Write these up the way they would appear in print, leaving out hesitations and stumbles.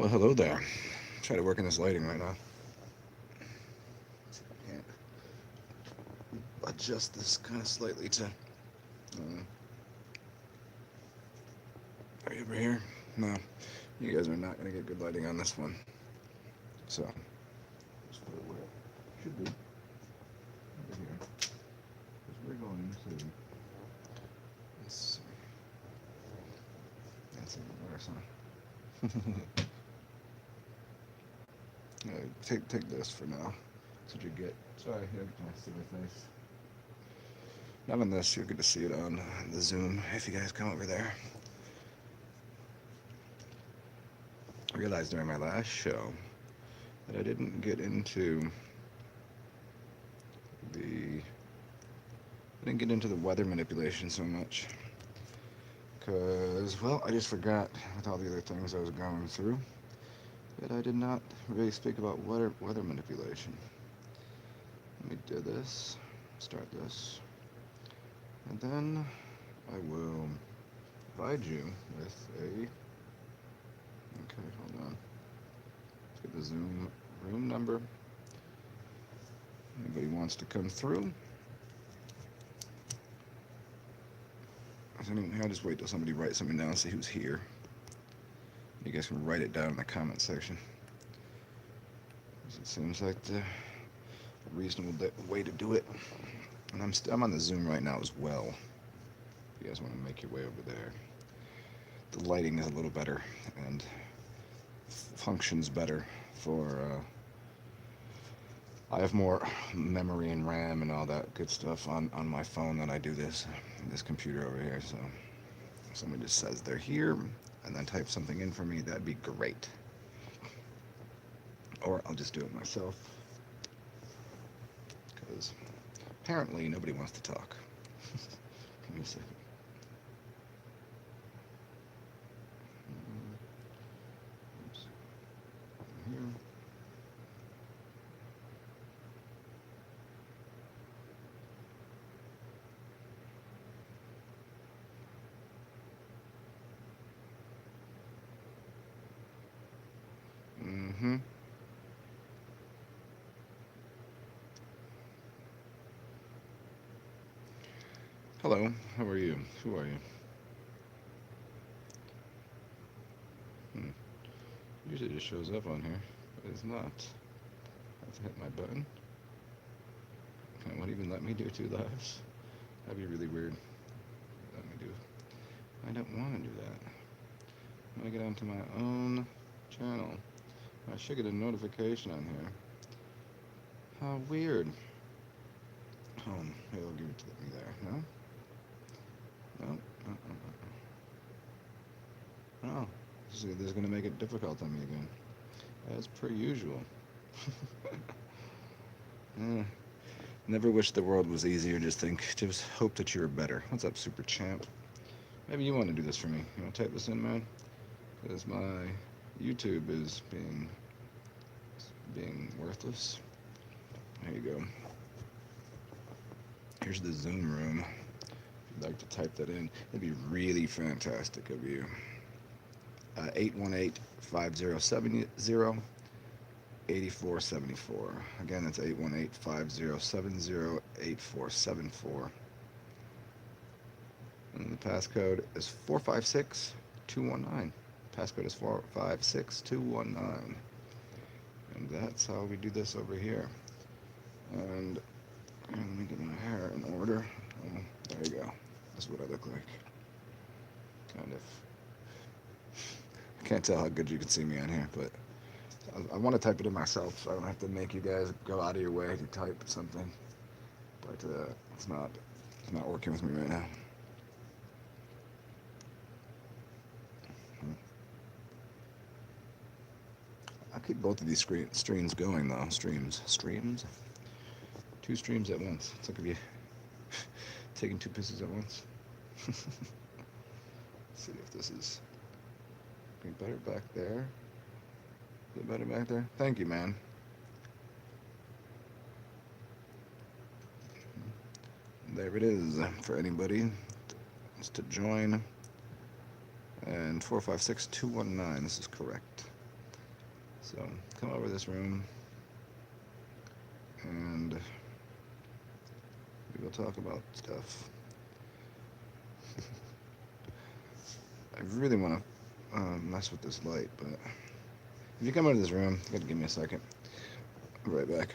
Well, hello there. Try to work in this lighting right now. See if I can't adjust this kind of slightly to. Are you over here? No, you guys are not going to get good lighting on this one. So, just put it where it should be. Over here. Because we're going to. Let's see. That's even worse, huh? Take this for now. That's what you get. Sorry, here, can I see my face? Not on this. You'll get to see it on the Zoom if you guys come over there. I realized during my last show that I didn't get into the weather manipulation so much because, well, I just forgot with all the other things I was going through that I did not really speak about weather manipulation. Let me do this, start this, and then I will provide you with a. Okay, hold on. Let's get the Zoom room number. Anybody wants to come through? I'll just wait till somebody writes something down and see who's here. You guys can write it down in the comment section. It seems like the reasonable way to do it. And I'm on the Zoom right now as well. If you guys want to make your way over there. The lighting is a little better and functions better for. I have more memory and RAM and all that good stuff on my phone than I do this computer over here. So if someone just says they're here and then type something in for me, that'd be great. Or I'll just do it myself. Because apparently nobody wants to talk. Give me a second. Oops. Here. Mm-hmm. Hello, how are you? Who are you? Hmm. Usually it just shows up on here, but it's not. I have to hit my button. It won't even let me do 2 lives. That'd be really weird. Let me do. I don't want to do that. I want to get onto my own channel. I should get a notification on here. How weird. It'll give it to me there. No? No? Oh, this is going to make it difficult on me again. As per usual. Never wish the world was easier. Just hope that you were better. What's up, Super Champ? Maybe you want to do this for me. You want to type this in, man? Because my YouTube is being worthless. There you go. Here's the Zoom room. If you'd like to type that in, it'd be really fantastic of you. 818-5070-8474. Again, that's 818-5070-8474. And the passcode is 456219. Passcode is 456219. And that's how we do this over here. And let me get my hair in order. Oh, there you go. That's what I look like. Kind of. I can't tell how good you can see me on here, but I want to type it in myself so I don't have to make you guys go out of your way to type something. But it's not working with me right now. I'll keep both of these streams going though. Streams. 2 streams at once. It's like if you taking 2 pisses at once. Let's see if this is better back there. Is it better back there? Thank you, man. There it is for anybody to join. And 456219. This is correct. So come over this room and we will talk about stuff. I really want to mess with this light, but if you come out of this room, you got to give me a second. I'll be right back.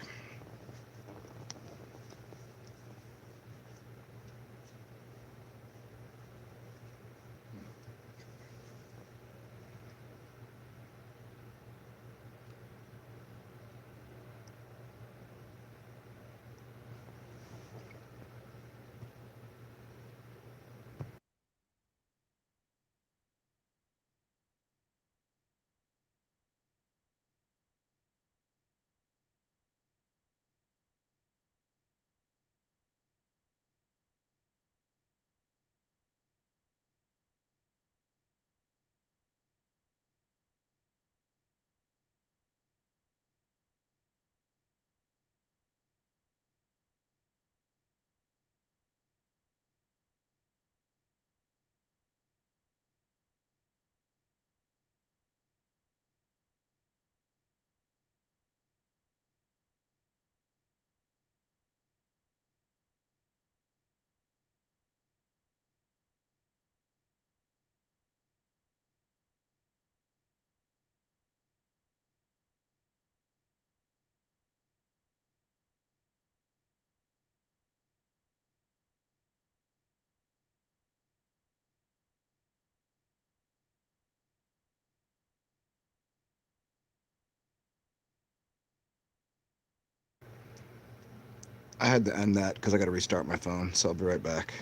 I had to end that because I got to restart my phone, so I'll be right back.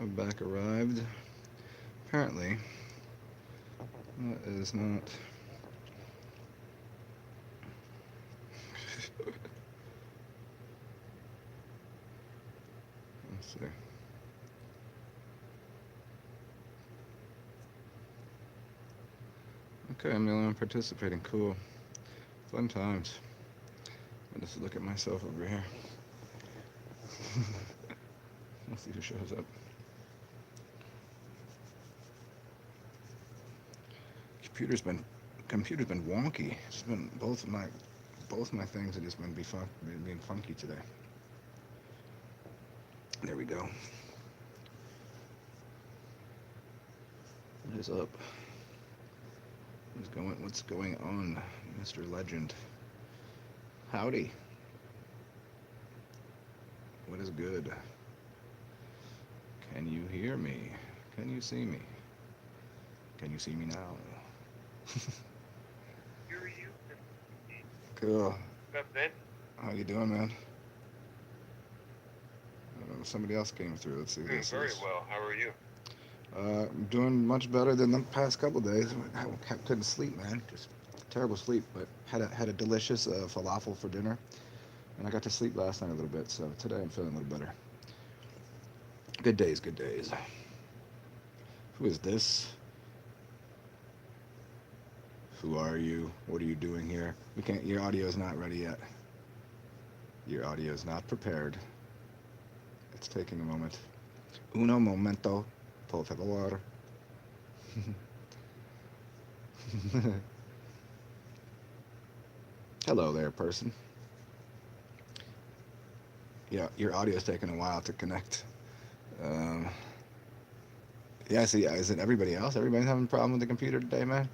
My back arrived. Apparently, that is not. Let's see. Okay, I'm the only one participating. Cool. Fun times. I'll just look at myself over here. Let's see who shows up. Computer's been computer's been wonky. It's been both my things have just been being funky today. There we go. What is up? What's going on, Mr. Legend? Howdy. What is good? Can you hear me? Can you see me? Can you see me now? Hear you. Cool. What's up, How you doing, man? I don't know, somebody else came through. Let's see who Doing this very is. well. How are you? I'm doing much better than the past couple days. I couldn't sleep, man. Just terrible sleep. But had a delicious falafel for dinner, and I got to sleep last night a little bit. So today I'm feeling a little better. Good days, good days. Who is this? Who are you? What are you doing here? We can't. Your audio is not ready yet. Your audio is not prepared. It's taking a moment. Uno momento, por favor. Hello there, person. Yeah, your audio is taking a while to connect. Um, yeah, see, is it everybody else? Everybody's having a problem with the computer today, man?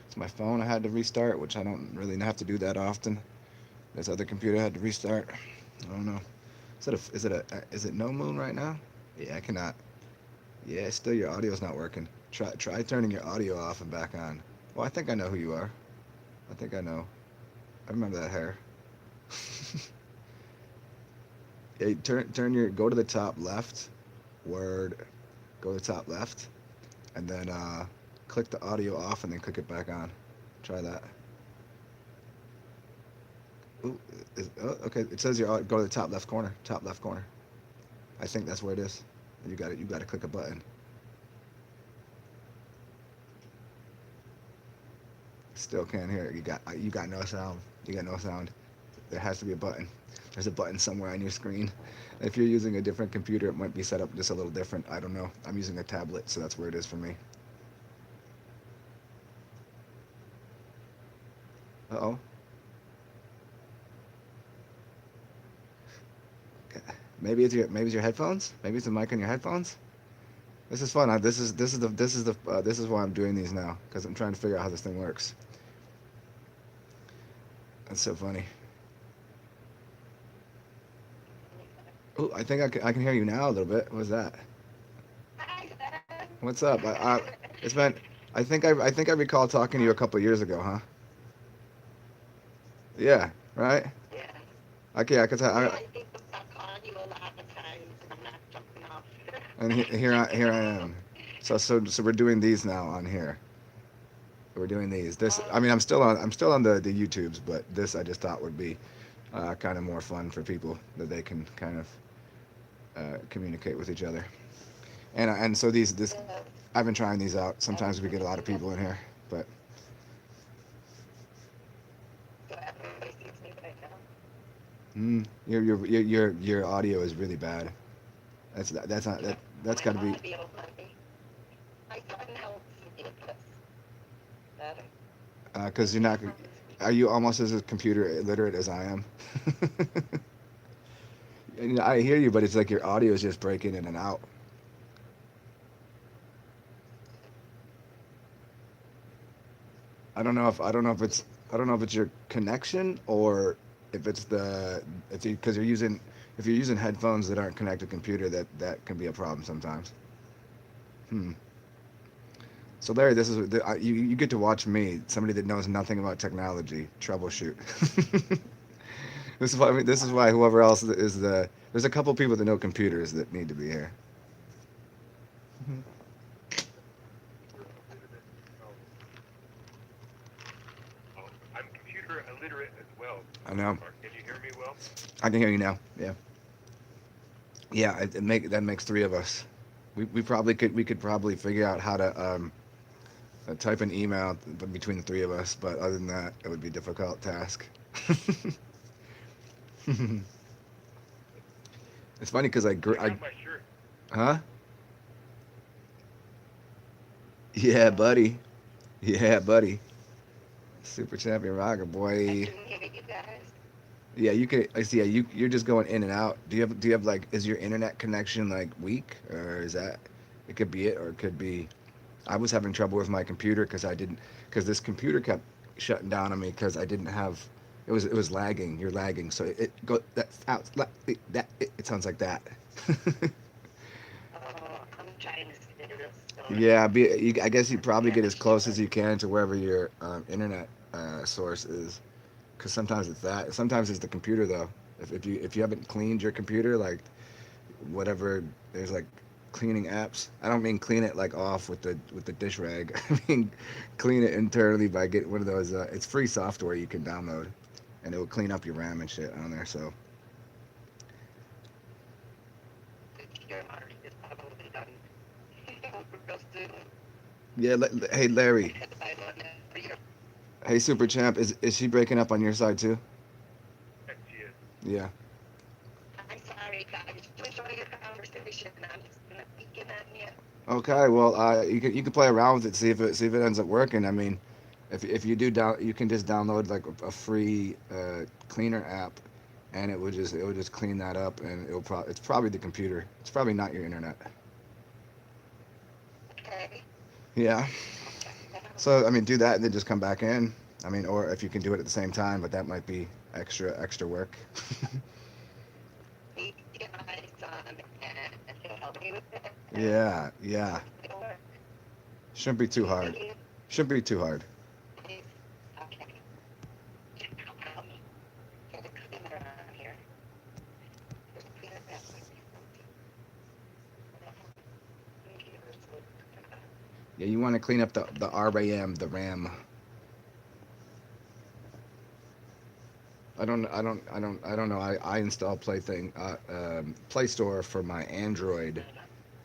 It's my phone. I had to restart, which I don't really have to do that often. This other computer had to restart. I don't know. Is it no moon right now? Yeah, I cannot. Yeah, still your audio's not working. Try turning your audio off and back on. Well, I think I know who you are. I think I know. I remember that hair. Hey, turn your go to the top left. Word. Go to the top left, and then click the audio off, and then click it back on. Try that. Ooh, okay. It says go to the top left corner. Top left corner. I think that's where it is. You got it. You got to click a button. Still can't hear it. You got no sound. You got no sound. There has to be a button. There's a button somewhere on your screen. If you're using a different computer, it might be set up just a little different. I don't know. I'm using a tablet, so that's where it is for me. Uh-oh. Maybe it's your headphones. Maybe it's the mic on your headphones. This is fun. This is why I'm doing these now because I'm trying to figure out how this thing works. That's so funny. Oh, I think I can hear you now a little bit. What's that? What's up? It's been. I think I recall talking to you a couple years ago, huh? Yeah. Right. Okay. I could. And here I am. So we're doing these now on here. We're doing these. This. I mean, I'm still on the YouTubes, but this I just thought would be kind of more fun for people that they can kind of communicate with each other. And so this I've been trying these out. Sometimes we get a lot of people in here, but your audio is really bad. That's not that's got to be because you're not. Are you almost as computer illiterate as I am? And, I hear you, but it's like your audio is just breaking in and out. I don't know if it's your connection or if it's the if you because if you're using headphones that aren't connected to computer that can be a problem sometimes. Hmm. So Larry, you get to watch me, somebody that knows nothing about technology, troubleshoot. This is why whoever else is there's a couple people that know computers that need to be here. Mhm. Oh, I'm computer illiterate as well, I for the know. most part. Can you hear me well? I can hear you now. Yeah. Yeah. That makes three of us. We could probably figure out how to type an email between the three of us, but other than that, it would be a difficult task. It's funny because Check out my shirt. huh? Yeah, buddy. Yeah, buddy. Super champion rocker I boy. can hear you guys. Yeah, you could. I see. Yeah, you're just going in and out. Do you have like is your internet connection like weak or is that it could be it or it could be I was having trouble with my computer because this computer kept shutting down on me because I didn't have it was lagging. You're lagging, so it go that out that it sounds like that. I'm trying to stay real still. Yeah, I guess you probably get as close as you can to wherever your internet source is, because sometimes it's that. Sometimes it's the computer though. If you haven't cleaned your computer, like whatever, there's like cleaning apps. I don't mean clean it like off with the dish rag. I mean clean it internally by getting one of those. It's free software you can download, and it will clean up your RAM and shit on there. So Your mark is probably done real soon. yeah. Hey Larry. Because I don't know you. Hey Super Champ. Is she breaking up on your side too? Yes, she is. Yeah. I'm sorry, guys. Enjoy your conversation. I'm just gonna peek in on you. Okay, well, you can play around with it, see if it ends up working. I mean, if you do down, you can just download like a free cleaner app, and it would just clean that up, and it's probably the computer. It's probably not your internet. Okay. Yeah. I'll check it out. So I mean, do that and then just come back in. I mean, or if you can do it at the same time, but that might be extra work. Please get my son and he'll help me with it. And Yeah, yeah. hopefully it'll work. Shouldn't be too Please hard. begin. Shouldn't be too hard. Please. Okay. Help me get a cleaner on here. There's a cleaner that might be something. Computers would. Yeah, you want to clean up the RAM, the RAM. I don't know. I installed Play Store for my Android,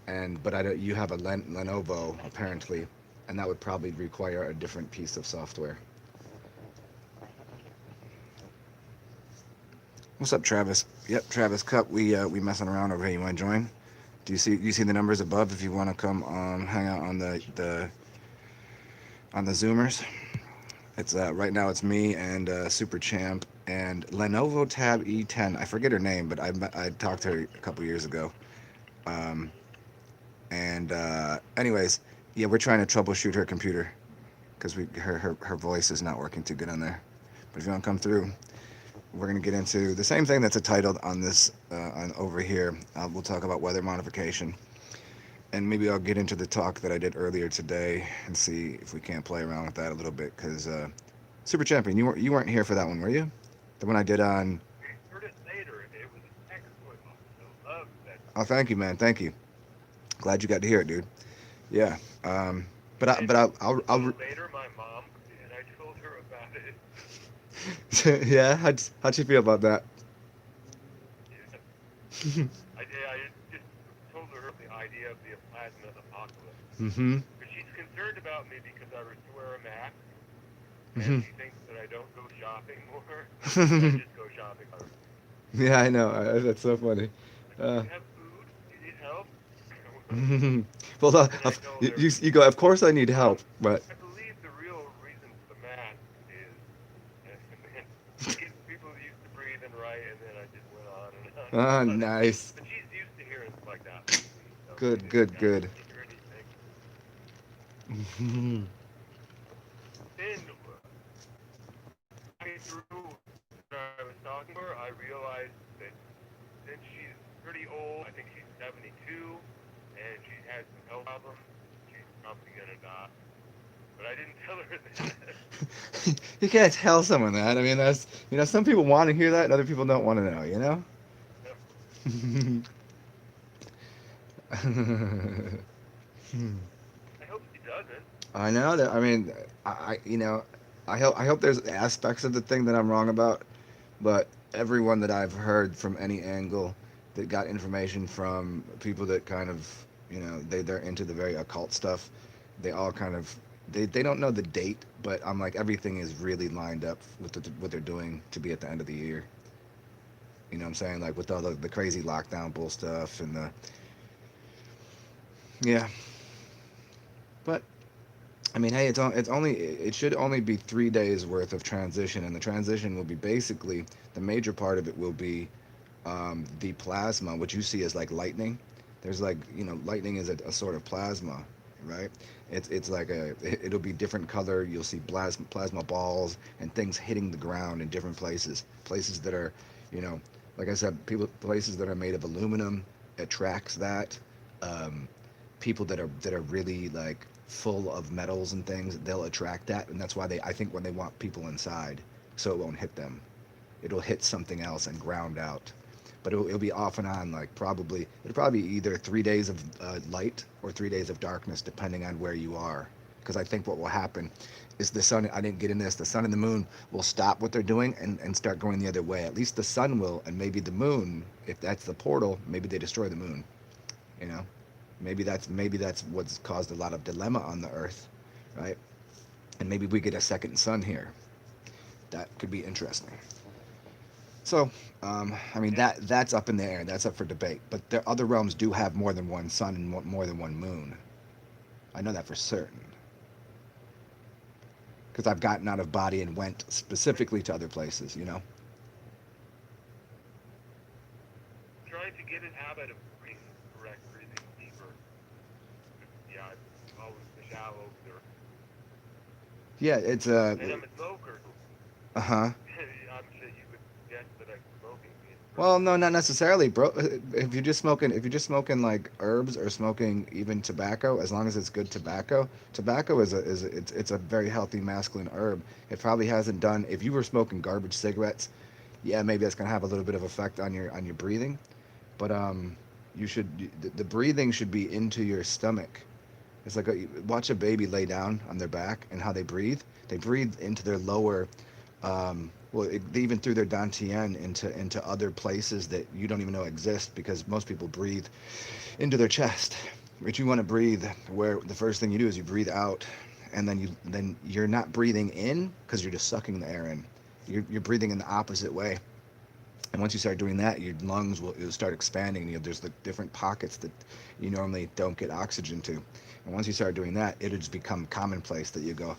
and but I don't. You have a Lenovo apparently, and that would probably require a different piece of software. What's up, Travis? Yep, Travis Cup. We messing around over here. You want to join? Do you see the numbers above if you want to come hang out on the Zoomers? It's right now it's me and Super Champ and Lenovo Tab E10. I forget her name, but I talked to her a couple years ago. Um, and anyways, yeah, we're trying to troubleshoot her computer because her voice is not working too good on there. But if you want to come through, we're gonna get into the same thing that's a titled on this on over here. We'll talk about weather modification, and maybe I'll get into the talk that I did earlier today and see if we can't play around with that a little bit. Because Super Champion, you weren't here for that one, were you? The one I did on. We heard it later. It was an excellent one. I love that. Oh, thank you, man. Thank you. Glad you got to hear it, dude. Yeah. And But a little later, my mom and I told her about it. yeah. How'd you feel about that? Yeah. I just told her the idea of the plasma apocalypse. Mm-hmm. Because she's concerned about me because I refuse to wear a mask, and Mm-hmm. she thinks that I don't go shopping more. And I just go shopping. Yeah, I know. That's so funny. Like, do Uh, you have food? Do you need help? well, And I told her, you go. Of course, I need help, but I believe the real reason for the mask is, and then to get people used to breathing right, and then I just went on and on and ah, on. nice. But she's used to hearing like that from me, so she Good, didn't good, kind of good. hear anything. Mhm. Then, halfway through when I was talking to her, I realized that since she's pretty old, I think she's 72, and she has some health problems, she's probably gonna die. But I didn't tell her that. You can't tell someone that. I mean, that's some people want to hear that, and other people don't want to know. You know. Hmm. I hope she doesn't. I know that. I mean, you know, I hope there's aspects of the thing that I'm wrong about, but everyone that I've heard from any angle that got information from people that kind of, they're into the very occult stuff, they all kind of they don't know the date, but I'm like everything is really lined up with what they're doing to be at the end of the year. You know what I'm saying? Like with all the crazy lockdown bull stuff and the yeah. But I mean, hey, it should only be 3 days worth of transition, and the transition will be basically the major part of it will be the plasma, which you see as like lightning. There's like lightning is a sort of plasma, right? It's like it'll be different color. You'll see plasma balls and things hitting the ground in different places that are, you know, like I said, places that are made of aluminum attracts that. Um, People that are really like full of metals and things, they'll attract that, and that's why I think when they want people inside, so it won't hit them, it'll hit something else and ground out. But it'll be off and on, like it'll probably be either 3 days of light or 3 days of darkness, depending on where you are. Because I think what will happen is the sun. I didn't get in this. The sun and the moon will stop what they're doing and start going the other way. At least the sun will, and maybe the moon, if that's the portal, maybe they destroy the moon. You know, maybe that's what's caused a lot of dilemma on the Earth, right? And maybe we get a second sun here. That could be interesting. So, I mean Yeah. that's up in the air. That's up for debate. But there other realms do have more than one sun and more than one moon. I know that for certain because I've gotten out of body and went specifically to other places. You know. Trying to get an habit of breathing correct, breathing deeper. Yeah, it's always the shallow. Yeah, it's And I'm a smoker. uh huh. I'm sure you would guess that I'm smoking me Well, perfectly no, not normal. necessarily, bro. If you're just smoking like herbs or smoking even tobacco, as long as it's good tobacco, tobacco it's a very healthy masculine herb. It probably hasn't done. If you were smoking garbage cigarettes, yeah, maybe that's gonna have a little bit of effect on your breathing. But you should the breathing should be into your stomach. It's like watch a baby lay down on their back and how they breathe. They breathe into their lower well, they even threw their dantian into other places that you don't even know exist because most people breathe into their chest. But you want to breathe where the first thing you do is you breathe out, and then you're not breathing in because you're just sucking the air in. You're breathing in the opposite way. And once you start doing that, your lungs will start expanding. There's the different pockets that you normally don't get oxygen to. And once you start doing that, it'll just become commonplace that you go,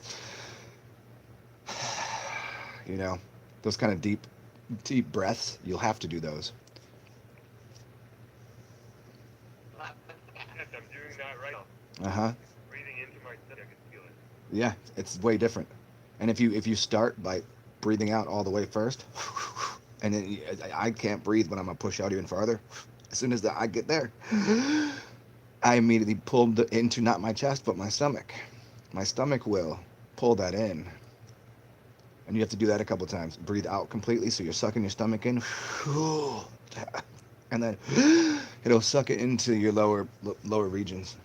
you know, those kind of deep breaths. You'll have to do those. Yes, I'm doing that right now. Uh huh. Breathing into my stomach, I can feel it. Yeah, it's way different. And if you start by breathing out all the way first, and then I can't breathe when I'm gonna push out even farther. As soon as I get there, I immediately pulled into not my chest but my stomach. My stomach will pull that in, and you have to do that a couple times. Breathe out completely, so you're sucking your stomach in, and then it'll suck it into your lower regions,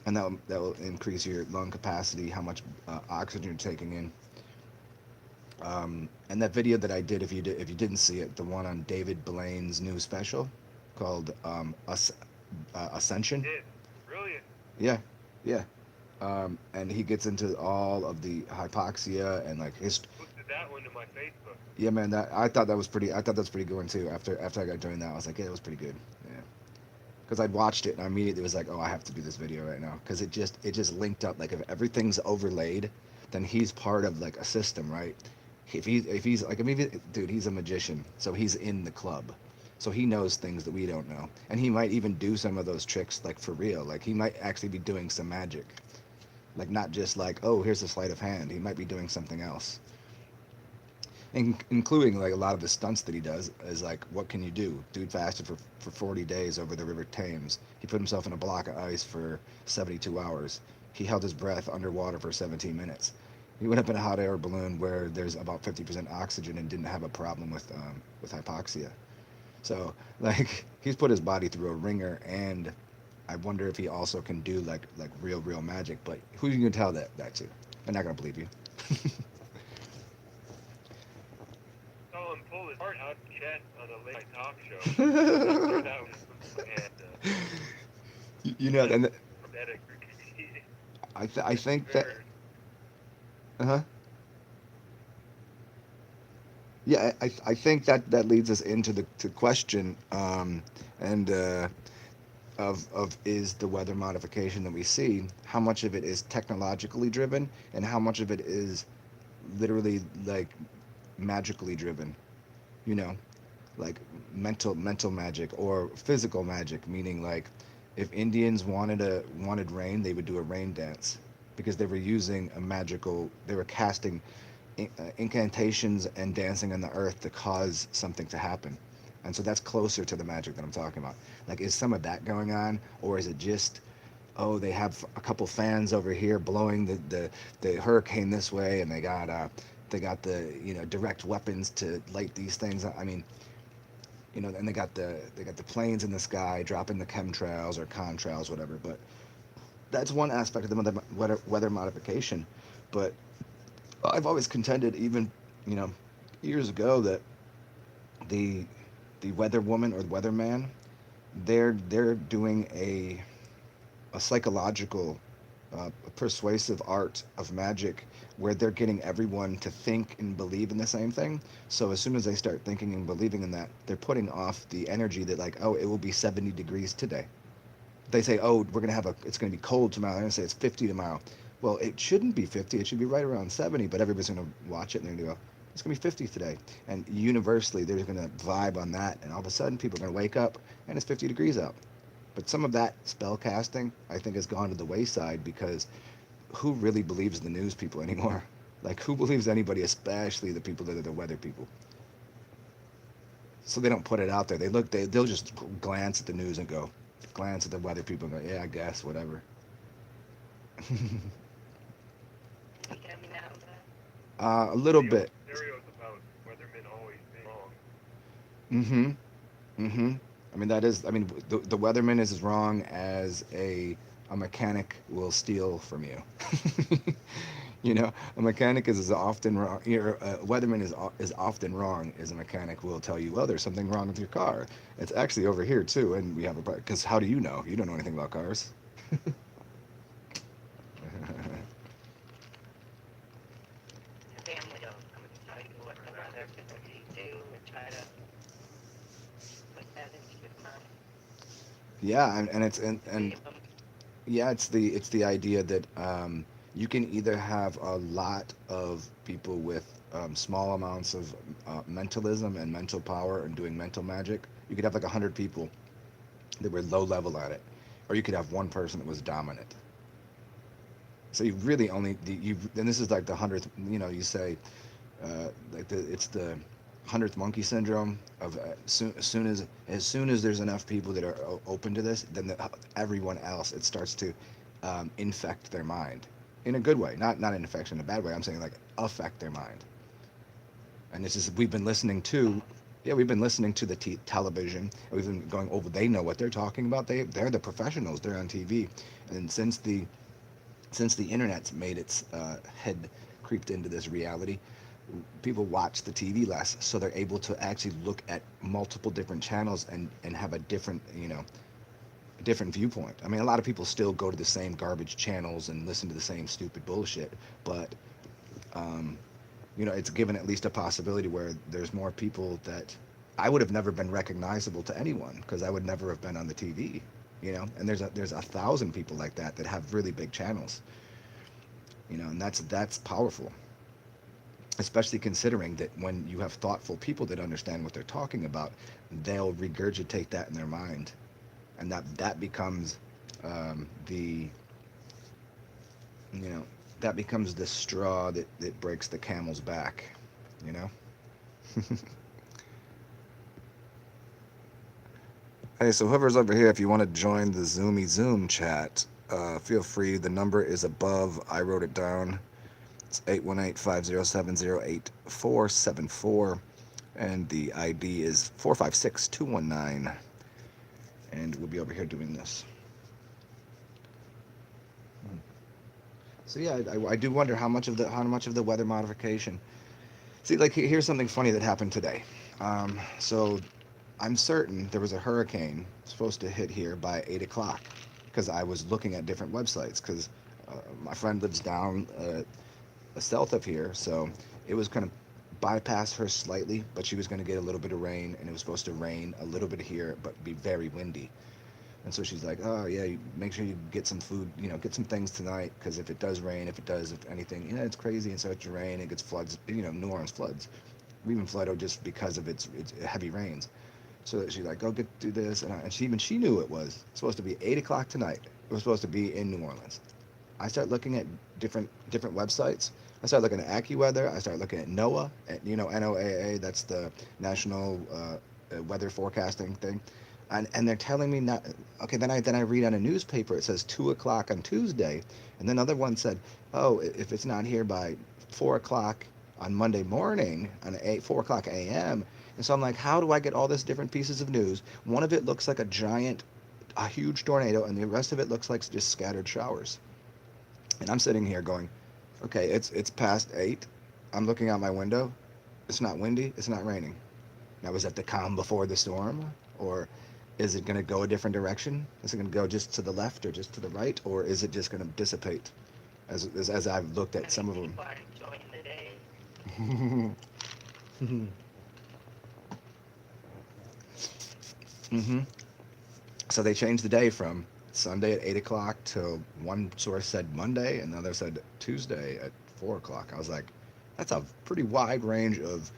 and that will increase your lung capacity, how much oxygen you're taking in. And that video that I did, if you didn't see it, the one on David Blaine's new special called I Ascension. did. Brilliant. Yeah, yeah. And he gets into all of the hypoxia and like his. Posted that one to my Facebook. Yeah, man. That I thought that was pretty. I thought that's pretty good one too. After I got doing that, I was like, yeah, it was pretty good. Yeah. Because I'd watched it and I immediately was like, oh, I have to do this video right now because it just linked up. Like if everything's overlaid, then he's part of like a system, right? If he's like, I mean, dude, he's a magician, so he's in the club, so he knows things that we don't know, and he might even do some of those tricks like for real. Like he might actually be doing some magic, like not just like, oh, here's a sleight of hand. He might be doing something else, including like a lot of the stunts that he does is like, what can you do? Dude fasted for 40 days over the River Thames. He put himself in a block of ice for 72 hours. He held his breath underwater for 17 minutes. He went up in a hot air balloon where there's about 50% oxygen and didn't have a problem with hypoxia. So like he's put his body through a ringer, and I wonder if he also can do like real magic. But who are you gonna tell that to? They're not gonna believe you. Saw him pull his heart out of his chest on a late night talk show. That turned out and You know, and pathetic. I It's think that very uh-huh. Yeah, I think that that leads us into the to question and of is the weather modification that we see, how much of it is technologically driven and how much of it is literally like magically driven, you know, like mental magic or physical magic, meaning like if Indians wanted rain, they would do a rain dance because they were using a magical, they were casting incantations and dancing on the earth to cause something to happen. And so that's closer to the magic that I'm talking about. Like, is some of that going on, or is it just, oh, they have a couple fans over here blowing the hurricane this way, and they got the direct weapons to light these things. I mean, and they got the planes in the sky dropping the chemtrails or contrails, whatever. But that's one aspect of the weather modification. But I've always contended, even you know, years ago, that the the weather woman or the weatherman, they're doing a psychological, persuasive art of magic where they're getting everyone to think and believe in the same thing. So as soon as they start thinking and believing in that, they're putting off the energy that like, oh, it will be 70 degrees today. They say, oh, it's going to be cold tomorrow. They're going to say it's 50 tomorrow. Well, it shouldn't be 50. It should be right around 70. But everybody's going to watch it and they're going to go, it's going to be 50 today. And universally, they're going to vibe on that. And all of a sudden, people are going to wake up and it's 50 degrees out. But some of that spell casting, I think, has gone to the wayside because who really believes the news people anymore? Like, who believes anybody, especially the people that are the weather people? So they don't put it out there. They'll just glance at the news and go, glance at the weather people and go, yeah, I guess, whatever. Can you hear me now? A little the bit. old stereos about weathermen always being wrong. Mm-hmm. Mm-hmm. I mean, that is. I mean, the weatherman is as wrong as a mechanic will steal from you. A mechanic is as often wrong. A weatherman is often wrong as a mechanic will tell you, well, there's something wrong with your car. It's actually over here too, and we have a because how do you know? You don't know anything about cars. Your family don't come and tell you what the weather abilities do and try to put that into your mind. Yeah, and it's and Save them. yeah, it's the idea that you can either have a lot of people with small amounts of mentalism and mental power and doing mental magic. You could have like 100 people that were low level at it, or you could have one person that was dominant. So you really only and this is like the hundredth. You say it's the hundredth monkey syndrome of as soon as there's enough people that are open to this, then everyone else it starts to infect their mind in a good way, not an infection in a bad way. I'm saying like affect their mind. And this is we've been listening to. Yeah, we've been listening to the television. We've been going over. They know what they're talking about. They're the professionals. They're on TV. And since the internet's made its head creeped into this reality, people watch the TV less, so they're able to actually look at multiple different channels and have a different a different viewpoint. I mean, a lot of people still go to the same garbage channels and listen to the same stupid bullshit, but um, it's given at least a possibility where there's more people that I would have never been recognizable to anyone because I would never have been on the TV. And there's 1,000 people like that have really big channels. And that's powerful, especially considering that when you have thoughtful people that understand what they're talking about, they'll regurgitate that in their mind, and that becomes the you know that becomes the straw that breaks the camel's back. You know. Hey, so whoever's over here, if you want to join the Zoomy Zoom chat, feel free. The number is above. I wrote it down. It's 818-507-0874, and the ID is 456219, and we'll be over here doing this. So yeah, I do wonder how much of the weather modification. See, like here's something funny that happened today. So I'm certain there was a hurricane supposed to hit here by 8 o'clock because I was looking at different websites because my friend lives down south of here, so it was going to bypass her slightly, but she was going to get a little bit of rain, and it was supposed to rain a little bit here, but be very windy. And so she's like, "Oh yeah, make sure you get some food, get some things tonight, because if it does rain, if anything, it's crazy and starts to rain, it gets floods, New Orleans floods, even flooded just because of its heavy rains." So she's like, "Go do this," and she knew it was supposed to be 8 o'clock tonight. It was supposed to be in New Orleans. I start looking at different websites. I start looking at AccuWeather. I start looking at NOAA, NOAA. That's the National Weather Forecasting thing, and they're telling me not. Okay, then I read on a newspaper. It says 2 o'clock on Tuesday, and then another one said, "Oh, if it's not here by 4 o'clock on Monday morning, on 4 o'clock a.m." And so I'm like, how do I get all this different pieces of news? One of it looks like a huge tornado, and the rest of it looks like just scattered showers. And I'm sitting here going, okay, it's past 8. I'm looking out my window. It's not windy. It's not raining. Now, is that the calm before the storm, or is it going to go a different direction? Is it going to go just to the left or just to the right, or is it just going to dissipate? As I've looked I at some mean, of them. people are enjoying the day. hmm So they changed the day from Sunday at 8 o'clock to one source said Monday and the other said Tuesday at 4 o'clock. I was like, that's a pretty wide range of.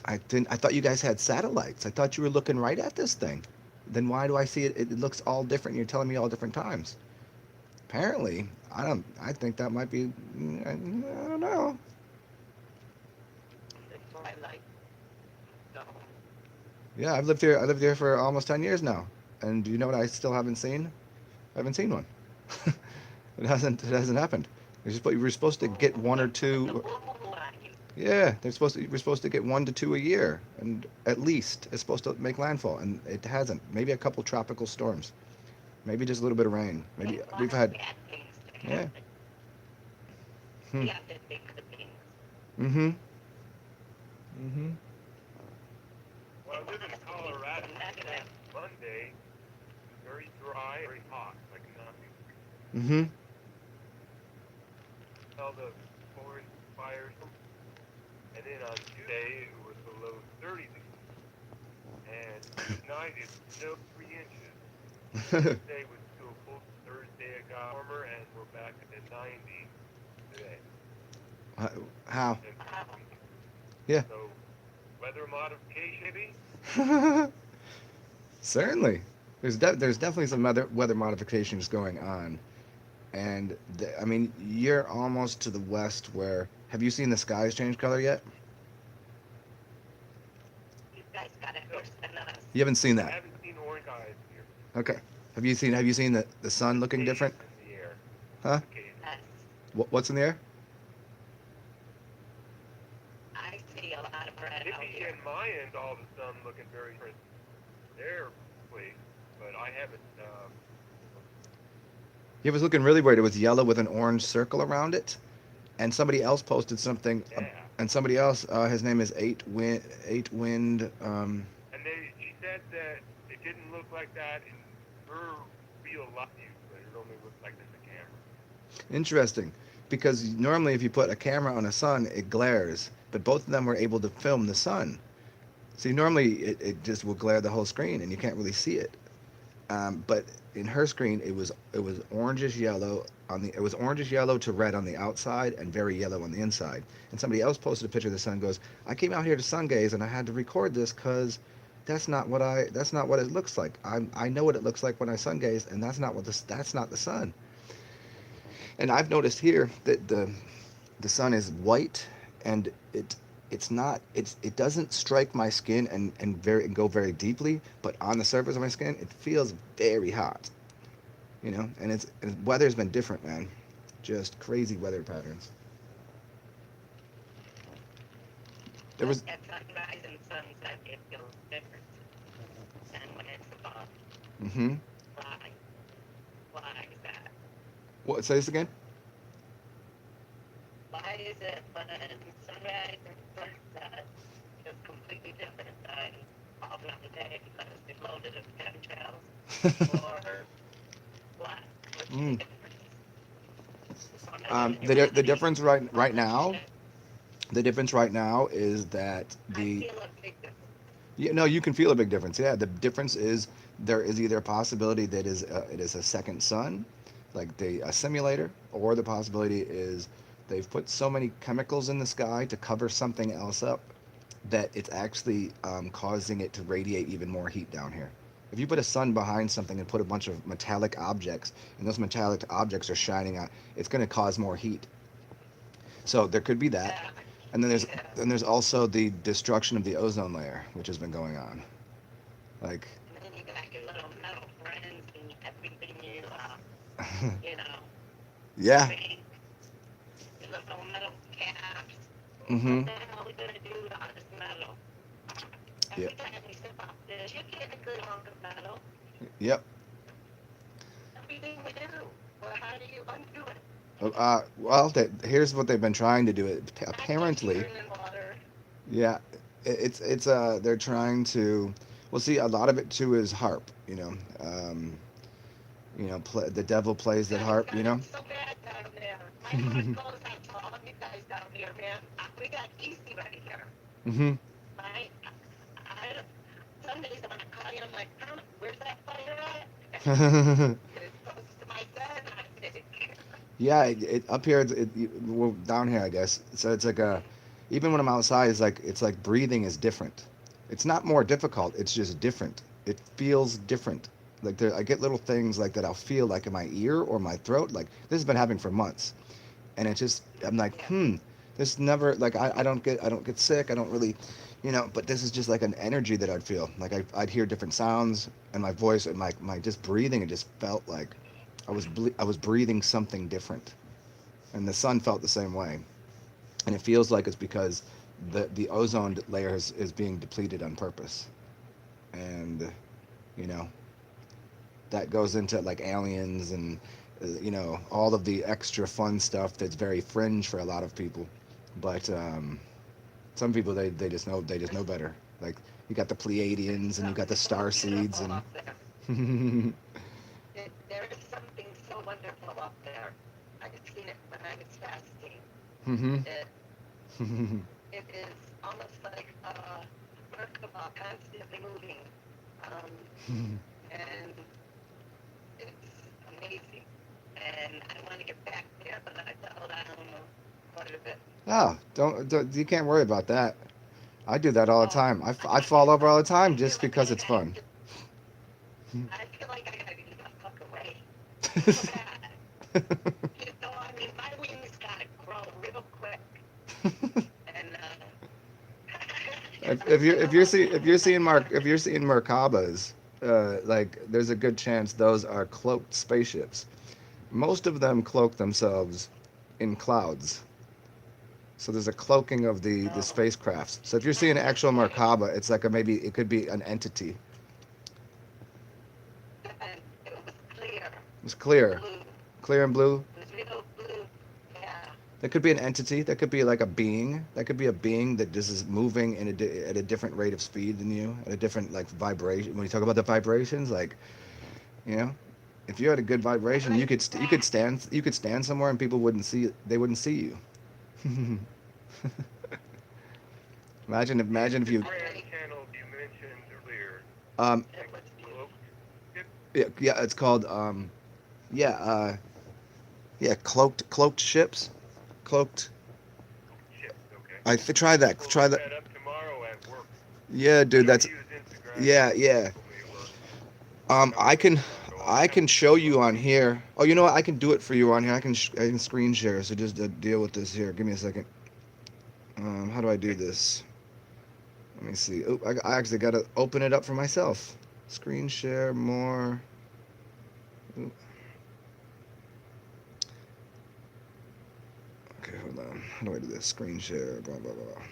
I thought you guys had satellites. I thought you were looking right at this thing. Then why do I see it? It looks all different. You're telling me all different times. Apparently, I don't. I think that might be. I don't know. The twilight zone. Yeah, I've lived here. I lived here for almost 10 years now, and do you know what I still haven't seen? I haven't seen one. It hasn't happened. We're supposed to get one or With the two. blue line. Yeah, we're supposed to get 1 to 2 a year, and at least it's supposed to make landfall, and it hasn't. Maybe a couple tropical storms, maybe just a little bit of rain. There's Maybe a lot we've of had. bad things to Yeah. happen. Hmm. We have to think good things. Mm-hmm. Mm-hmm. Well, I live in Colorado. The negative. Monday, very dry, very hot, like nothing. Mm-hmm. All the forest fires. And then on Tuesday, it was below 30 degrees. And tonight, it snowed 3 inches. Wednesday was doable. Thursday, it got warmer, and we're back at the 90 today. How? And Wow. Yeah. so, weather modification, maybe? Certainly. There's definitely some weather modifications going on, and I mean you're almost to the west. Where have you seen the skies change color yet? You guys got it No, worse than us. You haven't seen I that. haven't seen orange eyes here. Okay. Have you seen the sun Just looking haze different? in the air, Huh? occasionally. Yes. What's in the air? I see a lot of red out Maybe here. in my end, all of a sudden looking very different. Their place, but I haven't. It was looking really weird. It was yellow with an orange circle around it, and somebody else posted something, Yeah. and somebody else, his name is Eight Wind. And she said that it didn't look like that in her real life view, but it only looked like this in the camera. Interesting, because normally if you put a camera on a sun, it glares, but both of them were able to film the sun. See, normally it just will glare the whole screen, and you can't really see it. But in her screen, it was orangish yellow it was orangish yellow to red on the outside and very yellow on the inside. And somebody else posted a picture of the sun. Goes, I came out here to sun gaze, and I had to record this because that's not what it looks like. I know what it looks like when I sun gaze, and that's not the sun. And I've noticed here that the sun is white, and it doesn't strike my skin and go very deeply, but on the surface of my skin it feels very hot, and weather's been different, man. Just crazy weather patterns. There But was. at sunrise and sunset, it feels different than when it's above. Mm-hmm. Why? Why is that? What, say this again? and sunrise and sunset is completely different than all throughout the day because they loaded of chemtrails or what? What's the Mm. difference? So I'm not doing your The body difference all right that now, shit. the difference right now is that I the feel a big difference. yeah, no, you can feel a big difference. Yeah, the difference is there is either a possibility that it is a second sun, like a simulator, or the possibility is they've put so many chemicals in the sky to cover something else up that it's actually causing it to radiate even more heat down here. If you put a sun behind something and put a bunch of metallic objects, and those metallic objects are shining out, it's going to cause more heat. So there could be that. Yeah, And yeah. then there's also the destruction of the ozone layer, which has been going on. Like, And then you got your little metal friends and everything you know, yeah, think your little metal caps. What mm-hmm, the hell are we gonna do with all this metal? yeah, Every time we sip off this, you get a good hunk of metal. yep. Everything we do. Well, how do you undo it? Well, here's what they've been trying to do. I keep Apparently, hearing in water. yeah, they're trying to. Well, see, a lot of it too is harp. The devil plays that God, it's harp. gotten so bad down there. My heart goes out to all of you guys down here, man. We got easy right here. Mm-hmm. Right? Some days I'm gonna call you. I'm like, where's that fire at? It's close to my bed, I think. Yeah, up here, well, down here, I guess. So it's like even when I'm outside, it's like breathing is different. It's not more difficult. It's just different. It feels different. Like I get little things like that. I'll feel like in my ear or my throat. Like this has been happening for months, and it just I'm like, Yeah. this never like I don't get sick. I don't really, But this is just like an energy that I'd feel. Like I'd hear different sounds, and my voice and my just breathing. It just felt like I was breathing something different, and the sun felt the same way. And it feels like it's because the ozone layer is being depleted on purpose, and you know that goes into like aliens and all of the extra fun stuff that's very fringe for a lot of people, but some people they just know better. Like you got the Pleiadians and you got the Something so star seeds beautiful and up there. There is something so wonderful up there. I've seen it when I was fasting. Mhm. It it is almost like a Merkaba constantly moving. Um, and it's amazing. And I want to get back there, but I don't know what is it. Oh, don't you can't worry about that. I do that all the Oh, time. I fall over all the I time feel just like because it's fun. I feel like I gotta get the fuck away real bad. You know, I mean, my wings gotta grow real quick. And I don't want to be If you're seeing Merkabas, like there's a good chance those are cloaked spaceships. Most of them cloak themselves in clouds. So there's a cloaking of the know. spacecrafts. So if you're Not seeing an actual yesterday. Merkaba, it's like a maybe it could be an entity. And it was clear, It's clear, blue. clear and blue. It was real blue. Yeah. That could be an entity. That could be like a being. That could be a being that just is moving at a different rate of speed than you, at a different like vibration. When you talk about the vibrations, like you know, if you had a good I vibration, like that. you could stand somewhere and people wouldn't see they wouldn't see you. The Imagine if you I Instagram like channel you mentioned earlier, um it like was beautiful. cloaked ship, yeah, it's called yeah yeah cloaked ships cloaked. cloaked ships. Okay. Try I that will try look that. that up tomorrow at work. Yeah, I dude, don't that's use Instagram yeah because it yeah. told me it works. Um, Some I people can go all I can kinds of show you on cloaking. here. Oh, you know what? I can do it for you on here. I can screen share. So just deal with this here. Give me a second. How do I do Okay. this? Let me see. Oh, I actually got to open it up for myself. Screen share more. Oop, okay, hold on. How do I do this? Screen share. Blah blah blah.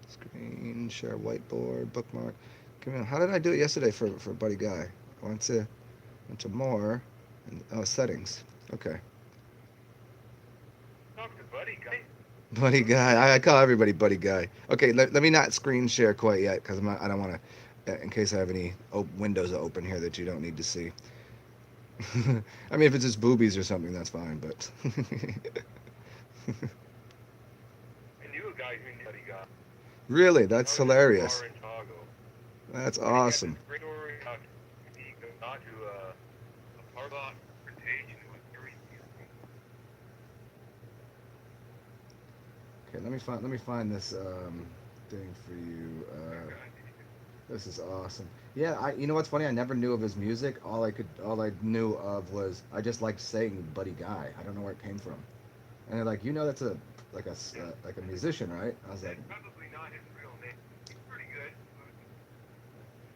Screen share whiteboard bookmark. Come on. How did I do it yesterday for Buddy Guy? I went to more. And, oh, settings. Okay. Talk to Buddy guy. Buddy guy. I call everybody buddy guy. Okay, let me not screen share quite yet because I don't want to, in case I have any windows open here that you don't need to see. I mean, if it's just boobies or something, that's fine. But I knew a guy who knew Buddy Guy. really, He that's owned this hilarious. bar in Chicago. That's And he had this awesome. great story about he got to a parking lot confrontation with Harry. Okay, let me find this thing for you. This is awesome. Yeah, you know what's funny? I never knew of his music. All I knew of was I just liked saying Buddy Guy. I don't know where it came from. And they're like, that's like a musician, right? I was like, That's probably not his real name. He's pretty good.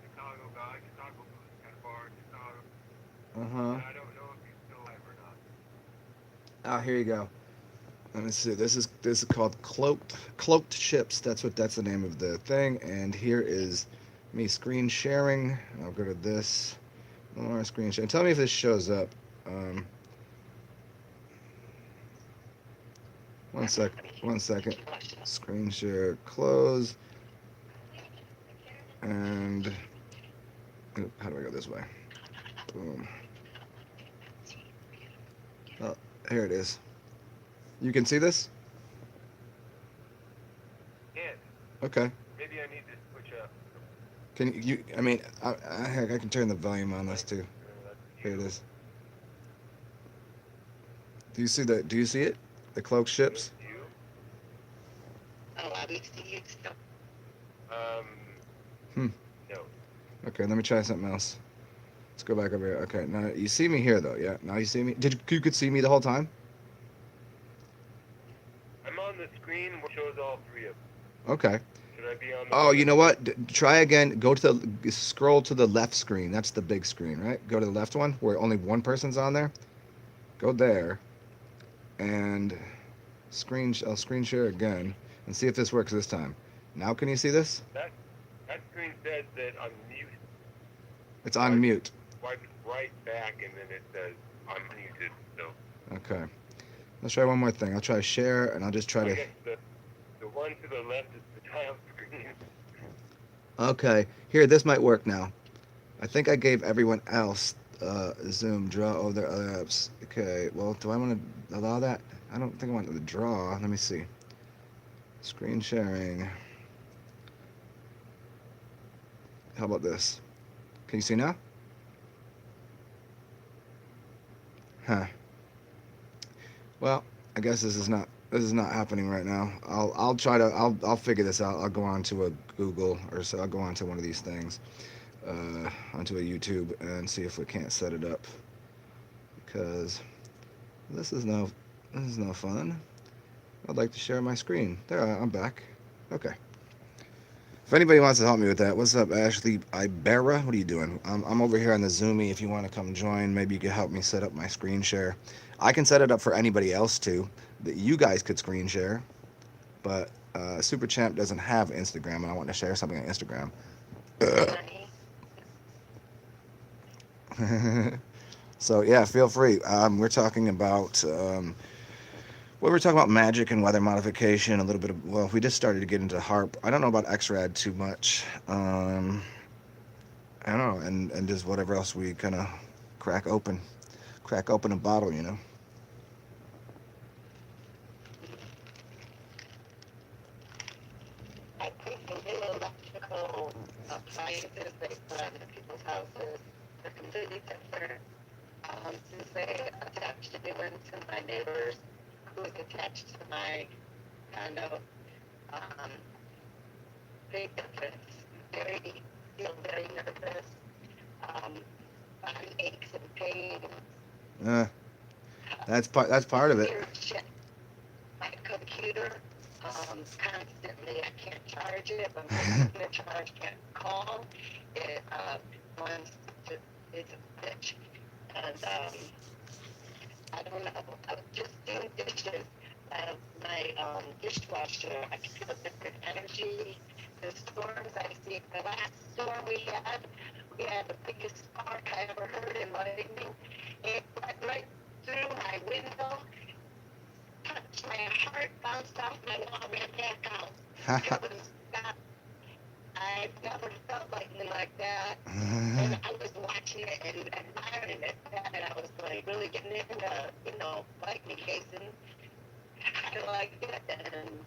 Chicago guy, Chicago blues kind of bar, Chicago. uh huh. And I don't know if he's still alive or not. Ah, here you go. Let me see. This is called cloaked chips. That's the name of the thing. And here is me screen sharing. I'll go to this. More screen sharing. Tell me if this shows up. Um, One second. Screen share. Close. And how do I go this way? Boom. Oh, here it is. You can see this? And Okay. maybe I need to switch up. Can you? I mean, I can turn the volume on this too. That's Here it you. is. Do you see it? The cloak ships. You. Oh, I will see you still. Um. Hmm. No. Okay, let me try something else. Let's go back over here. Okay, now you see me here though. Yeah, now you see me. You could see me the whole time? I'm on the screen which shows all three of them. Okay. Should I be on the Oh, one you that know says what? Try again. Go to scroll to the left screen. That's the big screen, right? Go to the left one where only one person's on there. Go there and I'll screen share again and see if this works this time. Now can you see this? that screen says that I'm muted. It's So I on mute. swipe right back and then it says I'm muted. So Okay. Let's try one more thing. I'll try share and I'll just try I to. guess the one to the left is the tile screen. Okay. Here, this might work now. I think I gave everyone else Zoom draw over their other apps. Okay. Well, do I want to allow that? I don't think I want the draw. Let me see. Screen sharing. How about this? Can you see now? Huh. Well, I guess this is not happening right now. I'll try to I'll figure this out. I'll go on to a Google or so I'll go on to one of these things, onto a YouTube and see if we can't set it up because this is no this is no fun. I'd like to share my screen. There, I'm back. Okay. If anybody wants to help me with that, what's up, Ashley Ibera? What are you doing? I'm over here on the Zoomy. If you want to come join, maybe you could help me set up my screen share. I can set it up for anybody else too. That you guys could screen share, but Super Champ doesn't have Instagram, and I want to share something on Instagram. Honey, So yeah, feel free. We're talking about well, we're talking about magic and weather modification. A little bit of we just started to get into harp. I don't know about XRAD too much. I don't know, and just whatever else we kind of crack open, crack open a bottle, you know. I think the little electrical appliances they put on the people's houses are completely different. Since they attached a new one to my neighbors who was attached to my condo, um, big difference. Very, feel very nervous. Um, body aches and pains. Uh, that's part of it. Weird shit. My computer, constantly, I can't charge it. When my computer charge can't call, it, wants to, it's a bitch. And, I don't know, I was just doing dishes. My, dishwasher, I can feel different energy. The storms I see, the last storm we had the biggest spark I ever heard in lightning. It went right through my window, touched my my heart bounced off my wall, ran back out. It was that I've never felt anything like that. And I was watching it and admiring it. And I was like really getting into, like me, Jason. I like it. And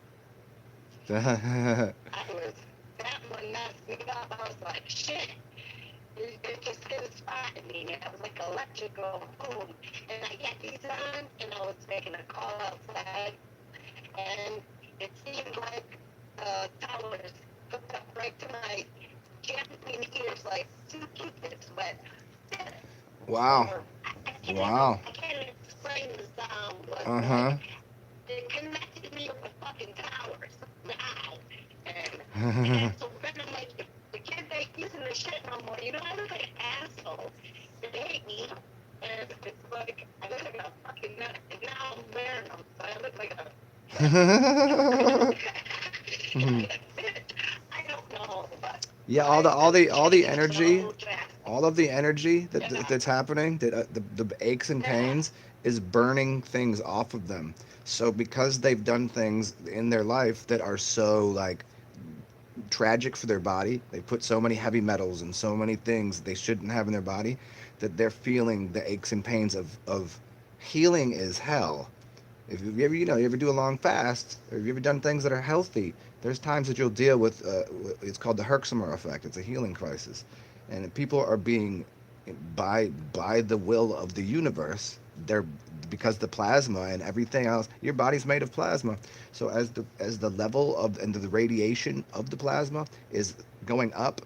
I was, that one messed me up. I was like, shit. It just hit a spot in me. And I was like electrical, boom. And I got these on and I was making a call outside. And it seemed like towers hooked up right to my Japanese ears like two cupids went. Wow. Wow. I can't explain the sound, but Uh-huh. it connected me with the fucking towers now. And so then I'm like, the kids ain't using the shit no more. I look like an asshole. They hate me. And it's like, I look like a fucking nut. And now I'm wearing them. So I look like a I don't know, but Yeah, all of the energy that's happening, that the aches and pains is burning things off of them. So because they've done things in their life that are so like tragic for their body, they put so many heavy metals and so many things they shouldn't have in their body, that they're feeling the aches and pains of healing is hell. If you ever, you ever do a long fast, or if you ever done things that are healthy, there's times that you'll deal with, it's called the Herxheimer effect. It's a healing crisis. And people are being, by the will of the universe, they're, because the plasma and everything else, your body's made of plasma. So as the level of, and the radiation of the plasma is going up,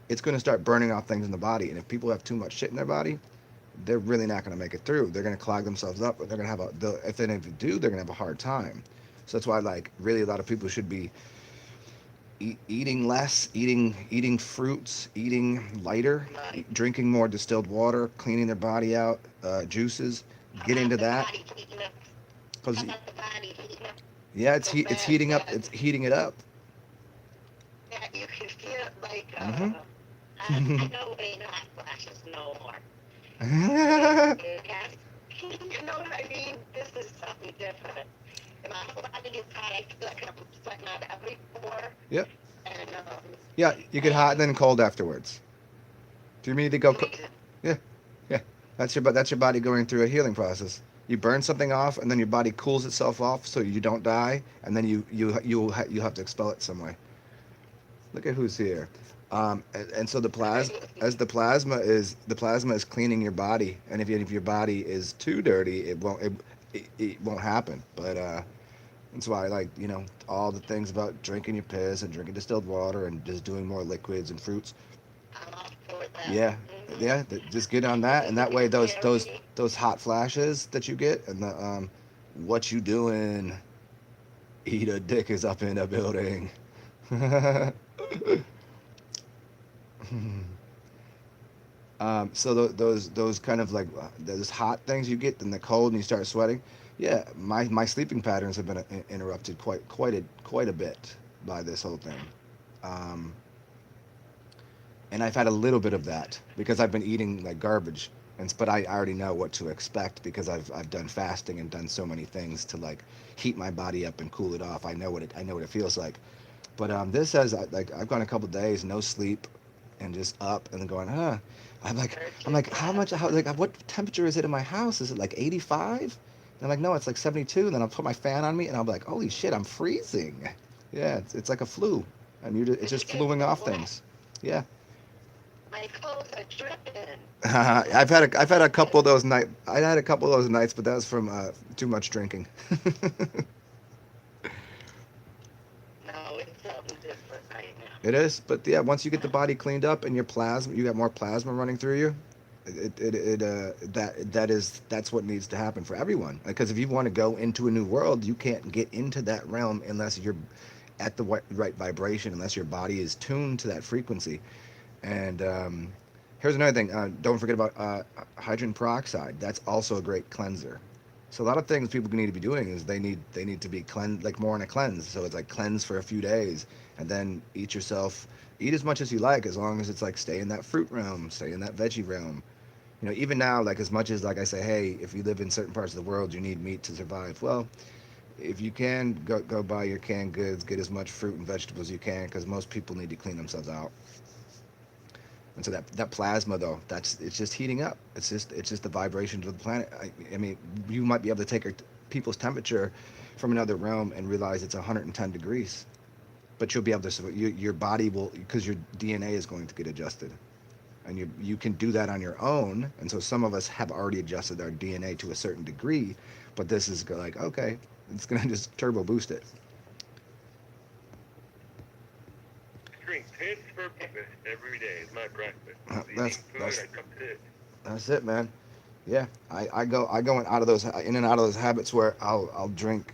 it's going to start burning off things in the body. And if people have too much shit in their body, they're really not going to make it through. They're going to clog themselves up. They're going to have if they do, they're going to have a hard time. So that's why, like, really, a lot of people should be eating less, eating fruits, eating lighter, drinking more distilled water, cleaning their body out, juices. Get into that, because yeah, it's heating up. It's heating it up. Yeah, you can feel it like, Mm-hmm. I know it ain't hot flashes no more. It has, you know what I mean? This is something different. And my whole body gets hot. I feel like I'm sweating out every pore. Yep. And, Yeah, you get hot and then cold afterwards. Do you mean to go? Yeah, yeah. That's your body going through a healing process. You burn something off, and then your body cools itself off so you don't die, and then you have to expel it some way. Look at who's here. And so the plasma is cleaning your body, and if your body is too dirty, it won't happen. But that's why I like all the things about drinking your piss and drinking distilled water and just doing more liquids and fruits. I'm all for that. Yeah, Mm-hmm. yeah. Just get on that, and that way those hot flashes that you get and the what you doing? Eat a dick is up in the building. So those kind of like those hot things you get in the cold and you start sweating. Yeah, my sleeping patterns have been interrupted quite a bit by this whole thing. Um, and I've had a little bit of that because I've been eating like garbage, but I already know what to expect because I've done fasting and done so many things to like heat my body up and cool it off. I know what it feels like. But this says like I've gone a couple days no sleep, and just up and then going, huh. I'm like, what temperature is it in my house? Is it like 85? And I'm like, no, it's like 72. And then I'll put my fan on me and I'll be like, holy shit, I'm freezing. Yeah, it's like a flu, and it's just fluing off things. Yeah. My clothes are dripping. I've had a couple of those night. I had a couple of those nights, but that was from too much drinking. No, it's something different right now. It is, but yeah, once you get the body cleaned up and you got more plasma running through you. That's what needs to happen for everyone. Because if you want to go into a new world, you can't get into that realm unless you're at the right vibration, unless your body is tuned to that frequency. And here's another thing. Don't forget about hydrogen peroxide. That's also a great cleanser. So a lot of things people need to be doing is they need to be cleansed, like more in a cleanse. So it's like cleanse for a few days, and then eat as much as you like, as long as it's like stay in that fruit realm, stay in that veggie realm. Even now, like as much as like I say, hey, if you live in certain parts of the world, you need meat to survive. Well, if you can go buy your canned goods, get as much fruit and vegetables as you can, because most people need to clean themselves out. And so that plasma though, that's it's just heating up. It's just the vibrations of the planet. I mean, you might be able to take people's temperature from another realm and realize it's 110 degrees, but you'll be able to your body will, because your DNA is going to get adjusted, and you can do that on your own. And so some of us have already adjusted our DNA to a certain degree, but this is like, okay, it's gonna just turbo boost it. I drink piss for breakfast every day. It's my breakfast. That's Eating food, that's I drink piss. that's it, man. Yeah, I go in and out of those habits where I'll drink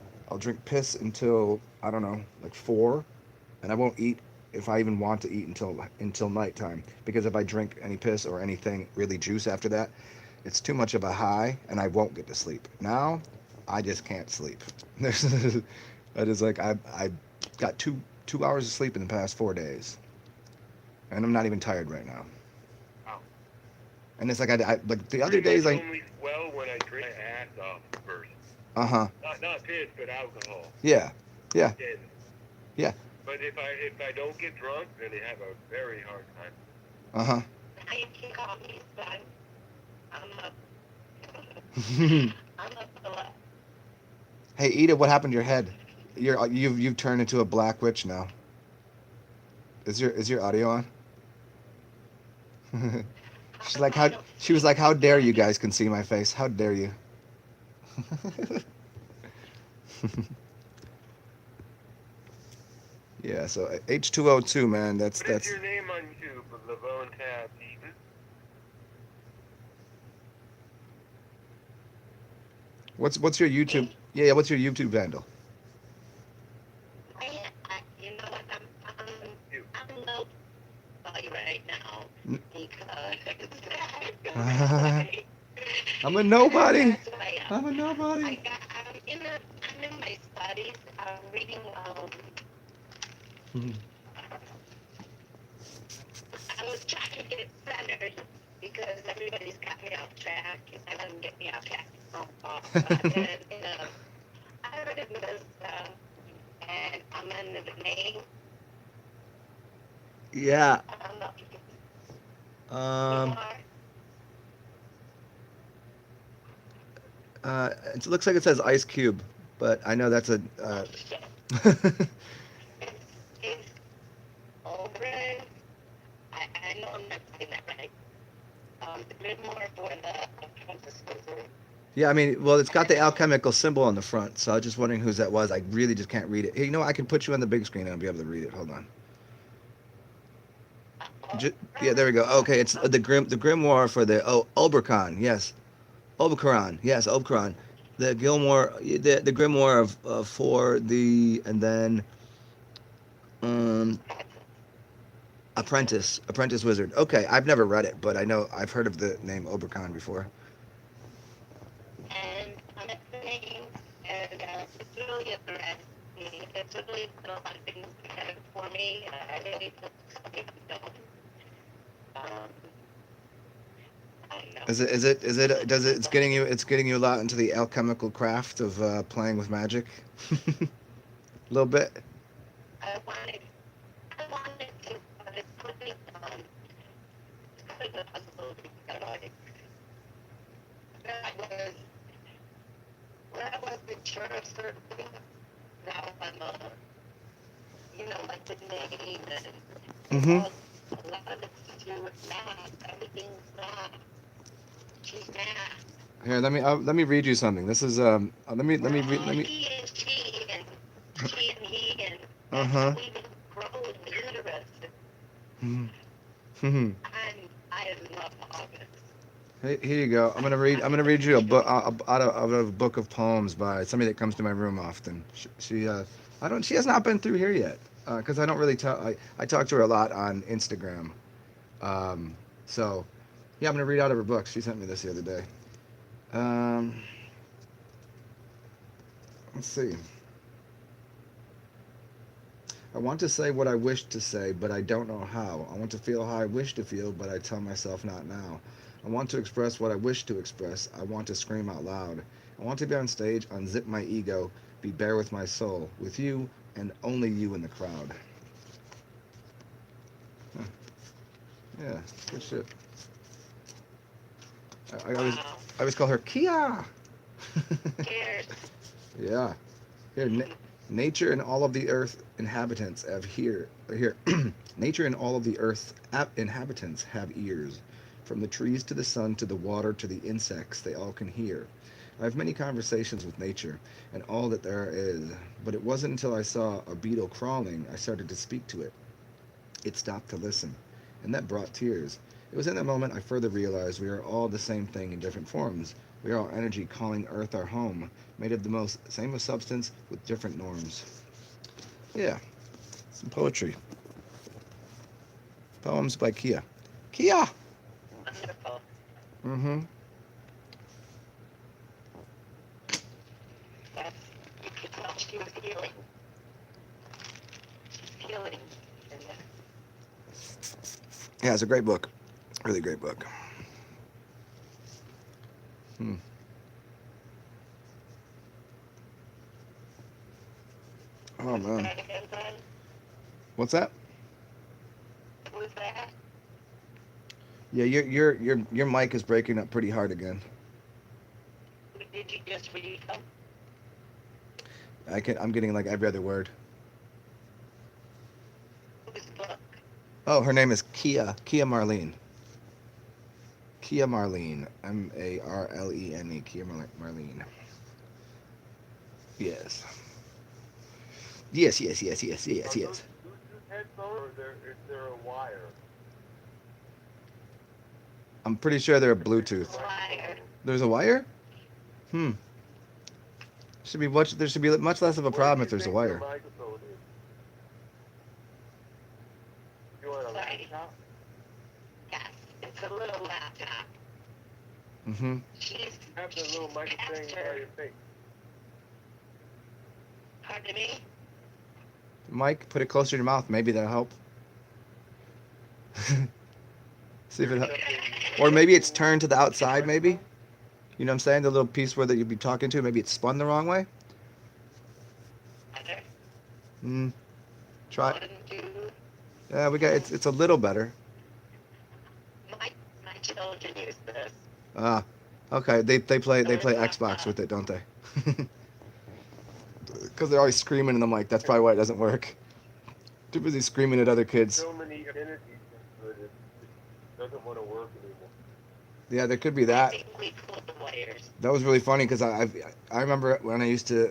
piss until I don't know, like 4, and I won't eat if I even want to eat until nighttime, because if I drink any piss or anything really juice after that, it's too much of a high and I won't get to sleep. Now I just can't sleep. That is like I got two hours of sleep in the past 4 days, and I'm not even tired right now. Wow. And it's like I like the other Pretty days much I only swell when I drink my ass off first. uh-huh. Not piss, but alcohol. Yeah. Yeah. Yes. Yeah. But if I don't get drunk, then I have a very hard time. Uh-huh. Now you can call me son. I'm a, I'm a fella. Hey, Ida, what happened to your head? You've turned into a black witch now. Is your audio on? She's like, I how don't she was speak like, how dare you Italian. guys can see my face? How dare you? Yeah, so H2O2, man, that's What is that's your name on YouTube? Lavone Tab Eaton? what's your YouTube? Me? Yeah, yeah, what's your YouTube handle? You know what? You. I'm low right now N- because I don't have I'm way. a nobody. That's why I'm a nobody. I'm in my studies. I'm reading. I was trying to get centered because everybody's got me off track, and I didn't get me off track. And I heard of this, and I'm in the name. Yeah. I don't know if you know Um. more. It looks like it says Ice Cube, but I know that's a. Oh shit! It's over. I know I'm not saying that right. A bit more for the apprentice wizard. Yeah, I mean, well, it's got the And alchemical symbol on the front, so I was just wondering whose that was. I really just can't read it. Hey, I can put you on the big screen and I'll be able to read it. Hold on. Yeah, there we go. Okay, it's the grimoire for the Oberkon. Yes, Oberkaran. Yes, Oberkaran. The grimoire for the and then um apprentice wizard. Okay, I've never read it, but I know I've heard of the name Oberkon before. I'm at the name, and it's really interesting. It's really put a lot of things together for me. I really put something going. Um, I know. It's getting you a lot into the alchemical craft of playing with magic. A little bit. I wanted, I wanted to, but it's putting the puzzle together. That was, when I wasn't sure of certain things, now I'm, like the name and it Mm-hmm. all, a lot of it's to do with math. Everything's math. She's math. Here, let me read you something. This is let We're me read all let me. he and she and he, and Uh that's how huh. we grow in the universe. Hmm. I love all this. Hey, here you go. I'm gonna read you a book out of a book of poems by somebody that comes to my room often. She has not been through here yet, because I don't really tell. I talk to her a lot on Instagram. Um, so yeah, I'm gonna read out of her book. She sent me this the other day. Um, let's see. I want to say what I wish to say, but I don't know how. I want to feel how I wish to feel, but I tell myself not now. I want to express what I wish to express. I want to scream out loud. I want to be on stage, unzip my ego, be bare with my soul, with you and only you in the crowd. Huh. Yeah, good shit. I always Wow. I always call her Kia. Cheers. Yeah. Here, nature and all of the earth inhabitants have here. Nature and all of the earth inhabitants have ears. From the trees to the sun to the water to the insects, they all can hear. I have many conversations with nature and all that there is, but it wasn't until I saw a beetle crawling I started to speak to it. It stopped to listen, and that brought tears. It was in that moment I further realized we are all the same thing in different forms. We are all energy calling Earth our home, made of the most same of substance with different norms. Yeah, some poetry. Poems by Kia. Kia! Wonderful. Mm-hmm. That's, you could tell she was healing. Healing. And Yeah, it's a great book. Really great book. Hmm. Oh who's man. that again, son? What's that? Who's that? Yeah, your mic is breaking up pretty hard again. Did you just read them? I'm getting like every other word. Whose book? Oh, her name is Kia Marlene. Kia Marlene. Marlene. Kia Marlene. Yes. Are those Yes. Bluetooth headphones, or is there a wire? I'm pretty sure they're Particular Bluetooth. Wire. microphone. There's a wire? Hmm. There should be much less of a Where do problem you if there's a think your wire. microphone is? You on a Sorry. laptop? Yes. It's a little laptop. Mm-hmm. She's Have the little microphone by faster. your face. Pardon me? Mike, put it closer to your mouth. Maybe that'll help. See if it helps. Or maybe it's turned to the outside, maybe. You know what I'm saying? The little piece where that you'd be talking to, maybe it's spun the wrong way. Better. Hmm. Try. 1, 2. Yeah, it's a little better. My, my children use this. Ah. Okay. They play It's Xbox with it, don't they? Because they're always screaming in the mic. That's probably why it doesn't work. Too busy screaming at other kids. So many affinities into it, it doesn't want to work anymore. Yeah, there could be I that. think we pulled the wires. That was really funny because I remember when I used to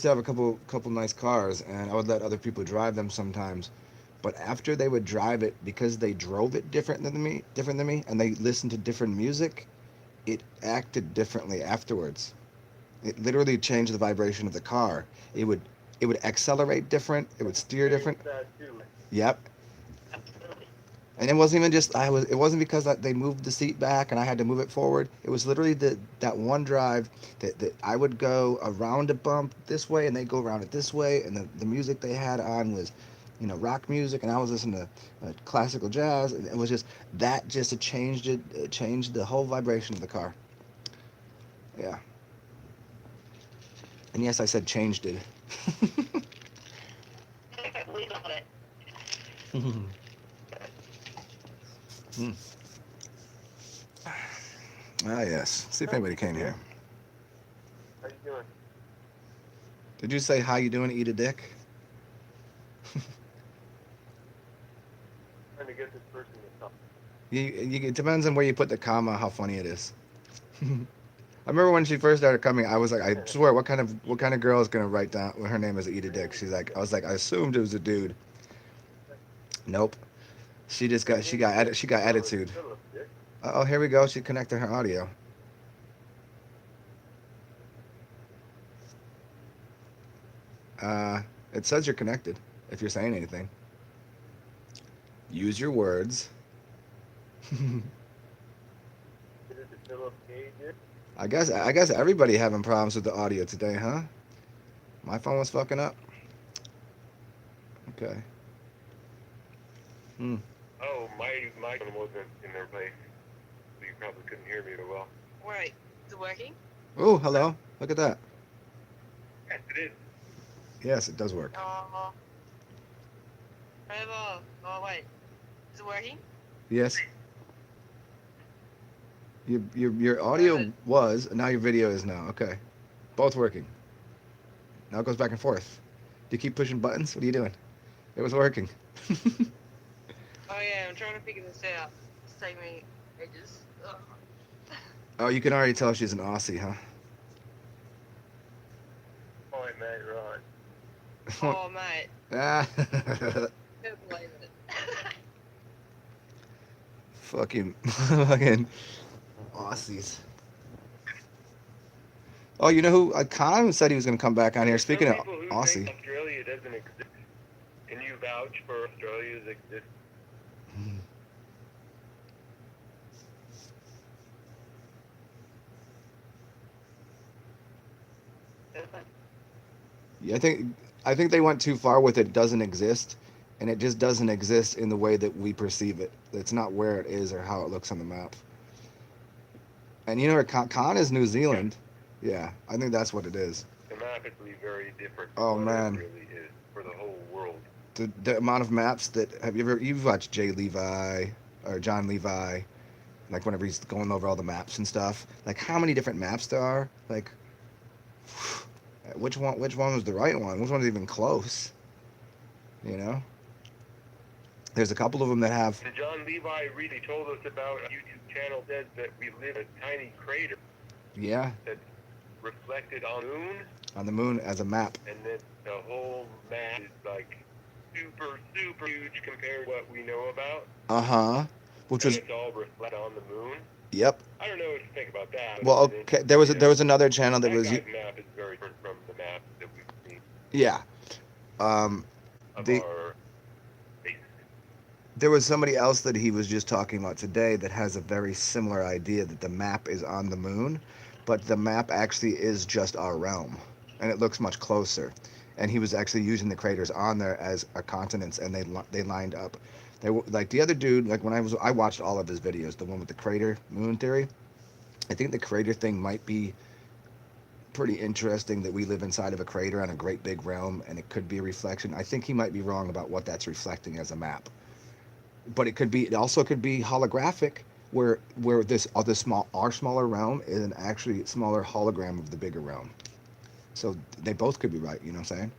have a couple nice cars and I would let other people drive them sometimes, but after they would drive it because they drove it different than me, and they listened to different music, it acted differently afterwards. It literally changed the vibration of the car. It would it would accelerate different. It would steer different. That too. Yep. Absolutely. And it wasn't even just I was. It wasn't because they moved the seat back and I had to move it forward. It was literally that one drive that I would go around a bump this way and they go around it this way, and the music they had on was, rock music, and I was listening to classical jazz. And it was just that just it changed the whole vibration of the car. Yeah. And yes, I said changed it. We love it. Hmm. Ah yes. See if anybody came here. How you doing? Did you say how you doing? Eat a dick. Trying to get this person to talk. It depends on where you put the comma, how funny it is. I remember when she first started coming, I was like, I swear, what kind of girl is gonna write down when her name is Eat a Dick? I was like, I assumed it was a dude. Nope. She got attitude. Oh, here we go. She connected her audio. It says you're connected. If you're saying anything, use your words. I guess everybody having problems with the audio today, huh? My phone was fucking up. Okay. Hmm. Oh, my phone wasn't in their place, so you probably couldn't hear me very well. Right. Is it working? Oh, hello. Look at that. Yes, it is. Yes, it does work. Oh, oh wait, is it working? Yes, your audio Good. was, now your video is now. Okay, both working. Now it goes back and forth. Do you keep pushing buttons? What are you doing? It was working. Oh yeah, I'm trying to figure this out. It's taking me ages. Ugh. Oh, you can already tell she's an Aussie, huh? Point, mate, right. Oh mate, Ah, can't believe it. fucking Aussies. Oh, you know who? Khan said he was going to come back on here. There's some Speaking of people who think Aussie, Australia doesn't exist. Can you vouch for Australia's existence? yeah, I think they went too far with it. Doesn't exist, and it just doesn't exist in the way that we perceive it. It's not where it is or how it looks on the map. And you know, Khan is New Yeah. Zealand. Yeah, I think that's what it is. Thematically very different from Oh what it man, really is for the whole world. the amount of maps that you've watched Jay Levi or John Levi, like whenever he's going over all the maps and stuff, like how many different maps there are, like which one was the right one, which one's even close, you know. There's a couple of them that have, The John Levi really told us about a YouTube channel says that we live in a tiny crater yeah, that's reflected on the moon, on the moon as a map. and then the whole map is like super, super huge compared to what we know about, Uh-huh. Which and was, it's all reflected on the moon. yep. I don't know what you think about that, but Well, it's an okay, there interesting was channel. another channel that That was, guy's map is very different from the map that we've seen yeah. Um, of the our base. there was somebody else that he was just talking about today that has a very similar idea that the map is on the moon, but the map actually is just our realm, and it looks much closer. And he was actually using the craters on there as a continents, and they lined up. They like the other dude. Like when I watched all of his videos, the one with the crater moon theory. I think the crater thing might be pretty interesting that we live inside of a crater on a great big realm, and it could be a reflection. I think he might be wrong about what that's reflecting as a map, but it also could be holographic, where this other small our smaller realm is an actually smaller hologram of the bigger realm. So they both could be right. You know what I'm saying?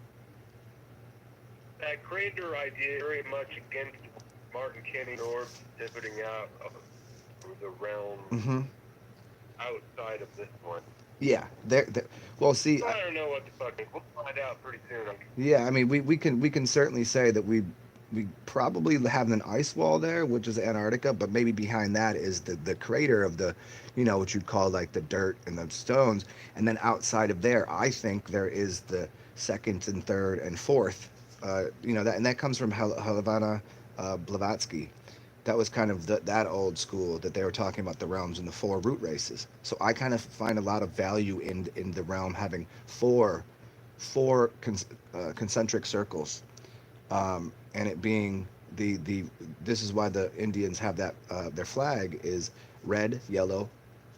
That crater idea is very much against Martin Kenny orbs pivoting out of the realm Mm-hmm. outside of this one. Yeah. Well, see, So I don't know what the fuck. We'll find out pretty soon. yeah. I mean, we can certainly say that we probably have an ice wall there, which is Antarctica, but maybe behind that is the crater of the, what you'd call like the dirt and the stones, and then outside of there, I think there is the second and third and fourth, that comes from Helena Blavatsky. That was kind of that old school that they were talking about the realms and the four root races. So I kind of find a lot of value in the realm having four concentric circles, and it being the this is why the Indians have that their flag is red, yellow,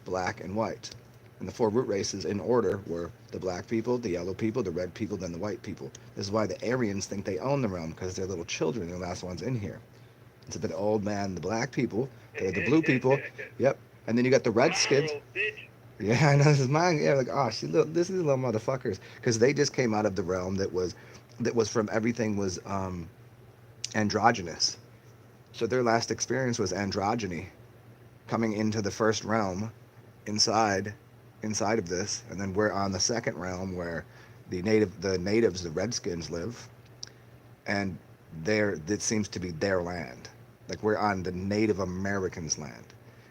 black, and white. And the four root races in order were the black people, the yellow people, the red people, then the white people. This is why the Aryans think they own the realm, because they're little children, they're the last ones in here. It's the old man, the black people, they're the blue people. Yep. And then you got the Redskins. Viral, bitch. Yeah, I know this is mine. Yeah, like, oh, this is little motherfuckers, because they just came out of the realm that was from everything was androgynous. So their last experience was androgyny, coming into the first realm, inside, inside of this, and then we're on the second realm where the natives, the Redskins live, and that seems to be their land. Like we're on the Native Americans' land,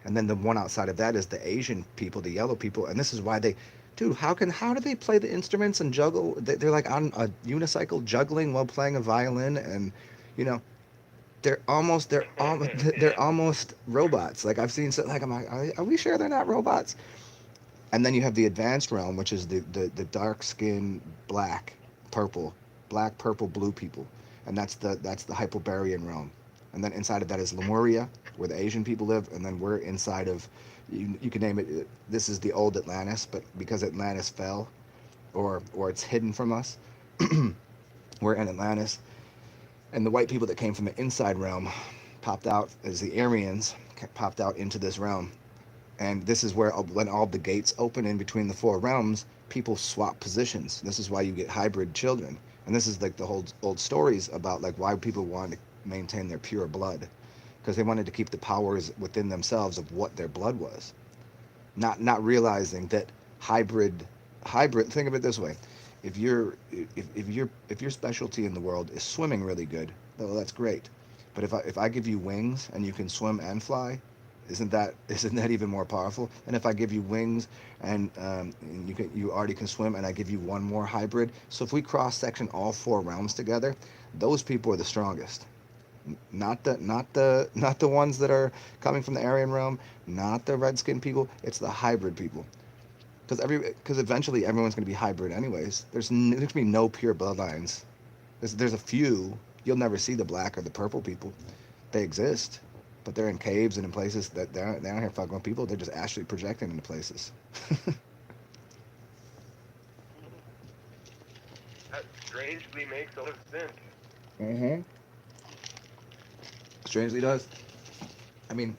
and then the one outside of that is the Asian people, the yellow people, and this is why they, dude, how do they play the instruments and juggle? They're like on a unicycle juggling while playing a violin, and you know they're almost robots. Like I've seen, so like I'm like, are we sure they're not robots? And then you have the advanced realm, which is the dark skin, black, purple, blue people, and that's the Hyperborean realm. And then inside of that is Lemuria, where the Asian people live, and then we're inside of, you can name it. This is the old Atlantis, but because Atlantis fell, or it's hidden from us, We're in Atlantis, and the white people that came from the inside realm popped out as the Aryans popped out into this realm. And this is where, when all the gates open in between the four realms, people swap positions. This is why you get hybrid children. And this is like the whole old stories about like why people wanted to maintain their pure blood, because they wanted to keep the powers within themselves of what their blood was. Not realizing that hybrid. Think of it this way: if your specialty in the world is swimming really good, well, that's great. But if I give you wings and you can swim and fly, isn't that even more powerful? And if I give you wings and you already can swim, and I give you one more hybrid, so if we cross section all four realms together, those people are the strongest. Not the ones that are coming from the Aryan realm, not the red skin people. It's the hybrid people, because eventually everyone's going to be hybrid anyways. There's going to be no pure bloodlines. There's a few. You'll never see the black or the purple people. They exist, but they're in caves and in places that they aren't here fucking with people. They're just actually projecting into places. That strangely makes a lot of sense. Mm-hmm. Strangely does. I mean,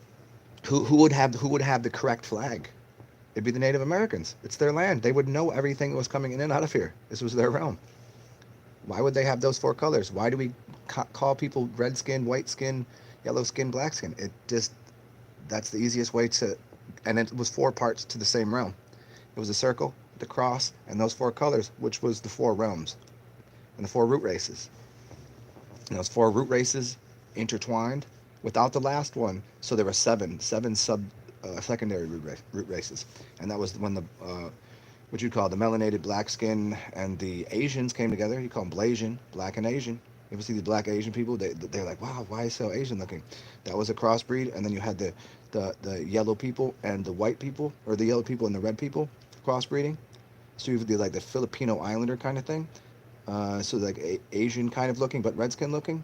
who would have the correct flag? It'd be the Native Americans. It's their land. They would know everything that was coming in and out of here. This was their realm. Why would they have those four colors? Why do we call people red skin, white skin, yellow skin, black skin? It just, that's the easiest way to, and it was four parts to the same realm. It was a circle, the cross, and those four colors, which was the four realms and the four root races. And those four root races intertwined without the last one. So there were seven sub secondary root races, and that was when the what you'd call the melanated black skin and the Asians came together. You call them Blasian, black and Asian. You ever see the black Asian people? They're like, wow, why is so Asian looking? That was a crossbreed. And then you had the yellow people and the white people, or the yellow people and the red people crossbreeding. So you did like the Filipino Islander kind of thing. So like Asian kind of looking, but red skin looking.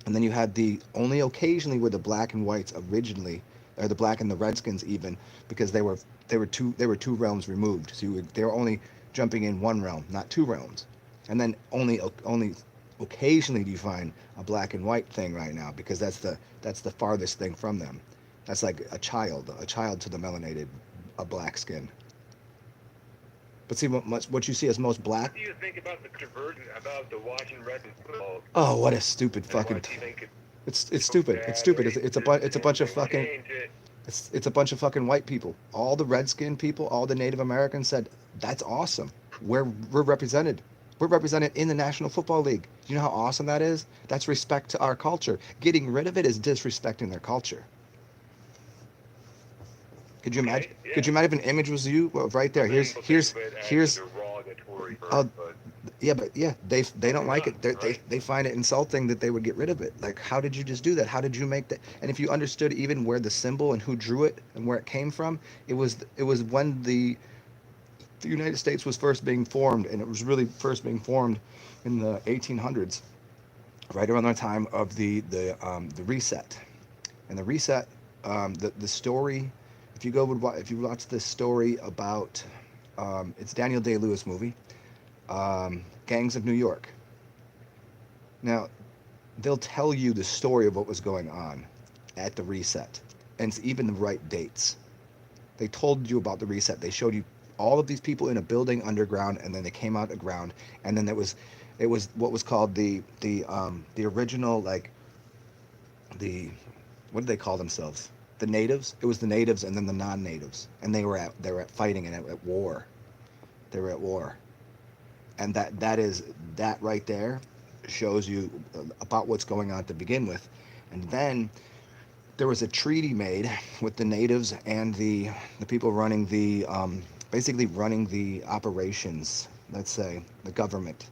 And then you had the only occasionally were the black and whites originally, or the black and the redskins even, because they were two realms removed. So they were only jumping in one realm, not two realms. And then only occasionally do you find a black and white thing right now, because that's the farthest thing from them. That's like a child to the melanated, a black skin. But see, what you see as most black. What do you think about the conversion, about the watching red and football? Oh, what a stupid fucking. It's stupid. It's stupid. It's a bunch of fucking. It's a bunch of fucking white people. All the red-skinned people, all the Native Americans said, "That's awesome. We're represented. We're represented in the National Football League. You know how awesome that is? That's respect to our culture. Getting rid of it is disrespecting their culture." Could you imagine? Okay, yeah. Could you imagine if an image was you? Well, right there. Here's. Oh, Yeah, but yeah, they don't like it. right. They find it insulting that they would get rid of it. Like, how did you just do that? How did you make that? And if you understood even where the symbol and who drew it and where it came from, it was when the United States was first being formed, and it was really first being formed in the 1800s, right around the time of the reset. And the reset, the story. If you watch this story about, it's Daniel Day-Lewis movie, Gangs of New York. Now, they'll tell you the story of what was going on at the reset, and it's even the right dates. They told you about the reset. They showed you all of these people in a building underground, and then they came out of ground, and then it was what was called the original, like, the, what did they call themselves? The natives. It was the natives and then the non-natives, and they were at fighting and at war. They were at war, and that right there shows you about what's going on to begin with. And then there was a treaty made with the natives and the people running the basically running the operations, let's say the government.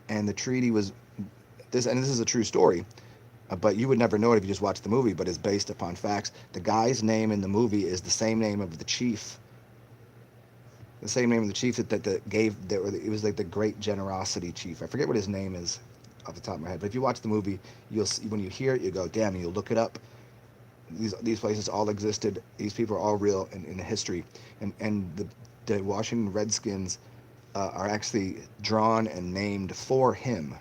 And the treaty was this, and this is a true story, but you would never know it if you just watched the movie, but it's based upon facts. The guy's name in the movie is the same name of the chief. The same name of the chief that gave, it was like the Great Generosity Chief. I forget what his name is off the top of my head, but if you watch the movie, you'll see, when you hear it, you go, damn, and you'll look it up. These places all existed. These people are all real in history. And the Washington Redskins are actually drawn and named for him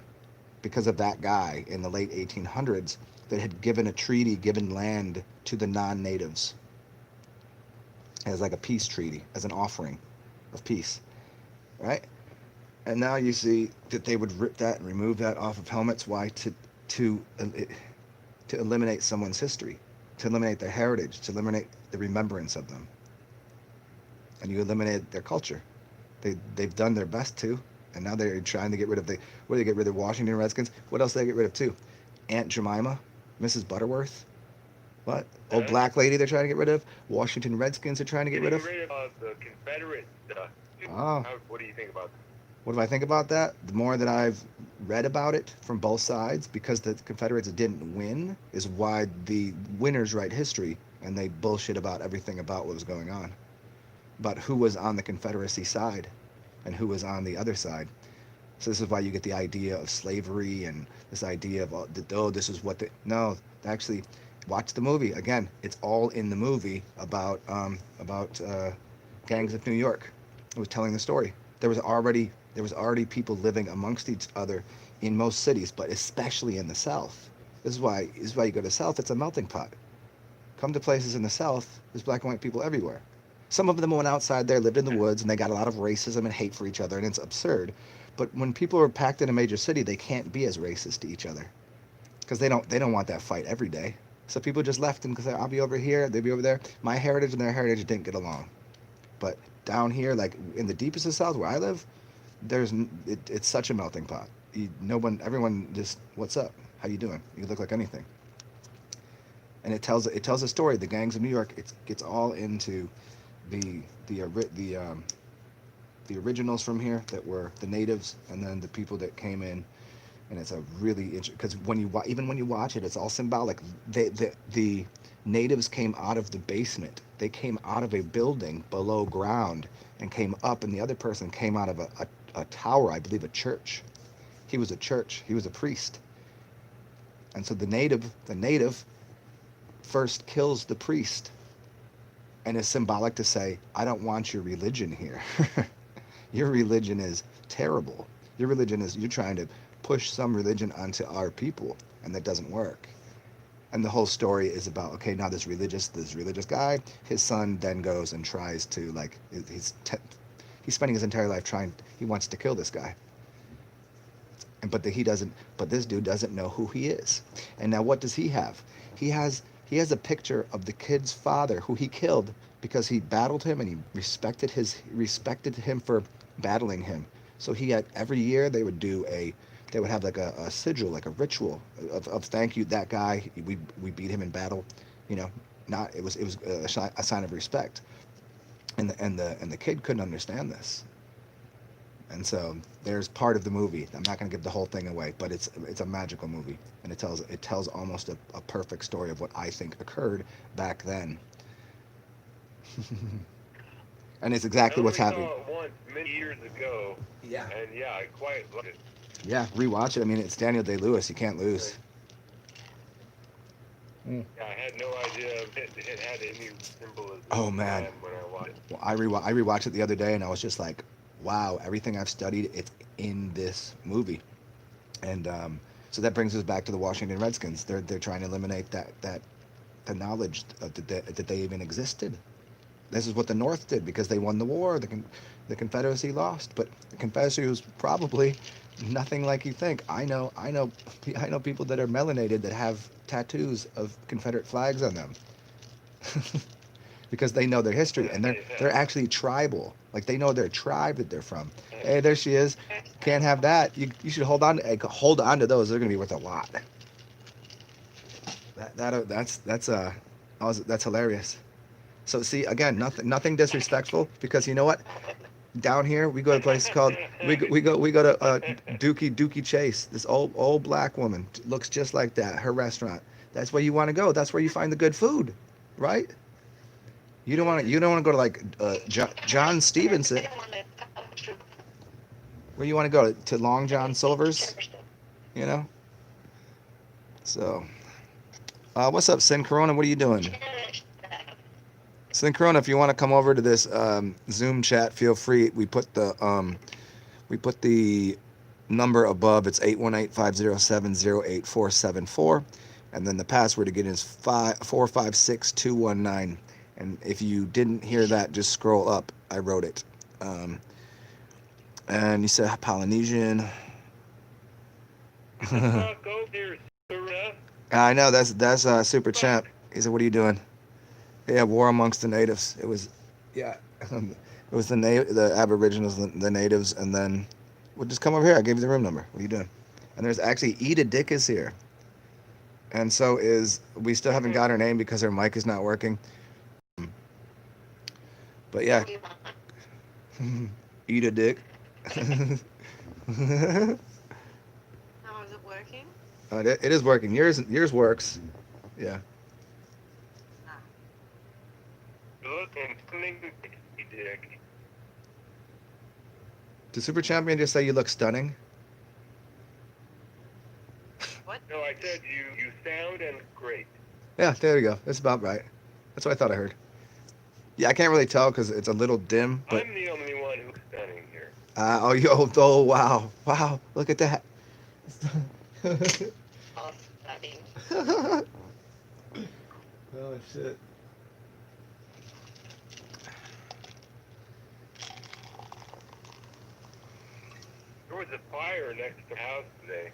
because of that guy in the late 1800s that had given a treaty, given land to the non-natives as like a peace treaty, as an offering of peace, right? And now you see that they would rip that and remove that off of helmets. Why? To to eliminate someone's history, to eliminate their heritage, to eliminate the remembrance of them, and you eliminated their culture. They've done their best to, and now they're trying to get rid of the. What do they get rid of? Washington Redskins. What else do they get rid of too? Aunt Jemima, Mrs. Butterworth. What? Old black lady they're trying to get rid of. Washington Redskins are trying to get rid of. The Confederate stuff. Oh. What do you think about that? What do I think about that? The more that I've read about it from both sides, because the Confederates didn't win, is why the winners write history and they bullshit about everything about what was going on, about who was on the Confederacy side and who was on the other side. So this is why you get the idea of slavery and this idea of, oh, this is what the, no, actually, watch the movie. Again, it's all in the movie about gangs of New York. It was telling the story. There was already people living amongst each other in most cities, but especially in the South. This is why you go to the South, it's a melting pot. Come to places in the South, there's black and white people everywhere. Some of them went outside there, lived in the woods, and they got a lot of racism and hate for each other, and it's absurd. But when people are packed in a major city, they can't be as racist to each other because they don't want that fight every day. So people just left and said, I'll be over here, they'll be over there. My heritage and their heritage didn't get along. But down here, like in the deepest of the South where I live, it's such a melting pot. Everyone just, what's up? How you doing? You look like anything. And it tells a story. The gangs of New York. It gets all into the originals from here that were the natives, and then the people that came in. And it's a really interesting, because when you watch it, it's all symbolic. The natives came out of the basement. They came out of a building below ground and came up, and the other person came out of a tower, I believe a church. He was a church. He was a priest. And so the native first kills the priest and is symbolic to say, I don't want your religion here. Your religion is terrible. Your religion is, you're trying to push some religion onto our people, and that doesn't work. And the whole story is about, okay, now this religious guy, his son then goes and tries to, like, he's spending his entire life he wants to kill this guy. But this dude doesn't know who he is. And now what does he have? He has a picture of the kid's father who he killed because he battled him and he respected him for battling him. So he had, every year they would have like a sigil, like a ritual of thank you, that guy, we beat him in battle, it was a sign of respect. And the kid couldn't understand this. And so there's part of the movie. I'm not going to give the whole thing away, but it's a magical movie, and it tells almost a perfect story of what I think occurred back then. And it's exactly what's happening. I saw it once many years ago. Yeah. And yeah, I quite loved it. Yeah, rewatch it. I mean, it's Daniel Day-Lewis. You can't lose. Yeah, I had no idea it had any symbolism. Oh man. When I watched it. Well, I rewatched it the other day, and I was just like, wow, everything I've studied, it's in this movie. And so that brings us back to the Washington Redskins. They're trying to eliminate that the knowledge that they even existed. This is what the North did because they won the war. The Confederacy lost, but the Confederacy was probably nothing like you think. I know people that are melanated that have tattoos of Confederate flags on them. Because they know their history, and they're actually tribal. Like, they know their tribe that they're from. Hey, there she is. Can't have that. You should hold on to those. They're gonna be worth a lot. That's hilarious. So see, again, nothing disrespectful, because you know what? Down here we go to a place called we go to Dookie Chase. This old black woman looks just like that. Her restaurant. That's where you want to go. That's where you find the good food, right? You don't want to go to like John Stevenson. Where you want to go to Long John Silver's, So, what's up, Sin Corona? What are you doing? Sin Corona, if you want to come over to this Zoom chat, feel free. We put the We put the number above. It's 818-507-08474. And then the password again is 456219. And if you didn't hear that, just scroll up. I wrote it. And you said Polynesian. Fuck over there, Sarah. I know that's Super Champ. He said, "What are you doing?" Yeah, war amongst the natives. It was, yeah, it was the Aboriginals, the natives, and then, well, just come over here. I gave you the room number. What are you doing? And there's actually Eda Dick is here, and so is we still haven't got her name because her mic is not working. But yeah, Eda Dick. How is it working? It is working. Yours works. Yeah. Look and cling, dick. Did Super Champion just say you look stunning? What? No, I said you sound and great. Yeah, there you go. That's about right. That's what I thought I heard. Yeah, I can't really tell because it's a little dim, but I'm the only one who's stunning here. oh wow, look at that. All stunning. Oh shit. There was a fire next to the house today.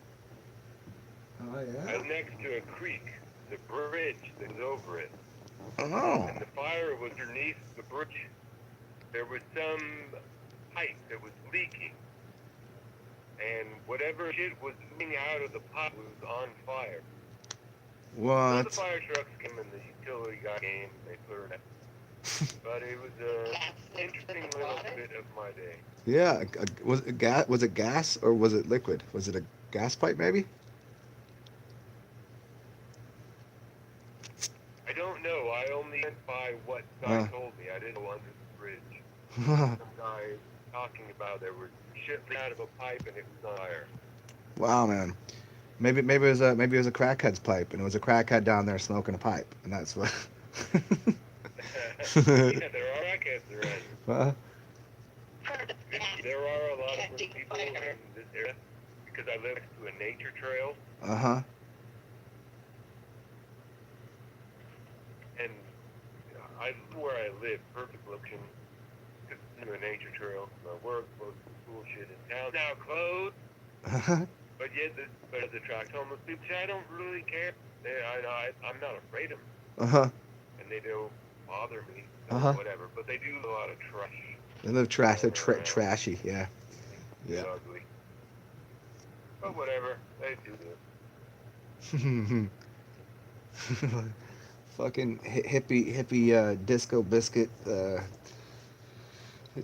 Oh I yeah. was next to a creek, the bridge that is over it. Oh. And the fire was underneath the bridge. There was some pipe that was leaking. And whatever shit was coming out of the pipe was on fire. So the What? fire trucks came and the utility guy came and they put it out. But it was an interesting little bit of my day. Yeah. Was it gas? Was it gas or was it liquid? Was it a gas pipe maybe? I don't know. I only went by what guy told me. I didn't go under the bridge. Some guy talking about there was shit out of a pipe and it was on fire. Wow, man. Maybe it was a crackhead's pipe, and it was a crackhead down there smoking a pipe, and that's what. Yeah, there are rackets around. Huh? There are a lot of people in this area because I live next to a nature trail, Uh-huh. and I where I live, perfect location, just near a nature trail. My work, most of the cool shit in town now closed. Uh-huh. But yet, but as attract homeless people, I don't really care. I'm not afraid of them, Uh-huh. and they don't bother me. So Uh-huh. whatever. But they do a lot of trash. They live trash. They're Around. trashy. Yeah. They're Yeah. ugly. But whatever, they do this. Fucking hippie disco biscuit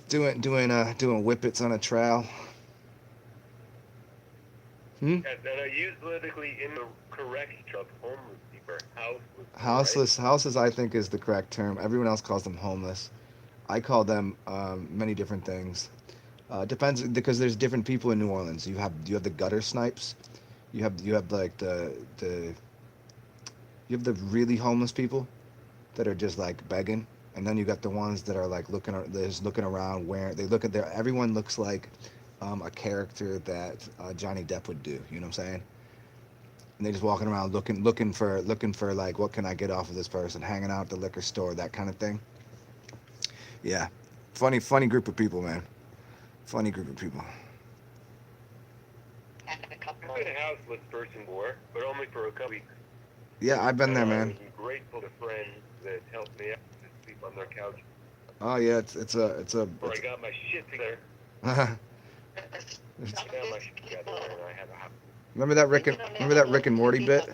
doing whippets on a trail. Hmm? And then I use politically incorrect of homeless people, Houseless. Houseless, I think, is the correct term. Everyone else calls them homeless. I call them many different things. Depends because there's different people in New Orleans. You have the gutter snipes. You have like the you have the really homeless people that are just like begging, and then you got the ones that are like they're just looking around. Everyone looks like a character that Johnny Depp would do. You know what I'm saying? And they just walking around looking for like what can I get off of this person, hanging out at the liquor store, that kind of thing. Yeah, funny group of people, man. Funny group of people. And a couple I've been a houseless person before, but only for a couple weeks. Yeah, I've been there, man. I'm grateful to friends that helped me out to sleep on their couch. Oh yeah, it's Before I got my shit together. I got my shit together and I have a house. Remember that Rick and Morty bit?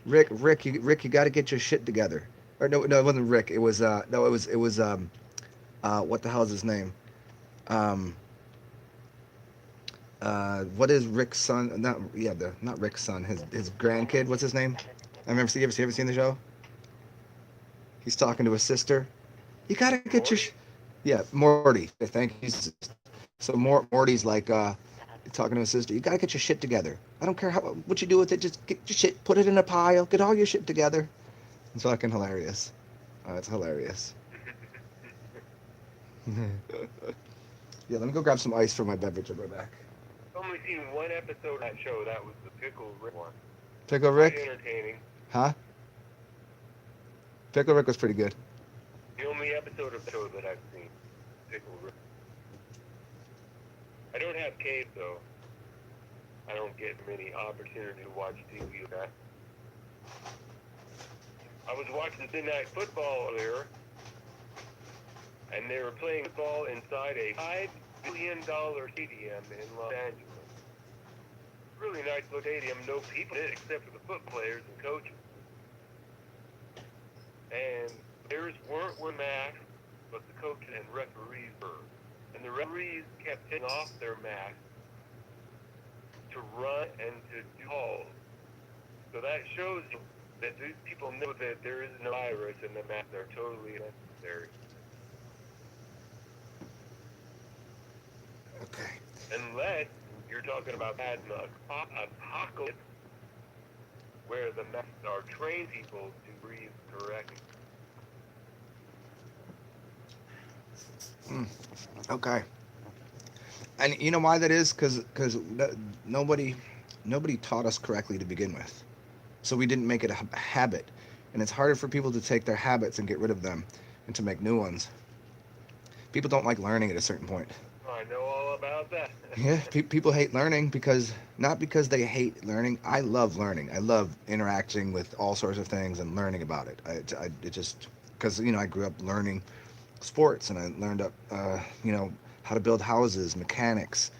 Rick, you got to get your shit together. Or no, it wasn't Rick. It was what the hell is his name? What is Rick's son? Not Rick's son. His grandkid. What's his name? You ever seen the show? He's talking to his sister. You gotta get your. Yeah, Morty. Thank you. So Morty's like talking to his sister. You gotta get your shit together. I don't care what you do with it. Just get your shit, put it in a pile, get all your shit together. It's fucking hilarious. It's hilarious. Yeah, let me go grab some ice for my beverage. I'll be back. I've only seen one episode of that show. That was the Pickle Rick one. Pickle Quite Rick? entertaining. Huh? Pickle Rick was pretty good. The only episode of the show that I've seen. Pickle Rick. I don't have cable, though. I don't get many opportunity to watch TV with that. I was watching Sunday Night Football earlier, and they were playing football inside a $5 billion stadium in Los Angeles. Really nice little stadium, no people in it except for the foot players and coaches. And players weren't wearing masks, but the coaches and referees were. And the referees kept taking off their masks to run and to do calls. So that shows you that these people know that there is no virus and the masks are totally necessary. Okay. Unless you're talking about bad apocalypse, where the masks are trained people to breathe correctly. Okay. And you know why that is? Because nobody taught us correctly to begin with. So we didn't make it a habit. And it's harder for people to take their habits and get rid of them and to make new ones. People don't like learning at a certain point. I know all about that. Yeah, people hate learning not because they hate learning. I love learning. I love interacting with all sorts of things and learning about it. It just, because, I grew up learning sports and I learned up, how to build houses, mechanics.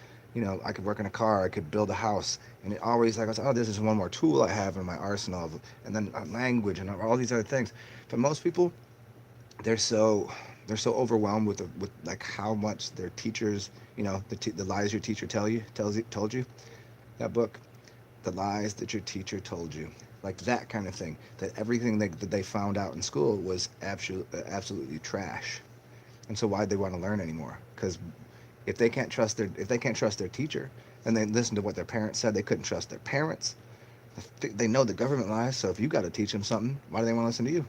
I could work in a car, I could build a house. And it always, like, I was, oh, this is one more tool I have in my arsenal. And then language and all these other things. But most people, they're so overwhelmed with like how much their teachers, the lies your teacher told you, that book, The Lies That Your Teacher Told You, like that kind of thing, that everything that they found out in school was absolutely trash. And so why'd they want to learn anymore? Because if they can't trust their teacher, and they listen to what their parents said, they couldn't trust their parents. They know the government lies, so if you got to teach them something, why do they want to listen to you?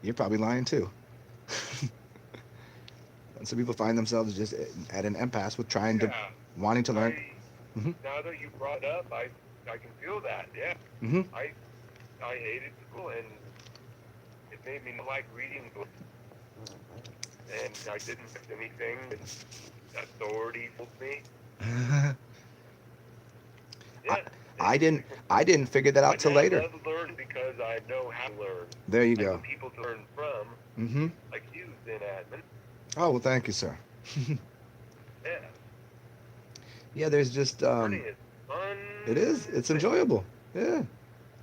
You're probably lying too. And so people find themselves just at an impasse with wanting to learn. Now that you brought it up, I can feel that. Yeah. Mm-hmm. I hated school, and it made me not like reading books. And I didn't do anything that authority told me. Yeah. I didn't figure that out till later. I love learning because I know how to learn. There you I go. know people to learn from, Mm-hmm. like you, then, Atman. Oh, well, thank you, sir. Yeah. Yeah, there's just Learning is fun. it is. It's enjoyable. Yeah.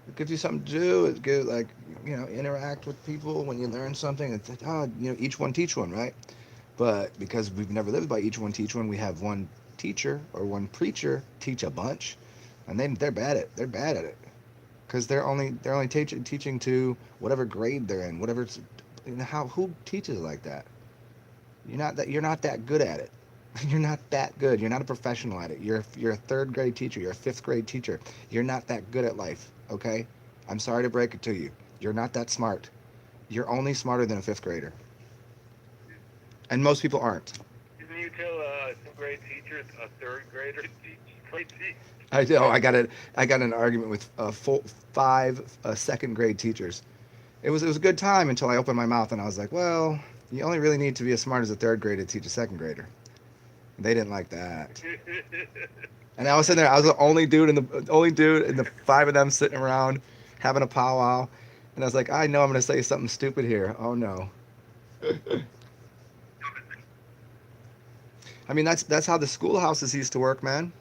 It gives you something to do. It gives, like, interact with people when you learn something. It's like, each one teach one, right? But because we've never lived by each one teach one, we have one teacher or one preacher teach a bunch, and they're bad at it because they're only teaching to whatever grade they're in, whatever. Who teaches like that? You're not that good at it. You're not that good. You're not a professional at it. You're a third grade teacher. You're a fifth grade teacher. You're not that good at life. Okay? I'm sorry to break it to you. You're not that smart. You're only smarter than a fifth grader. And most people aren't. Didn't you tell a grade teacher a third grader to teach grade teach? I know. I got an argument with five second grade teachers. It was a good time until I opened my mouth and I was like, well, you only really need to be as smart as a third grader to teach a second grader. They didn't like that. And I was sitting there. I was the only dude in the five of them sitting around having a powwow. And I was like, I know I'm going to say something stupid here. Oh no. I mean, that's how the schoolhouses used to work, man.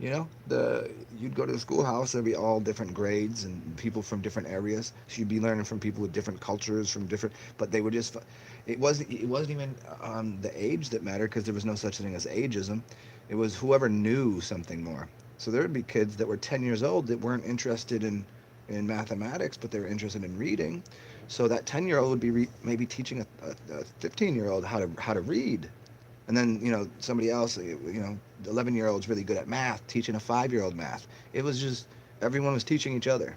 You'd go to the schoolhouse, there'd be all different grades and people from different areas. So you'd be learning from people with different cultures, but they were just, it wasn't even the age that mattered, because there was no such thing as ageism. It was whoever knew something more. So there would be kids that were 10 years old that weren't interested in mathematics, but they were interested in reading. So that 10-year-old would be maybe teaching a 15-year-old how to read. And then, somebody else, the 11-year-old's really good at math, teaching a 5-year-old math. It was just, everyone was teaching each other.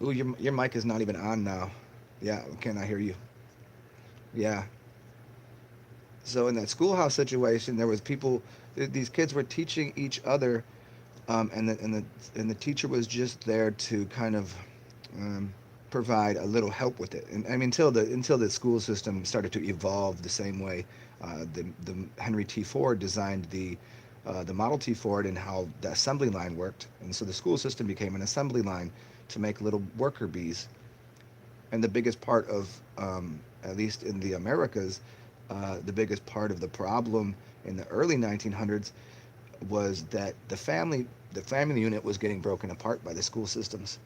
Ooh, your mic is not even on now. Yeah, can I hear you? Yeah. So in that schoolhouse situation, there was people. These kids were teaching each other, and the teacher was just there to kind of um, provide a little help with it. And I mean, until the school system started to evolve the same way, the Henry T. Ford designed the Model T Ford and how the assembly line worked, and so the school system became an assembly line to make little worker bees. And the biggest part of, at least in the Americas, the biggest part of the problem in the early 1900s was that the family unit was getting broken apart by the school systems,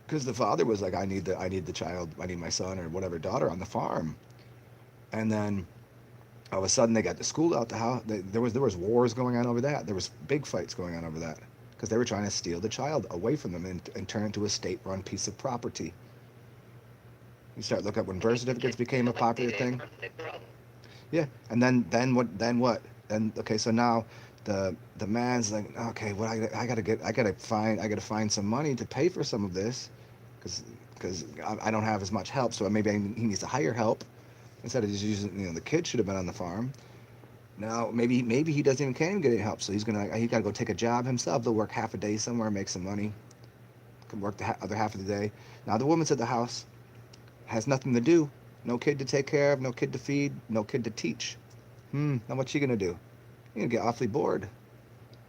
because the father was like, I need the child, I need my son or whatever daughter on the farm. And then all of a sudden they got the school out the house. There was wars going on over that. There was big fights going on over that because they were trying to steal the child away from them and turn it into a state-run piece of property. You start looking up when birth Make the certificates kids became feel a like popular they thing. are the girl. Yeah, and then what? Then okay, so now the man's like, okay, what I gotta find some money to pay for some of this, because I don't have as much help, so maybe he needs to hire help instead of just using, the kid should have been on the farm. Now maybe he doesn't even can't even get any help, so he gotta go take a job himself. They'll work half a day somewhere, make some money, can work the other half of the day. Now the woman's at the house, has nothing to do, no kid to take care of, no kid to feed, no kid to teach. Now what's she gonna do? You're gonna get awfully bored.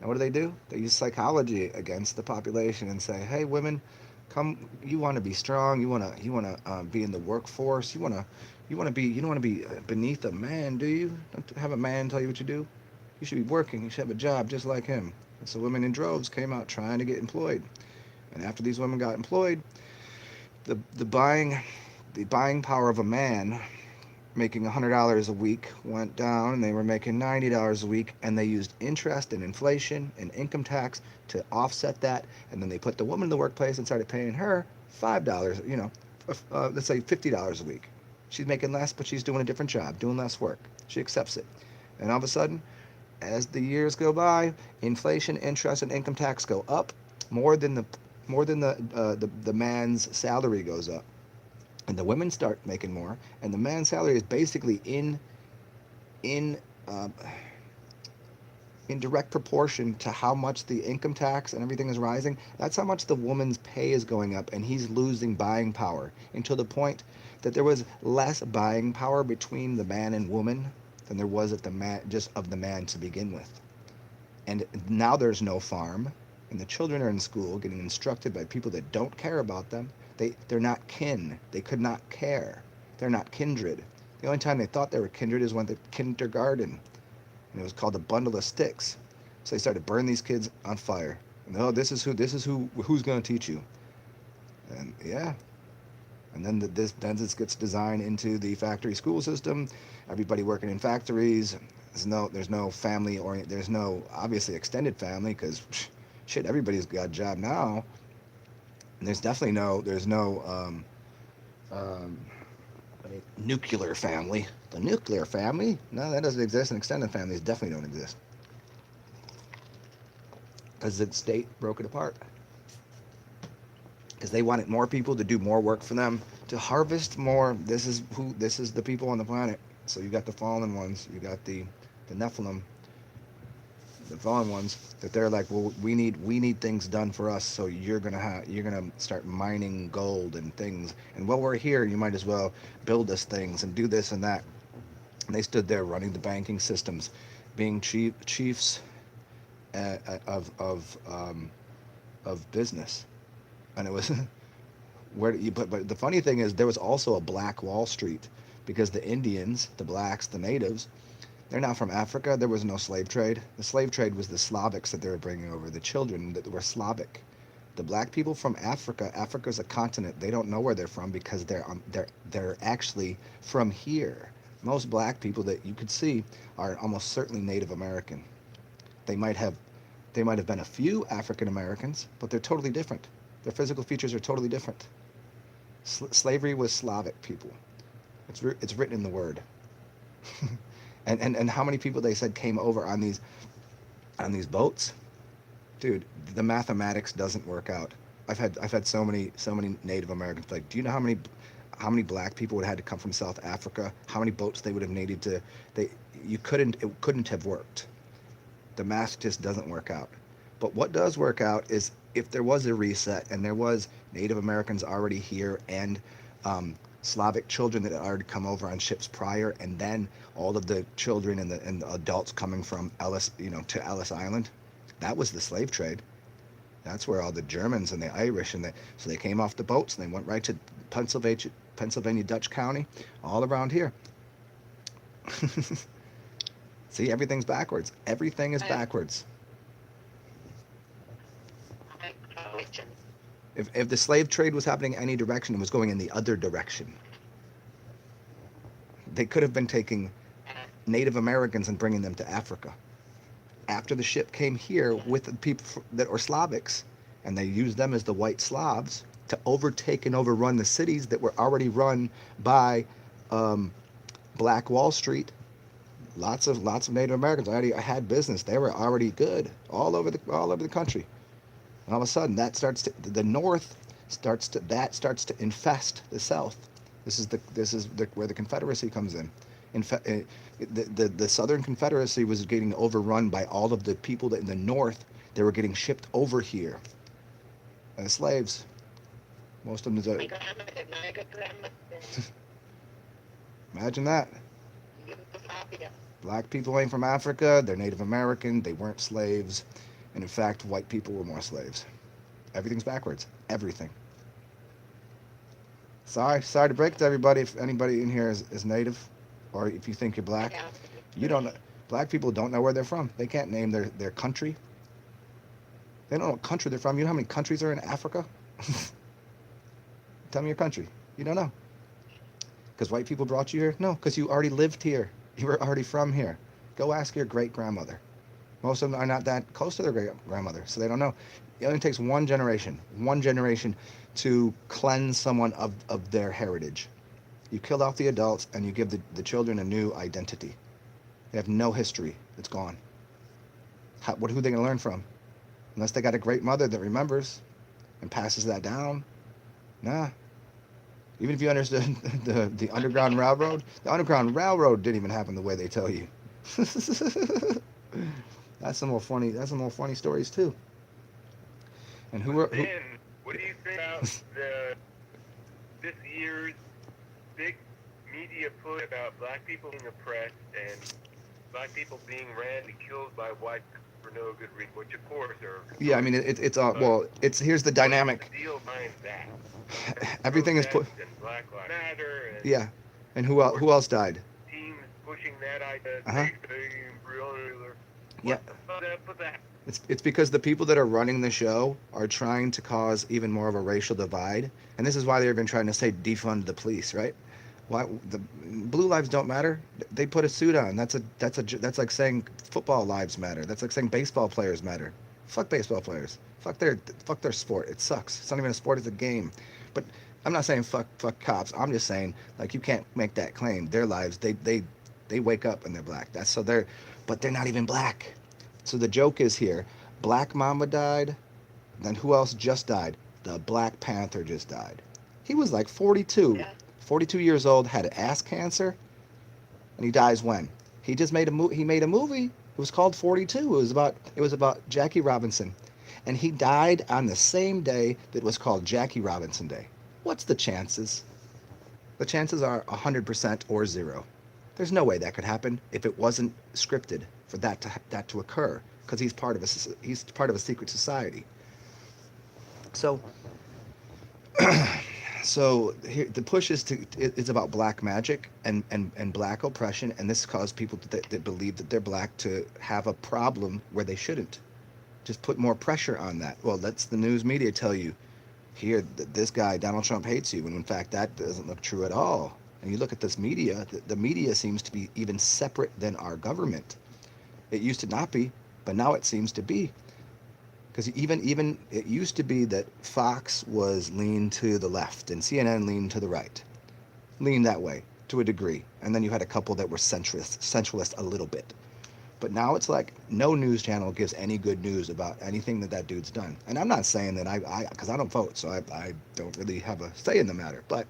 Now what do? They use psychology against the population and say, "Hey, women, come. You want to be strong. You want to be in the workforce. You don't want to be beneath a man, do you? Don't have a man tell you what you do. You should be working. You should have a job just like him." And so women in droves came out trying to get employed. And after these women got employed, the buying power of a man making $100 a week went down, and they were making $90 a week, and they used interest and inflation and income tax to offset that. And then they put the woman in the workplace and started paying her $5, let's say $50 a week. She's making less, but she's doing a different job, doing less work. She accepts it. And all of a sudden, as the years go by, inflation, interest, and income tax go up more than the man's salary goes up, and the women start making more, and the man's salary is basically in uh, in direct proportion to how much the income tax and everything is rising. That's how much the woman's pay is going up, and he's losing buying power, until the point that there was less buying power between the man and woman than there was at the man, just of the man to begin with. And now there's no farm, and the children are in school getting instructed by people that don't care about them. They're not kin. They could not care. They're not kindred. The only time they thought they were kindred is when the kindergarten, and it was called a bundle of sticks. So they started burning these kids on fire. And oh, who's going to teach you? And yeah, and then this gets designed into the factory school system. Everybody working in factories. There's no family orient. There's no obviously extended family, because shit, everybody's got a job now. And there's no um, nuclear family. The nuclear family? No, that doesn't exist, and extended families definitely don't exist, because the state broke it apart. Because they wanted more people to do more work for them, to harvest more. This is the people on the planet. So you got the fallen ones, you got the Nephilim, the fallen ones, that they're like, well, we need things done for us, so you're gonna start mining gold and things, and while we're here, you might as well build us things and do this and that. And they stood there running the banking systems, being chiefs of business. And it was where you but the funny thing is, there was also a black Wall Street, because the Indians, the blacks, the natives, they're not from Africa. There was no slave trade. The slave trade was the Slavics that they were bringing over, the children that were Slavic. The black people from Africa, Africa's a continent. They don't know where they're from, because they're actually from here. Most black people that you could see are almost certainly Native American. They might have they might have been a few African Americans, but they're totally different. Their physical features are totally different. Slavery was Slavic people. It's written in the word. And how many people they said came over on these boats? Dude, the mathematics doesn't work out. I've had so many Native Americans like, do you know how many black people would have had to come from South Africa, how many boats they would have needed to, it couldn't have worked. The math just doesn't work out. But what does work out is if there was a reset and there was Native Americans already here and Slavic children that had already come over on ships prior, and then all of the children and the adults coming from Ellis, to Ellis Island, that was the slave trade. That's where all the Germans and the Irish so they came off the boats and they went right to Pennsylvania Dutch County, all around here. See, everything's backwards. Everything is backwards. If the slave trade was happening any direction, it was going in the other direction. They could have been taking Native Americans and bringing them to Africa. After the ship came here with the people that were Slavics, and they used them as the white Slavs to overtake and overrun the cities that were already run by Black Wall Street. Lots of Native Americans already had business. They were already good all over the country. And all of a sudden, the North starts to infest the South. This is where the Confederacy comes in. The Southern Confederacy was getting overrun by all of the people that in the North. They were getting shipped over here as slaves. Most of them. Imagine that. Black people ain't from Africa. They're Native American. They weren't slaves. And in fact, white people were more slaves. Everything's backwards. Everything. Sorry to break it to everybody. If anybody in here is Native, or if you think you're black, you don't know. Black people don't know where they're from. They can't name their country. They don't know what country they're from. You know how many countries are in Africa? Tell me your country. You don't know. Because white people brought you here? No, because you already lived here. You were already from here. Go ask your great-grandmother. Most of them are not that close to their great-grandmother, so they don't know. It only takes one generation to cleanse someone of their heritage. You kill off the adults and you give the children a new identity. They have no history. It's gone. Who are they going to learn from? Unless they got a great mother that remembers and passes that down. Nah. Even if you understood the Underground Railroad, the Underground Railroad didn't even happen the way they tell you. That's some more funny stories too. And what do you think about this year's big media push about black people being oppressed and black people being randomly killed by white for no good reason, which of course are. Yeah, I mean here's the dynamic. What's the deal behind that? Everything is put. Black Lives Matter. And yeah, and who else died? Teams pushing that idea. Yeah. Put that. It's because the people that are running the show are trying to cause even more of a racial divide, and this is why they've been trying to say defund the police, right? Why the blue lives don't matter? They put a suit on. That's like saying football lives matter. That's like saying baseball players matter. Fuck baseball players. Fuck their sport. It sucks. It's not even a sport. It's a game. But I'm not saying fuck cops. I'm just saying like you can't make that claim. Their lives they wake up and they're black. But they're not even black. So the joke is here. Black Mamba died. Then who else just died? The Black Panther just died. He was like 42. Yeah. 42 years old, had ass cancer, and he dies when? He just made he made a movie. It was called 42. It was about Jackie Robinson, and he died on the same day that was called Jackie Robinson Day. What's the chances? The chances are 100% or 0. There's no way that could happen if it wasn't scripted for that to occur, because he's part of a secret society. So. So here, the push is about black magic and black oppression, and this caused people that believe that they're black to have a problem where they shouldn't. Just put more pressure on that. Well, let's the news media tell you, here, this guy, Donald Trump, hates you, when in fact that doesn't look true at all. And you look at this media, the media seems to be even separate than our government. It used to not be, but now it seems to be. Because even it used to be that Fox was leaned to the left and CNN leaned to the right, leaned that way to a degree, and then you had a couple that were centralist a little bit. But now it's like no news channel gives any good news about anything that dude's done. And I'm not saying that because I don't vote, so I don't really have a say in the matter. But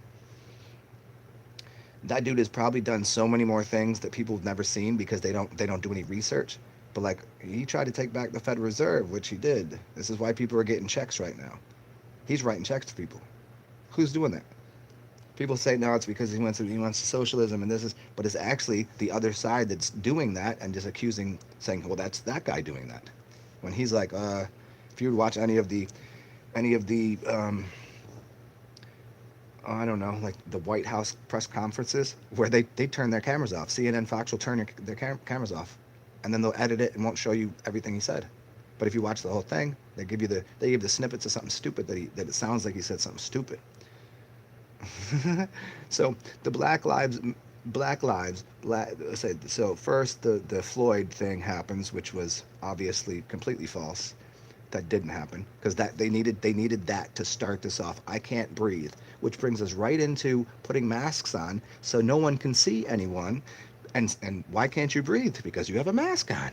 That dude has probably done so many more things that people have never seen because they don't do any research. But like he tried to take back the Federal Reserve, which he did. This is why people are getting checks right now. He's writing checks to people. Who's doing that? People say no, it's because he wants socialism and this is, but it's actually the other side that's doing that and just accusing, saying, well, that's that guy doing that. When he's like, if you would watch any of the I don't know, like the White House press conferences where they turn their cameras off. CNN, Fox will turn their cameras off, and then they'll edit it and won't show you everything he said. But if you watch the whole thing, they give the snippets of something stupid that it sounds like he said something stupid. So the say so first the Floyd thing happens, which was obviously completely false. That didn't happen because that they needed that to start this off. I can't breathe, which brings us right into putting masks on so no one can see anyone. And why can't you breathe? Because you have a mask on.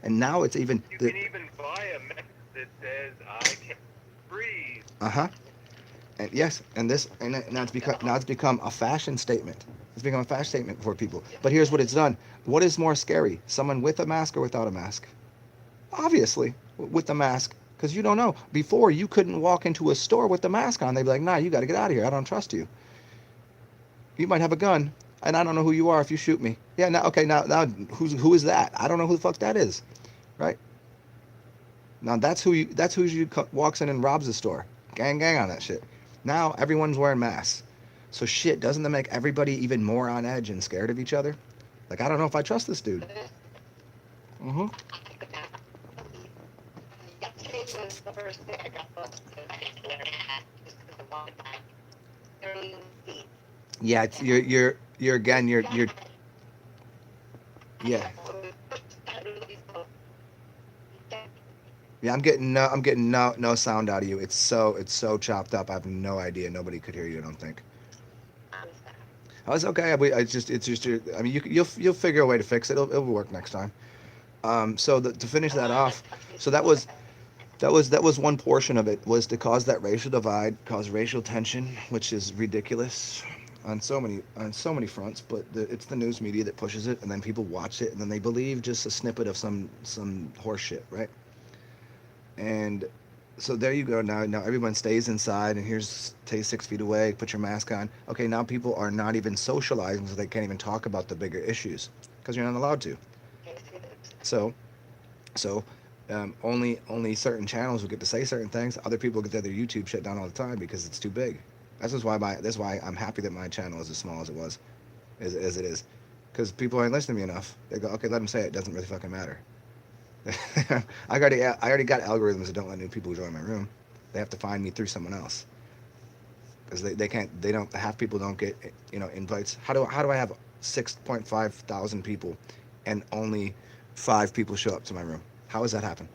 And now it's even You can even buy a message that says I can't breathe. uh-huh. And yes, and this and now it's become a fashion statement. It's become a fashion statement for people. But here's what it's done. What is more scary? Someone with a mask or without a mask? Obviously, with the mask, because you don't know. Before, you couldn't walk into a store with the mask on. They'd be like, nah, you got to get out of here. I don't trust you. You might have a gun, and I don't know who you are if you shoot me. Yeah, now, okay, now, who is that? I don't know who the fuck that is, right? Now that's who walks in and robs the store. Gang on that shit. Now everyone's wearing masks. So shit, doesn't that make everybody even more on edge and scared of each other? Like I don't know if I trust this dude. Mm-hmm. Yesterday was the first day I got busted. I had to wear a hat just because of one time. There were even seats. Yeah, you're again you're yeah. Yeah, I'm getting no sound out of you. It's so chopped up. I have no idea. Nobody could hear you. I don't think. Oh, it's okay. It's just. I mean, you'll figure a way to fix it. It'll work next time. So to finish that off, so that was one portion of it was to cause that racial divide, cause racial tension, which is ridiculous on so many fronts. But it's the news media that pushes it, and then people watch it, and then they believe just a snippet of some horse shit, right? And so there you go. Now everyone stays inside, and here's stay 6 feet away. Put your mask on. Okay, now people are not even socializing, so they can't even talk about the bigger issues because you're not allowed to. So so only certain channels will get to say certain things. Other people get their YouTube shut down all the time because it's too big. That's why I'm happy that my channel is as small as it was, as it is, because people aren't listening to me enough. They go, okay, let them say it. It doesn't really fucking matter. I already got algorithms that don't let new people join my room. They have to find me through someone else because they don't half people don't get invites. How do I have 6.5 thousand people and only 5 people show up to my room? How does that happen?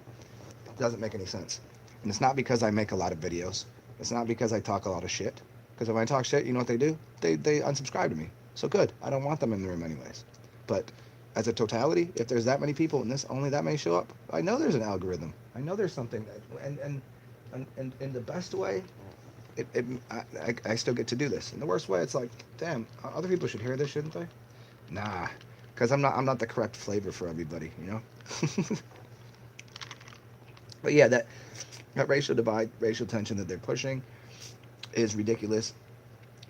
It doesn't make any sense. And it's not because I make a lot of videos. It's not because I talk a lot of shit. Because when I talk shit, you know what they do? They unsubscribe to me. So good. I don't want them in the room anyways. But as a totality, if there's that many people and this only that many show up, I know there's an algorithm. I know there's something, and in the best way, I still get to do this. In the worst way, it's like, damn, other people should hear this, shouldn't they? Nah, because I'm not the correct flavor for everybody, you know. But yeah, that racial divide, racial tension that they're pushing is ridiculous.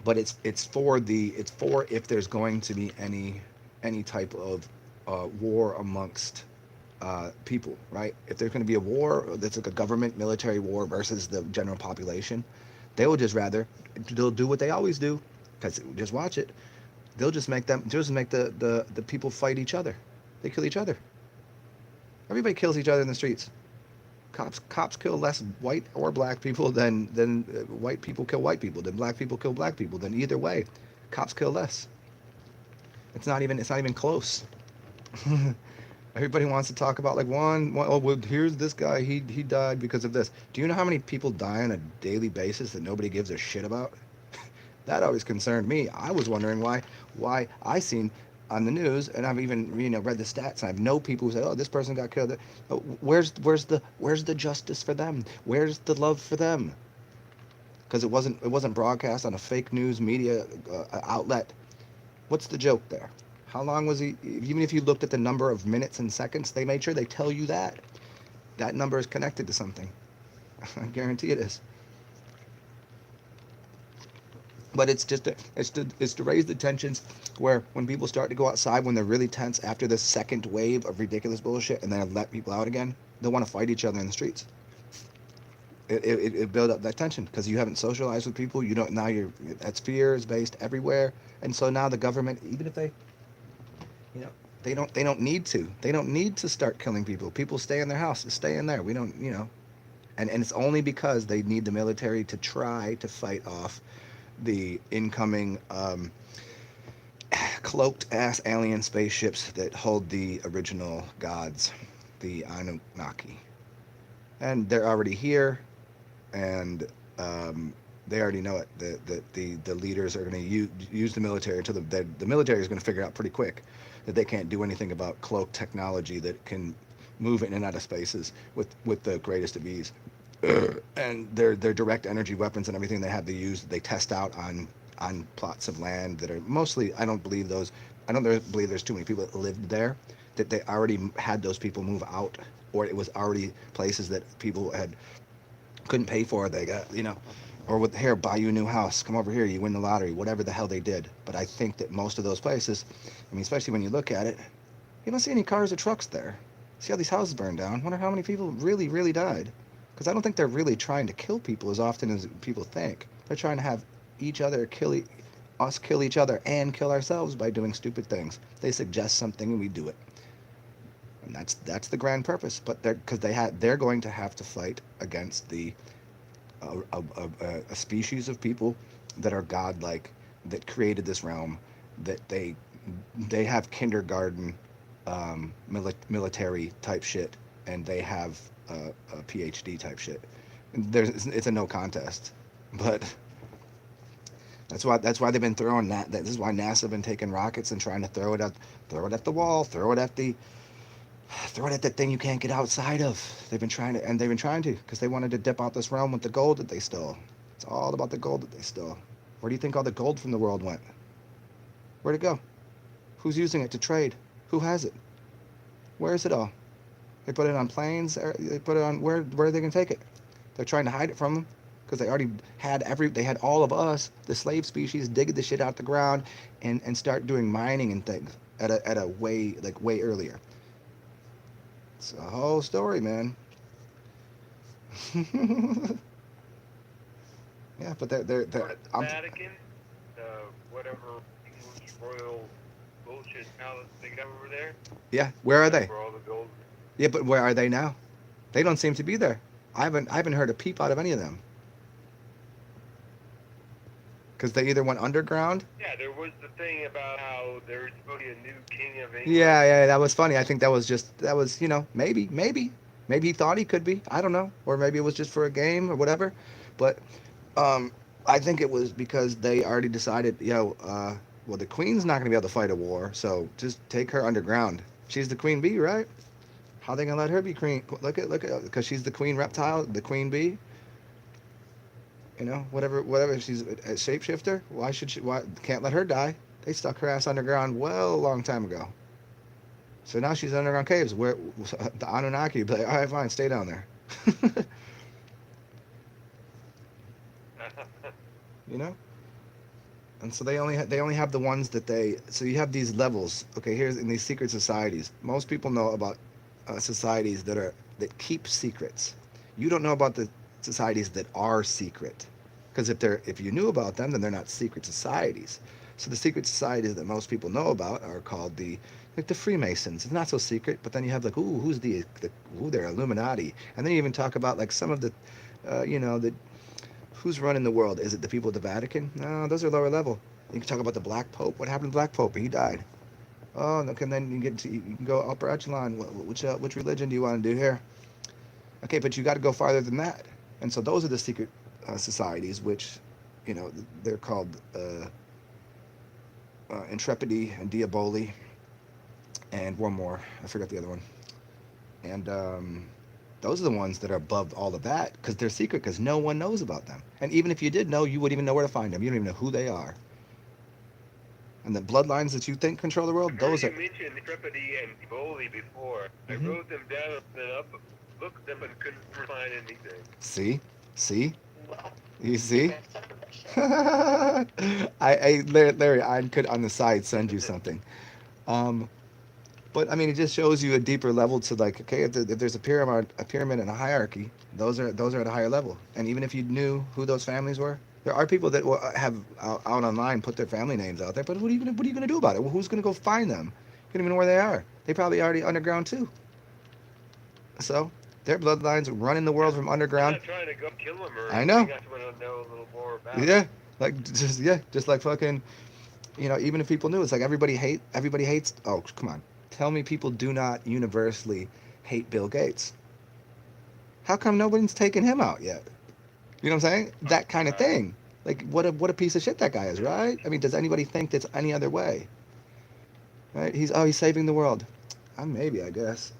But it's for if there's going to be any type of war amongst people, right? If there's going to be a war that's like a government military war versus the general population, they'll do what they always do, because just watch it. They'll just make the people fight each other. They kill each other. Everybody kills each other in the streets. Cops kill less white or black people than white people kill white people, than black people kill black people. Then either way, cops kill less. It's not even close. Everybody wants to talk about like oh well, here's this guy, he died because of this. Do you know how many people die on a daily basis that nobody gives a shit about? That always concerned me. I was wondering why I seen on the news, and I've even read the stats, and I've know people who say, oh, this person got killed. Oh, where's the justice for them? Where's the love for them? Because it wasn't broadcast on a fake news media outlet. What's the joke there? How long was he? Even if you looked at the number of minutes and seconds, they made sure they tell you that that number is connected to something. I guarantee it is. But it's just it's to raise the tensions where when people start to go outside when they're really tense after the second wave of ridiculous bullshit and then let people out again, they'll want to fight each other in the streets. It build up that tension because you haven't socialized with people. You don't now. You're That's fear is based everywhere, and so now the government, even if they, you know, they don't need to. They don't need to start killing people. People stay in their houses, stay in there. We don't, and it's only because they need the military to try to fight off the incoming cloaked ass alien spaceships that hold the original gods, the Anunnaki, and they're already here, and they already know it. The leaders are going to use the military until the military is going to figure out pretty quick that they can't do anything about cloaked technology that can move in and out of spaces with the greatest of ease. And their direct energy weapons and everything they have to use, they test out on plots of land that are mostly. I don't believe there's too many people that lived there, that they already had those people move out, or it was already places that people had couldn't pay for. They got, or with here, buy you a new house, come over here, you win the lottery, whatever the hell they did. But I think that most of those places, I mean, especially when you look at it, you don't see any cars or trucks there. See how these houses burned down? Wonder how many people really, really died. Because I don't think they're really trying to kill people as often as people think. They're trying to have each other us kill each other and kill ourselves by doing stupid things. They suggest something and we do it. And that's the grand purpose. But they're going to have to fight against a species of people that are godlike, that created this realm, that they have kindergarten military type shit, and they have a PhD type shit. It's a no contest, but that's why they've been throwing that. This is why NASA been taking rockets and trying to throw it at the wall, throw it at that thing you can't get outside of. They've been trying to, because they wanted to dip out this realm with the gold that they stole. It's all about the gold that they stole. Where do you think all the gold from the world went? Where'd it go? Who's using it to trade? Who has it? Where is it all? They put it on planes. They put it on where are they gonna take it? They're trying to hide it from them because they already they had all of us, the slave species, dig the shit out the ground and start doing mining and things at a way earlier. It's a whole story, man. Yeah, but they're The Vatican, whatever English royal bullshit palace they got over there. yeah. Where are That's they? where all the gold. Yeah, but where are they now? They don't seem to be there. I haven't heard a peep out of any of them because they either went underground. Yeah, there was the thing about how there's supposed to be a new king of England. Yeah, that was funny. I think that was maybe he thought he could be. I don't know, or maybe it was just for a game or whatever. But I think it was because they already decided, well, the queen's not going to be able to fight a war, so just take her underground. She's the queen bee, right? How they gonna let her be queen? Look at because she's the queen reptile, the queen bee. Whatever. She's a shapeshifter. Why should she? Why can't let her die? They stuck her ass underground a long time ago. So now she's in underground caves where the Anunnaki be like, all right, fine, stay down there. you know. And so they only have the ones that they. So you have these levels. Okay, here's in these secret societies. Most people know about societies that keep secrets. You don't know about the societies that are secret, because if you knew about them, then they're not secret societies. So the secret societies that most people know about are called the Freemasons. It's not so secret, but then you have who's they're Illuminati, and then you even talk about like some of the, who's running the world. Is it the people of the Vatican? No, those are lower level. You can talk about the Black Pope. What happened to the Black Pope? He died. Oh, okay, and then you can go upper echelon. Which religion do you want to do here? Okay, but you got to go farther than that. And so those are the secret societies, which, they're called Intrepidi and Diaboli, and one more. I forgot the other one. And those are the ones that are above all of that because they're secret, because no one knows about them. And even if you did know, you wouldn't even know where to find them. You don't even know who they are. And the bloodlines that you think control the I world, heard those you are. mention Tripodi and Tivoli before. I Hmm. wrote them down and up, looked them and couldn't find anything. See, see, Well, you you see. missed some of the shit. Larry, I could on the side send you something. Um, but I mean, it just shows you a deeper level to like, okay, if there's a pyramid and a hierarchy, those are at a higher level. And even if you knew who those families were, there are people that will have out online put their family names out there. But what are you gonna do about it? Well, who's gonna go find them? You don't even know where they are. They probably already underground too. So their bloodlines run in the Yeah, world from I'm underground. not trying to go kill them or I anything. know. I just want to know a little more about it. Yeah, like just like fucking. Even if people knew, it's like everybody hates. Oh, come on, tell me people do not universally hate Bill Gates. How come nobody's taken him out yet? You know what I'm saying? That kind of Right. thing. Like what a piece of shit that guy is, right? I mean, does anybody think that's any other way? Right? He's saving the world. Maybe I guess.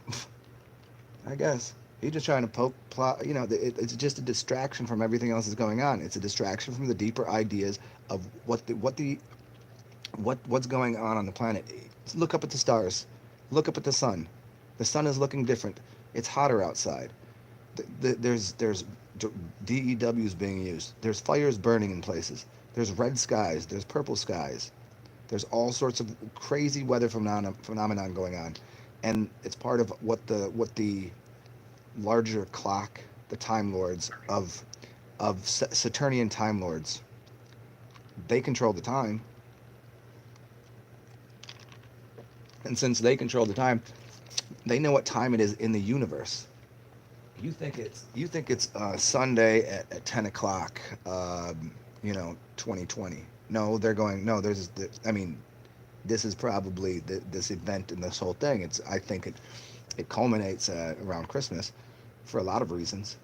I guess he's just trying to poke plot. It's just a distraction from everything else that's going on. It's a distraction from the deeper ideas of what's going on the planet. Look up at the stars. Look up at the sun. The sun is looking different. It's hotter outside. There's DEWs being used. There's fires burning in places. There's red skies. There's purple skies. There's all sorts of crazy weather phenomenon going on, and it's part of what the larger clock, the Time Lords of Saturnian Time Lords, they control the time, and since they control the time, they know what time it is in the universe. You think it's Sunday at 10 o'clock, 2020. No, they're going. No, I mean, this is probably this event and this whole thing. I think it culminates around Christmas, for a lot of reasons.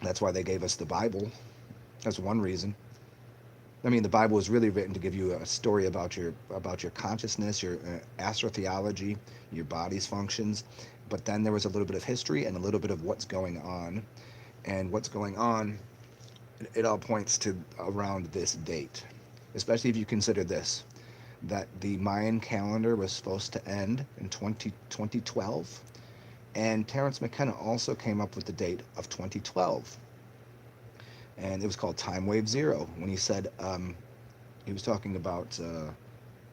That's why they gave us the Bible. That's one reason. I mean, the Bible was really written to give you a story about your consciousness, your astrotheology, your body's functions. But then there was a little bit of history and a little bit of what's going on, and what's going on. It all points to around this date, especially if you consider this, that the Mayan calendar was supposed to end in 2012, and Terence McKenna also came up with the date of 2012, and it was called Time Wave Zero when he was talking about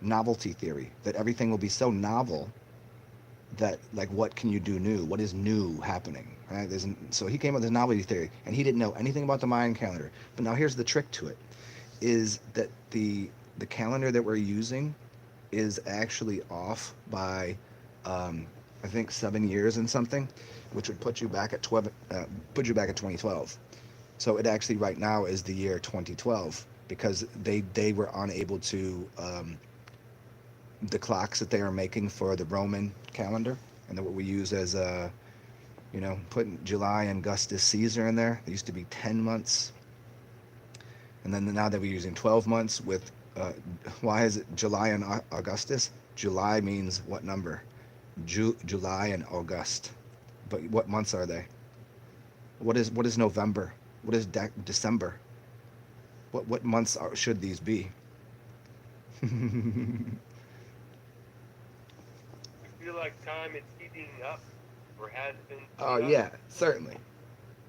novelty theory, that everything will be so novel that, like, what can you do new? What is new happening? Right? So he came up with this novelty theory, and he didn't know anything about the Mayan calendar. But now here's the trick to it: is that the calendar that we're using is actually off by, I think, 7 years and something, which would put you back at 2012. So it actually right now is the year 2012, because they were unable to, the clocks that they are making for the Roman calendar, and then what we use as putting July and Augustus Caesar in there. There used to be 10 months, and then now that we're using 12 months with, why is it July and Augustus? July means what number? July and August. But what months are they? What is November? What is December? What months should these be? I feel like time is speeding up, or has been Oh speeding up. yeah, certainly.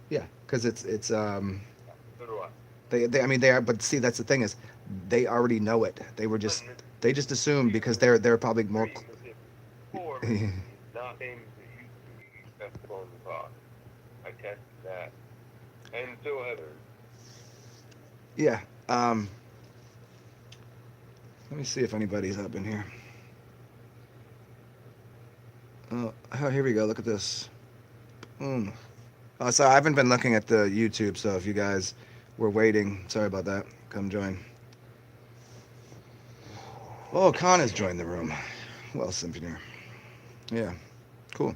Yeah, because it's. So do I. They I mean they are, but see, that's the thing is, they already know it. One They just assume because reason, they're probably more. three million, 4 million, not things that used to be accessible on the clock. I tested that, and so others. Yeah. Um. Let me see if anybody's up in here. Oh, here we go. Look at this. Boom. Oh, so I haven't been looking at the YouTube, so if you guys were waiting, sorry about that. Come join. Oh, Khan has joined the room. Well, Symphony. Yeah, cool.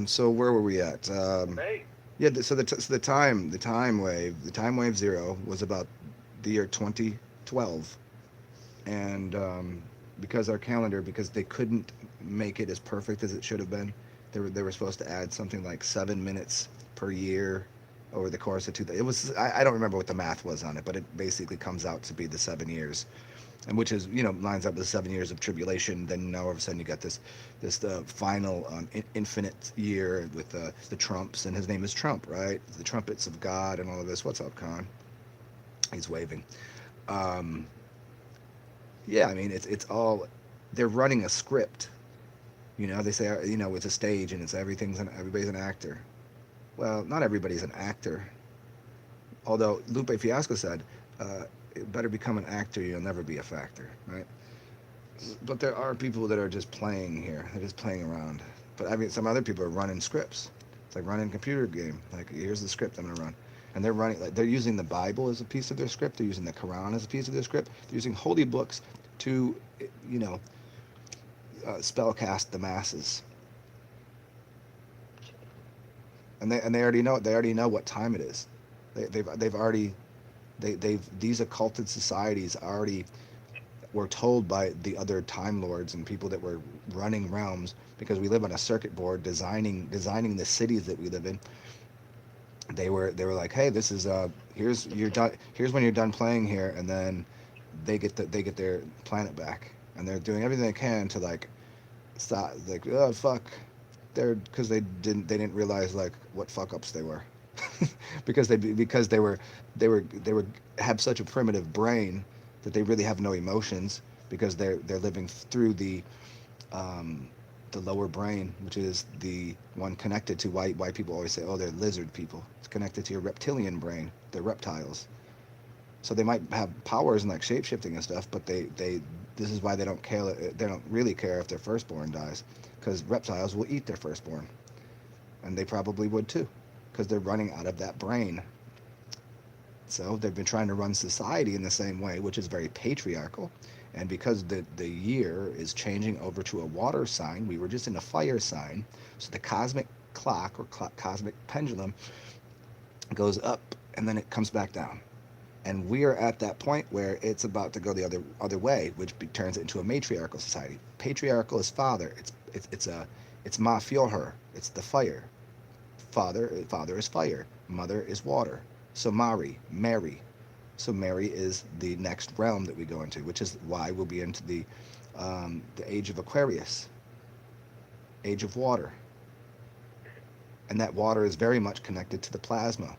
So where were we at? Hey, Yeah, so the time wave zero was about the year 2012, and because they couldn't make it as perfect as it should have been. They were supposed to add something like 7 minutes per year over the course of two. It was I don't remember what the math was on it, but it basically comes out to be the 7 years, and which is lines up with the 7 years of tribulation. Then now all of a sudden you got this final infinite year with the trumps, and his name is Trump, right? The trumpets of God and all of this. What's up, Con? He's waving. Um, yeah, I mean it's all they're running a script. They say it's a stage and it's everybody's an actor. Well, not everybody's an actor. Although Lupe Fiasco said, "Better become an actor, you'll never be a factor." Right? But there are people that are just playing here. They're just playing around. But I mean, some other people are running scripts. It's like running a computer game. Like, here's the script I'm gonna run, and they're running. Like, they're using the Bible as a piece of their script. They're using the Quran as a piece of their script. They're using holy books to, you know, spellcast the masses. And they already know. They already know what time it is. They've already they've these occulted societies already were told by the other time lords and people that were running realms, because we live on a circuit board designing the cities that we live in. They were like, hey, this is here's when you're done playing here, and then they get their planet back, and they're doing everything they can to like stop, like, oh fuck, because they didn't realize like what fuck ups they were. Because they were have such a primitive brain that they really have no emotions, because they're living through um, the lower brain, which is the one connected to why people always say, oh, they're lizard people. It's connected to your reptilian brain. They're reptiles. So they might have powers and like shape shifting and stuff, but they this is why they don't care. They don't really care if their firstborn dies, because reptiles will eat their firstborn, and they probably would too, because they're running out of that brain. So they've been trying to run society in the same way, which is very patriarchal. And because the year is changing over to a water sign, we were just in a fire sign. So the cosmic clock, or cosmic pendulum, goes up and then it comes back down. And we are at that point where it's about to go the other way, which turns it into a matriarchal society. Patriarchal is father. It's ma her. It's the fire. Father is fire. Mother is water. So Mary. So Mary is the next realm that we go into, which is why we'll be into the age of Aquarius, age of water, and that water is very much connected to the plasma.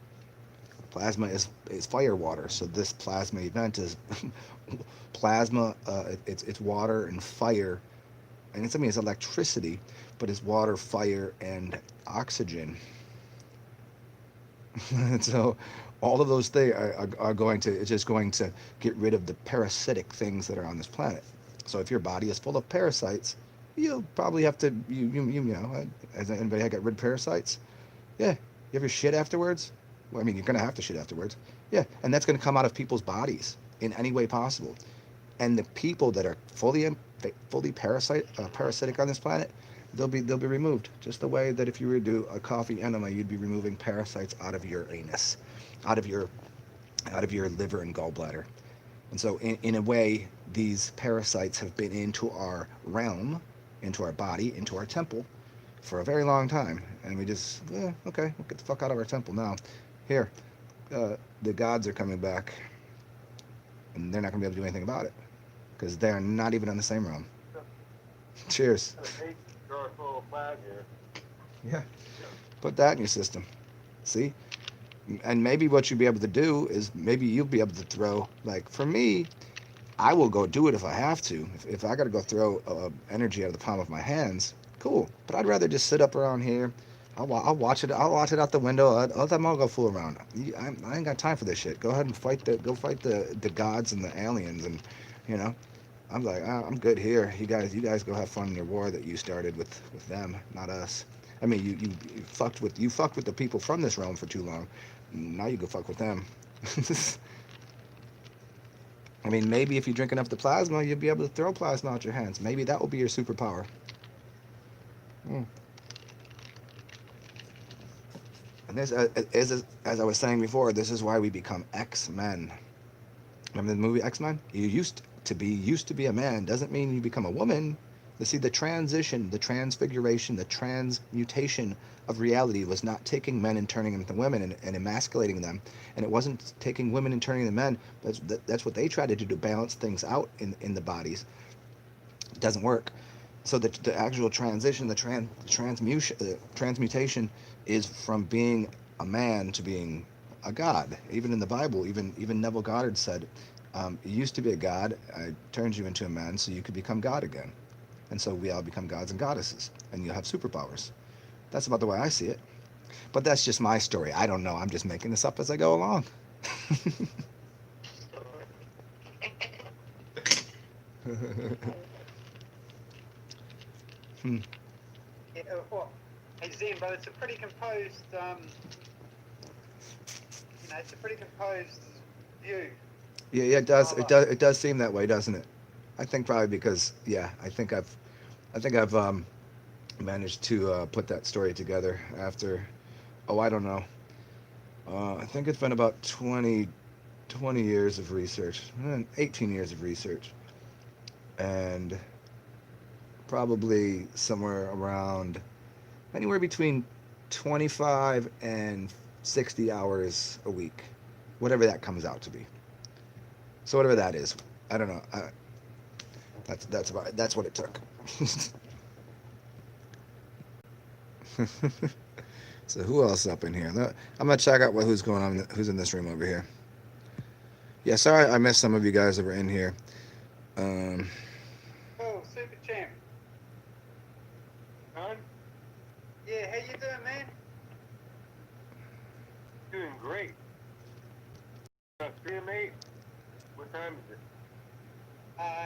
Plasma is fire water, so this plasma event is plasma. It's water and fire, and it's electricity, but it's water, fire, and oxygen. And so all of those things are going to, it's just going to get rid of the parasitic things that are on this planet. So if your body is full of parasites, you'll probably have to, has anybody got rid of parasites? Yeah. You have your shit afterwards? Well, I mean, you're going to have to shit afterwards. Yeah. And that's going to come out of people's bodies in any way possible. And the people that are fully parasitic on this planet, they'll be removed, just the way that if you were to do a coffee enema, you'd be removing parasites out of your anus, out of your liver and gallbladder. And so in a way, these parasites have been into our realm, into our body, into our temple for a very long time, and we just, okay, we'll get the fuck out of our temple now. Here, the gods are coming back, and they're not going to be able to do anything about it, because they're not even in the same realm. Cheers. Yeah. Put that in your system. See? And maybe what you'll be able to do is, maybe you'll be able to throw, like, for me, I will go do it if I have to. If I got to go throw energy out of the palm of my hands, cool. But I'd rather just sit up around here. I'll watch it. I'll watch it out the window. I'll go fool around. I ain't got time for this shit. Go ahead and fight the gods and the aliens, and I'm like, I'm good here. You guys go have fun in your war that you started with them, not us. I mean, you fucked with the people from this realm for too long. Now you go fuck with them. I mean, maybe if you drink enough of the plasma, you'll be able to throw plasma out your hands. Maybe that will be your superpower. Mm. And this, as I was saying before, this is why we become X-Men. Remember the movie X-Men? You used to be a man. Doesn't mean you become a woman. See, the transition, the transfiguration, the transmutation of reality was not taking men and turning them into women and emasculating them, and it wasn't taking women and turning them men. That's what they tried to do to balance things out in the bodies. It doesn't work. So the actual transition, transmutation is from being a man to being a god. Even in the Bible, even Neville Goddard said, "You used to be a god. I turned you into a man so you could become God again." And so we all become gods and goddesses, and you'll have superpowers. That's about the way I see it. But that's just my story. I don't know. I'm just making this up as I go along. Hmm. Yeah, what? Hey, Zine, but it's a pretty composed, it's a pretty composed view. Yeah, yeah, it does. It does. It does seem that way, doesn't it? I think probably because, yeah, I think I've managed to put that story together after, oh, I don't know. I think it's been about 20 years of research, 18 years of research, and probably somewhere around anywhere between 25 and 60 hours a week, whatever that comes out to be. So whatever that is, I don't know. That's what it took. So who else up in here? I'm gonna check out who's going on, who's in this room over here. Yeah, sorry I missed some of you guys that were in here. Um, Oh, Super Champ. Son, Yeah, how you doing, man? doing great. 3 mate. What time is it?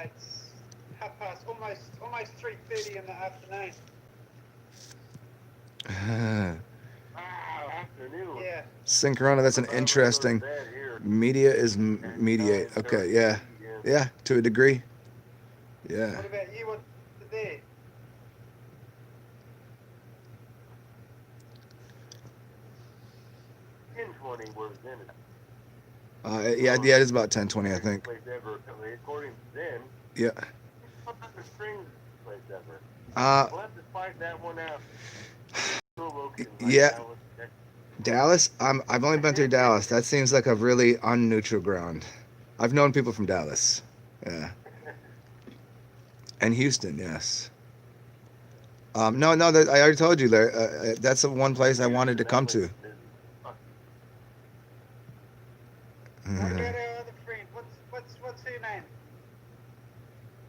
It's almost 3:30 in the afternoon. Wow, afternoon. Yeah. Synchrona, that's an interesting. Media is mediate. Okay, yeah, yeah, to a degree. Yeah. What about you? What's there? Was in it. Yeah, yeah, it is about 10:20, I think. Place ever, according to them. Yeah. The strings place ever. Uh, We'll have to fight that one out. yeah. Dallas. I've only been through Dallas. That seems like a really unneutral ground. I've known people from Dallas. Yeah. And Houston, yes. No, I already told you there. That's the one place I wanted to come to. What about our other friend? What's her name?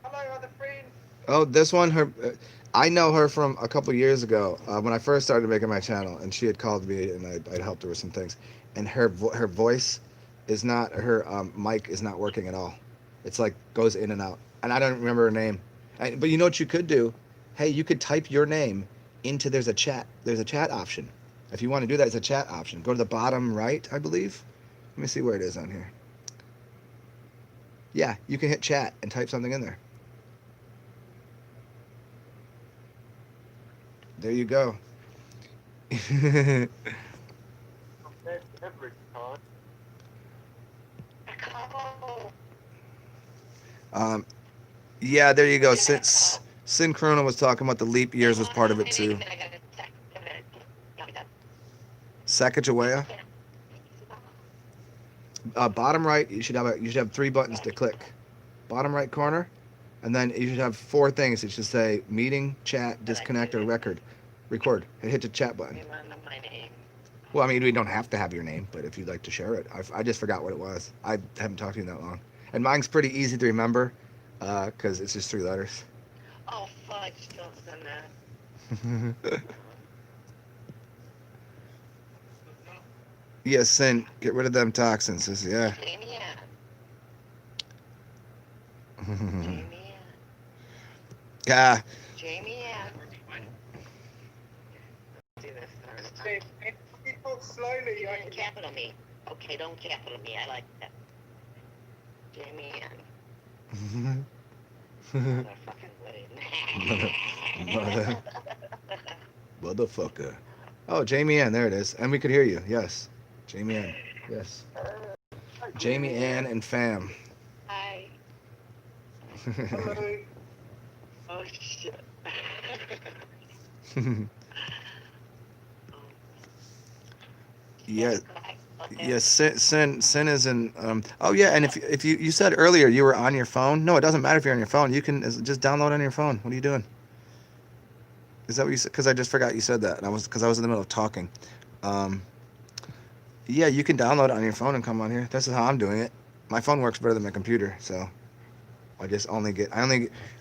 Hello, other friend. Oh, this one, I know her from a couple years ago when I first started making my channel, and she had called me, and I'd helped her with some things. And her voice is not, her mic is not working at all. It's like goes in and out, and I don't remember her name. But you know what you could do? Hey, you could type your name into there's a chat option. If you want to do that, it's a chat option. Go to the bottom right, I believe. Let me see where it is on here. Yeah, you can hit chat and type something in there. There you go. Yeah, there you go. Since Synchrona was talking about the leap years was part of it too. Sacagawea. Bottom right, you should have 3 buttons to click. Bottom right corner, and then you should have 4 things. It should say meeting, chat, disconnect, or record. Record. And hit the chat button. Well, I mean, we don't have to have your name, but if you'd like to share it, I just forgot what it was. I haven't talked to you in that long, and mine's pretty easy to remember, because it's just 3 letters. Oh, fudge, don't send that. Yes, Sin, get rid of them toxins. Yeah. Jamie Ah. Jamie do this first. Hey, you talk slowly. Don't capital me. Okay, don't capital me. I like that. Jamie Motherfucking Motherfucker. Oh, Jamie Ann, there it is. And we could hear you. Yes. Jamie Ann. Yes. Jamie Ann and fam. Hi. Hello. Oh shit. Yeah, Okay. yeah. Sin is in. Oh yeah, and if you said earlier you were on your phone. No, it doesn't matter if you're on your phone. You can just download on your phone. What are you doing? Is that what you said? Because I just forgot you said that, and I was in the middle of talking. Um, yeah, you can download it on your phone and come on here. This is how I'm doing it. My phone works better than my computer, so I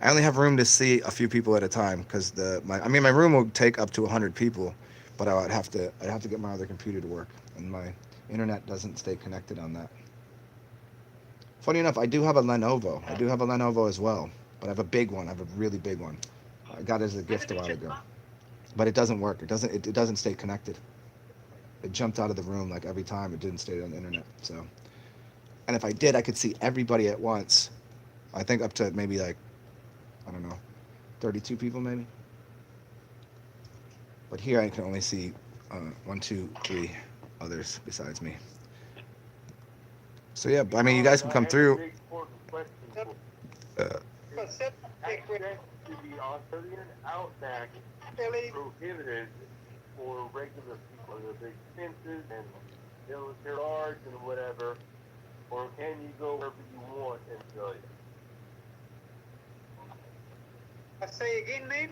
only have room to see a few people at a time because my room will take up to 100 people, but I'd have to get my other computer to work, and my internet doesn't stay connected on that. Funny enough, I do have a Lenovo. I do have a Lenovo as well, but I have a big one. I have a really big one. I got it as a gift a while ago, but it doesn't work. It doesn't stay connected. It jumped out of the room like every time. It didn't stay on the internet. So, and if I did, I could see everybody at once. I think up to maybe like, I don't know, 32 people maybe. But here I can only see one, two, three others besides me. So yeah, I mean, you guys can come I have a through. big important question for you. Uh, But sit back with Access to the Australian outback Billy. prohibited for regular people. There are big fences and military guards and whatever. Or can you go wherever you want in Australia? I say again, man.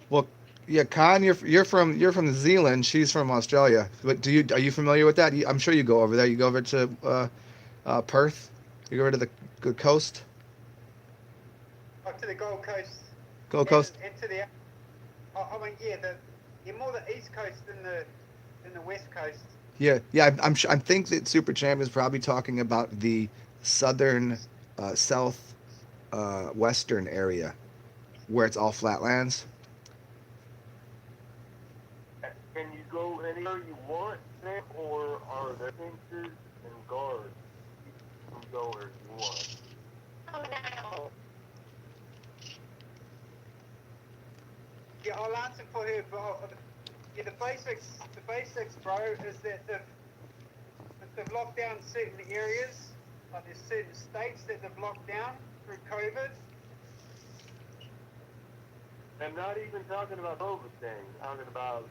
well, yeah, Con, you're from New Zealand. She's from Australia. But are you familiar with that? I'm sure you go over there. You go over to Perth. You go over to the good coast, Up to the Gold Coast. Gold Coast. And to the. I mean, yeah, you're more the East Coast than the West Coast. Yeah, yeah. I think that Super Champ is probably talking about the southern, south, western area where it's all flatlands. Can you go anywhere you want there, or are there fences and guards? You can go where you want. Oh no. Yeah, I'll answer for her, but yeah, the basics, bro, is that they've locked down certain areas, like there's certain states that they've locked down through COVID. I'm not even talking about COVID thing. I'm talking about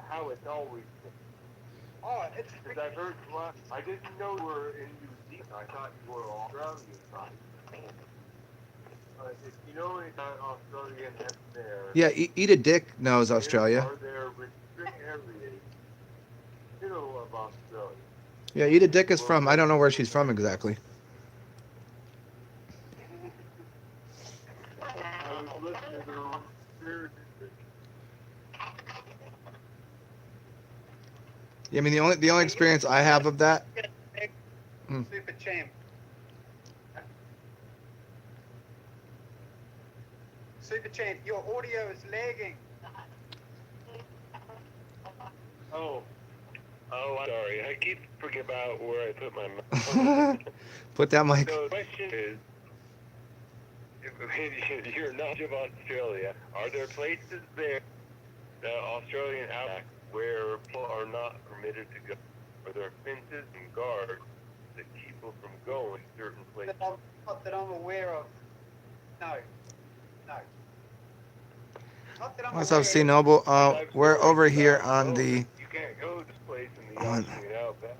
how it's always been. Oh, it's Because I've heard, I didn't know you were in New Zealand. I thought you were Australian. If you know any Australian that's there, Yeah, Eat a Dick knows Australia. are there restricted areas middle of Australia? Yeah, Eat a Dick is from. I don't know where she's from exactly. I was listening to the Yeah, I mean the only experience I have of that. Super champ. Super champ, your audio is lagging. Oh, I'm sorry. I keep forgetting about where I put my mouth. Put that mic. So the question is, if you're not of Australia, are there places there, the Australian outback, where people are not permitted to go? Are there fences and guards that keep people from going certain places? Not that I'm aware of. No. No. Not that I'm What's aware up, of. C Noble? We're I've over heard here about, on the. You can't go to this place in the Australian outback.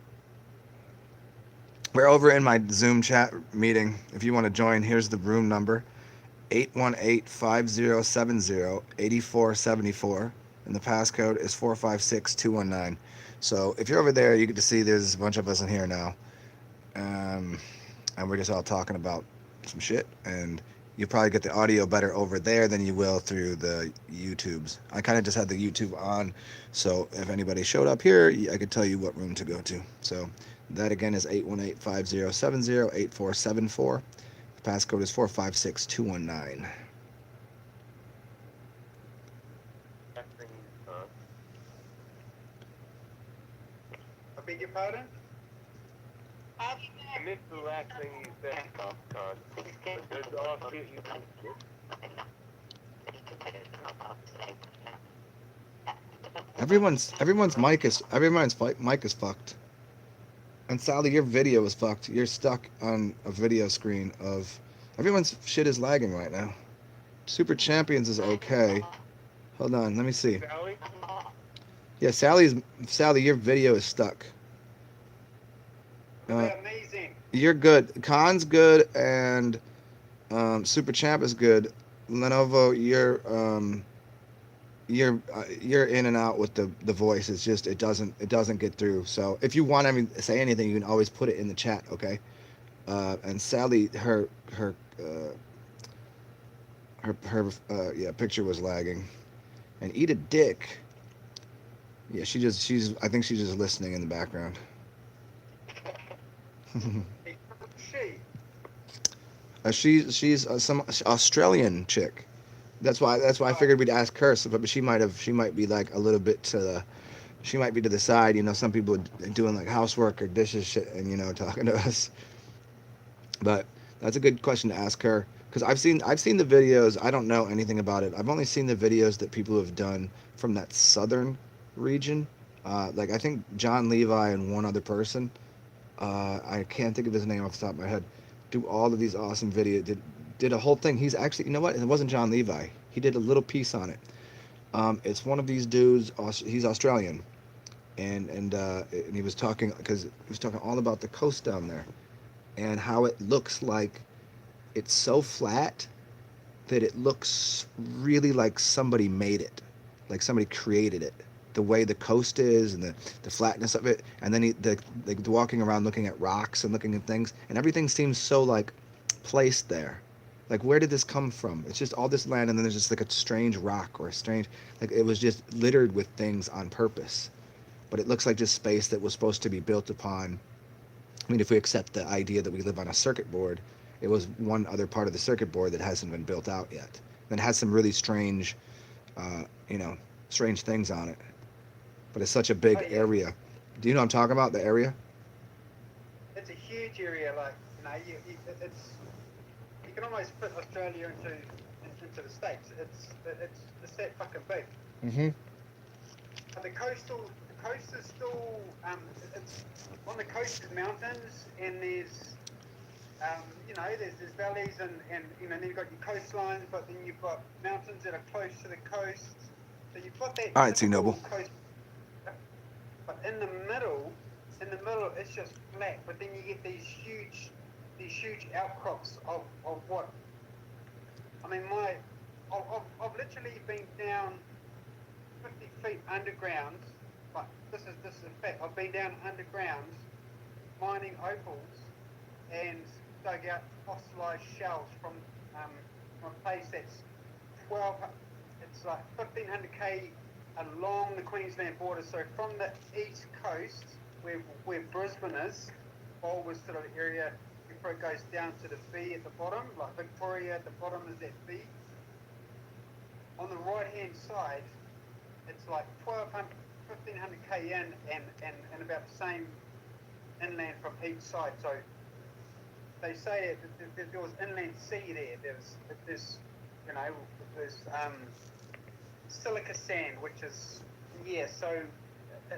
We're over in my Zoom chat meeting. If you want to join, here's the room number: 818-5070-8474, and the passcode is 456219. So if you're over there, you get to see there's a bunch of us in here now, and we're just all talking about some shit. And you'll probably get the audio better over there than you will through the YouTubes. I kind of just had the YouTube on, so if anybody showed up here, I could tell you what room to go to. So that again is 818-5070-8474. The passcode is 456219. I beg your pardon? I missed the last thing you said, Con. There's also Everyone's mic is fucked. And Sally, your video is fucked. You're stuck on a video screen of everyone's shit is lagging right now. Super Champions is okay. Hold on, let me see. Sally? Yeah, Sally. Your video is stuck. What Uh, about me, Zen? you're good. Khan's good, and Super Champ is good. Lenovo, you're in and out with the voice. It's just it doesn't get through. So if you want to say anything, you can always put it in the chat, okay? And Sally, her yeah, picture was lagging. And eat a dick. Yeah, she's I think she's just listening in the background. Hey, she. She's some Australian chick. That's why I Oh, figured we'd ask her. So, but she might be like a little bit to the she might be to the side. You know, some people doing like housework or dishes shit, and talking to us. But that's a good question to ask her because I've seen the videos. I don't know anything about it. I've only seen the videos that people have done from that southern region. Like I think John Levi and one other person. I can't think of his name off the top of my head. Do all of these awesome videos. Did a whole thing. He's actually, you know what? It wasn't John Levi. He did a little piece on it. It's one of these dudes. He's Australian, and he was talking because he was talking all about the coast down there and how it looks like it's so flat that it looks really like somebody made it, like somebody created it. The way the coast is and the flatness of it, and then the walking around looking at rocks and looking at things, and everything seems so like placed there. Like where did this come from? It's just all this land, and then there's just like a strange rock or a strange like it was just littered with things on purpose. But it looks like just space that was supposed to be built upon. I mean, if we accept the idea that we live on a circuit board, it was one other part of the circuit board that hasn't been built out yet. That has some really strange, uh, you know, strange things on it. But it's such a oh big yeah. area. Do you know what I'm talking about? The area? It's a huge area. Like it's you can almost fit Australia into the states. It's that fucking big. Mm-hmm. But the coast is still it's on the coast is mountains and there's there's valleys and then you've got your coastlines, but then you've got mountains that are close to the coast. So you've got that All right, T Noble. typical coast, but in the middle it's just flat. But then you get these huge outcrops of what I mean. I've literally been down 50 feet underground. But this is a fact. I've been down underground mining opals and dug out fossilized shells from a place that's 12. It's like 1,500 km along the Queensland border. So from the east coast, where Brisbane is, Bulwer sort of area, before it goes down to the V at the bottom, like Victoria at the bottom is that V. On the right hand side, it's like 1,500 km in and about the same inland from each side. So they say that there was inland sea there. There's silica sand, which is So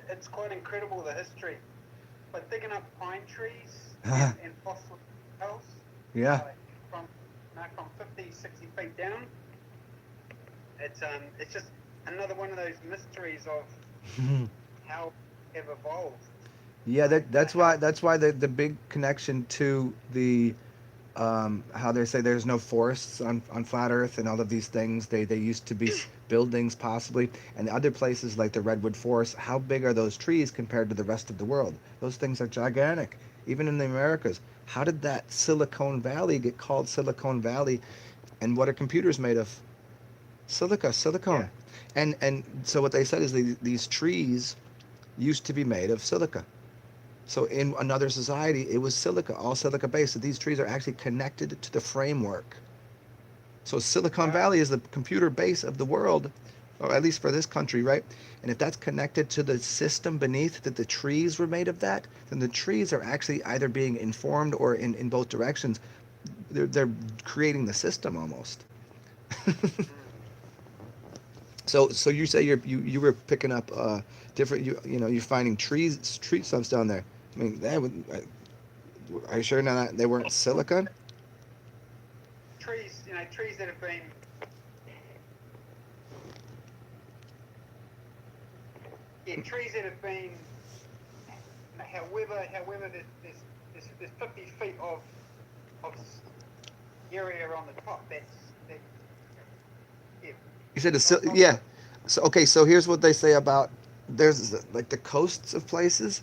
it's quite incredible the history. But digging up pine trees and fossil shells, Yeah. like from 50, 60 feet down, it's just another one of those mysteries of how have evolved. Yeah, that's How why the big connection to the how they say there's no forests on flat Earth and all of these things. They used to be buildings possibly, and other places like the redwood forest. How big are those trees compared to the rest of the world? Those things are gigantic, even in the Americas. How did that Silicon Valley get called Silicon Valley? And what are computers made of? Silicone. yeah, And so what they said is these trees used to be made of silica. So in another society, it was silica, all silica based. So these trees are actually connected to the framework. So Silicon right. Valley is the computer base of the world, or at least for this country, right? And if that's connected to the system beneath that the trees were made of that, then the trees are actually either being informed or in both directions. They're creating the system almost. Mm. So you say you were picking up different you're finding tree stumps down there. I mean, are you sure now that they weren't silicon? Trees that have been yeah, trees that have been, however, there's 50 feet of area on the top. That yeah, You said not yeah. So okay, so here's what they say about there's like the coasts of places.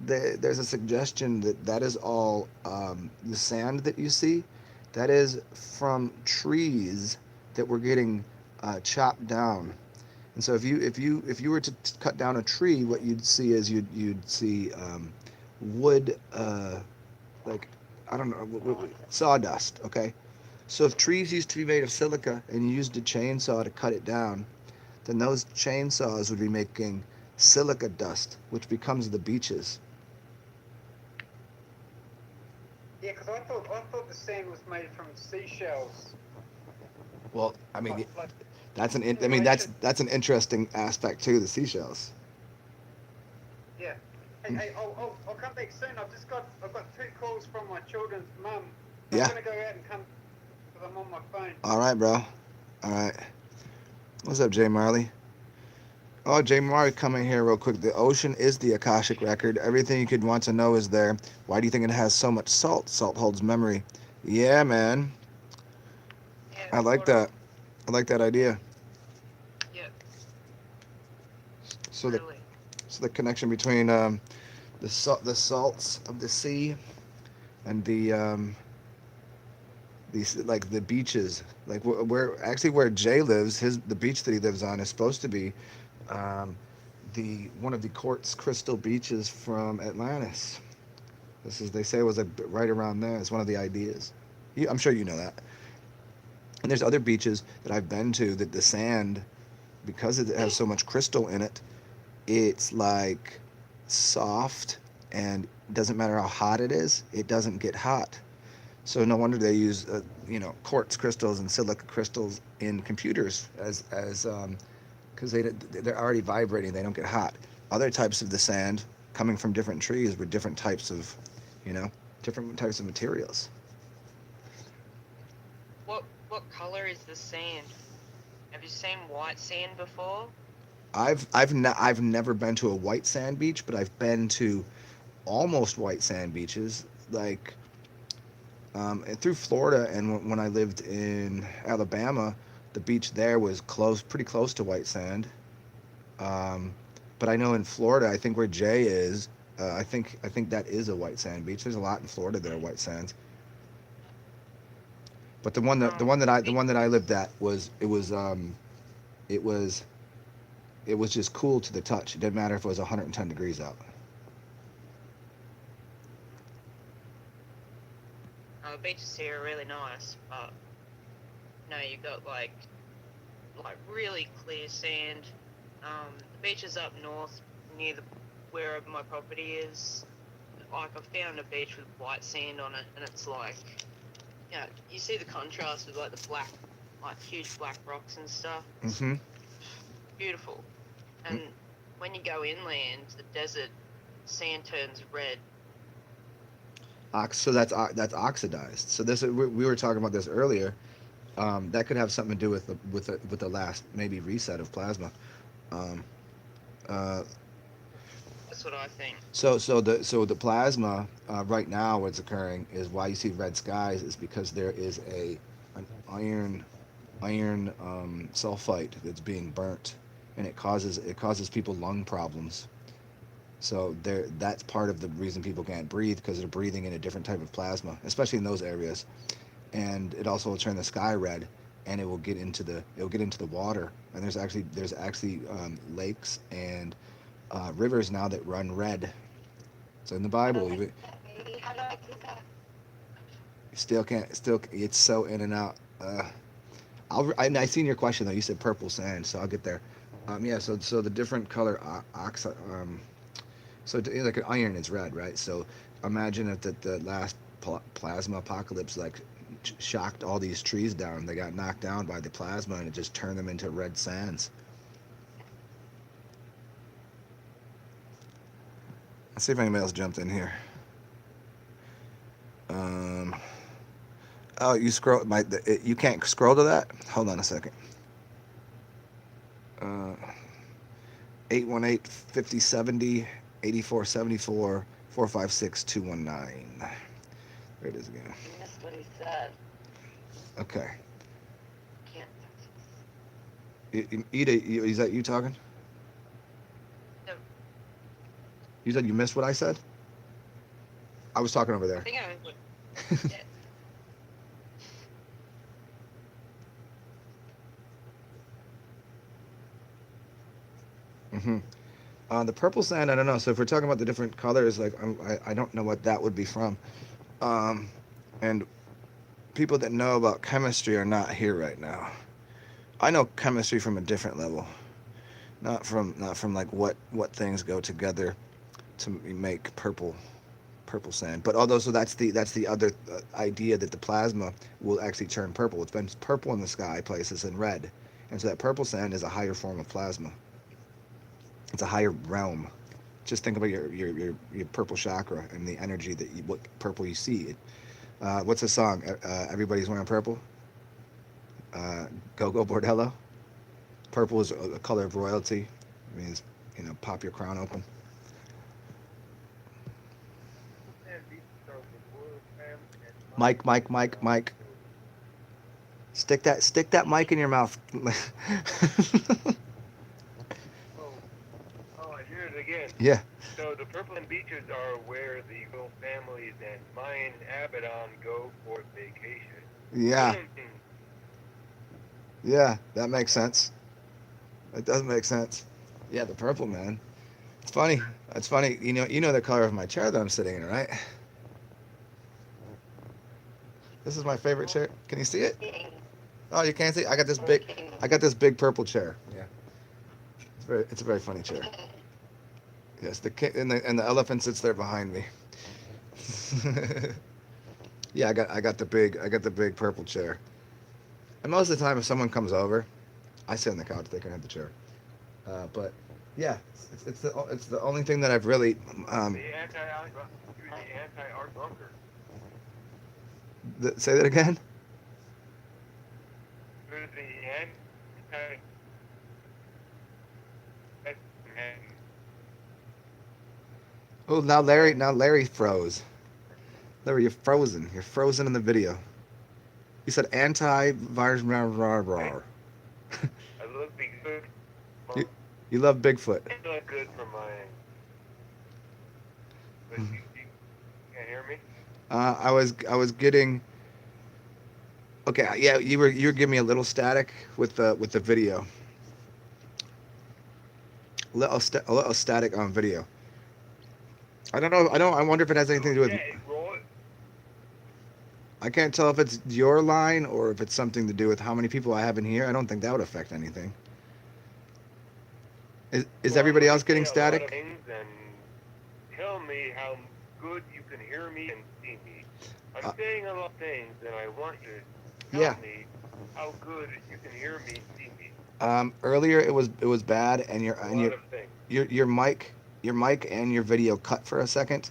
There's a suggestion that that is all the sand that you see. That is from trees that were getting chopped down. And so if you were to cut down a tree, what you'd see is you'd see wood like I don't know sawdust. Okay, so if trees used to be made of silica and you used a chainsaw to cut it down, then those chainsaws would be making silica dust, which becomes the beaches. yeah, because I thought the sand was made from seashells, Well, I mean, like that's an in I mean relation. that's an interesting aspect too, the seashells. Yeah. Hey, I'll come back soon. I've got 2 calls from my children's mum. So I'm Yeah. gonna go out and come because I'm on my phone. All right, bro. All right. What's up, Jay Marley? Oh, Jay Marley, coming here real quick. The ocean is the Akashic record. Everything you could want to know is there. Why do you think it has so much salt? Salt holds memory. Yeah, man. Yeah, I like water. that. I like that idea. Yeah, So the really. so the connection between the salts of the sea and these like the beaches, like where actually where Jay lives, the beach that he lives on is supposed to be um, the one of the quartz crystal beaches from Atlantis. This is they say it was right around there. It's one of the ideas. I'm sure you know that. And there's other beaches that I've been to that the sand, because it has so much crystal in it, it's like soft and doesn't matter how hot it is, it doesn't get hot. So no wonder they use quartz crystals and silica crystals in computers as because they're already vibrating, they don't get hot. Other types of the sand coming from different trees with different types of you know different types of materials. What color is the sand? Have you seen white sand before? I've never been to a white sand beach, but I've been to almost white sand beaches, like and through Florida. And when I lived in Alabama, the beach there was pretty close to white sand. Um, but I know in Florida, I think where Jay is, I think that is a white sand beach. There's a lot in Florida that are white sands. But the one that I lived at it was it was just cool to the touch. It didn't matter if it was 110 degrees out. The beaches here are really nice, but no, you got like really clear sand. The beaches up north near where my property is, like I found a beach with white sand on it, and it's like, you see the contrast with like the black, like huge black rocks and stuff. It's Mm-hmm. beautiful. And when you go inland, the desert sand turns red. So that's oxidized. So this we were talking about this earlier. That could have something to do with the last maybe reset of plasma. Um, uh, That's what I think. so the plasma right now what's occurring is why you see red skies is because there is an iron sulfite that's being burnt, and it causes people lung problems. So that's part of the reason people can't breathe because they're breathing in a different type of plasma, especially in those areas. And it also will turn the sky red, and it'll get into the water. And there's actually lakes and rivers now that run red. So in the How do Bible, I do even that, baby? How do I do that? still can't still it's so in and out. I seen your question though. You said purple sand, so I'll get there. Yeah. So the different color oxide. So like an iron is red, right? So imagine if the last plasma apocalypse like shocked all these trees down. They got knocked down by the plasma, and it just turned them into red sands. Let's see if anybody else jumped in here. Um, oh, you can't scroll to that. Hold on a second. Uh, 818-5070, 8474, 456-219. There it is again. I missed what he said. Okay. Can't touch this. Ida, is that you talking? No, You said you missed what I said? I was talking over I there. think I would. Yeah. hmm The purple sand, I don't know. So if we're talking about the different colors, like I don't know what that would be from. And people that know about chemistry are not here right now. I know chemistry from a different level, not from like what things go together to make purple sand. But although so that's the other idea that the plasma will actually turn purple. It's been purple in the sky places and red, and so that purple sand is a higher form of plasma. It's a higher realm. Just think about your purple chakra and the energy that what purple you see. What's the song? Everybody's wearing purple. Go Go Bordello. Purple is a color of royalty. It means pop your crown open. Mike, Mike, Mike, Mike. Stick that mic in your mouth. Oh, I hear it again. Yeah. So the Purple and Beaches are where the Eagle families and Mayan Abaddon go for vacation. Yeah. Yeah, that makes sense. It does make sense. Yeah, the purple, man. It's funny. It's funny. You know the color of my chair that I'm sitting in, right? This is my favorite chair. Can you see it? Oh, you can't see. I got this big purple chair. Yeah. It's a very funny chair. Yes, and the elephant sits there behind me. Yeah, I got the big purple chair. And most of the time, if someone comes over, I sit on the couch. They can have the chair. But yeah, it's the only thing that I've really. The anti-art bunker. Say that again. You're the anti. Oh, now Larry froze. Larry, you're frozen. You're frozen in the video. You said anti-virus. I look good. You love Bigfoot. I look good for my. But you can't hear me. I was getting. Okay, yeah, you were giving me a little static with the video. A little static on video. I don't know. I wonder if it has anything to do with. I can't tell if it's your line or if it's something to do with how many people I have in here. I don't think that would affect anything. Is everybody else getting static? And tell me how good you can hear me and see me. I'm saying a lot of things, and I want you to tell me how good you can hear me and see me. Earlier it was bad, and your mic and your video cut for a second.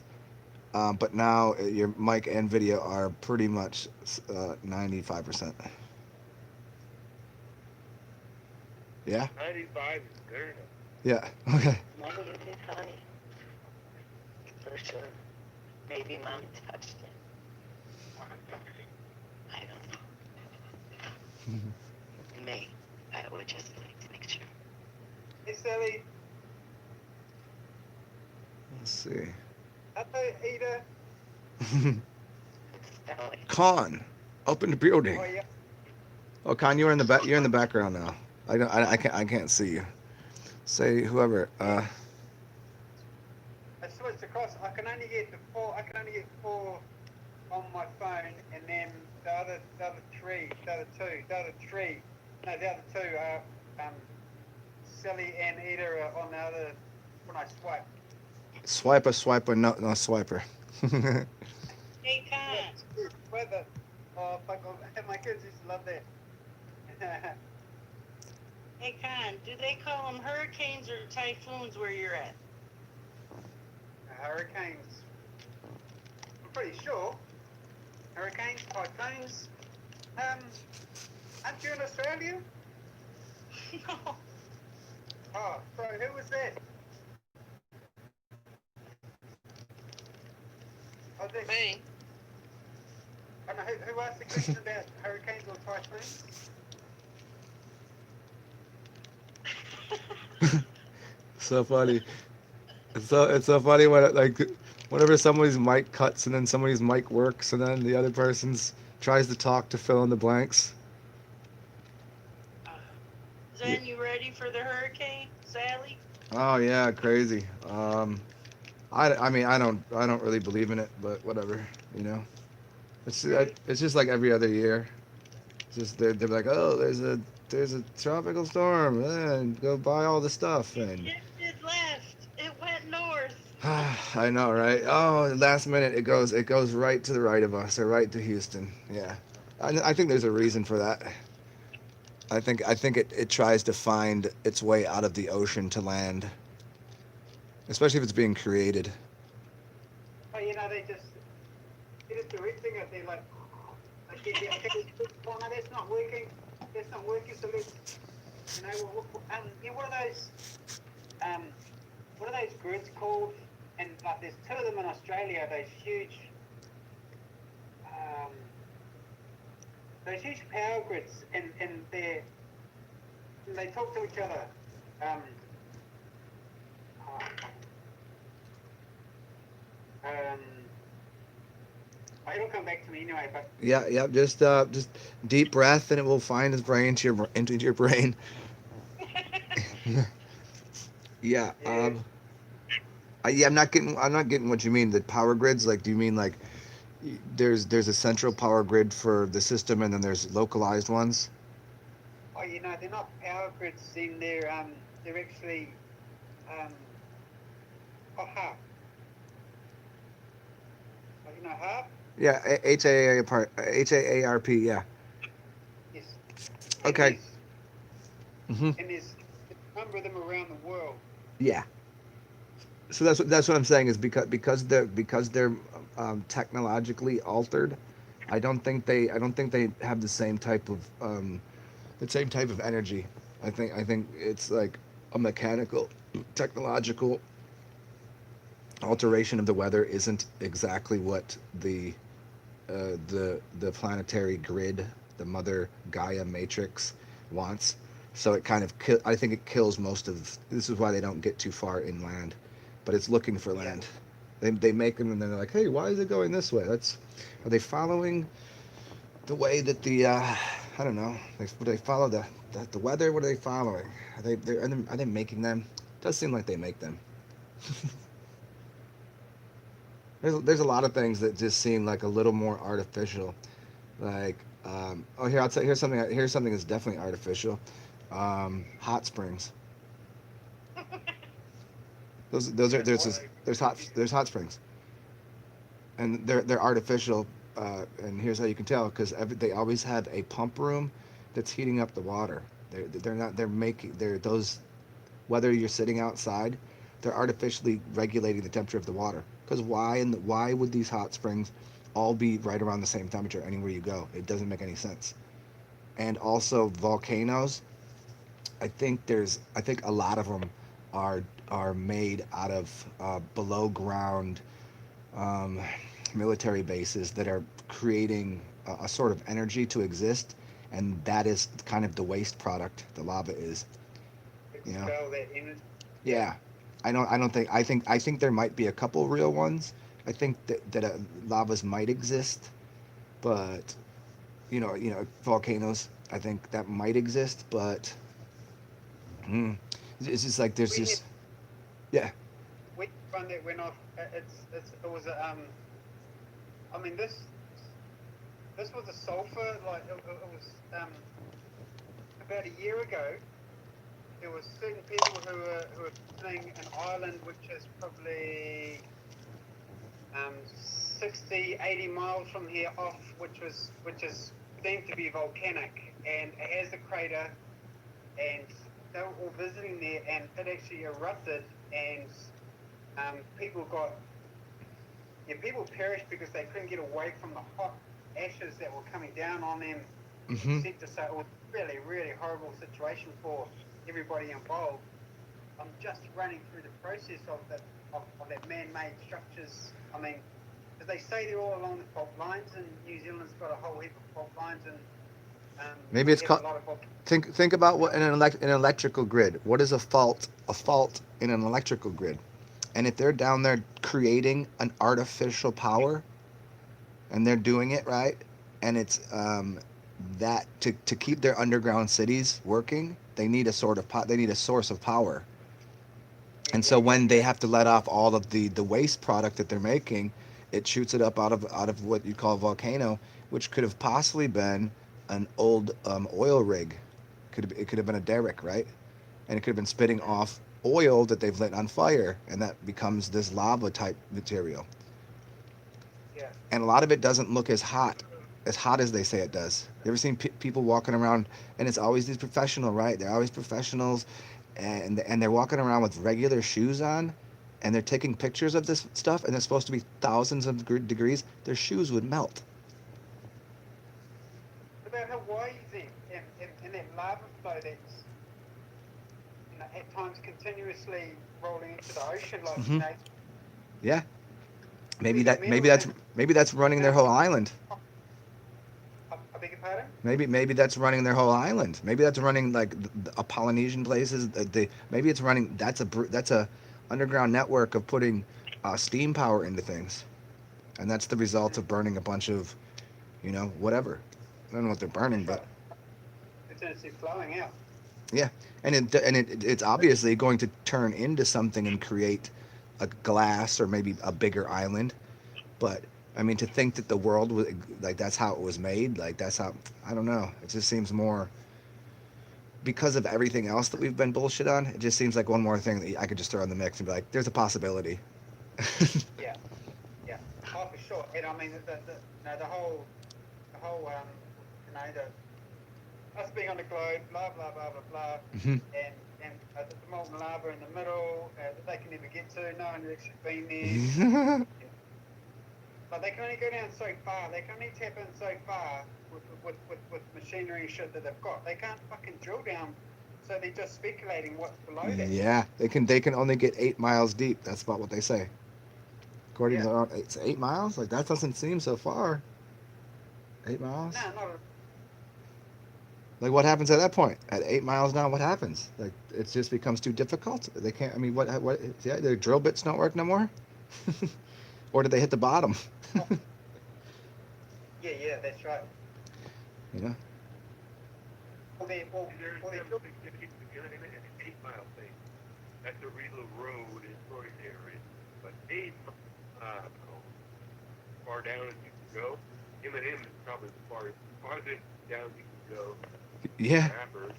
But now your mic and video are pretty much 95%. Yeah? 95 is good enough. Yeah. Okay. Mommy did, honey. For sure. Maybe Mommy touched it. I don't know. May. I would just like to make sure. Hey, Sally. Let's see. Hello, Ida. Sally. Con, open the building. Oh, yeah. Oh, Con, you're in the back. You're in the background now. I can't see you. Say whoever. I switched across. I can only get four on my phone, and then the other two are Sally and Ida are on the other when I swipe. Swiper, no swiper. Hey, Con. Weather. Oh, fuck off. My kids used to love that. Hey, Con, do they call them hurricanes or typhoons where you're at? Hurricanes. I'm pretty sure. Hurricanes, typhoons. Aren't you in Australia? No. Oh, so who was that? Oh, that, Me. I don't know, who asked the question about hurricanes or typhoons? So funny. It's so funny when like whenever somebody's mic cuts and then somebody's mic works and then the other person's tries to talk to fill in the blanks. Uh, Yeah. Zen, you ready for the hurricane, Sally? Oh yeah, crazy. I mean I don't really believe in it, but whatever, you know. Really? It's just like every other year. It's just they're like, oh, there's a tropical storm, and go buy all the stuff, It and shifted left. It went north. I know, right? Oh, last minute it goes right to the right of us or right to Houston. Yeah, I think there's a reason for that. I think it tries to find its way out of the ocean to land, especially if it's being created. Oh, they just directing it. They're like oh no, that's not working. That's not working. So let's, what are um, those grids called? And like, there's two of them in Australia. Um, those huge power grids, and they talk to each other. Um, um, it'll come back to me anyway. But Yeah, yeah. Just deep breath, and it will find its way into your brain. Yeah. yeah, Yeah. I'm not getting what you mean. The power grids. Like, do you mean like there's a central power grid for the system, and then there's localized ones? oh, they're not power grids. Then they're actually um, oh, harp. Oh, harp. Yeah. HAARP. Yeah. Yes, and Okay. Hmm. there's a number of them around the world. Yeah. So that's what I'm saying is because they're technologically altered. I don't think they have the same type of energy. I think it's like a mechanical, technological alteration of the weather isn't exactly what the planetary grid, the mother Gaia matrix wants. So it kind of I think it kills most of. This is why they don't get too far inland, but it's looking for Yeah, land. They make them and then they're like, hey, why is it going this way? Are they following the way that I don't know. They follow the weather? What are they following? Are they making them? It does seem like they make them. There's a lot of things that just seem like a little more artificial. Like, oh, here I'll tell you, here's something that's definitely artificial. Hot springs. Those are Yes, there's I this, agree with you. there's hot springs, and they're artificial. And here's how you can tell because they always have a pump room that's heating up the water. They're not they're making they're those whether you're sitting outside, they're artificially regulating the temperature of the water. Because why would these hot springs all be right around the same temperature anywhere you go? It doesn't make any sense. And also volcanoes. I think a lot of them are made out of below ground um, military bases that are creating a sort of energy to exist, and that is kind of the waste product. The lava is, you know. expel that energy. Yeah, Yeah, I think there might be a couple real ones. I think that lavas might exist, but volcanoes. I think that might exist, but mm, it's just like there's we had just yeah. one that went off. It was a I mean, this was a sulfur. Like it was about a year ago. There were certain people who were visiting an island which is probably 60, 80 miles from here off, which is deemed to be volcanic, and it has a crater, and they were all visiting there, and it actually erupted, and people got people perished because they couldn't get away from the hot ashes that were coming down on them, Hmm. etc. So it was really, really horrible situation for everybody involved. I'm just running through the process of that man-made structures. I mean, because they say they're all along the fault lines, and New Zealand's got a whole heap of fault lines, and Maybe we it's have a called. lot of Think about what an electrical grid. What is a fault? A fault in an electrical grid. And if they're down there creating an artificial power, and they're doing it right, and it's that to keep their underground cities working, they need a sort of they need a source of power. yeah, And yeah, so yeah, when they yeah. have to let off all of the waste product that they're making, it shoots it up out of what you call a volcano, which could have possibly been an old oil rig. It could have been a derrick, right? And it could have been spitting Mm, off oil that they've lit on fire, and that becomes this lava type material. yeah. And a lot of it doesn't look as hot as they say it does. You ever seen people walking around, and it's always these professional, right? They're always professionals, and they're walking around with regular shoes on, and they're taking pictures of this stuff, and it's supposed to be thousands of degrees. Their shoes would melt. What about Hawaii then, and that lava flow that's at times continuously rolling into the ocean, like Hmm. Yeah, maybe leaving that metals in maybe that's running their whole mountains. island. I beg your pardon? Maybe that's running their whole island. Maybe that's running like a Polynesian places. Maybe it's running. That's a underground network of putting steam power into things, and that's the result Mm, of burning a bunch of whatever. I don't know what they're burning, that's but right. It's actually flowing out. yeah, it's obviously going to turn into something and create a glass or maybe a bigger island. But I mean, to think that the world was like that's how it was made, like that's how I don't know. It just seems more because of everything else that we've been bullshit on. It just seems like one more thing that I could just throw in the mix and be like, "There's a possibility." Yeah, yeah. Oh, for sure. And I mean, the whole, us being on the globe, blah blah blah blah blah, Hmm. and the molten lava in the middle that they can never get to. No one actually been there. And, but they can only go down so far. They can only tap in so far with machinery and shit that they've got. They can't fucking drill down. So they're just speculating what's below that. Yeah, they can only get 8 miles deep. That's about what they say. According Yeah. to it's 8 miles. Like that doesn't seem so far. 8 miles. No, not. Like what happens at that point? At 8 miles down, what happens? Like it just becomes too difficult. They can't. I mean, what? Yeah, their drill bits don't work no more. Or did they hit the bottom? Oh, yeah, yeah, that's right. you know. Well, they, well, There's well, they some drill. significant beginning in an 8 mile thing. That's a real road in Troy's area. But 8 miles, far down as you can go. M&M is probably the farthest down you can go. Yeah. Rapper.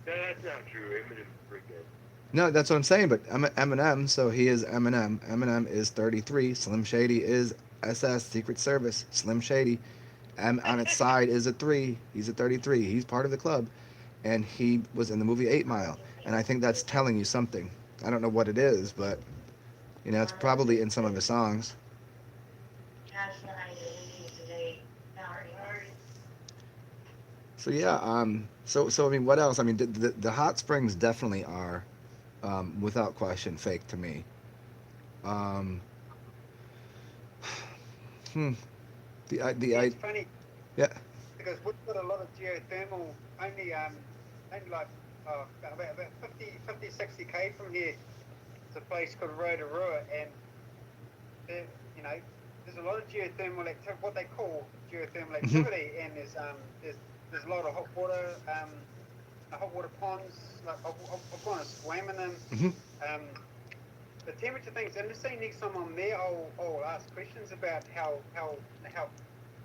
No, that's not true. M&M is pretty good. No, that's what I'm saying. But Eminem, so he is Eminem. Eminem is 33. Slim Shady is SS Secret Service. Slim Shady, on its side is a 3. He's a 33. He's part of the club, and he was in the movie 8 Mile. And I think that's telling you something. I don't know what it is, but it's probably in some of his songs. So yeah, so I mean, what else? I mean, the hot springs definitely are, without question, fake to me. Um, hmm. The Yeah, I it's funny Yeah. because we've got a lot of geothermal only like about 50, 60 k from here. It's a place called Rotorua, and there, you know, there's a lot of geothermal activity, what they call geothermal Hmm. activity, and there's a lot of hot water ponds. Like I've gone and swam in them. Hmm. Um, the temperature thing's interesting. Next time I'm there, I'll ask questions about how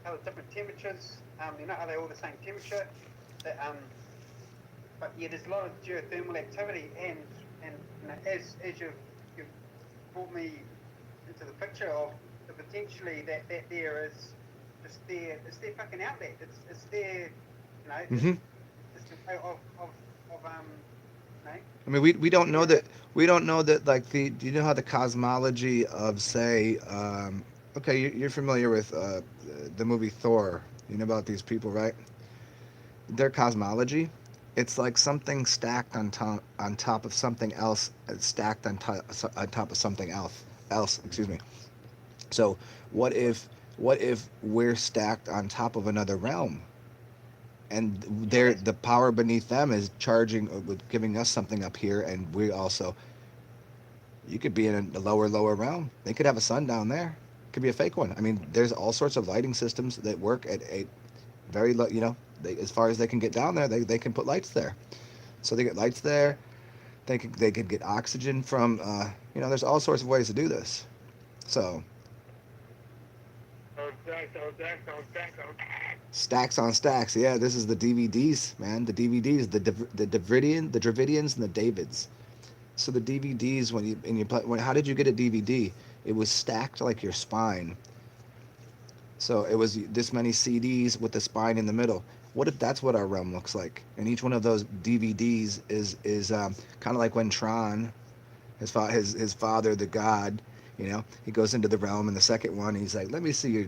the different temperatures. Are they all the same temperature? That, but yeah, there's a lot of geothermal activity, and as you've brought me into the picture of the potentially that there is just it's their fucking outlet. It's their Hmm. it's the way of I mean, we don't know clear. that we don't know that like do you know how the cosmology of say okay, you're familiar with the movie Thor. You know about these people, right? Their cosmology. It's like something stacked on top of something else, stacked on top of something else. Excuse me. So what if what if we're stacked on top of another realm, and they're Yes. the power beneath them is charging with giving us something up here, and we also, you could be in a lower realm. They could have a sun down there. It could be a fake one. I mean, there's all sorts of lighting systems that work at a very low. As far as they can get down there, they can put lights there. So they get lights there. They could get oxygen from. There's all sorts of ways to do this. So On stacks, on stacks, on stacks, on stacks. stacks on stacks. Yeah, this is the DVDs, man. The DVDs, the Dravidians, and the Davids. So the DVDs, how did you get a DVD? It was stacked like your spine. So it was this many CDs with the spine in the middle. What if that's what our realm looks like? And each one of those DVDs is kind of like when Tron, his father, the god, he goes into the realm in the second one. He's like, let me see your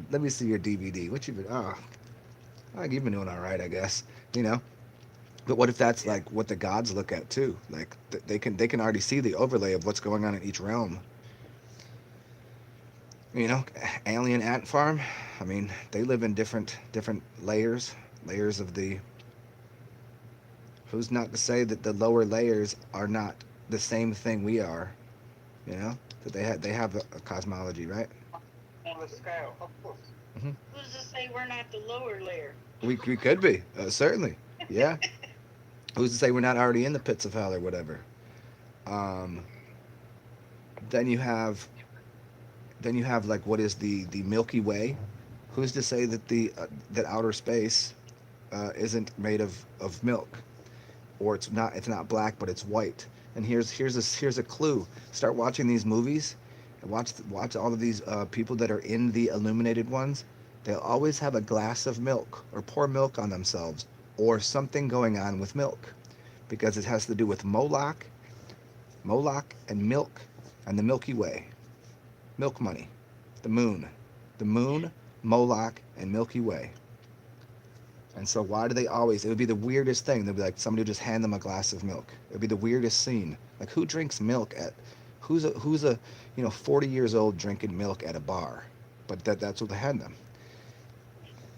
DVD. What you been? Oh, you've been doing all right, I guess. You know. But what if that's Yeah. like what the gods look at too? Like they can already see the overlay of what's going on in each realm. You know, alien ant farm. I mean, they live in different layers of the. Who's not to say that the lower layers are not the same thing we are? You know, that they have a cosmology, right? On the scale, of course. Who's to say we're not the lower layer? We could be, certainly. Yeah. Who's to say we're not already in the pits of hell or whatever? Um, then you have like what is the Milky Way? Who's to say that that outer space isn't made of milk, or it's not black but it's white? And here's a clue. Start watching these movies, and watch all of these people that are in the illuminated ones. They'll always have a glass of milk or pour milk on themselves or something going on with milk, because it has to do with Moloch and milk, and the Milky Way, milk money, the moon, Moloch, and Milky Way. And so why do they always? It would be the weirdest thing. They'd be like somebody would just hand them a glass of milk. It would be the weirdest scene. Like who drinks milk at? Who's a 40 years old drinking milk at a bar? But that's what they hand them.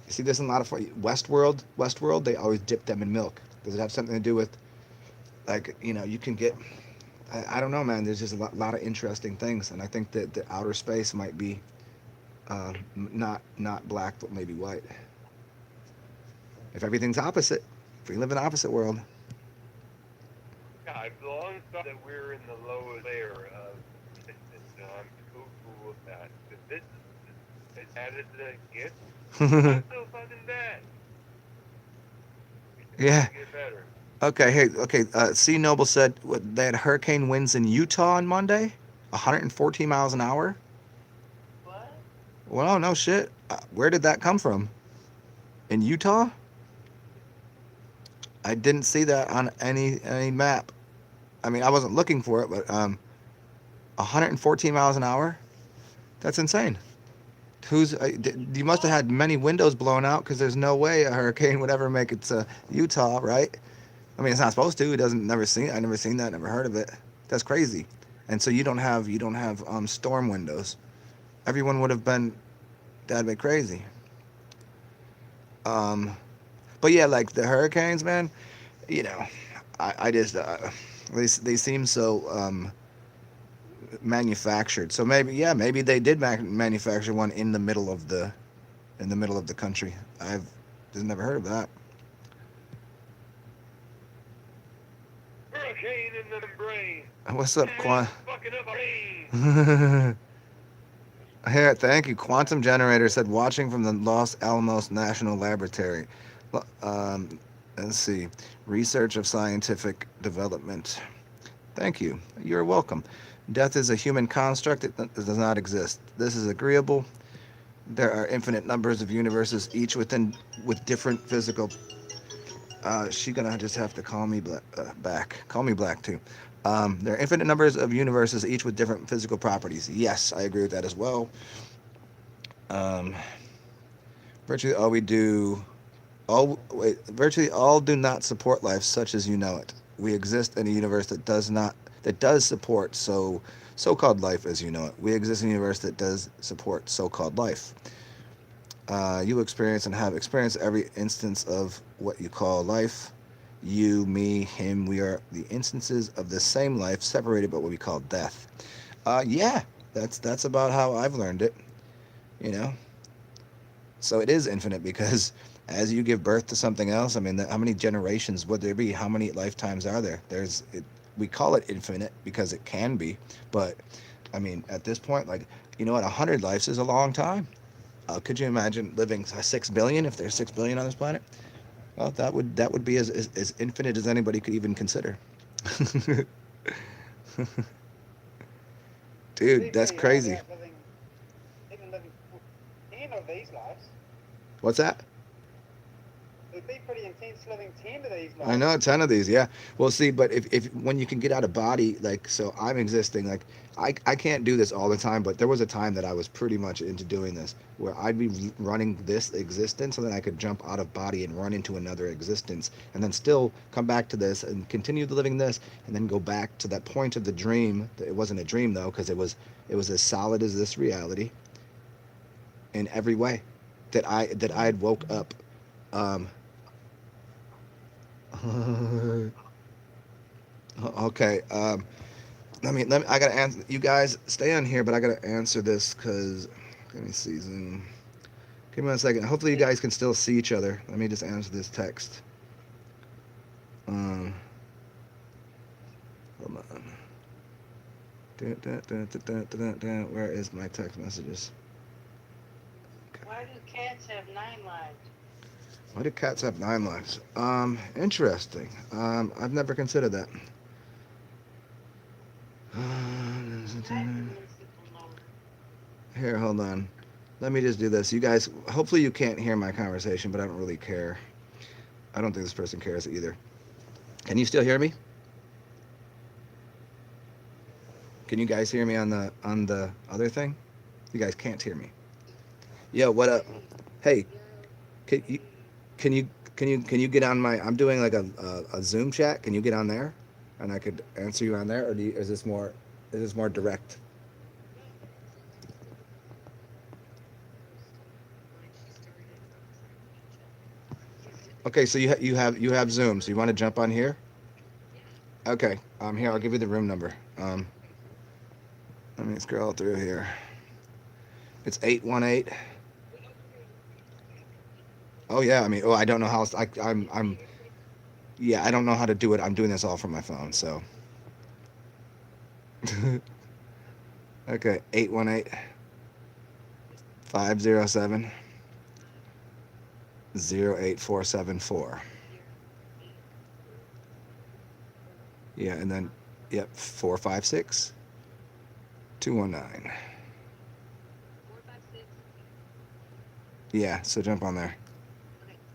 You see this in a lot of Westworld. They always dip them in milk. Does it have something to do with like you can get? I don't know, man. There's just a lot of interesting things, and I think that the outer space might be not black, but maybe white. If everything's opposite, if we live in an opposite world. Yeah, I've long thought that we're in the lower layer of existence, and I'm cool with that. If this is added to the gift, not so fucking bad. We can Yeah. only get better. Okay. Hey. Okay. C Noble said they had hurricane winds in Utah on Monday, 114 miles an hour. What? Well, no shit. Where did that come from? In Utah? I didn't see that on any map. I mean, I wasn't looking for it, but 114 miles an hour. That's insane. You must have had many windows blown out, because there's no way a hurricane would ever make it to Utah, right? I mean, it's not supposed to. It doesn't. Never seen. I never seen that. Never heard of it. That's crazy. And so you don't have storm windows. Everyone would have been. That'd be crazy. Um, but yeah, like the hurricanes, man. You know, I just they seem so manufactured. So maybe they did manufacture one in the middle of the country. I've just never heard of that. Hurricane in the brain. What's up, Quan? Fucking up our brain. Here, thank you. Quantum Generator said watching from the Los Alamos National Laboratory. Let's see. Research of scientific development. Thank you. You're welcome. Death is a human construct. It does not exist. This is agreeable. There are infinite numbers of universes, each with different physical. She gonna just have to call me back. Call me black too. There are infinite numbers of universes, each with different physical properties. Yes, I agree with that as well. Virtually all we do. Virtually all do not support life such as you know it. We exist in a universe that does support so-called life as you know it. We exist in a universe that does support so-called life. You experience and have experienced every instance of what you call life. You, me, him, we are the instances of the same life, separated by what we call death. Yeah, that's about how I've learned it. You know, so it is infinite because as you give birth to something else, I mean, how many generations would there be? How many lifetimes are there? We call it infinite because it can be, but I mean, at this point, like, you know what, 100 lives is a long time. Could you imagine living 6 billion if there's 6 billion on this planet? Well, that would be as infinite as anybody could even consider. Dude, that's Pretty hard crazy. out living, even living 10 of these lives. What's that? It'd be pretty intense living 10 of these I lives. know 10 of these, yeah. Well, see, but if when you can get out of body, like, so I'm existing, like, I can't do this all the time, but there was a time that I was pretty much into doing this, where I'd be running this existence, and then I could jump out of body and run into another existence, and then still come back to this and continue living this, and then go back to that point of the dream. It wasn't a dream though, because it was as solid as this reality in every way, that I had woke up. Um, okay. I gotta answer. You guys stay on here, but I gotta answer this because. Let me see Zoom. Give me 1 second. Hopefully, you guys can still see each other. Let me just answer this text. Um, Hold on. Where is my text messages? Why do cats have 9 lives? Why do cats have 9 lives? Interesting. I've never considered that. Here, hold on. Let me just do this. You guys, hopefully you can't hear my conversation, but I don't really care. I don't think this person cares either. Can you still hear me? Can you guys hear me on the other thing? You guys can't hear me. Yo, what up? Hey, can you can you get on my? I'm doing like a Zoom chat. Can you get on there, and I could answer you on there, or is this more direct? Okay, so you have Zoom. So you want to jump on here? Okay. Here, I'll give you the room number. Let me scroll through here. It's 818. Oh yeah, I mean, I don't know how I'm yeah, I don't know how to do it. I'm doing this all from my phone, so. Okay, 818-507-08474. Yeah, and then yep, 456-219. Yeah, so jump on there.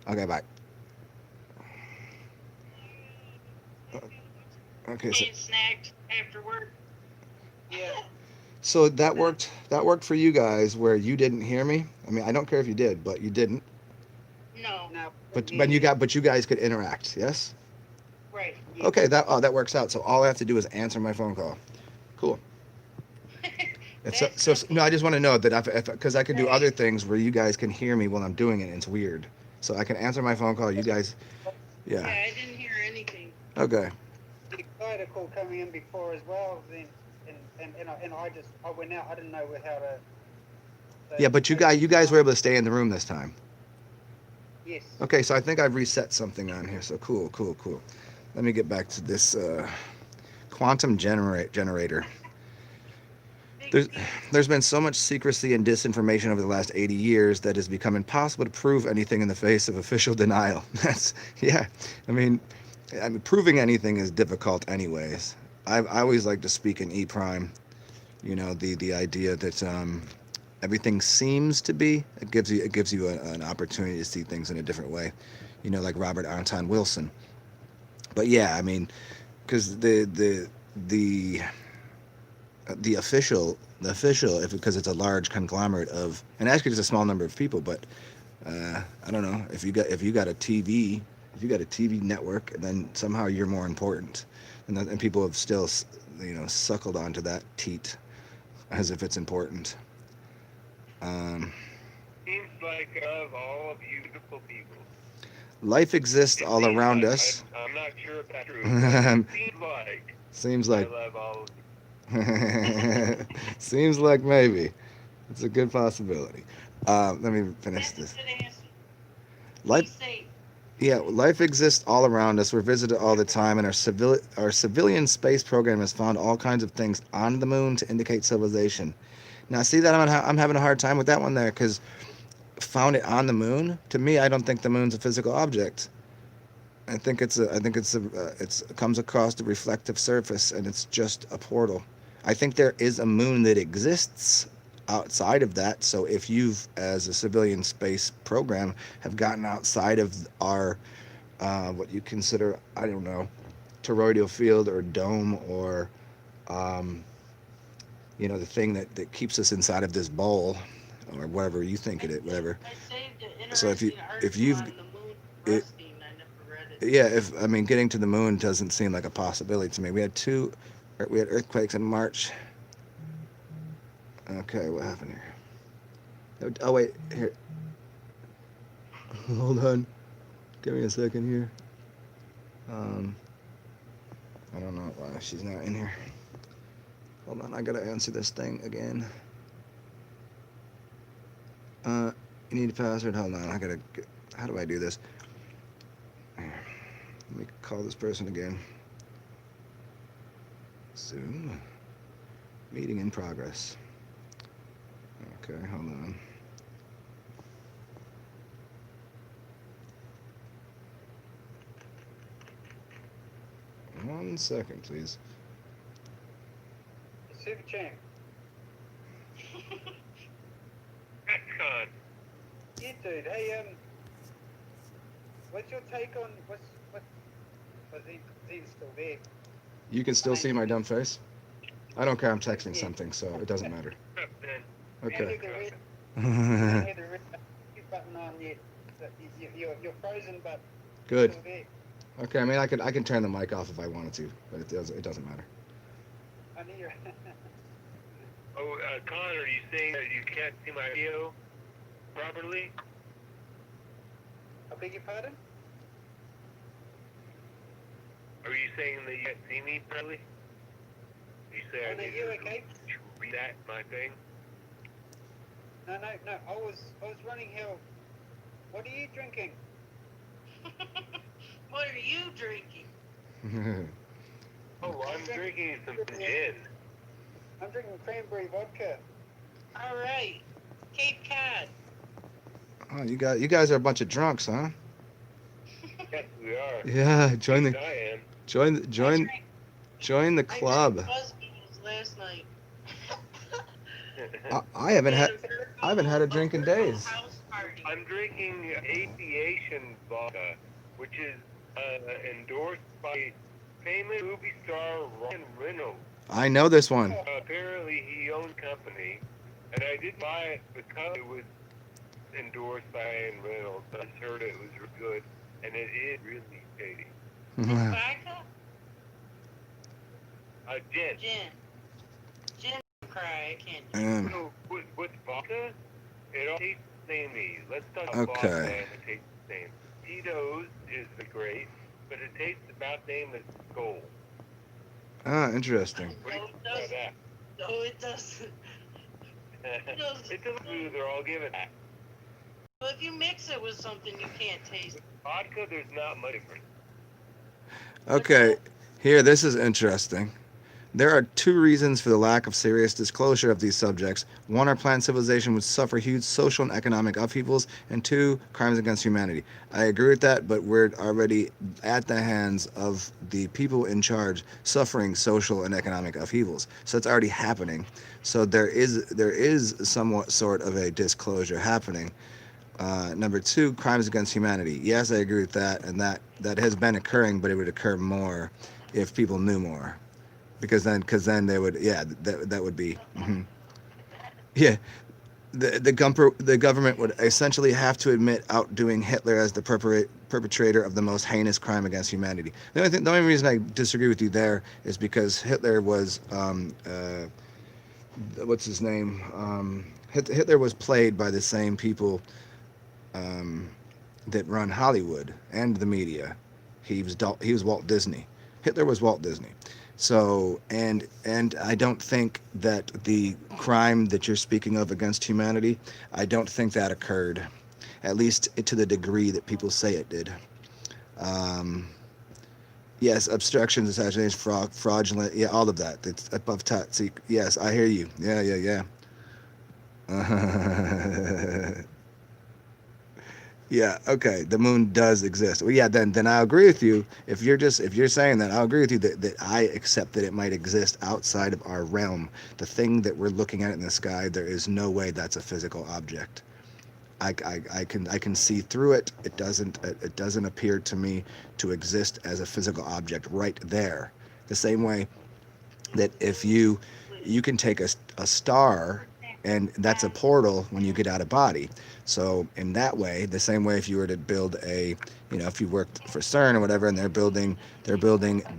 Okay, bye. Okay, so Eat snacks after work. Yeah. so that worked for you guys where you didn't hear me. I mean, I don't care if you did, but you didn't. No, No. But you guys could interact. Yes. right. Yeah. Okay, that works out. So all I have to do is answer my phone call. Cool. It's That's so simple. no, I just want to know that if because I can do Right. other things where you guys can hear me while I'm doing it. And it's weird. So I can answer my phone call. You guys, Yeah, yeah. I didn't hear anything. Okay. I had a call coming in before as well. Then I went out. I didn't know how to. So Yeah, but you guys were able to stay in the room this time. Yes. Okay, so I think I've reset something on here. So cool, cool, cool. Let me get back to this quantum generator. Big There's, deal. there's been so much secrecy and disinformation over the last 80 years that it's become impossible to prove anything in the face of official denial. Yeah. I mean, proving anything is difficult, anyways. I always like to speak in E prime. The idea that everything seems to be. It gives you an opportunity to see things in a different way. Like Robert Anton Wilson. But yeah, I mean, because the official, if because it's a large conglomerate of, and actually it's a small number of people, but I don't know if you got a TV, if you got a TV network, and then somehow you're more important, and people have still suckled onto that teat as if it's important. Um, Seems like I love all of you beautiful people. Life exists It all seems around like, us. I'm not sure if that's true, but it Seems I like love all of seems like maybe it's a good possibility. Let me finish That's a this. good answer. Be Life, safe. yeah, life exists all around us. We're visited all the time, and our civilian space program has found all kinds of things on the moon to indicate civilization. Now, see that I'm having a hard time with that one there because found it on the moon. To me, I don't think the moon's a physical object. I think it comes across the reflective surface, and it's just a portal. I think there is a moon that exists outside of that. So if you've, as a civilian space program, have gotten outside of our what you consider, I don't know, toroidal field or dome or um, the thing that keeps us inside of this bowl or whatever you think it is, whatever. I saved an So interesting if article you've on the moon it, rusting. I never read it. yeah, if I mean getting to the moon doesn't seem like a possibility to me. We had earthquakes in March. Okay, what happened here? Oh wait, here. Hold on. Give me a second here. Um, I don't know why she's not in here. Hold on, I gotta answer this thing again. You need a password. Hold on, How do I do this? Here, let me call this person again. Zoom. Meeting in progress. Okay, hold on. One second, please. Super champ. Atman. Yeah, dude. Hey, what's your take on was he still there? You can still see my dumb face? I don't care, I'm texting something, so it doesn't matter. Okay. I don't have the red button on yet. You're frozen, but Good. still there. Okay, I mean I can turn the mic off if I wanted to, but it doesn't matter. I know you're. Oh, Connor, are you saying that you can't see my video properly? I beg your pardon? Are you saying that you can't see me properly? You say I No, need you to okay? reset my thing? No. I was running hell. What are you drinking? What are you drinking? Oh, I'm drinking some gin. I'm drinking cranberry vodka. All right, Cape Cod. Oh, you guys are a bunch of drunks, huh? Yes, we are. Yeah, At least I am. join the I club. drank Buzzballs last night. I haven't We had a I haven't had a drink in virtual days. house party. I'm drinking aviation vodka, which is endorsed by famous movie star Ryan Reynolds. I know this one. Apparently, he owns company, and I did buy it because it was endorsed by Ryan Reynolds. I just heard it was good, and it is really tasty. It's vodka? Gin. Gin cry. I can't drink. So with vodka, it all tastes the same to me. Let's talk about Okay. vodka, and it tastes the same. Tito's is great, but it tastes about the same as Gold. Interesting. What do you No, think it about doesn't. that? No, it doesn't. It doesn't do. They're all given that. Well, if you mix it with something, you can't taste it. Vodka, there's not much difference. Okay, here, this is interesting. There are two reasons for the lack of serious disclosure of these subjects. One, our planned civilization would suffer huge social and economic upheavals, and two, crimes against humanity. I agree with that, but we're already at the hands of the people in charge suffering social and economic upheavals. So it's already happening. So there is somewhat sort of a disclosure happening. Number two, crimes against humanity. Yes, I agree with that, and that has been occurring, but it would occur more if people knew more. Because then they would, yeah, that would be, yeah. the government would essentially have to admit outdoing Hitler as the perpetrator of the most heinous crime against humanity. The only reason I disagree with you there is because Hitler was what's his name? Hitler was played by the same people um, that run Hollywood and the media. He was Walt Disney. Hitler was Walt Disney. So and I don't think that the crime that you're speaking of against humanity, I don't think that occurred, at least to the degree that people say it did. Um, yes, obstructions, assassination, fraudulent, yeah, all of that. It's above top. See, yes, I hear you. Yeah. Yeah, okay. The moon does exist. Well, yeah, then I'll agree with you. If you're saying that, I'll agree with you that I accept that it might exist outside of our realm. The thing that we're looking at in the sky, there is no way that's a physical object. I can see through it. It doesn't appear to me to exist as a physical object right there. The same way that if you can take a star, and that's a portal when you get out of body. So in that way, the same way if you were to build if you worked for CERN or whatever, and they're building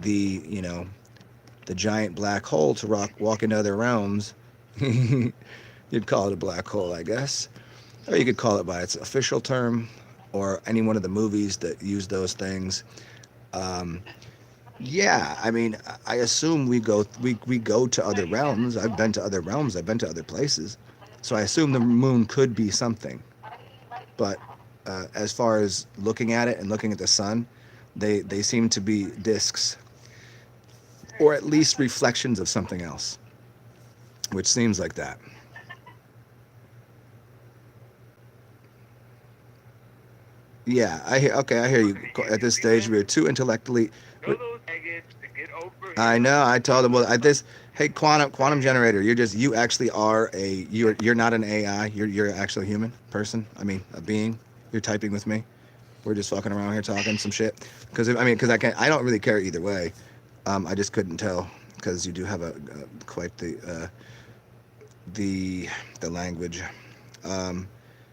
the the giant black hole to walk into other realms. You'd call it a black hole, I guess, or you could call it by its official term, or any one of the movies that use those things. Um, Yeah, I mean, I assume we go to other realms. I've been to other realms. I've been to other places, so I assume the moon could be something. But as far as looking at it and looking at the sun, they seem to be disks, or at least reflections of something else, which seems like that. Yeah, okay, I hear you. At this stage, we're too intellectually. Know those maggots to get over I here. know. I told him, well, this. Hey, quantum generator. You actually are you're not an AI. You're an actual human person. I mean, a being. You're typing with me. We're just fucking around here talking some shit. Because I don't really care either way. I just couldn't tell because you do have a quite the the language. Um,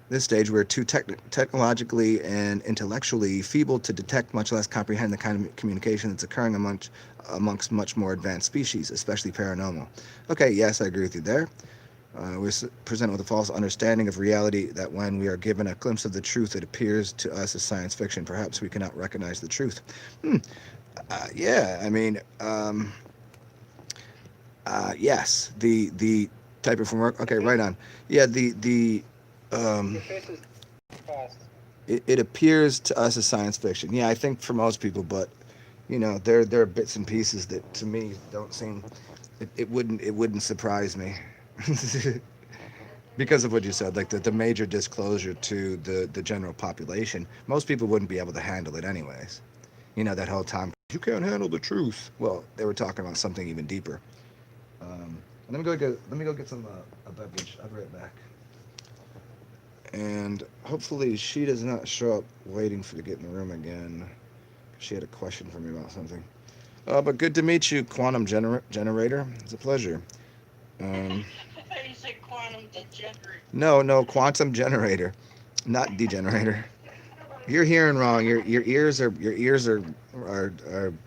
this stage, we're too technologically and intellectually feeble to detect, much less comprehend, the kind of communication that's occurring amongst much more advanced species, especially paranormal. Okay, yes, I agree with you there. We're presented with a false understanding of reality that when we are given a glimpse of the truth, it appears to us as science fiction. Perhaps we cannot recognize the truth. Hmm. Yeah, I mean, yes, the type from work. Okay, right on. Yeah, the um, The person's fast. it appears to us as science fiction. Yeah, I think for most people, but there are bits and pieces that to me don't seem. It wouldn't surprise me because of what you said, like the major disclosure to the general population. Most people wouldn't be able to handle it anyways. That whole time you can't handle the truth. Well, they were talking about something even deeper. Let me go get some a beverage. I'll be right back. And hopefully she does not show up waiting for to get in the room again. She had a question for me about something. But good to meet you, quantum generator. It's a pleasure. Um, I thought you said quantum degenerate. no, quantum generator, not degenerator. You're hearing wrong. Your ears are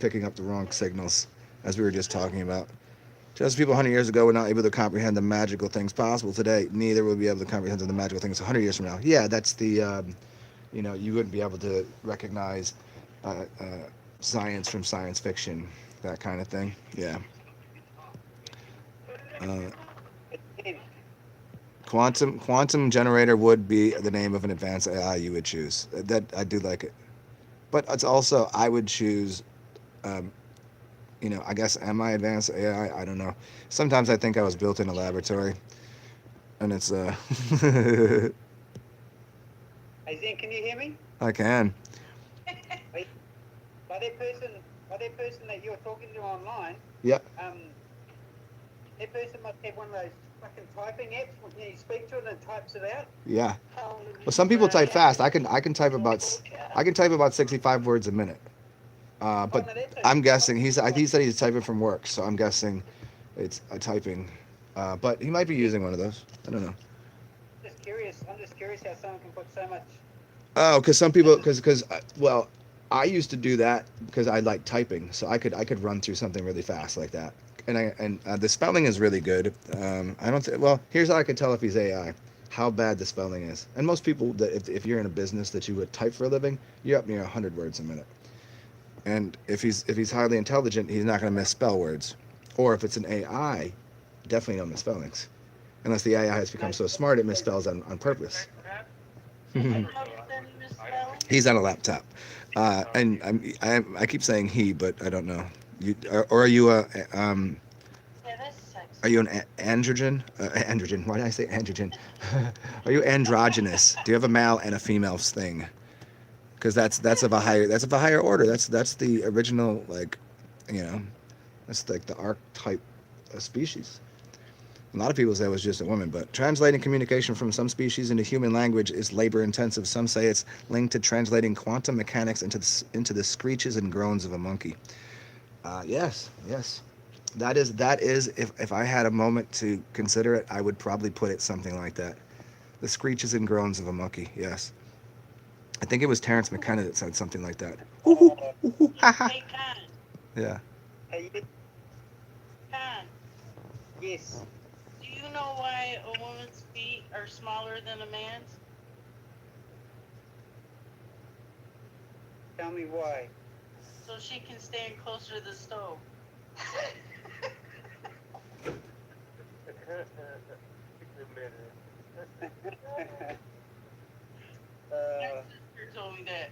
picking up the wrong signals, as we were just talking about. Just people 100 years ago were not able to comprehend the magical things possible today. Neither will be able to comprehend the magical things 100 years from now. Yeah, that's you wouldn't be able to recognize science from science fiction, that kind of thing. Yeah. Uh, Again, quantum generator would be the name of an advanced AI you would choose. That I do like it, but it's also I would choose. Um, I guess am I advanced AI? I don't know. Sometimes I think I was built in a laboratory, and it's hey Zen, can you hear me? I can. By by that person that you're talking to online, Yep. that person must have one of those fucking typing apps where you speak to it and it types it out. Yeah. Well, some people type fast. I can type about 65 words a minute. Oh, But no, that's I'm okay. guessing he said he's typing from work, so I'm guessing it's a typing. But he might be using one of those. I don't know. Just curious. I'm just curious how someone can put so much. Oh, because some people, because well, I used to do that because I like typing, so I could run through something really fast like that. And the spelling is really good. I don't well, here's how I could tell if he's AI, how bad the spelling is. And most people that if you're in a business that you would type for a living, you're up near 100 words a minute. And if he's highly intelligent, he's not going to misspell words. Or if it's an AI, definitely no misspellings. Unless the AI has become so smart it misspells on purpose. Have you noticed any misspelling? He's on a laptop, and I keep saying he, but I don't know. Or are you a Yeah, that's sexy. are you an androgen? Androgen. Why did I say androgen? Are you androgynous? Do you have a male and a female thing? Because that's of a higher order. That's the original, like, you know, that's like the archetype species. A lot of people say it was just a woman, but translating communication from some species into human language is labor intensive. Some say it's linked to translating quantum mechanics into the screeches and groans of a monkey. Yes. That is if I had a moment to consider it, I would probably put it something like that. The screeches and groans of a monkey. Yes. I think it was Terrence McKenna that said something like that. Hey, Con, Yeah. Hey, Con, yes. do you know why a woman's feet are smaller than a man's? Tell me why. So she can stand closer to the stove. My uh, sister told me that,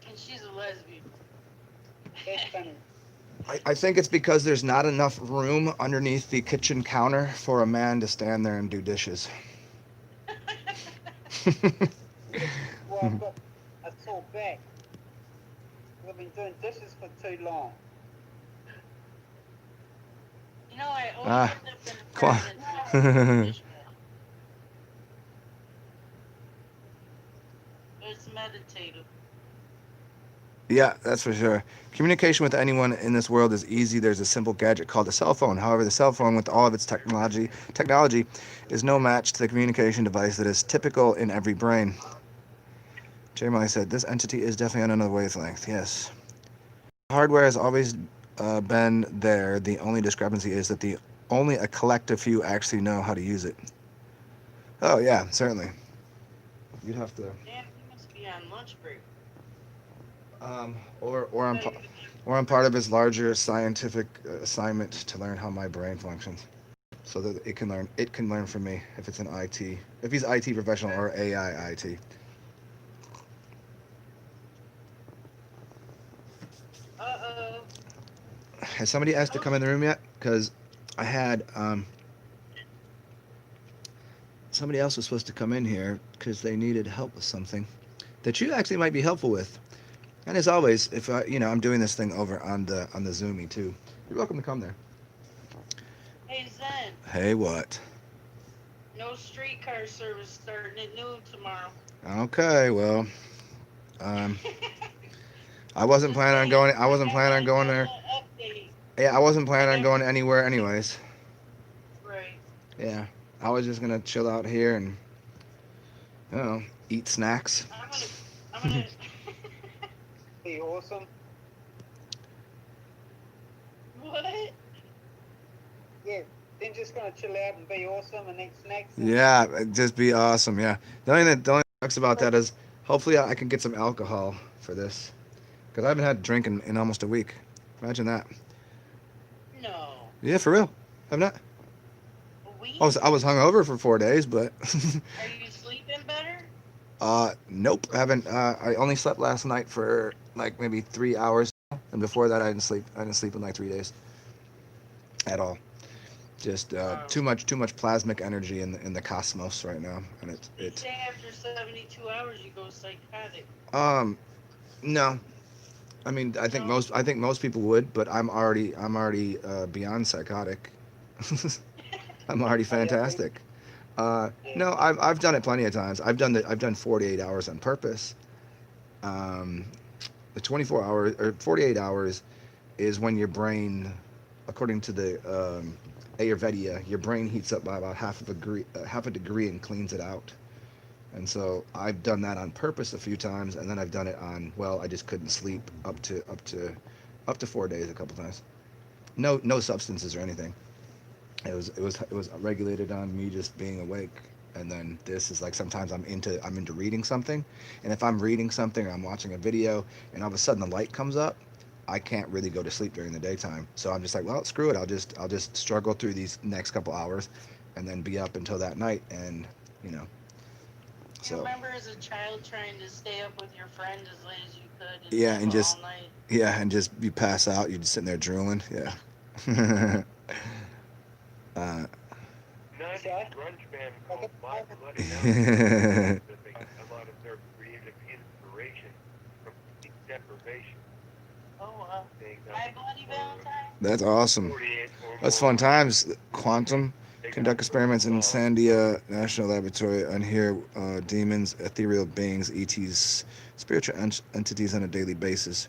and she's a lesbian. that's funny. I think it's because there's not enough room underneath the kitchen counter for a man to stand there and do dishes. Well, I've got a sore back. We've been doing dishes for too long. You know, I always Ah, end up in come apartments with on. dishwasher. It's meditative. Yeah, that's for sure. Communication with anyone in this world is easy. There's a simple gadget called a cell phone. However, the cell phone, with all of its technology is no match to the communication device that is typical in every brain. Jeremiah said, "This entity is definitely on another wavelength." Yes. Hardware has always been there. The only discrepancy is that the only a collective few actually know how to use it. Oh yeah, certainly. You'd have to, Damn, he must be on lunch break. or I'm Not even or I'm part of his larger scientific assignment to learn how my brain functions, so that it can learn from me if it's an IT, if he's IT professional or AI IT. Uh-oh. Has somebody asked to come in the room yet? Because I had somebody else was supposed to come in here because they needed help with something that you actually might be helpful with. And as always, if I'm doing this thing over on the Zoomy too. You're welcome to come there. Hey, Zen, Hey, what? no streetcar service starting at noon tomorrow. Okay, well, um, I wasn't Just planning on saying, going. I wasn't planning on going got a there. little update. Yeah, I wasn't I planning on got, going anywhere anyways. right. Yeah, I was just gonna chill out here and, eat snacks. I'm gonna, Be awesome. what? Yeah. Then just gonna chill out and be awesome and eat snacks. And Yeah, it'd just be awesome. Yeah, the only sucks about that is hopefully I can get some alcohol for this because I haven't had a drink in almost a week. Imagine that. No. Yeah, for real. I've not. A I week? was I was hungover for 4 days, but Are you sleeping better? nope. I haven't. I only slept last night for like maybe 3 hours, and before that I didn't sleep. I didn't sleep in like 3 days at all. Just too much plasmic energy in the cosmos right now, and it They it say after 72 hours you go psychotic. um no. I mean, No? I think most people would, but I'm already beyond psychotic. I'm already oh yeah, fantastic. yeah. No, I've done it plenty of times. I've done 48 hours on purpose. Um, the 24 hours or 48 hours is when your brain, according to the Ayurveda, your brain heats up by about half a degree, and cleans it out. And so I've done that on purpose a few times, and then I've done it on, well, I just couldn't sleep up to 4 days a couple times. No substances or anything. It was regulated on me just being awake. And then this is like sometimes I'm into reading something, and if I'm reading something or I'm watching a video and all of a sudden the light comes up, I can't really go to sleep during the daytime. So I'm just like, well, screw it. I'll just struggle through these next couple hours, and then be up until that night, and you know. You So remember as a child trying to stay up with your friend as late as you could and yeah, nap and all just night? yeah, and just you pass out. You're just sitting there drooling. Yeah. uh, Not So a I, grunge band I called get, My I get, Bloody Valentine that they get a lot of their creative inspiration from sleep deprivation. Oh, wow. Staying up My Bloody for Valentine? that's awesome. 48 or That's more fun hours. times. Quantum. They got Conduct some experiments in songs. Sandia National Laboratory. Unhear demons, ethereal beings, ETs, spiritual entities on a daily basis.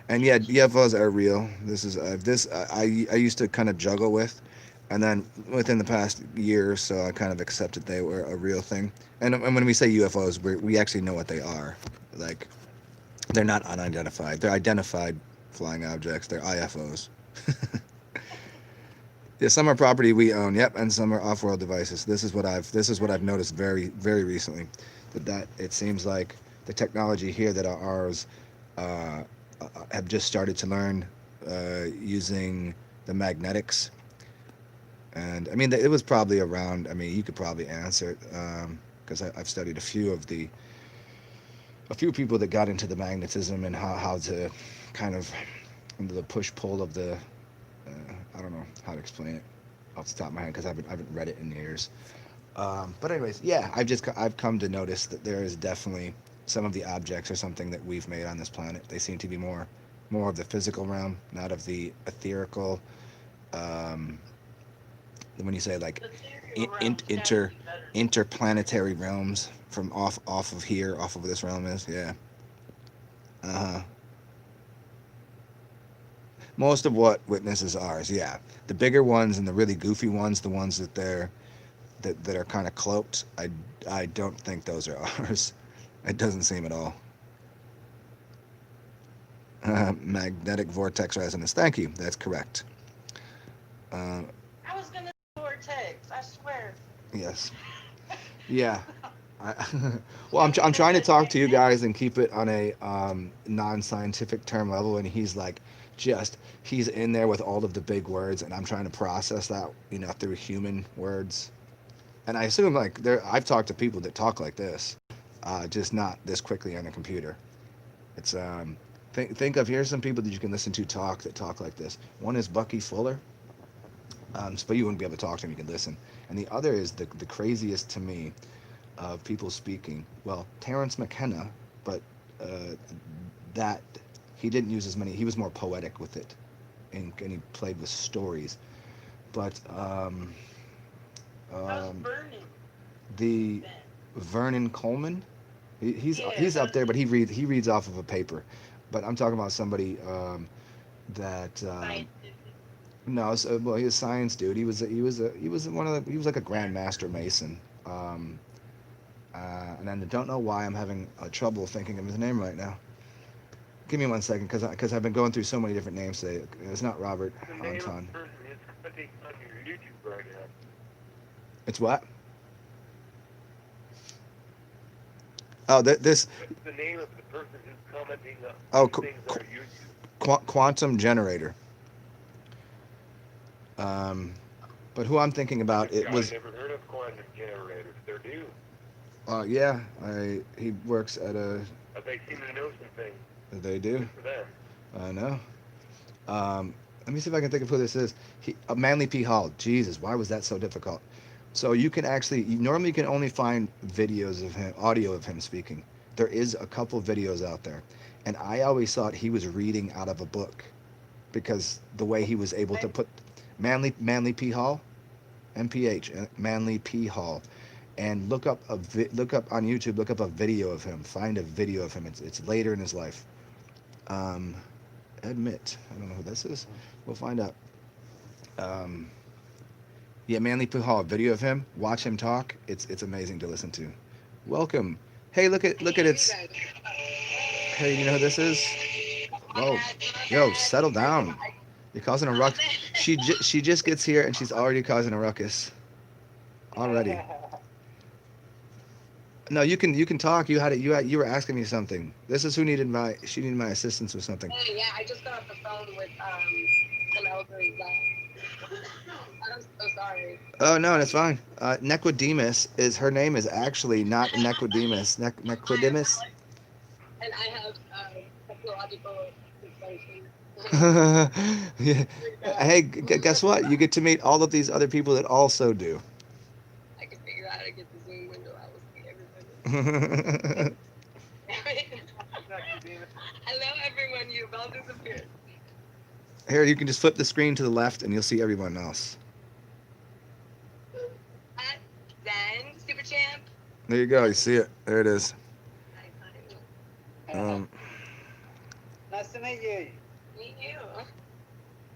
And yeah, UFOs are real. This is I used to kind of juggle with, and then within the past year or so, I kind of accepted they were a real thing. And when we say UFOs, we actually know what they are. Like, they're not unidentified. They're identified flying objects. They're IFOs. Yeah, some are property we own. Yep, and some are off-world devices. This is what I've noticed very recently, that it seems like the technology here that are ours uh, have just started to learn using the magnetics. And I mean, it was probably around. I mean, you could probably answer it, because I've studied a few people that got into the magnetism, and how to kind of into the push pull of the I don't know how to explain it off the top of my head, because I haven't read it in years. But anyways, yeah, I've come to notice that there is definitely some of the objects or something that we've made on this planet. They seem to be more of the physical realm, not of the etherical. Um, when you say like The ethereal realm's gotta inter be better. interplanetary realms from off of here, off of this realm is, yeah. Uh-huh. Most of what Witness is ours, yeah. The bigger ones and the really goofy ones, the ones that are kind of cloaked, I don't think those are ours. It doesn't seem at all. Magnetic vortex resonance. Thank you. That's correct. Uh, I was gonna vortex, I swear. yes. Yeah. I, well, I'm trying to talk to you guys and keep it on a non-scientific term level, and he's in there with all of the big words, and I'm trying to process that, through human words. And I assume, like, I've talked to people that talk like this, just not this quickly on a computer. It's think of, here's some people that you can listen to that talk like this. One is Bucky Fuller, but you wouldn't be able to talk to him. You can listen. And the other is the craziest to me of people speaking. Well, Terence McKenna, but uh, that he didn't use as many. He was more poetic with it, and he played with stories. But How's um, Vernon the been? Vernon Coleman, Yeah, he's up how's there, but he? he reads off of a paper. But I'm talking about somebody that Scientific. no, so, well, he was a science dude. He was like a grandmaster mason. And I don't know why I'm having trouble thinking of his name right now. Give me 1 second, because I've been going through so many different names today. It's not Robert The name of Anton. the person is commenting on your YouTube right now. It's what? Oh, this. What's the name of the person who's commenting Oh, on things on YouTube? quantum generator. Um, but who I'm thinking about, it I was. never heard of quantum generators. They're new. Yeah, he works at a. But they seem to know some things. They do. Good for them. I know. Let me see if I can think of who this is. Manly P. Hall. Jesus, why was that so difficult? So you normally can only find videos of him, audio of him speaking. There is a couple videos out there, and I always thought he was reading out of a book, because the way he was able to put Manly P. Hall, MPH, Manly P. Hall, and look up on YouTube. Look up a video of him. Find a video of him. It's later in his life. Um, Admit. I don't know who this is. We'll find out. Um, Yeah, Manly Puhal, video of him. Watch him talk. It's amazing to listen to. Welcome. Hey, look at it's. Hey, you know who this is? Whoa, yo, settle down. You're causing a ruckus. She just gets here and she's already causing a ruckus. Already. No, you can talk. You were asking me something. This is who needed my she needed my assistance with something. Hey, yeah, I just got off the phone with some elders. I'm so sorry. Oh no, that's fine. Nequidemus is her name is actually not Nequidemus. Nequidemus. And I have technological dysfunction. Yeah. Hey, guess what? You get to meet all of these other people that also do. I can figure out how to get the Zoom window. I will see everybody. Hello, everyone. You've all disappeared. Here, you can just flip the screen to the left, and you'll see everyone else. Then, Super Champ. There you go. You see it. There it is. Nice to meet you. Meet you.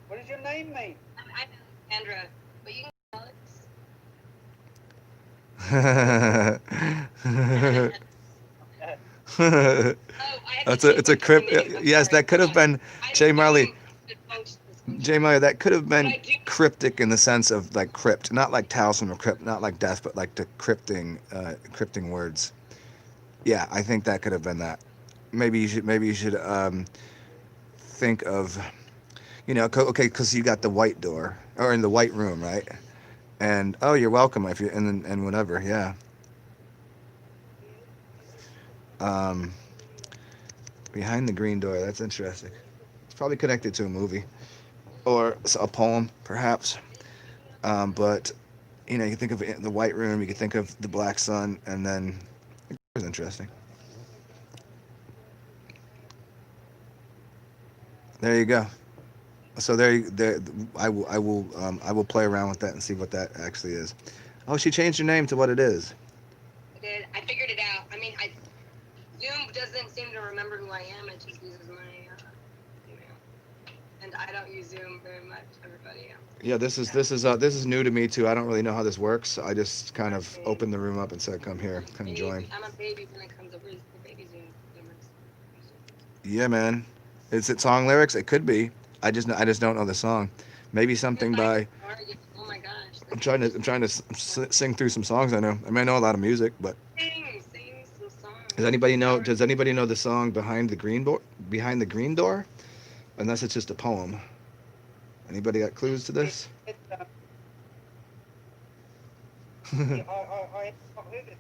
What does your name mean? I'm Alexandra, but you can call Alex. Oh, I have to It's a change crypt. the name. I'm Yes, sorry. that could have been Jay Marley. Dysfunction. Jay Marley, that could have been cryptic in the sense of like crypt, not like Tales from a Crypt, not like death, but like crypting words. Yeah, I think that could have been that. Maybe you should think of, okay, because you got the white door or in the white room, right? And oh, you're welcome if you and whatever, yeah. Um, Behind the green door. That's interesting. It's probably connected to a movie or a poem, perhaps. But you can think of the white room. You can think of the black sun, and then it was interesting. There you go. So there. I will play around with that and see what that actually is. Oh, she changed her name to what it is. I did. I figured it out. I mean, Zoom doesn't seem to remember who I am. It just uses my email, and I don't use Zoom very much. Everybody else. Yeah, this is new to me too. I don't really know how this works. I just kind of opened the room up and said, "Come here, come join." I'm a baby when it comes over. The baby Zoomers. Yeah, man. Is it song lyrics? It could be. I just don't know the song. Maybe something by. Oh my gosh. I'm trying to sing through some songs I know. I mean, I know a lot of music, but Sing some songs. does anybody know the song Behind the Green Door? Unless it's just a poem. Anybody got clues to this? I heard it.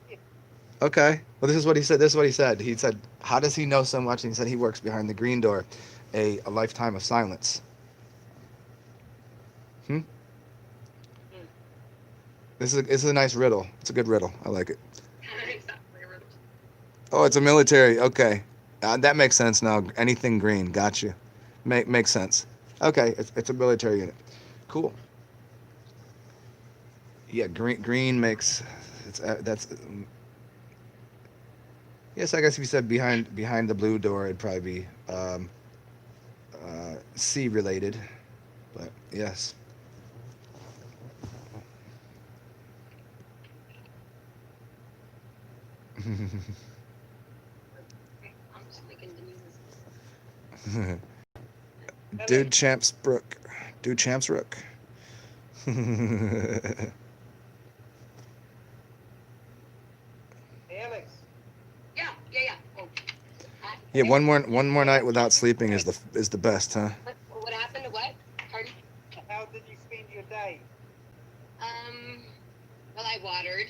Yeah. Okay. Well, this is what he said. He said, "How does he know so much?" And he said he works behind the green door, a lifetime of silence. This is a nice riddle. It's a good riddle. I like it. Oh, it's a military. Okay, that makes sense now. Anything green, got you. Makes sense. Okay, it's a military unit. Cool. Yeah, green makes. That's. Yes, I guess if you said behind the blue door, it'd probably be sea related, but yes. I'm just making the music. Dude Champs Brook. Dude Champs Rook. Hey, Alex. Yeah. Oh. Yeah, one more night without sleeping is the best, huh? What happened to what? Pardon? How did you spend your day? Well, I watered.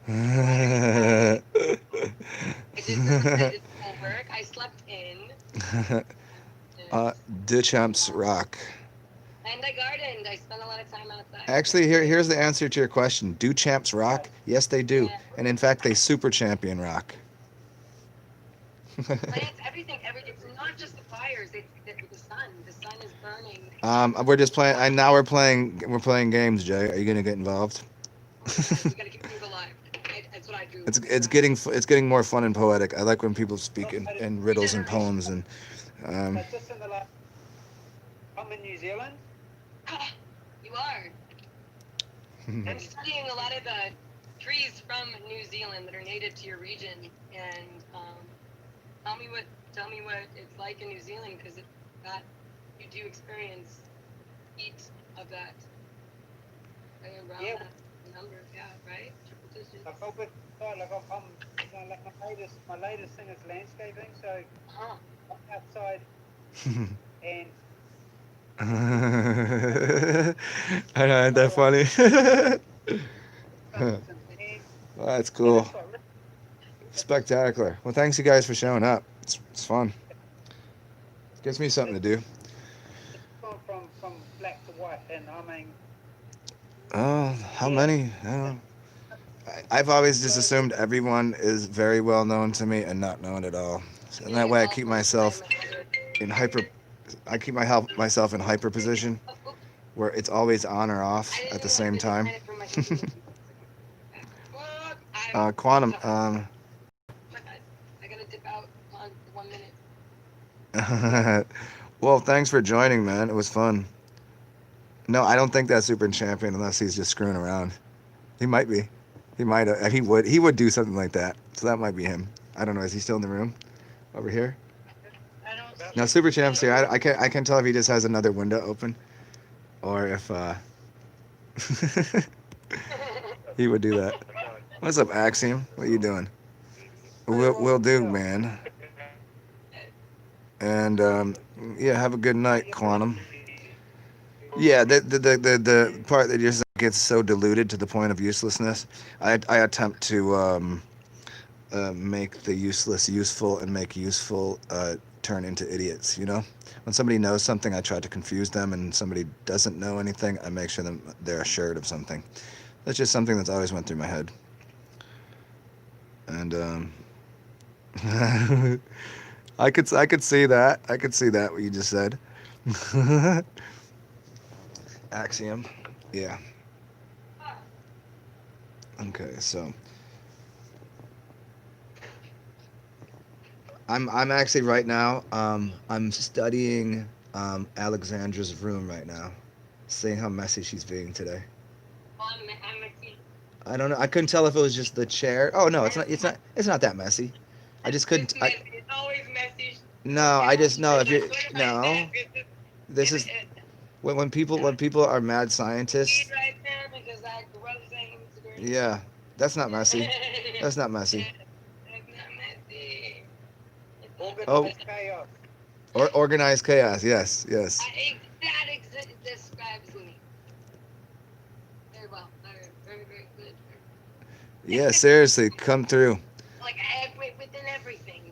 uh, I did homework. I slept in. De Champs Rock. And I gardened. I spent a lot of time outside. Actually, here's the answer to your question. Do champs rock? Yes, they do. And in fact, they super champion rock. Plants, everything. It's not just the fires. It's the sun. The sun is burning. We're just playing. Now we're playing games. Jay, are you gonna get involved? We gotta keep things alive. That's what I do. It's getting more fun and poetic. I like when people speak in riddles and poems and. Just in the last. I'm in New Zealand. You are. I'm studying a lot of the trees from New Zealand that are native to your region, and tell me what it's like in New Zealand, because that you do experience heat of that around Yeah. that number, yeah, right? Triple digits. Like over, like I'm like my latest thing is landscaping, so Uh-huh. I'm outside and I know, ain't that funny? and Well, that's yeah, cool. it's like Spectacular. Well, thanks you guys for showing up. It's fun. Gives me something to do. it's gone from black to white, and I mean, Oh, how yeah, many? I don't know. I've always just assumed everyone is very well known to me and not known at all. So that way I keep myself in hyper. I keep myself in hyper position where it's always on or off at the same time. Quantum. I gotta dip out on 1 minute. Well, thanks for joining, man. It was fun. No, I don't think that's Super Champion unless he's just screwing around. He might be. He might. He would. He would do something like that. So that might be him. I don't know. Is he still in the room? Over here? I don't see No, Super Champ's here. I can't. I can tell if he just has another window open, or if he would do that. What's up, Axiom? What you doing? Will do, man. And yeah, have a good night, Quantum. Yeah, the part that just gets so diluted to the point of uselessness. I attempt to make the useless useful and make useful turn into idiots. You know, when somebody knows something, I try to confuse them, and somebody doesn't know anything, I make sure they're assured of something. That's just something that's always went through my head. And I could see that. I could see that what you just said. Axiom. Yeah. Okay, so I'm actually right now I'm studying Alexandra's room right now, seeing how messy she's being today. I'm messy. I don't know. I couldn't tell if it was just the chair. Oh no, it's not. It's not that messy. I just couldn't. It's messy. It's always messy. No, I just know if you no. This is when people are mad scientists. Right there, because that gross thing. Yeah, that's not messy. That's not messy. It's not messy. organized chaos. Or organized chaos. Yes, yes. Describes me very well. Very, very good. Yeah, seriously, come through. Like within everything.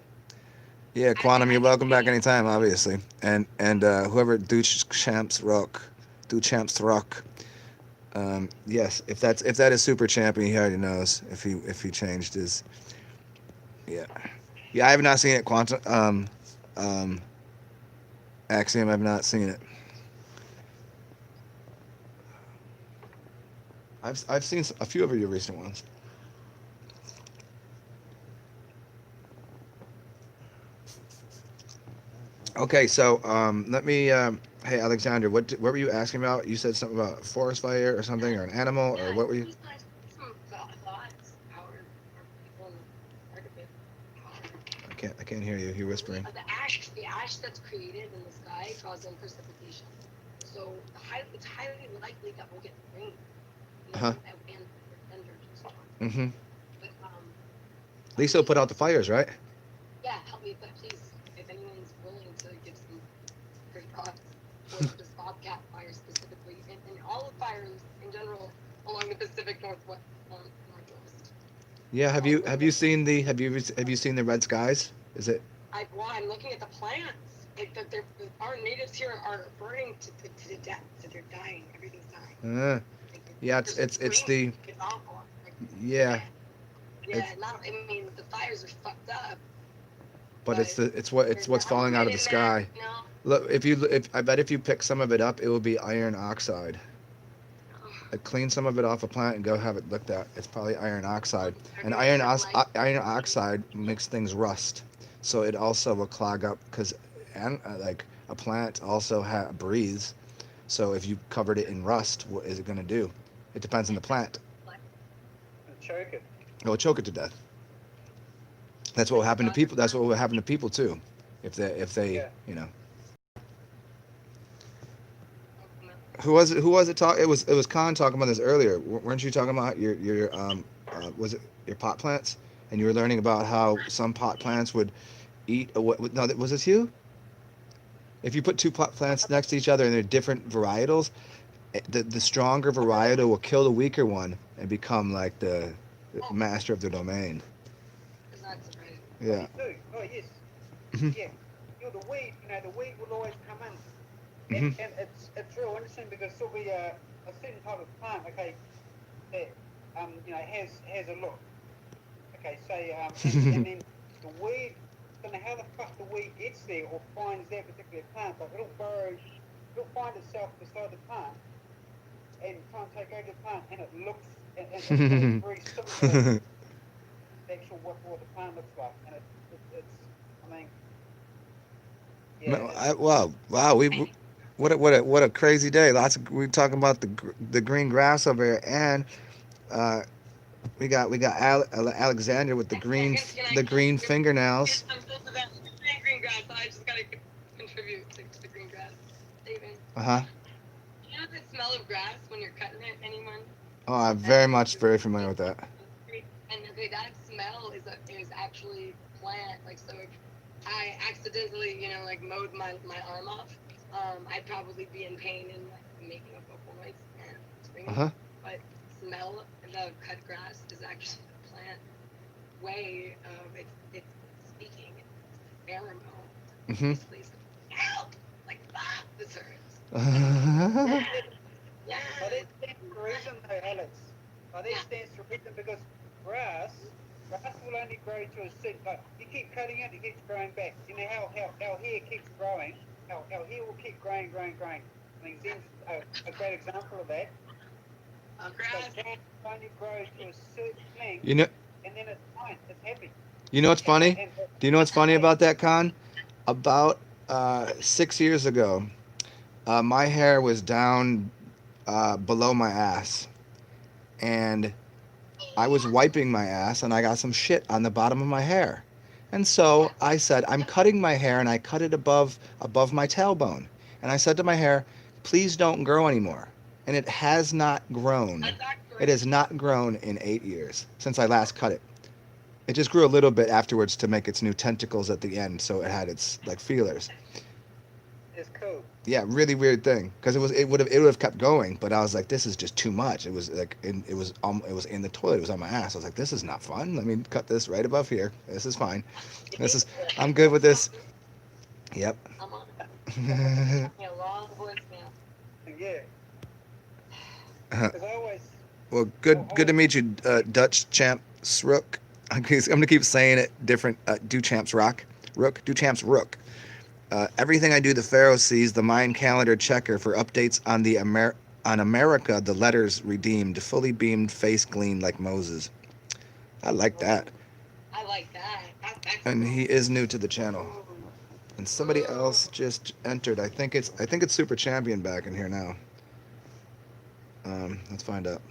Yeah, Quantum, you're welcome back anytime, obviously. And whoever Duchamps Rock. Yes, if that is Super Champion, he already knows if he changed his. Yeah, yeah. I have not seen it. Axiom. I've not seen it. I've seen a few of your recent ones. Okay, so let me. Hey, Alexander, what were you asking about? You said something about a forest fire or something, or an animal, or what were you? I can't hear you. You're whispering. The ash that's created in the sky causing precipitation. So it's highly likely that we'll get rain. Uh-huh. And thunderstorms. Mm-hmm. But Lisa will put out the fires, right? yeah, help me, but please, if anyone's willing to give some great thoughts for this bobcat fire specifically, and all of fires in general along the Pacific Northwest, Northwest. Yeah. Have you seen the red skies? Is it? I'm looking at the plants. Like our natives here are burning to death. So they're dying. Everything's dying. Yeah. It's the. It's awful. Yeah. Yeah. I mean, the fires are fucked up. But it's what's falling out of the sky. Look, I bet if you pick some of it up, it will be iron oxide. Clean some of it off a plant and go have it looked at. It's probably iron oxide, and iron oxide makes things rust, so it also will clog up because, like a plant also breathes. So if you covered it in rust, what is it going to do? It depends on the plant. And choke it. It'll choke it to death. That's what will happen to people. That's what will happen to people too, if they Yeah. Who was it? Who was it? It was Khan talking about this earlier. Weren't you talking about your was it your pot plants? And you were learning about how some pot plants would eat. No, was this you? If you put two pot plants next to each other and they're different varietals, the stronger varietal will kill the weaker one and become like the master of the domain. It's not surprising. Yeah. Oh, you do? Oh, yes. Mhm. Yeah. The weed, the weed will always come in. Mhm. And it's real interesting because there'll be a certain type of plant, okay, that, has a look. Okay, say, and then the weed, I don't know how the fuck the weed gets there or finds that particular plant, but it'll find itself beside the plant and try and take over the plant, and it looks, and it's very similar to the actual what the plant looks like, and it's, I mean, yeah, Wow. What a crazy day. We talking about the green grass over here, and uh, we got Alexander with the green fingernails. I'm so for that green grass, so I just gotta contribute to the green grass statement. Uh huh. You know the smell of grass when you're cutting it, anyone? Oh, I'm very familiar with that. And okay, that smell is actually plant. Like, so if I accidentally, like mowed my arm off, I'd probably be in pain and like making a vocal noise and Uh screaming. huh. But smell the cut grass is actually the plant way of it's speaking. It's pheromone. Mhm. Basically, it's help! Like, this hurts. Yeah. but that stands to reason though, Alex. That stands to reason because grass, grass will only grow to a certain, like, you keep cutting it, it keeps growing back. You know how hair keeps growing, our hair will keep growing. I mean, Zen's a great example of that. Grass. So grass only grows to a certain length, you know and then it's fine, it's happy. you know what's funny? And Do you know what's funny about that, Con? About 6 years ago, my hair was down below my ass, and I was wiping my ass and I got some shit on the bottom of my hair. And so I said, I'm cutting my hair, and I cut it above my tailbone. And I said to my hair, please don't grow anymore. And it has not grown. It has not grown in 8 years since I last cut it. It just grew a little bit afterwards to make its new tentacles at the end, so it had its like feelers. it's cool. Yeah, really weird thing, because it would have kept going, but I was like, this is just too much. It was like it was in the toilet. It was on my ass. I was like, this is not fun. Let me cut this right above here. This is fine. I'm good with this. Yep. I'm on it. A long voicemail. Yeah, because I always, Well, good to meet you, Dutch Champ Rook. I'm gonna keep saying it different. Duchamps Rook. Duchamps Rook. Everything I do, the Pharaoh sees. The Mayan calendar checker for updates on on America. The letters redeemed, fully beamed, face gleamed like Moses. I like that. I like that. That's And cool. he is new to the channel. And somebody else just entered. I think it's Super Champion back in here now. Let's find out.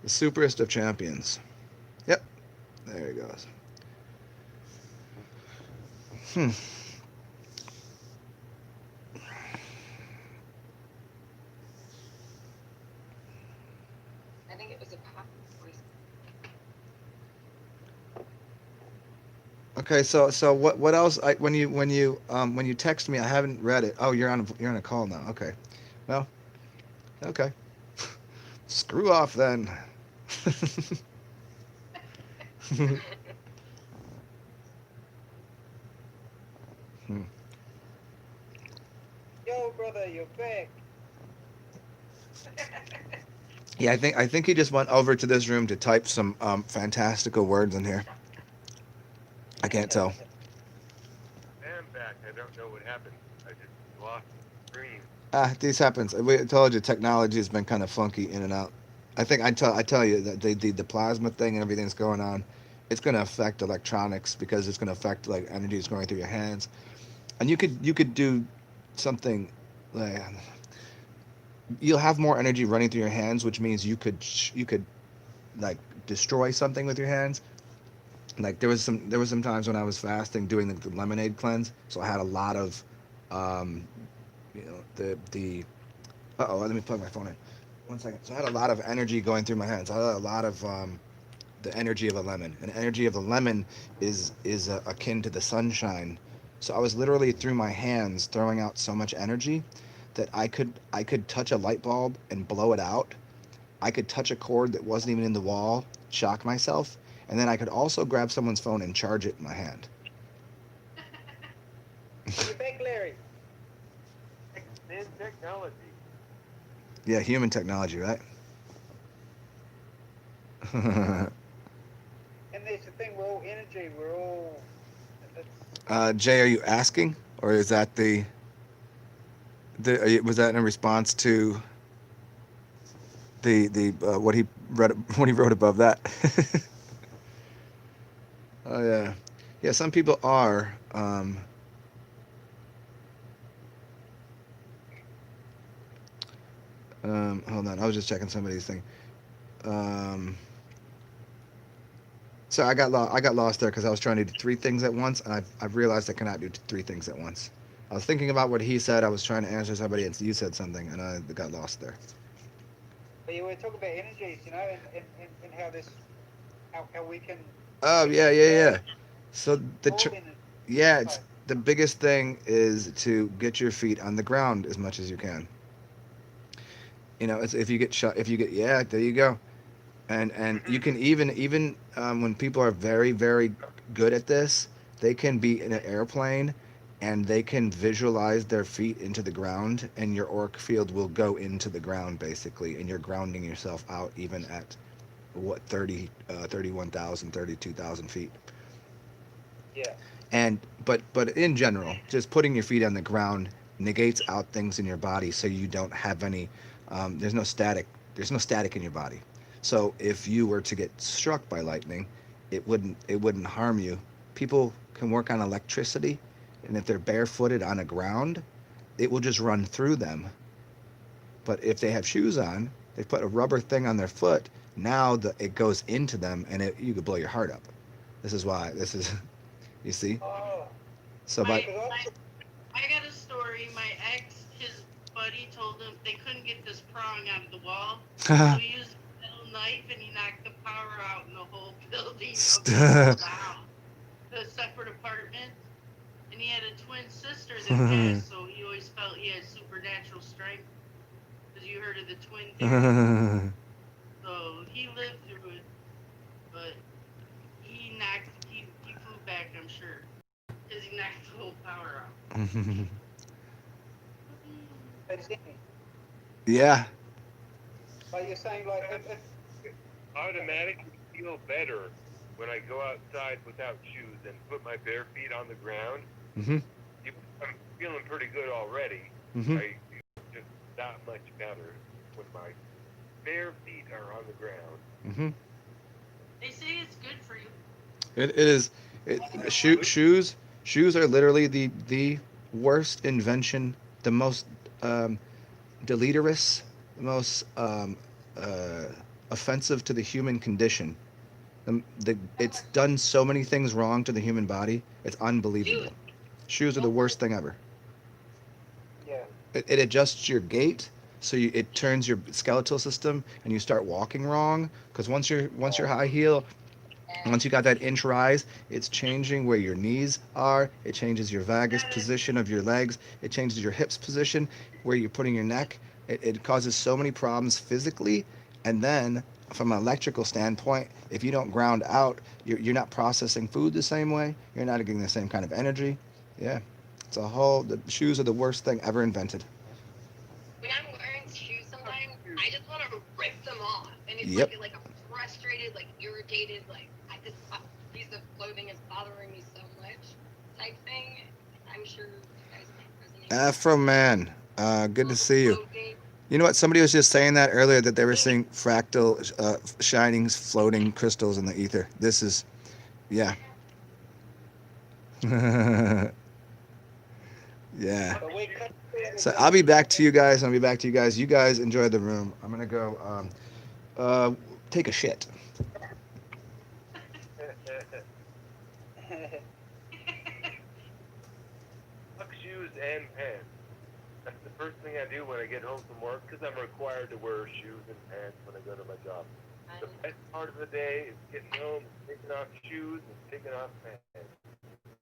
The superest of champions. Yep, there he goes. Hmm. I think it was a pop voice. Okay, so what else? When you text me, I haven't read it. Oh, you're on a call now. Okay, well, okay. Screw off then. Hmm. yo brother, you're back. Yeah, I think he just went over to this room to type some fantastical words in here. I can't tell. I'm back. I don't know what happened. I just lost the screen. This happens. We told you technology has been kind of funky in and out. I think I tell you that the plasma thing and everything that's going on, it's going to affect electronics because it's going to affect like energy that's going through your hands, and you could do something like you'll have more energy running through your hands, which means you could like destroy something with your hands. Like there was some times when I was fasting doing the lemonade cleanse, so I had a lot of, um, the let me plug my phone in. 1 second. So I had a lot of energy going through my hands. I had a lot of the energy of a lemon. And the energy of a lemon is akin to the sunshine. So I was literally through my hands throwing out so much energy that I could touch a light bulb and blow it out. I could touch a cord that wasn't even in the wall, shock myself, and then I could also grab someone's phone and charge it in my hand. You're back, Larry. Man, technology. Yeah, human technology, right? And that's the thing. We're all energy. We're all. It's, Jay, are you asking, or is that was that in response to the what he read what he wrote above that? Oh yeah, yeah. Some people are. Hold on, I was just checking somebody's thing. Um, so I got lost there because I was trying to do three things at once, and I've realized I cannot do three things at once. I was thinking about what he said. I was trying to answer somebody, and you said something, and I got lost there. but yeah, we're talking about energies, and how this, how we can Oh yeah, use yeah, yeah. So all energy. yeah, it's Right. the biggest thing is to get your feet on the ground as much as you can. It's if you get shot, if you get yeah, there you go. And you can even when people are very very good at this, they can be in an airplane, and they can visualize their feet into the ground, and your orc field will go into the ground basically, and you're grounding yourself out even at what 31,000 32,000 feet. Yeah. And but in general, just putting your feet on the ground negates out things in your body, so you don't have any, there's no static, in your body. So if you were to get struck by lightning, it wouldn't harm you. People can work on electricity, and if they're barefooted on the ground, it will just run through them. But if they have shoes on, they put a rubber thing on their foot, now it goes into them, and you could blow your heart up. This is you see. Oh, So by My, because my, I got a story. My ex, his buddy told him they couldn't get this prong out of the wall, so he used a metal knife and he knocked the power out in the whole building of the house, the separate apartments. And he had a twin sister that passed, so he always felt he had supernatural strength. Because you heard of the twin theory, so he lived through it, but he flew back, I'm sure, because he knocked the whole power out. it's Danny. Yeah. Like you're saying, like Automatically feel better when I go outside without shoes and put my bare feet on the ground. Mhm. I'm feeling pretty good already. Mhm. I just not much better when my bare feet are on the ground. Mhm. They say it's good for you. It is. Shoes are literally the worst invention, the most um, deleterious, the most uh, offensive to the human condition. It's done so many things wrong to the human body. It's unbelievable. Shoes are the worst thing ever. yeah. It adjusts your gait, so it turns your skeletal system, and you start walking wrong. Because once you're high heel, once you got that inch rise, it's changing where your knees are. It changes your vagus position of your legs. It changes your hips position, where you're putting your neck. It causes so many problems physically. And then, from an electrical standpoint, if you don't ground out, you're not processing food the same way. You're not getting the same kind of energy. Yeah. The shoes are the worst thing ever invented. When I'm wearing shoes sometimes, I just want to rip them off. And it's Yep. like I'm frustrated, like irritated, like this piece of clothing is bothering me so much type thing. I'm sure you guys might resonate with Afro man, good to little see you. clothing. You know what? Somebody was just saying that earlier, that they were seeing fractal shinings, floating crystals in the ether. This is, yeah. Yeah. But we're So I'll be back to you guys. I'll be back to you guys. You guys enjoy the room. I'm gonna go uh, take a shit. Fuck shoes and pants. That's the first thing I do when I get home from work because I'm required to wear shoes and pants when I go to my job. The best part of the day is getting home, taking off shoes, and taking off pants.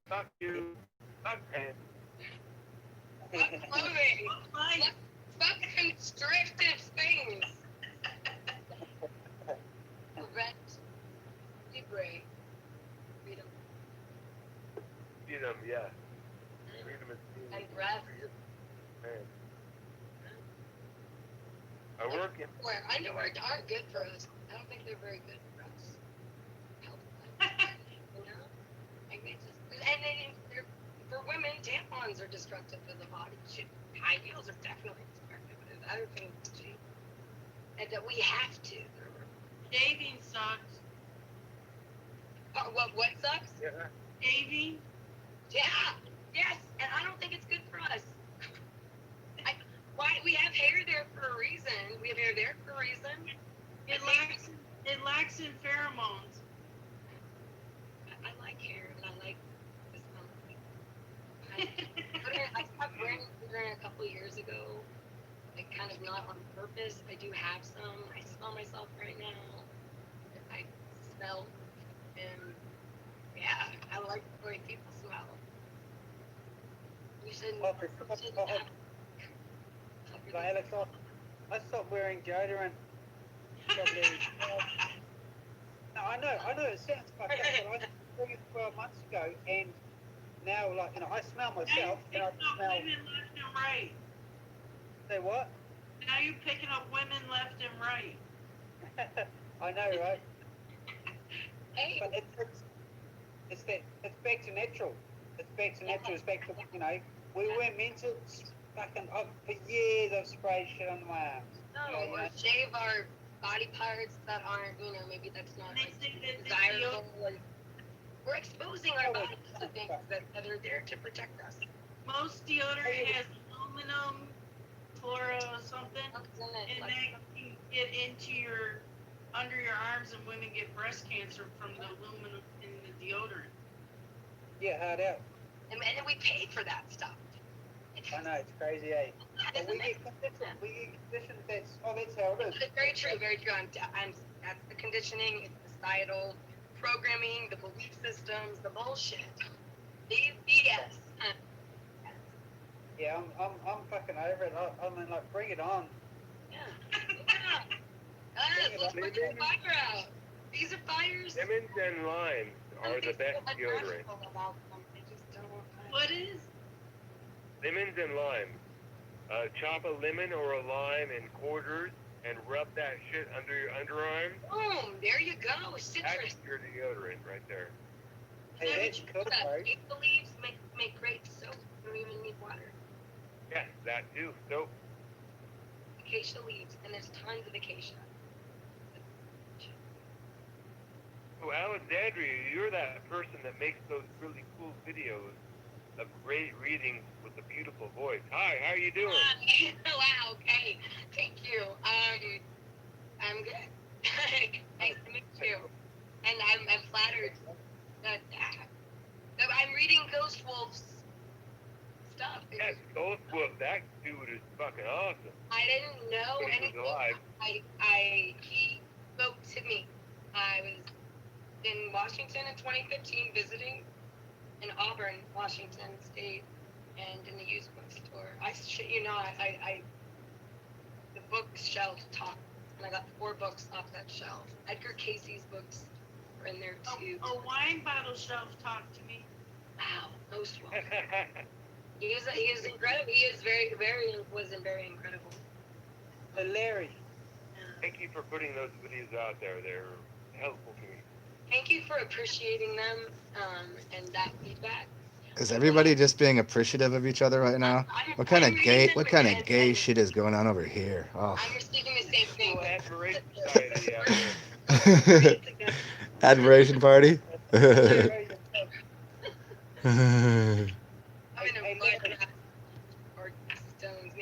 Fuck shoes, fuck pants. Fuck clothing. Mine. Fuck constrictive things. Rent. Libre. Freedom. Freedom, yeah. Freedom is key. And breath. Man. I work in. Underwear aren't good for us. I don't think they're very good for us. Health-wise. You know? Like they just, and they're, for women, tampons are destructive to the body. Shit, high heels are definitely destructive. But there's other things too. And that we have to. Shaving sucks. What sucks? Yeah. Shaving. Yeah. Yes. And I don't think it's good for us. Why we have hair there for a reason. We have hair there for a reason. It lacks in pheromones. I like hair, and I like the smell of it. I stopped wearing deodorant a couple years ago. Like, kind of not on purpose. I do have some. I smell myself right now. I smell, and yeah, I like the way people smell. You shouldn't. Like Alex, I stopped wearing deodorant probably. No, I know it sounds fucked up, but I stopped wearing it 12 months ago, and now, like, I smell myself, and I smell. Women left and right. Say what? Now you're picking up women left and right. I know, right? Hey. But it's back to natural. It's back to natural. It's back to, we weren't meant to fucking, for years I've sprayed shit under my arms. No, or shave our body parts that aren't, maybe that's not like, desirable. We're exposing our bodies to things that are there to protect us. Most deodorant has aluminum, chloro, something, and that can get under your arms, and women get breast cancer from the aluminum in the deodorant. Yeah, hard out. And we paid for that stuff. I know, it's crazy, eh? But we get conditioned, that's how it is. It's very true, very true. That's the conditioning, it's the societal programming, the belief systems, the bullshit. BS. Yeah, I'm fucking over it. I mean, like, bring it on. Yeah. Let's put the fire out. These are fires. Lemons and limes are the best deodorant. What is? Lemons and limes. Chop a lemon or a lime in quarters and rub that shit under your underarm. Boom! There you go. Citrus. That's your deodorant right there. Hey, that's cool, bro. Acacia leaves make great soap. You don't even need water. Yes, that too. Soap. Acacia leaves, and there's tons of acacia. So Alexandria, you're that person that makes those really cool videos of great readings with a beautiful voice. Hi, how are you doing? Wow, okay. Thank you. I'm good. Nice to meet you. And I'm flattered that I'm reading Ghost Wolf's stuff. Yes, Ghost Wolf, that dude is fucking awesome. I didn't know He was anything. alive. He spoke to me. I was in Washington in 2015 visiting in Auburn, Washington State, and in the used bookstore. I shit you not, the bookshelf talked, and I got 4 books off that shelf. Edgar Casey's books were in there too. A wine bottle shelf talked to me. Wow, Ghost Wolf. He is incredible. He is very incredible. Hilarious. Thank you for putting those videos out there. They're helpful to me. Thank you for appreciating them and that feedback. Is everybody just being appreciative of each other right now? What kind of gay shit is going on over here? Oh. I'm receiving the same thing. Oh, admiration society out there. Admiration party? I'm in a blood or stones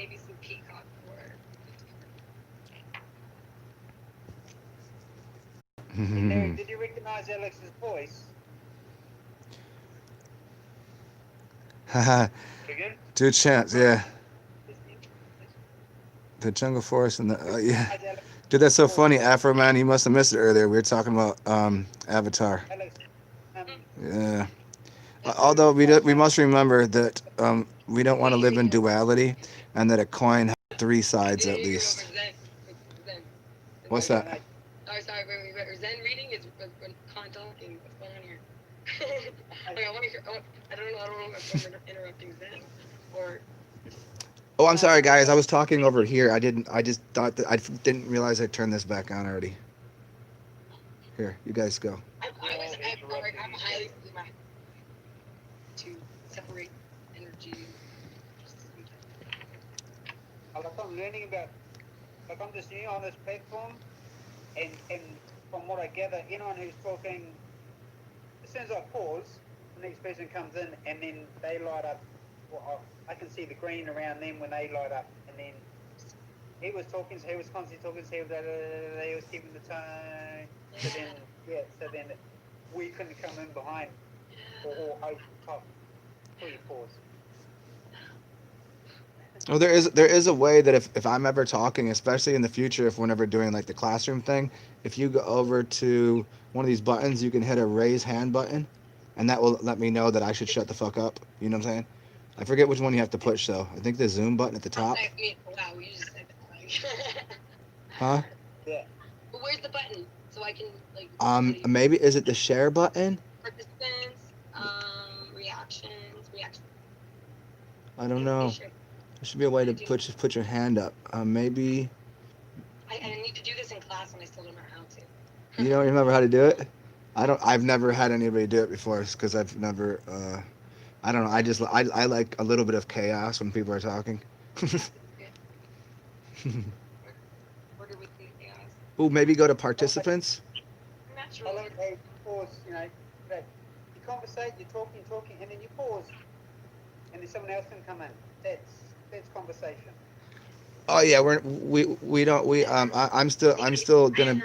Hey, Larry, did you recognize Alex's voice? Haha. Again? Two chance, yeah. Did The jungle forest and the you yeah. recognize Alex's Dude, that's so voice? funny. Afro man, you must have missed it earlier. We were talking about Avatar. Alex, Yeah. That's Although we Avatar. must remember that we don't want to live in amazing. duality, and that a coin has three sides Yeah, at you're over least. Zen. Zen. What's No, that? no. Sorry, Zen reading is con talking. What's going on here? I want to hear. I don't know if I'm interrupting Zen or. Oh, I'm sorry, guys. I was talking over here. I didn't. I just thought that I didn't realize I turned this back on already. Here, you guys go. I'm highly schematic to separate energy. Like I'm learning about, like I'm just new on this platform, and from what I gather, anyone who's talking, as soon as I pause, the next person comes in, and then they light up. Well, I can see the green around them when they light up, and then he was talking, so he was constantly talking, so he was keeping the tone. So then we couldn't come in behind or over the top before you pause. Well, there is a way that if I'm ever talking, especially in the future, if we're never doing like the classroom thing, if you go over to one of these buttons, you can hit a raise hand button, and that will let me know that I should shut the fuck up. You know what I'm saying? I forget which one you have to push though. I think the zoom button at the top. Wow, you just said that. Huh? Yeah. But where's the button so I can like? Maybe is it the share button? Participants, reactions. I don't know. There should be a way to put your hand up. Maybe I need to do this in class, and I still don't know how to. you don't remember how to do it. I don't. I've never had anybody do it before because I've never. I don't know. I like a little bit of chaos when people are talking. Order with the chaos. Oh, maybe go to participants. Natural. I like how you pause, that you conversate, you're talking, and then you pause, and then someone else can come in. That's conversation. Oh yeah, we don't we I'm still gonna.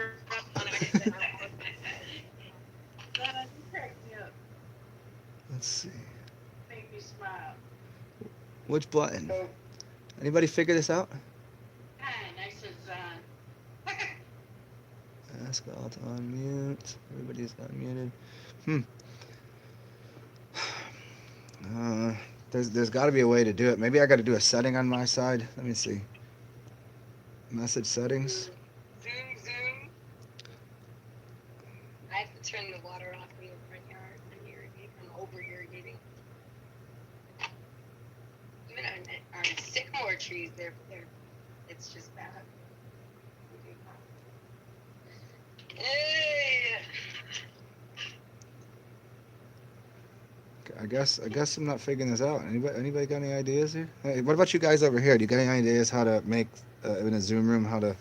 Let's see. Make me smile. Which button? So Anybody figure this out? Nice as Ask all to unmute. Everybody's unmuted. Hmm. There's got to be a way to do it. Maybe I got to do a setting on my side. Let me see. Message settings. Zoom. I have to turn the water off in the front yard. I'm over irrigating. Even on sycamore trees, it's just bad. Hey. I guess I'm not figuring this out. Anybody got any ideas here? Hey, what about you guys over here? Do you got any ideas how to make in a Zoom room how to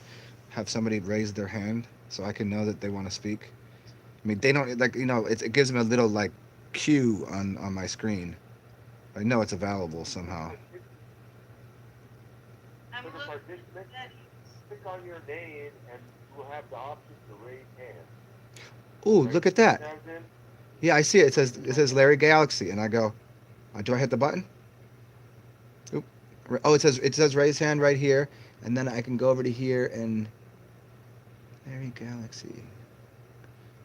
have somebody raise their hand so I can know that they want to speak? I mean, they don't like it gives them a little like cue on my screen. I know it's available somehow. I'm For the looking participants, at click on your name and you will have the option to raise hand. Ooh, look at that. Comes in, Yeah, I see it. It says Larry Galaxy, and I go, do I hit the button? Oop. Oh, it says raise hand right here, and then I can go over to here and Larry Galaxy.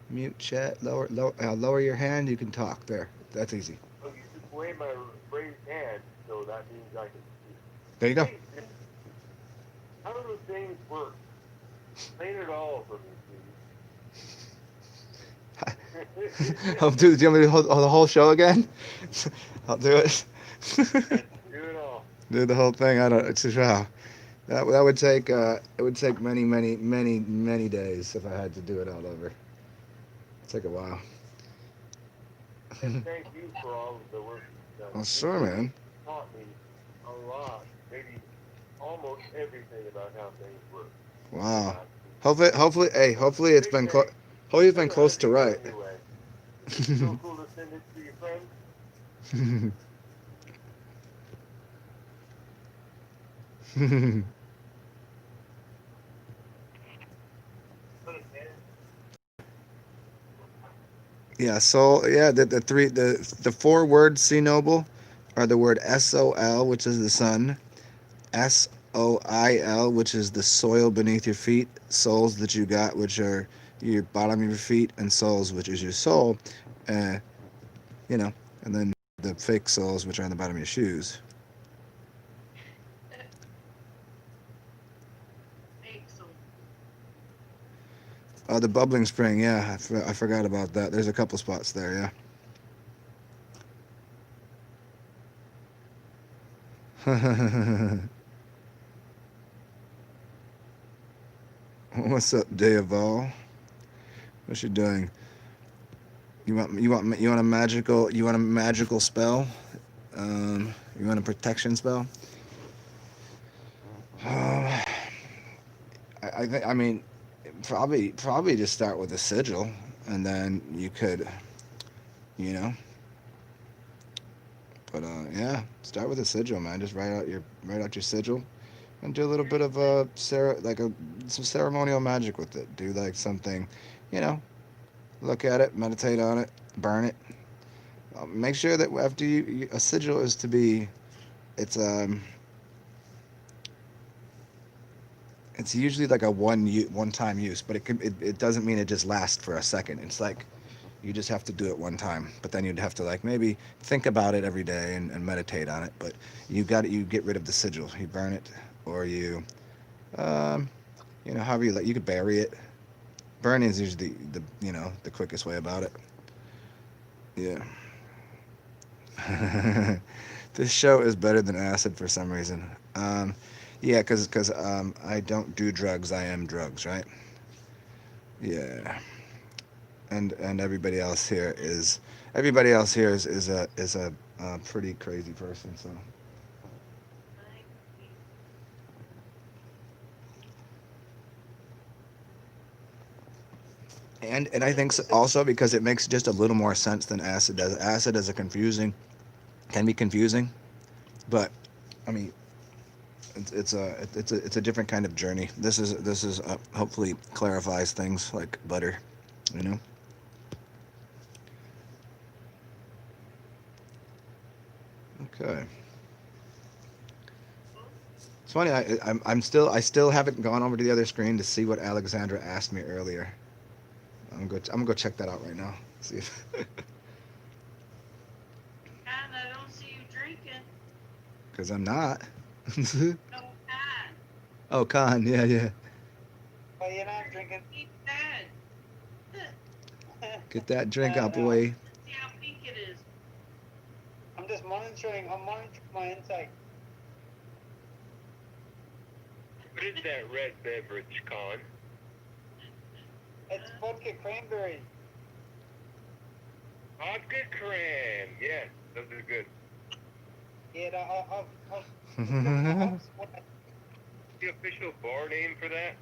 Mute chat. Lower your hand. You can talk. There. That's easy. oh, you took away my raised hand, so that means I can speak. There you go. Hey, how do those things work? Explain it all for me, please. Oh, dude, do you want me to hold the whole show again? I'll do it. Do it all. Do the whole thing. I don't. It's just wow. That would take it would take many days if I had to do it all over. It'd take a while. And thank you for all of the work you've done. Well, sure, man. Taught me a lot, maybe almost everything about how things work. Wow. Hopefully it's been hopefully it's been close to right. Anyway, it's so cool to send it to your friends. Yeah, soul. Yeah, the four words see noble are the word SOL, which is the sun, SOIL, which is the soil beneath your feet, souls that you got, which are your bottom of your feet, and souls, which is your soul, uh, you know, and then the fake souls, which are on the bottom of your shoes. Fake soul. Oh, the bubbling spring. Yeah, I forgot about that. There's a couple spots there. Yeah. What's up, Dayaval? What's you doing? You want a magical spell? You want a protection spell? Um, I mean, probably just start with a sigil, and then you could, you know. But yeah, start with a sigil, man. Just write out your sigil, and do a little bit of some ceremonial magic with it. Do like something, you know. Look at it, meditate on it, burn it. Make sure that after a sigil is to be, it's it's usually like a one time use, but it doesn't mean it just lasts for a second. It's like you just have to do it one time, but then you'd have to like maybe think about it every day and meditate on it. But you get rid of the sigil, you burn it, or um, however you could bury it. Burning is usually the quickest way about it. Yeah. This show is better than acid for some reason. Yeah, because I don't do drugs. I am drugs, right? Yeah, and everybody else here is a pretty crazy person. So Like, and I think also because it makes just a little more sense than acid does. Acid is a confusing can be confusing, but I mean it's a different kind of journey. This is hopefully clarifies things like butter, you know. Okay. oh, It's funny. I still haven't gone over to the other screen to see what Alexandra asked me earlier. I'm gonna go check that out right now. See if God, I don't see you drinking. because I'm not. No, God. Oh, Khan. Yeah, yeah. Oh, you know, I'm Where's drinking. your pink pad? Get that drink No, out, no, boy. See how pink it is. I'm just monitoring. I'm monitoring my intake. What is that red beverage, Con? It's vodka cranberry. Vodka cran. Yes, those are good. Yeah, no, I've given the hops. The official bar name for that?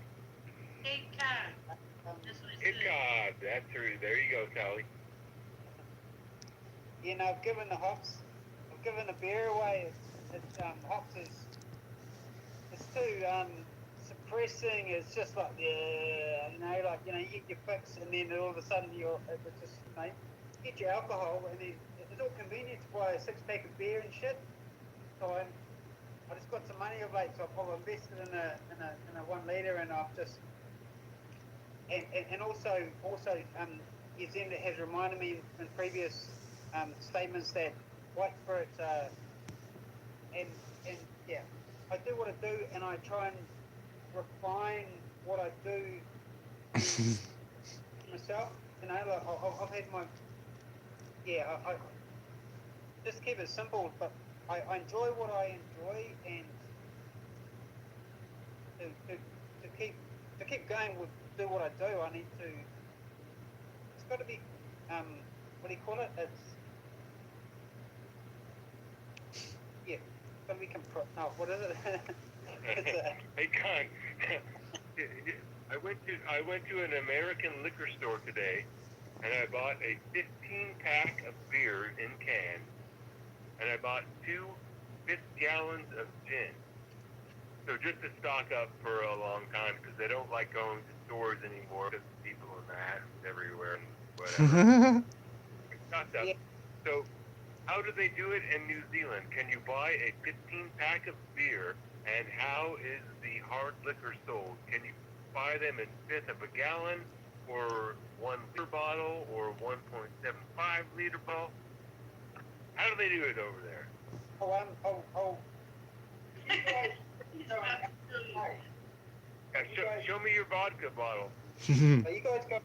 Hey, God. Um, That's what I Hey, said. God. That's her. There you go, Sally. you know, I've given the hops. I've given the beer away. It's hops is it's too suppressing. It's just like yeah, you get your fix, and then all of a sudden it just get your alcohol, and then it's all convenient to buy a 6 pack of beer and shit. So I just got some money of late, so I've invested in a 1 liter, and I've just and also Yazenda has reminded me in previous statements that white spirits are and yeah, I do what I do, and I try and refine what I do to myself. You know, like I've had my I just keep it simple, but I enjoy what I enjoy, and to keep going with do what I do, I need to. It's got to be what do you call it? It's got to be no, what is it? it's Hey, Con. I went to an American liquor store today, and I bought a 15-pack of beer in cans, and I bought 2 fifth-gallons of gin. So just to stock up for a long time, because they don't like going to stores anymore because people are masks everywhere and whatever. concept. Yeah. So, how do they do it in New Zealand? Can you buy a 15-pack of beer, and how is the hard liquor sold? Can you buy them in fifth of a gallon, or 1 liter bottle, or 1.75 liter bottle? How do they do it over there? You guys, Show me your vodka bottle. are you guys go?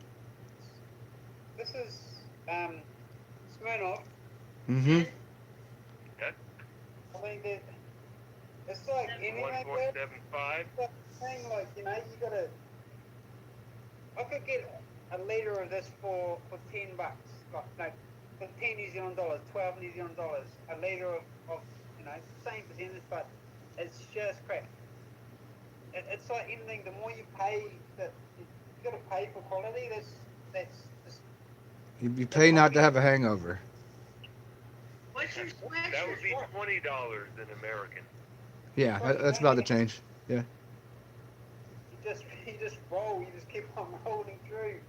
This is Smirnoff. Mm-hmm. Yes, I mean, it's like anything like that. 1.75. It's thing like you gotta. I could get a liter of this for $10, like for 10 New Zealand dollars, 12 New Zealand dollars, a liter of same percentage, but it's just crap. It's like anything. The more you pay, that you got to pay for quality. That's just You pay not to have a hangover. What's your That would be sweatshirt? $20 in American. Yeah, that's about the change. Yeah. you just roll. You just keep on rolling through.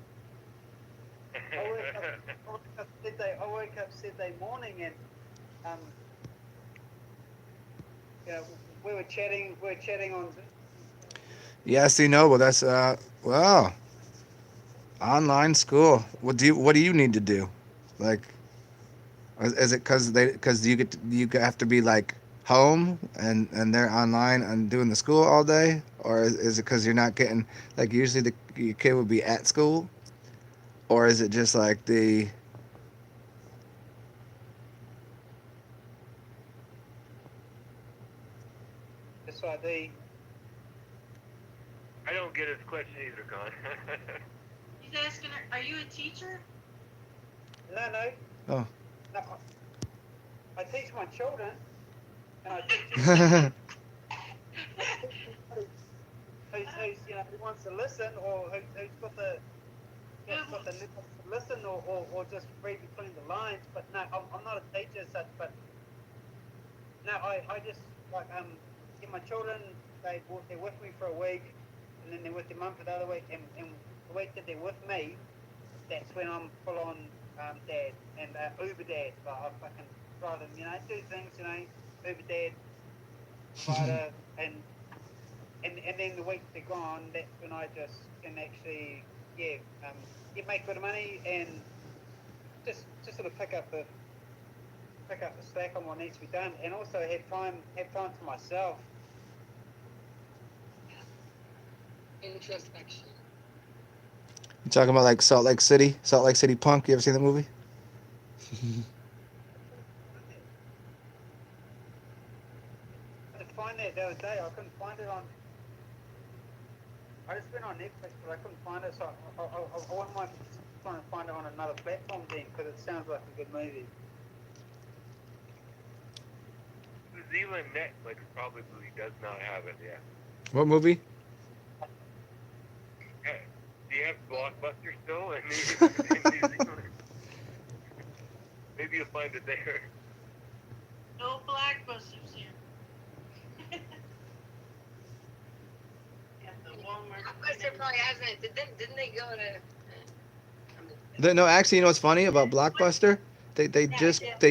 I woke up Saturday morning and we were chatting on Zoom. Yeah, see, no, well, that's well, online school. What do you need to do? Like, is it because you have to be like home and they're online and doing the school all day, or is it because you're not getting like usually your kid would be at school, or is it just like the It's like the I don't get his question either, Con. He's asking, are you a teacher? no. oh No, I teach my children, and I teach who wants to listen, or who's got the to listen, or just read between the lines. But no, I'm not a teacher as such. But no, I just like get my children. They're with me for a week, and then they're with their mum for the other week, and the week that they're with me, that's when I'm full on dad and Uber dad. Like I fucking drive them, do things, Uber dad, rider, and then the week they're gone, that's when I just can actually make good money and just sort of pick up the slack on what needs to be done, and also have time for myself. Introspection. you talking about like Salt Lake City Punk? You ever seen that movie? I had to find that the other day. I couldn't find it on. I just went on Netflix, but I couldn't find it, so I wouldn't mind trying to find it on another platform then, because it sounds like a good movie. New Zealand Netflix probably does not have it yet. What movie? Do you have Blockbuster still in New Zealand? Maybe you'll find it there. No Blockbusters here. At the Walmart. Blockbuster probably hasn't. Didn't they go to? No, actually, you know what's funny about Blockbuster? They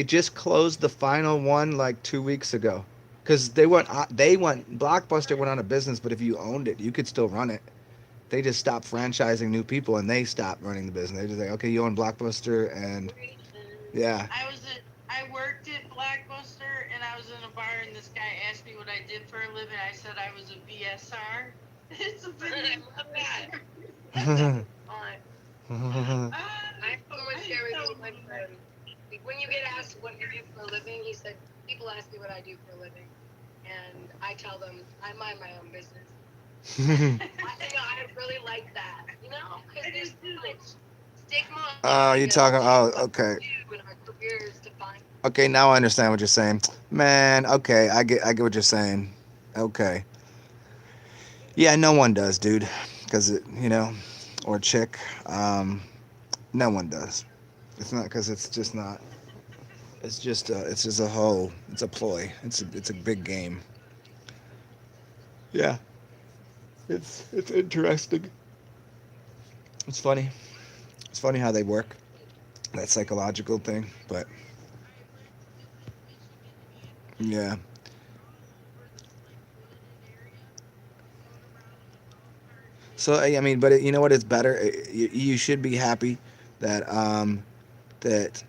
just closed the final one like 2 weeks ago, because Blockbuster went out of business, but if you owned it, you could still run it. They just stopped franchising new people and they stopped running the business. They just like, okay, you own Blockbuster, and yeah. I worked at Blockbuster and I was in a bar and this guy asked me what I did for a living. I said I was a VSR. It's a video. I love that. I almost share with you my friend. When you get asked what you do for a living, he said, people ask me what I do for a living, and I tell them I mind my own business. I really like that, because there's so much stigma. Oh, you talking? Oh, okay. In our careers to find. Okay, now I understand what you're saying, man. Okay, I get what you're saying. Okay. Yeah, no one does, dude, because or chick. No one does. It's not because it's just not. It's just a whole. It's a ploy. It's a big game. Yeah. It's interesting. It's funny. It's funny how they work. that psychological thing. But yeah. So I mean, but you know what? It's better. You should be happy that that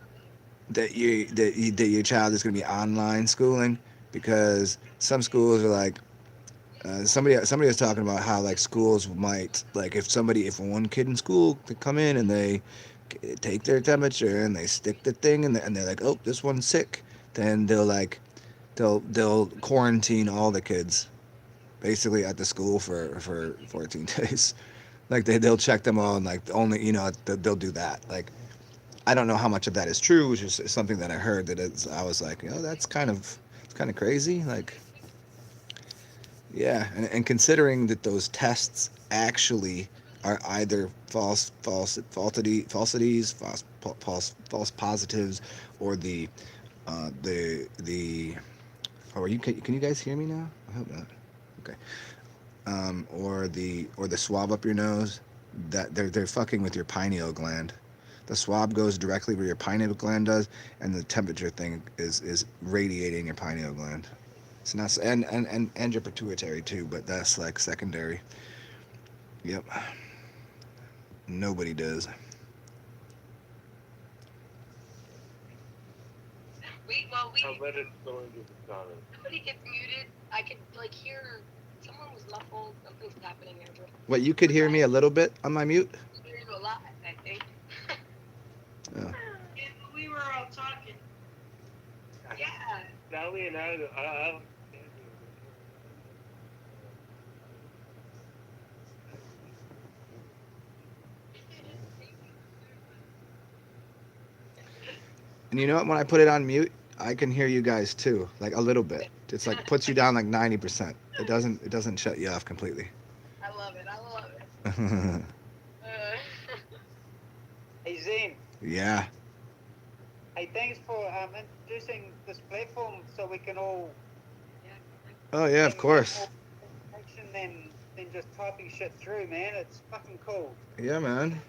that your child is going to be online schooling, because some schools are like, somebody was talking about how like schools might, like, if one kid in school could come in and they take their temperature and they stick the thing and they're like, oh, this one's sick, then they'll quarantine all the kids basically at the school for 14 days. Like they'll check them all, and like only, they'll do that. Like, I don't know how much of that is true. It's just something that I heard, that I was like, that's kind of crazy. Like, yeah, and considering that those tests actually are either falsities, false positives, or the. Oh, can you guys hear me now? I hope not. Okay. Or the swab up your nose, that they're fucking with your pineal gland. The swab goes directly where your pineal gland does, and the temperature thing is radiating your pineal gland. It's not, and your pituitary too, but that's like secondary. Yep. Nobody does. I'll let it go into the silence. somebody gets muted. I could like hear someone was muffled. Something's happening there. What, you could hear me a little bit on my mute? Hearing a lot, I think. Oh. Yeah, we were all talking. Yeah. Sally and I And you know what? When I put it on mute, I can hear you guys too, like a little bit. It's like puts you down like 90%. It doesn't shut you off completely. I love it. I love it. Hey, Zen. Yeah. Hey, thanks for introducing this platform so we can all Oh yeah, of get course. more information than just typing shit through, man. It's fucking cool. Yeah, man.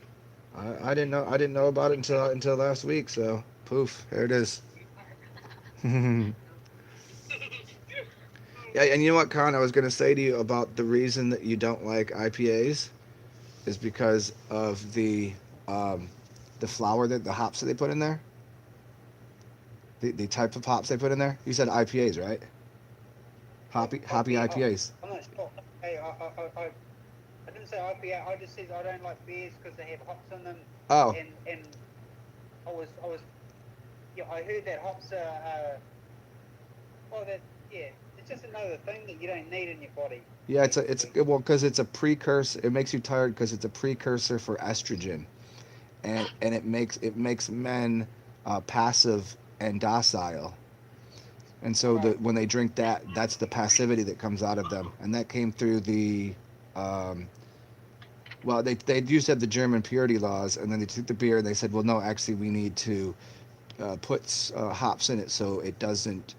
I didn't know about it until last week. So poof, here it is. Yeah, and you know what, Con? I was gonna say to you about the reason that you don't like IPAs is because of um, the flour, that the hops that they put in there, the type of hops they put in there. You said IPAs, right? Hoppy IPAs. I'm not sure. Hey, I didn't say IPA. I just said I don't like beers because they have hops in them. Oh, And yeah, I heard that hops are yeah, it's just another thing that you don't need in your body. yeah. Well, because it's a precursor. It makes you tired because it's a precursor for estrogen, and it makes men passive and docile. And so when they drink that, that's the passivity that comes out of them, and that came through um, well, they used to have the German purity laws, and then they took the beer and they said, well, no, actually, we need to put hops in it so it doesn't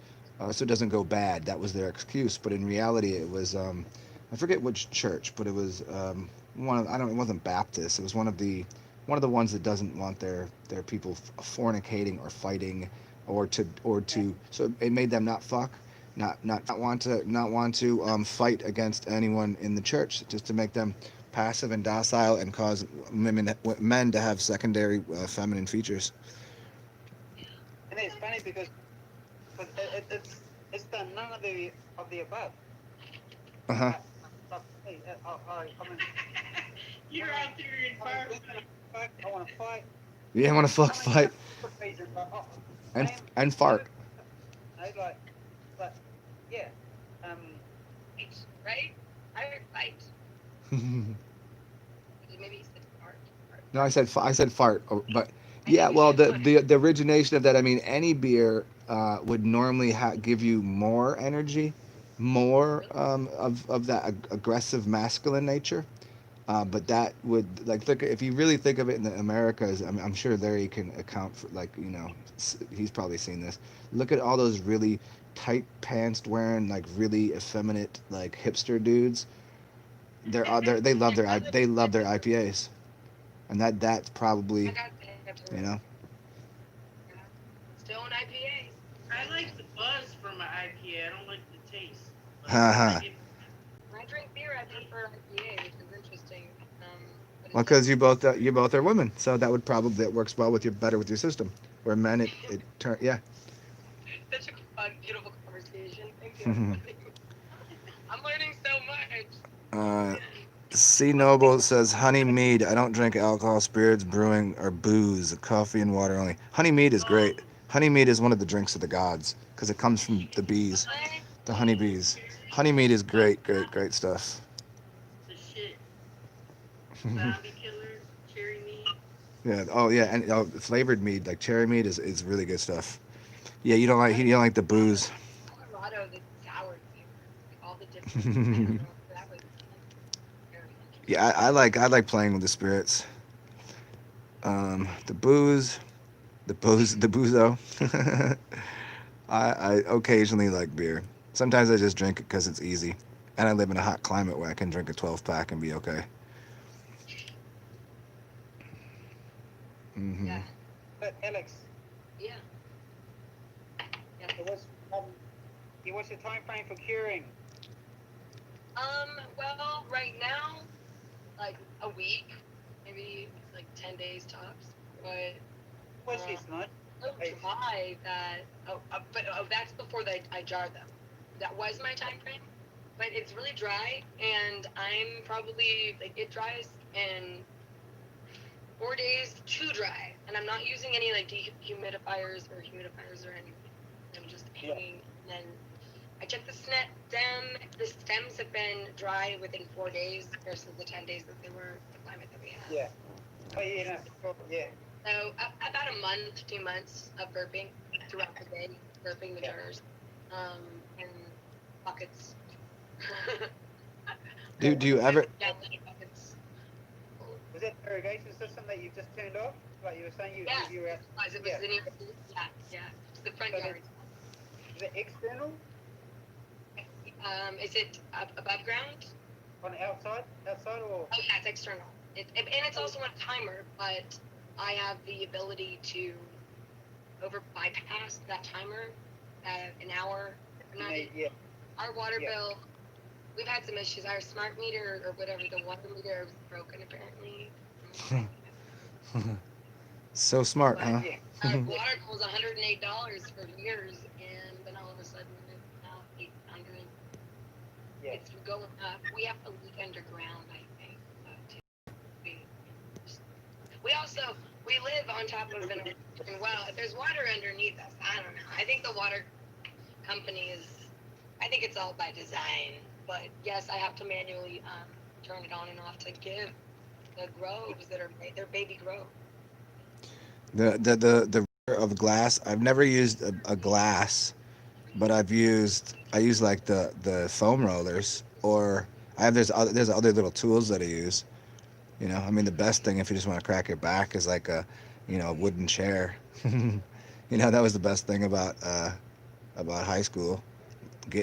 go bad. That was their excuse, but in reality, it was I forget which church, but it was it wasn't Baptist. It was one of the ones that doesn't want their people fornicating or fighting, or to so it made them not fuck, not want to fight against anyone in the church, just to make them passive and docile and cause men to have secondary feminine features. And it's funny because it's done none of the above. Uh huh. I mean, You're out there in fire. I want to fight. Yeah, I want to fuck, fight, Reason, but, and man, and fart. But yeah, Right? I heard fight. No, Maybe he said fart. I said fart, but yeah. Well, the origination of that. I mean, any beer would normally give you more energy, more of that aggressive masculine nature. But that would, like, look, if you really think of it in the Americas, I'm sure Larry can account for, like, he's probably seen this. Look at all those really tight pants wearing, like, really effeminate, like, hipster dudes. They love their IPAs, and that's probably, I got the answer. you know. own IPAs. I like the buzz from an IPA. I don't like the taste. Like, Haha. like it, When I drink beer, I prefer IPA, which is interesting. But Well, it's because you both are women, so that works well with you, better with your system. Where men, it turn yeah. such a fun, beautiful conversation. Thank you, everybody. I'm learning so much. uh, Man. C Noble says honey mead. I don't drink alcohol, spirits, brewing, or booze. Coffee and water only. Honey mead is great. Honey mead is one of the drinks of the gods because it comes from the bees, the honey bees. Honey mead is great, great, great stuff. the shit. Zombie killer, cherry meat. Yeah. Oh yeah, and flavored mead like cherry mead is really good stuff. Yeah, you don't like the booze. Colorado, the sour flavor, like all the different. I don't know. That was very interesting. Yeah, I like playing with the spirits. The booze, the boozo. I occasionally like beer. Sometimes I just drink it because it's easy, and I live in a hot climate where I can drink a 12 pack and be okay. Yeah. But Alex, Yeah. Yeah. it was what's your time frame for curing? Well, right now, like a week, maybe like 10 days tops. But What's this night? so dry that that's before I jar them. That was my time frame, but it's really dry, and I'm probably like it dries in 4 days too dry, and I'm not using any like dehumidifiers or humidifiers or anything. I'm just hanging, and then I check the stem. The stems have been dry within 4 days versus the 10 days that they were the climate that we had. Yeah. Oh yeah, no, yeah. So about a month, 2 months of burping throughout the day, burping the jars, in buckets. Do you ever? Yeah, like buckets. Was that irrigation system that you just turned off? Like you were saying, Yeah. you were at. It was Yeah. yeah, it's the front So yard. Is it external Is it above ground? on the outside or? Oh yeah, it's external. And it's also a timer, but I have the ability to bypass that timer at an hour. Yeah. Our water Yeah. bill, we've had some issues. Our smart meter or whatever, the water meter was broken apparently. So smart, huh? Yeah. Our water bill was $108 for years, and then all of a sudden it's now 800. Yeah. It's going up. We have to leak underground, I think. We live on top of an well. If there's water underneath us, I don't know. I think the water company I think it's all by design. But yes, I have to manually turn it on and off to give the groves that are their baby grow. The of glass. I've never used a glass, but I use like the foam rollers, or there's other little tools that I use. I mean, the best thing if you just want to crack your back is like a wooden chair. That was the best thing about high school.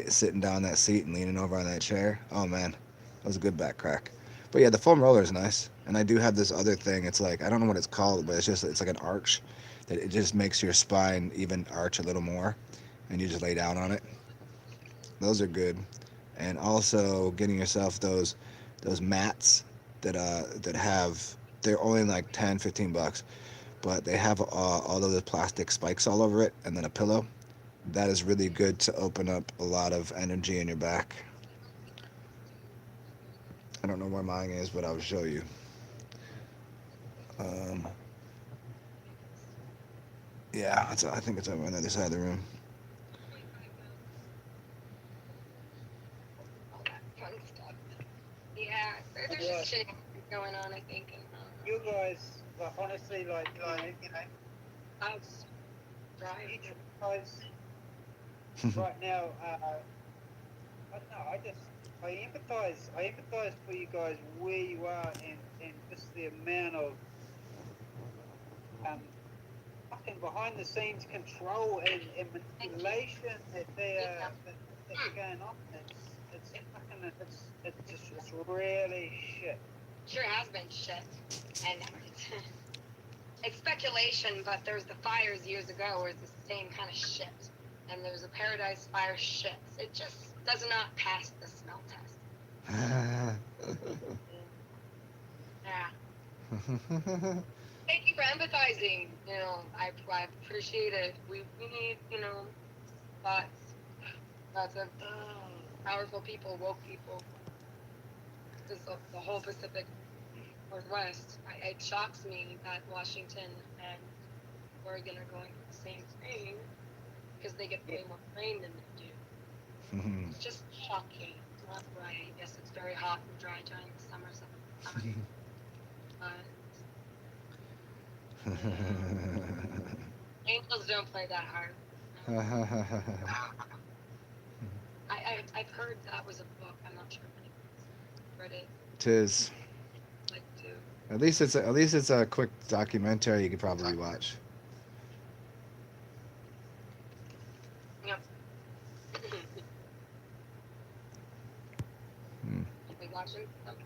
Sitting down that seat and leaning over on that chair. Oh man, that was a good back crack. But yeah, the foam roller is nice. And I do have this other thing. It's like I don't know what it's called, but it's like an arch that it just makes your spine even arch a little more, and you just lay down on it. Those are good. And also getting yourself those mats that have they're only like 10-15 bucks, but they have all of the plastic spikes all over it, and then a pillow. That is really good to open up a lot of energy in your back. I don't know where mine is, but I'll show you. Um, yeah, I think it's over on the other side of the room. All that fun stuff. Yeah, there's just shit going on, I think. And, You guys, like honestly, like house drive. each guys right now. I don't know. I empathize for you guys where you are and just the amount of fucking behind the scenes control and manipulation that's going on. It's fucking it's really shit. Sure has been shit. And It's speculation, but there's the fires years ago where it's the same kind of shit. And there's a Paradise Fire shit. It just does not pass the smell test. Yeah. Thank you for empathizing. You know, I appreciate it. We need, you know, lots of powerful people, woke people. This the whole Pacific Northwest. It shocks me that Washington and Oregon are going through the same thing because they get way more rain than we do. It's just shocking. Not right. Yes, it's very hot and dry during the summer. Angels don't play that hard. I've heard that was a book. I'm not sure if anyone's read it. Tis. Like to. At least it's a quick documentary you could probably watch. Yep. You been watching? Okay.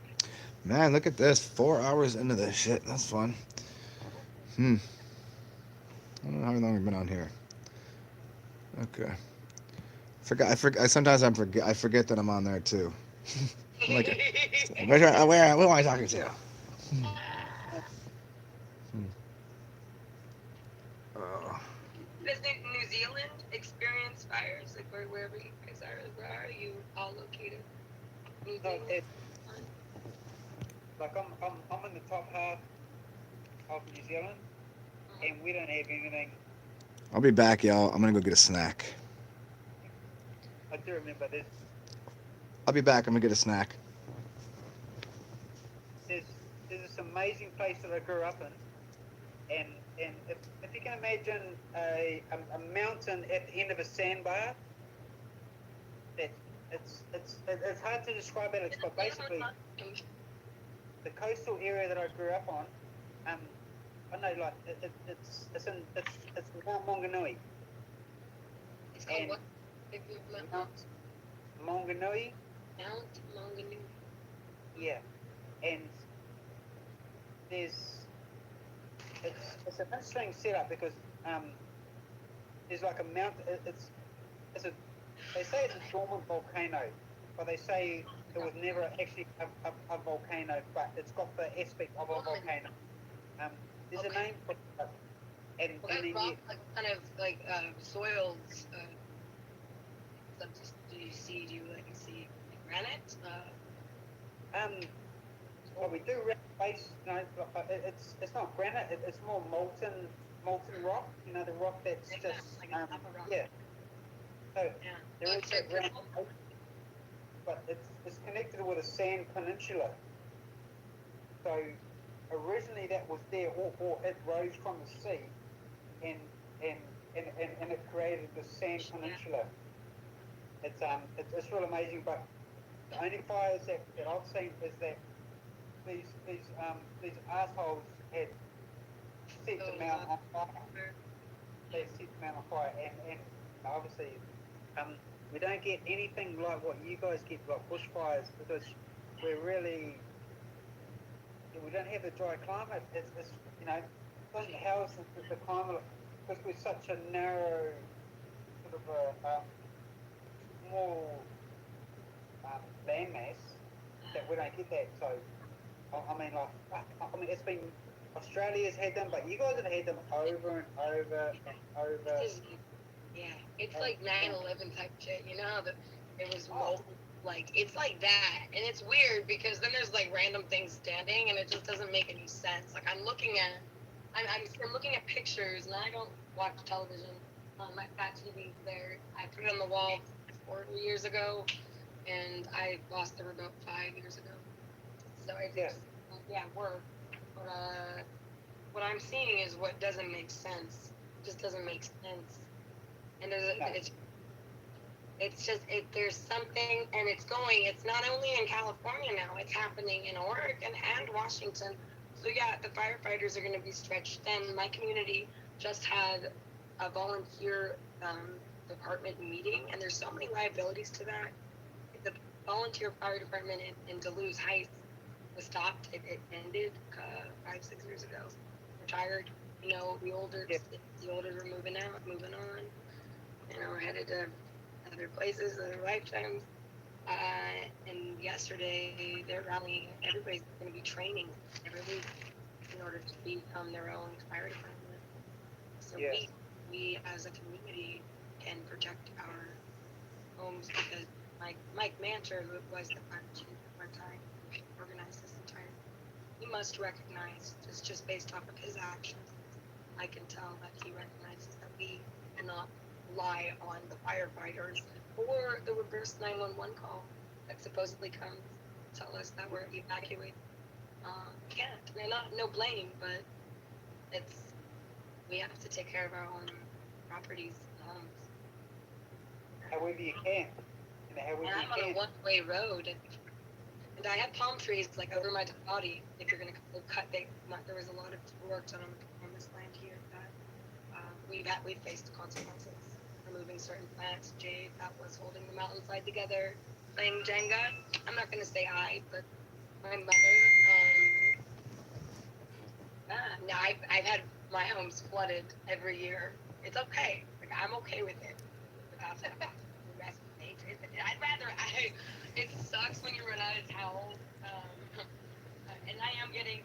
Man, look at this. 4 hours into this shit. That's fun. I don't know how long we've been on here. Okay. Sometimes I forget that I'm on there too. I'm like, where am I talking to? Oh. Does New Zealand experience fires? Like wherever you guys are, where are you all located? New No, Zealand? like I'm in the top half of New Zealand, and we don't have anything. I'll be back, y'all. I'm gonna go get a snack. I do remember I'll be back. I'm gonna get a snack. there's this amazing place that I grew up in, and if you can imagine a mountain at the end of a sandbar, that it's hard to describe it. But basically, the coastal area that I grew up on, I know like it's Mount Maunganui. It's called And what? Mount Maunganui. Mount Maunganui. Yeah, and it's an interesting setup because there's like a mountain. They say it's a dormant volcano, but they say it was never actually a volcano, but it's got the aspect of a volcano. There's a name for it, and What kind then of rock, like, kind of like soils? Do you see granite? Well, we do base. You know, it's not granite. It's more molten rock. You know, the rock that's Like just that, like a lava rock. yeah. So Yeah. there is It's that granite, like- but it's connected with a sand peninsula. So originally that was there, or it rose from the sea, and it created the sand peninsula. It's real amazing, but the only fires that I've seen is that these assholes had set the mountain on fire. They set the mountain on fire, and obviously we don't get anything like what you guys get, like bushfires, because we don't have the dry climate. It's you know, it doesn't house the climate because we're such a narrow sort of a small landmass that we don't get that. So I mean, it's been Australia's had them, but you guys have had them over and over and over. Yeah, it's like 9/11 type shit, you know, that it was molten, like, it's like that, and it's weird because then there's like random things standing, and it just doesn't make any sense. Like I'm looking at pictures, and I don't watch television. My fat TV's there. I put it on the wall 4 years ago, and I lost the remote 5 years ago. So I just work. But what I'm seeing is what doesn't make sense. It just doesn't make sense. And there's something, and it's not only in California now, it's happening in Oregon and Washington. So yeah, the firefighters are going to be stretched thin. My community just had a volunteer department meeting, and there's so many liabilities to that. The volunteer fire department in Duluth Heights was stopped. It ended 5-6 years ago. Retired. You know, the older Yep. the older we're moving out, moving on. You know, we're headed to other places, other lifetimes. And yesterday they're rallying. Everybody's going to be training every week in order to become their own fire department. So Yeah. we as a community can protect our homes because Mike Mancher, who was the fire chief at one time, who organized this entire, he must recognize, just based off of his actions, I can tell that he recognizes that we cannot rely on the firefighters or the reverse 911 call that supposedly comes to tell us that we're evacuated. Can't. And not no blame, but it's we have to take care of our own properties and homes. However you can. And however And you I'm on a can. one-way road, and I have palm trees like over my body. If you're gonna cut, there was a lot of work done on this land here that we've faced consequences. Removing certain plants, jade that was holding the mountainside together, playing Jenga. I'm not gonna say I, but my mother. Now I've had my homes flooded every year. It's okay. Like I'm okay with it. I'd rather. It sucks when you run out of towels. And I am getting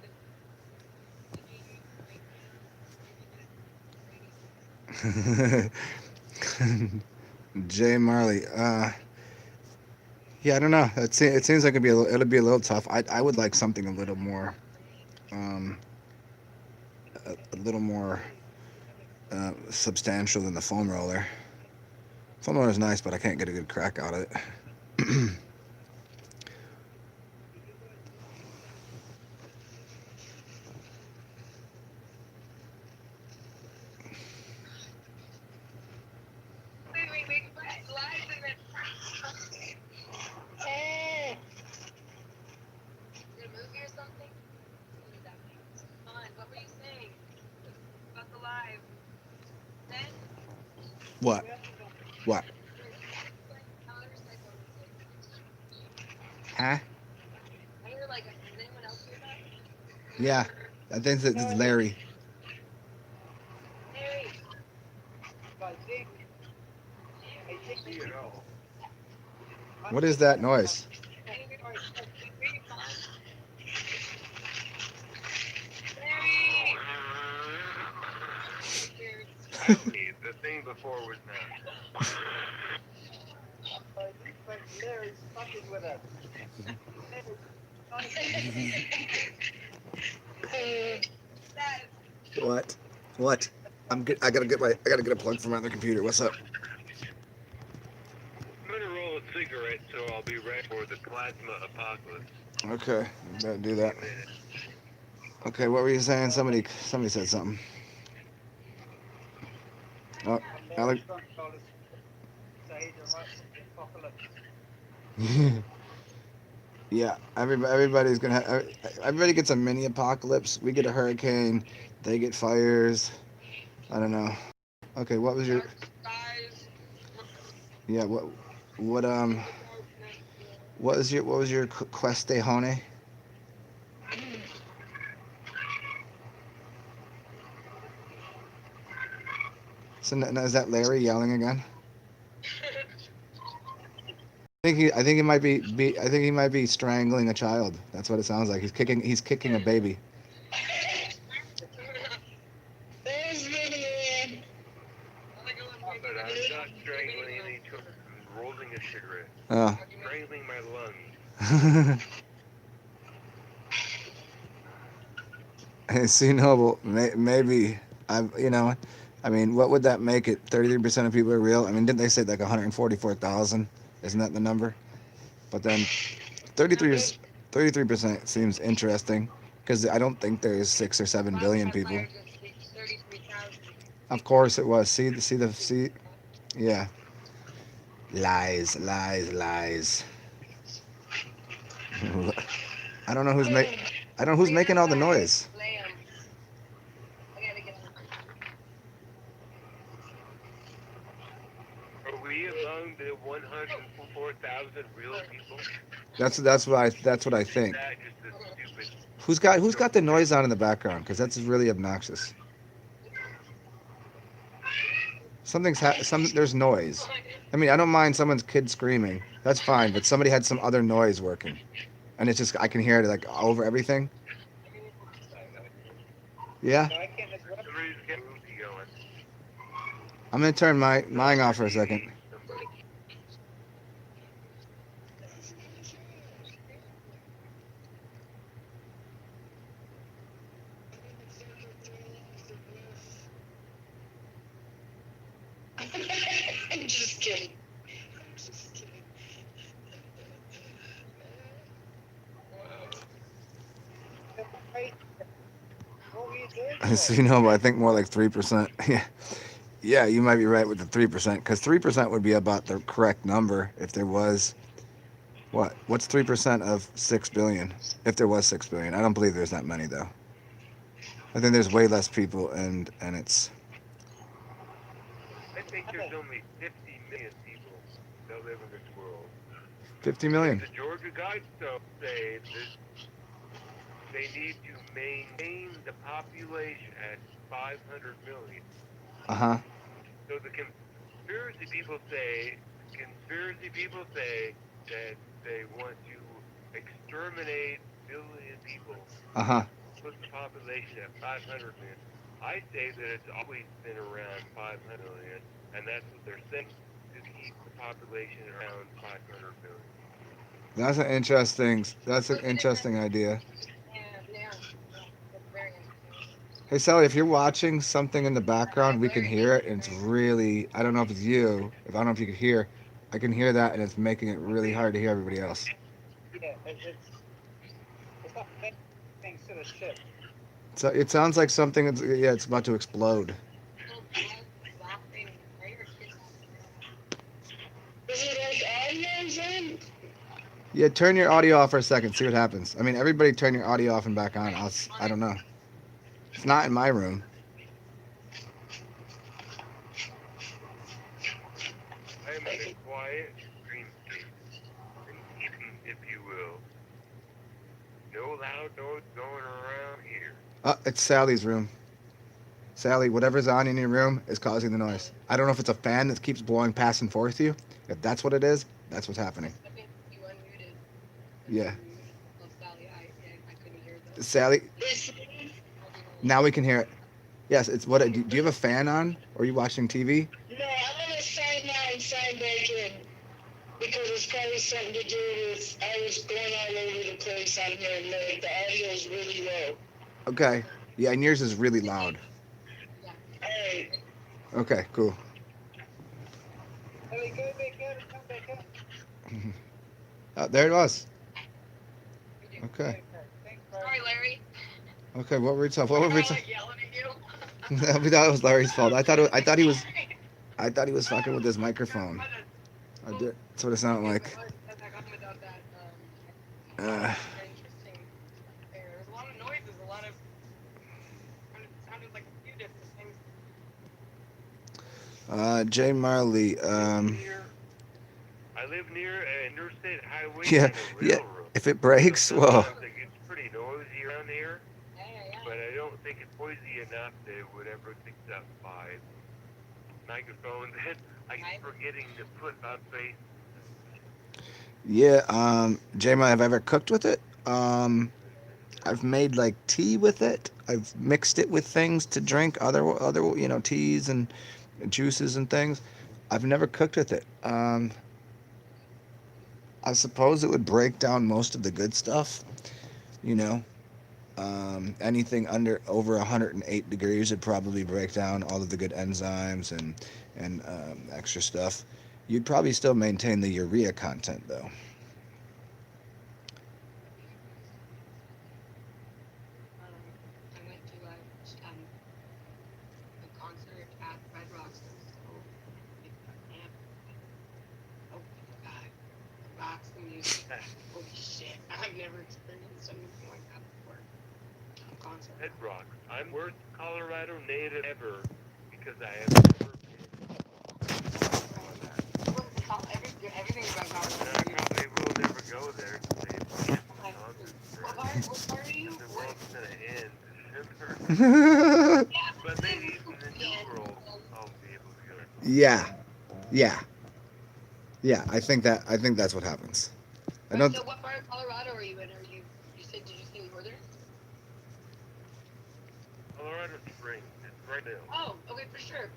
Jay Marley. Yeah, I don't know. It seems like it'll be a little tough. I would like something um, a little more substantial than the foam roller. Foam roller is nice, but I can't get a good crack out of it. wait, live and then. Did a movie or something? What does that mean? Fun. What were you saying about the live? Then What? What? Huh? I hear like, does anyone else hear that? Yeah, I think that it's Larry. Larry. I think You know. What is that noise? Hey, the thing before was not. but Larry's fucking with us. What? What? I gotta get a plug from my other computer. What's up? I'm gonna roll a cigarette, so I'll be ready for the plasma apocalypse. Okay, better do In that. a minute. Okay, what were you saying? Somebody said something. Oh, Alex. Larry's trying to tell us so he's a right from the apocalypse. Yeah, everybody gets a mini apocalypse. We get a hurricane, they get fires. I don't know. Okay, yeah, what what was your quest de hone? So now, is that Larry yelling again? I think he might I think he might be strangling a child. That's what it sounds like. He's kicking a baby. But I'm not strangling any children. I'm rolling a cigarette. Oh. Strangling my lungs. See, Noble, maybe I mean, what would that make it? 33% of people are real. I mean, didn't they say like 144,000? Isn't that the number? But then 33% seems interesting because I don't think there's 6 or 7 billion people. Of course it was. See, yeah, lies, lies, lies. I don't know I don't know who's making all the noise. Are we among the 104,000 real people? That's what I Is think. that just a stupid? Who's got the noise on in the background? Because that's really obnoxious. There's noise. I mean, I don't mind someone's kid screaming. That's fine, but somebody had some other noise working, and it's just I can hear it like over everything. Yeah, So I can't interrupt. Somebody's getting goofy going. I'm gonna turn mine Not off for a TV, second. somebody. I'm just kidding. Hey, what were you doing So today? I think more like 3%. Yeah, yeah, you might be right with the 3% because 3% would be about the correct number if there was what? What's 3% of 6 billion? If there was 6 billion, I don't believe there's that many though. I think there's way less people, and it's I think there's only 50 million people that live in this world. 50 Because million. the Georgia Guidestones say that they need to maintain the population at 500 million. Uh huh. So the conspiracy people say that they want to exterminate billion people, Uh huh. put the population at 500 million. I say that it's always been around 500 million, and that's what they're saying, to keep the population around 500 million. That's an interesting idea. Hey Sally, if you're watching something in the background, we can hear it, and it's really I don't know if it's you. If I don't know if you could hear, I can hear that, and it's making it Well, really me, hard to hear everybody else. Yeah, it's not things to the ship. So it sounds like something. Yeah, it's about to explode. Is it like audio then? Yeah, turn your audio off for a second. See what happens. I mean, everybody, turn your audio off and back on. I don't know. It's not in my room. I am in a quiet dreamscape, in Eden, if you will. No loud noise going around here. It's Sally's room. Sally, whatever's on in your room is causing the noise. I don't know if it's a fan that keeps blowing past and forth to you. If that's what it is, that's what's happening. Yeah. Sally, now we can hear it. Yes, it's what. Do you have a fan on? Or are you watching TV? No, I'm gonna sign out and sign back in because it's probably something to do with I was going all over the place on here and like the audio is really low. Okay. Yeah, and yours is really loud. Alright. Okay, cool. Ellie, go back out and come back up. Oh, there it was. Okay. Thanks, bro. Okay, what were we talking? What were we talking? We thought it was Larry's fault. I thought he was fucking with his microphone. I did. That's what it sounded like. Uh, Jay Marley. I live near an interstate highway Yeah, and a yeah. railroad. If it breaks, So well, sometimes it gets pretty noisy around here, but I don't think it's noisy enough that it would ever pick up by microphones. And I keep forgetting to put on face. yeah. Jay Marley, have I ever cooked with it? I've made like tea with it. I've mixed it with things to drink, other teas and juices and things. I've never cooked with it. I suppose it would break down most of the good stuff. You know, anything over 108 degrees would probably break down all of the good enzymes and extra stuff. You'd probably still maintain the urea content though. Red Rocks. I'm worst Colorado native ever because I have never been. And I probably will never go there because they have canceled concerts there. And the world's gonna end sooner. But maybe in the new world I'll be able to go. Yeah, yeah, yeah. I think that's what happens. I But don't. so what part of Colorado are you in? Are you said, did you say northern? Colorado Springs. It's right now. Oh, okay, for sure.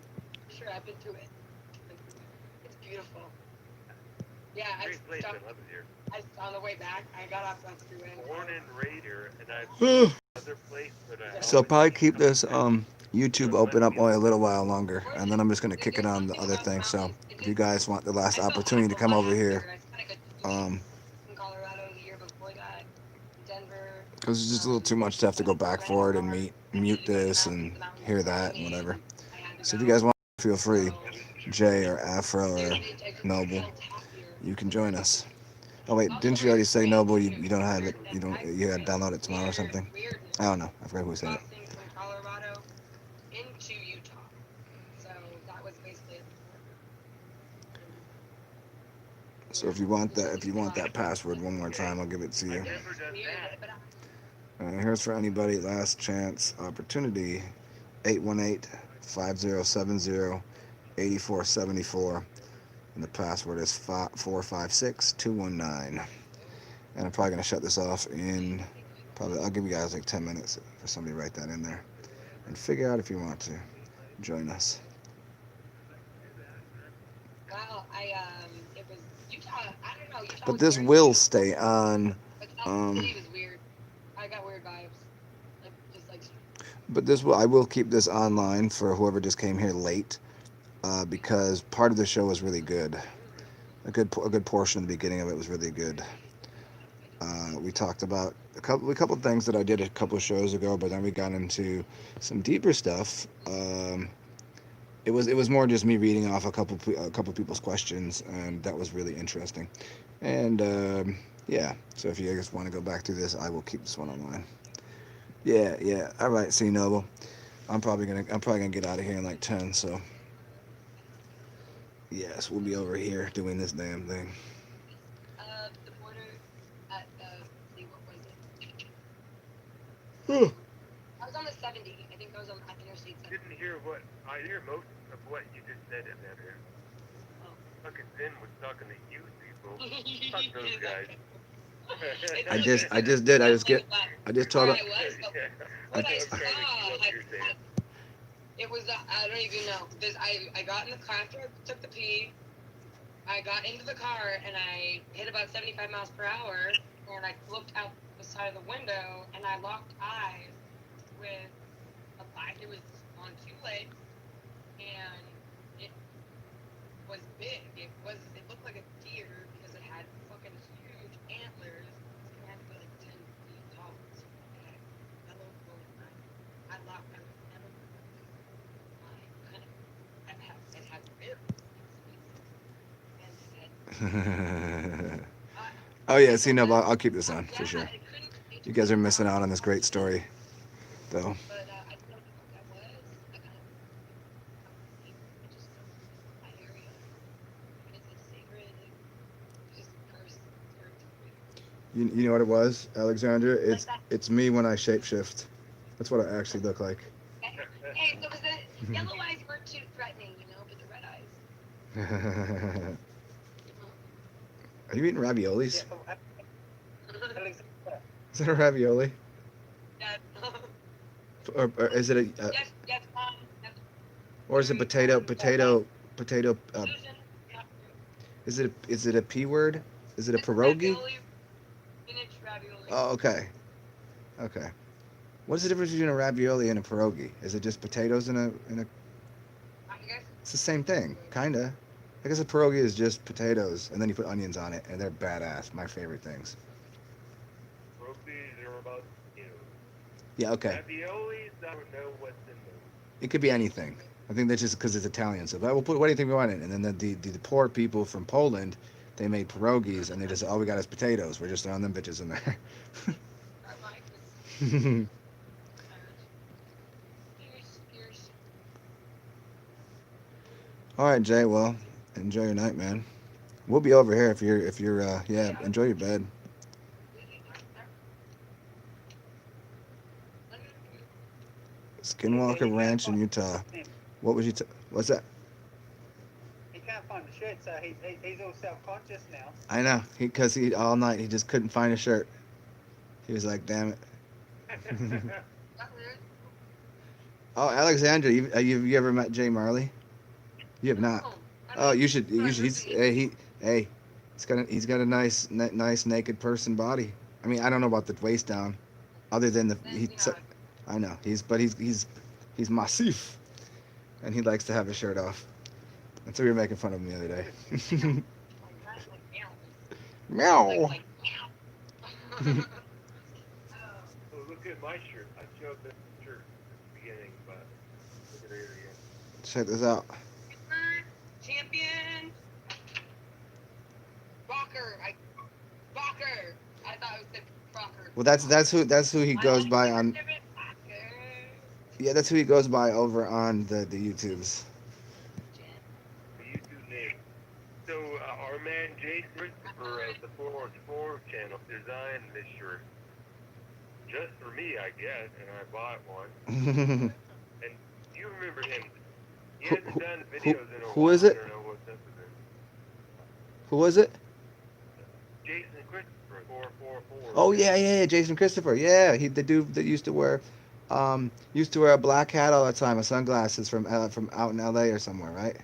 For sure, I've been through it. Been through it. It's beautiful. Yeah, I Great place. I stopped. love it here. On the way back, I got off on through in Born and Colorado. raised here, and I've So other place, but I I'll always probably keep keep coming this back. YouTube So open up Westfield. only a little while longer, Or and then I'm just gonna kick it there's on the something other about the thing. So mountains. It if you just, guys want the last I opportunity to felt come my over ass here, there. I spent a good 2 weeks um, in Colorado the year before that, Denver. because it's just a little too much to have to go back Rented a for it and car. I mute needed to go to this and the mountains hear called that and me, whatever. and I had to So if you go. guys want, feel free, So Jay or Afro or I just Noble, felt happier. you can join us. Oh wait, Also didn't you very already say strange Noble? too. You don't have it. Weird that You don't. I You gotta download it tomorrow or weird something. weirdness I don't know. I forgot who said it. crossing from Colorado into Utah. So that was basically at the border. And, So if you want that password one more time, I'll give it to you. I've never done weird, that. but Here's for anybody, last chance opportunity, 818-5070-8474, and the password is 456219. And I'm probably gonna shut this off in probably. I'll give you guys like 10 minutes for somebody to write that in there and figure out if you want to join us. wow, it was Utah. I don't know. Utah But was this very will beautiful, stay on. but Salt Lake Um, City was weird. I got weird vibes, like just like but this will. I will keep this online for whoever just came here late, because part of the show was really good. A good portion of the beginning of it was really good. We talked about a couple of things that I did a couple of shows ago, but then we got into some deeper stuff. It was more just me reading off a couple people's questions, and that was really interesting. And yeah, so if you guys want to go back through this, I will keep this one online. Yeah, yeah. All right, see Noble. I'm probably gonna get out of here in like 10. So yes, we'll be over here doing this damn thing. the border at see what was it? Huh. I was on the 70. I think I was on Interstate 70. Didn't hear what I hear most of what you just said in there. Oh. Fucking Zen was talking to you people. Fuck those guys. I just did. I just told Where her. I was, but Yeah. what I- I I'm saw, trying to keep up what you're saying. it was I don't even know. I got in the car after I took the pee. I got into the car and I hit about 75 miles per hour, and I looked out the side of the window and I locked eyes with a bike. It was on two legs and it was big. It looked like a deer because it had fucking huge antlers. It had to be like 10 feet tall. It had yellow glowing eyes. I locked. I would never kind of. It had ribs. And it had. Oh yeah, see, no, but I'll keep this on for sure. You guys are missing out on this great story, though. But I don't know what that was. I kind of. I just don't know my area. Is it sacred? Just cursed territory. You know what it was, Alexandra? Like that. It's me when I shapeshift. That's what I actually look like. Hey, so was the yellow eyes weren't too threatening, but the red eyes. Are you eating raviolis? Yeah, Is that a ravioli? Yeah. Or is it a Yes, yes, yes. or is it potato? Susan, yeah. Is it a p word? Is it a It's pierogi? ravioli, spinach ravioli. Oh, okay. Okay. What's the difference between a ravioli and a pierogi? Is it just potatoes in a? I guess. It's the same thing, kinda. I guess a pierogi is just potatoes, and then you put onions on it, and they're badass. My favorite things. Rotis are about, Yeah. Okay. raviolis. I don't know what's in them. It could be anything. I think that's just because it's Italian. So, but we'll put anything we want in. And then the poor people from Poland, they made pierogies, and they just all we got is potatoes. We're just throwing them bitches in there. I like this. Here's. All right, Jay. Well, enjoy your night, man. We'll be over here if you're yeah. Enjoy your bed. Skinwalker Ranch in Utah. What was you? What's that? find the shirt, so he's all self-conscious now. I know. Because he all night he just couldn't find a shirt. He was like, "Damn it." Oh, Alexandra, you ever met Jay Marley? You have not. Oh, you should. He's hey, he's got a nice naked person body. I mean, I don't know about the waist down, other than I know he's massif, and he likes to have his shirt off. And so we were making fun of him the other day. Meow. Oh, look at my shirt. I showed the shirt at the beginning, but look at it again. Check this out. Champion. Rocker. I thought it was Rocker. Well, that's who he goes by on. Yeah, that's who he goes by over on the YouTubes. The YouTube name. So our man Jason Christopher of the 404 channel designed this shirt just for me, I guess, and I bought one. And you remember him? He hasn't done videos in a while. Who is it? I don't know what's up with him. Who was it? Jason Christopher, 444. Oh yeah, Jason Christopher. Yeah, the dude that used to wear a black hat all the time, with sunglasses from out in L.A. or somewhere, right?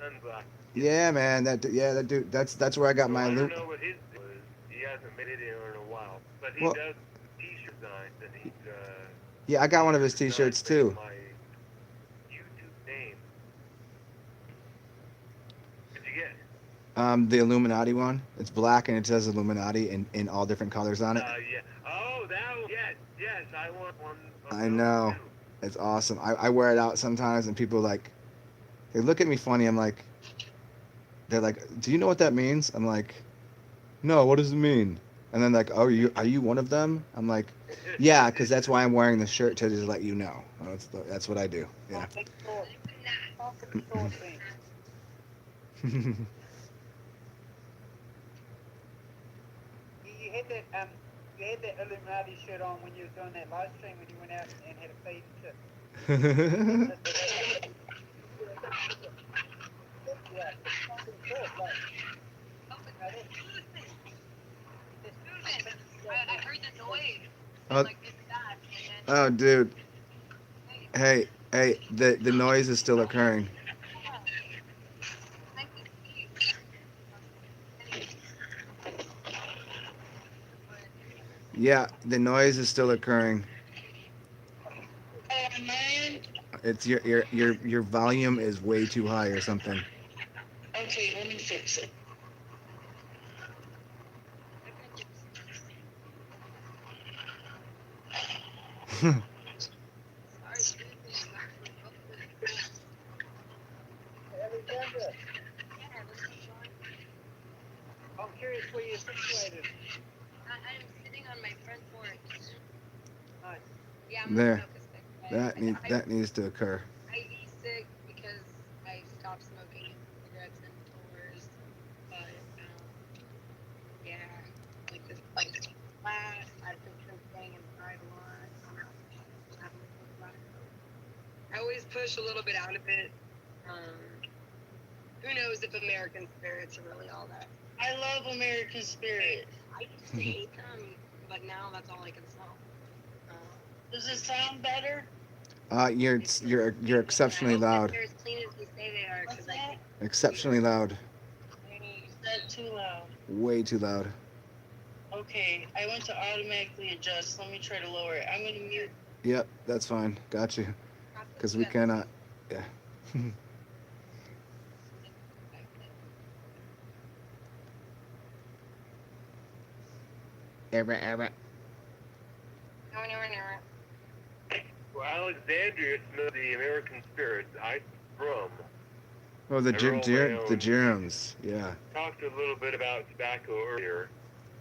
Sunglasses. Yeah, man. That dude. That's where I got my I loop. don't know what his deal is. He hasn't made it in a while, but he Well- does t-shirt designs, and he's Yeah, I got one of his designed T-shirts for too. My YouTube name. What'd you get? The Illuminati one. It's black and it says Illuminati in all different colors on it. Yeah. Oh, that one. Yes, I want one. Of I those know. too. It's awesome. I wear it out sometimes, and people they look at me funny. They're like, "Do you know what that means?" I'm like, "No, what does it mean?" And then like, "Oh, are you one of them?" I'm like, "Yeah, because that's why I'm wearing the shirt, to just let you know." That's what I do. Yeah. You had that Illuminati shirt on when you was doing that live stream when you went out and had a fade and shit. I heard the noise. Oh, oh, dude. Hey, the noise is still occurring. Yeah, the noise is still occurring. Man. It's your volume is way too high or something. Okay, let me fix it. I'm curious where you're situated. I'm sitting on my front porch. Nice. Yeah, There. Smoke That needs to occur. I e-cig because I stopped smoking cigarettes indoors, but yeah, like class, I've been staying inside a lot. I always push a little bit out of it. Who knows if American spirits are really all that? I love American Spirit. I used to hate them, but now that's all I can smell. Does it sound better? You're exceptionally loud. They're as clean as they say they are. Cause I Exceptionally loud. Is that too loud? Way too loud. Okay, I went to automatically adjust. Let me try to lower it. I'm gonna mute. Yep, that's fine. Got you. Because we cannot. Yeah. Ever. Well, Alexandria smells the American spirits. I from. Oh, the I roll my own. germs. Yeah. Talked a little bit about tobacco earlier.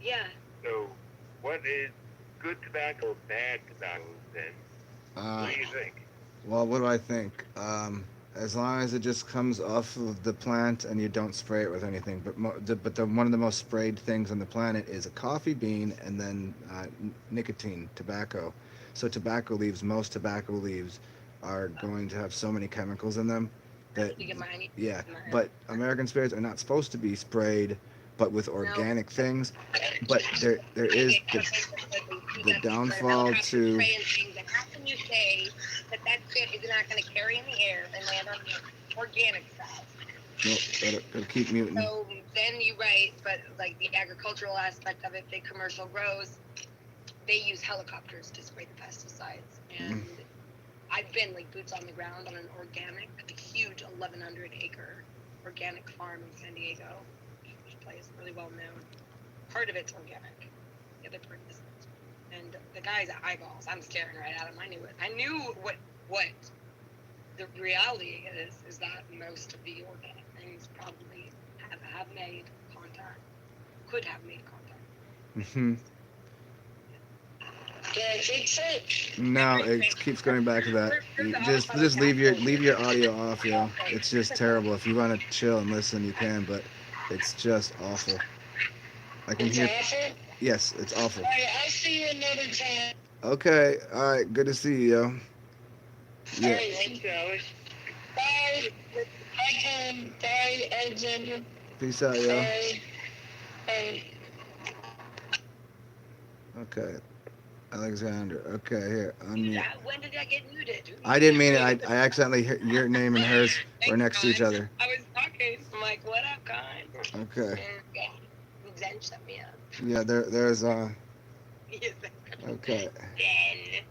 Yeah. So, what is good tobacco, bad tobacco then? What do you think? Well, what do I think? As long as it just comes off of the plant and you don't spray it with anything. But one of the most sprayed things on the planet is a coffee bean and then nicotine, tobacco. So most tobacco leaves are going to have so many chemicals in them that You get mine. yeah, Mine. but American spirits are not supposed to be sprayed, but with organic things. But there is the downfall to. And how can you say that shit is not going to carry in the air and land on the organic side? Nope, gotta keep muting. So then you write, but like the agricultural aspect of it, big commercial grows, they use helicopters to spray the pesticides. And I've been like boots on the ground on an organic, a huge 1,100 acre organic farm in San Diego, huge place, really well known. Part of it's organic, the other part isn't. And the guy's eyeballs, I'm staring right at him. I knew what the reality is that most of the organic things probably have made contact, could have made contact. No, it keeps going back to that. Just leave your audio off, yo. It's just terrible. If you want to chill and listen, you can, but it's just awful. I can hear. Awful? Yes, it's awful. Alright, I'll see you another time. Okay, all right. Good to see you, yo. Yeah. Alright, thank you, Alex. Bye. Bye, Ken. Bye, Alexander. Peace out, yo. Bye. Bye. Okay. Alexander. Okay, here. Unmute. When did I get muted? I didn't mean it. I accidentally hit your name and hers were next to each other. I was talking. I'm like, what up, Con? Okay. And Zen set me up. Yeah, there's Yes. okay. Zen.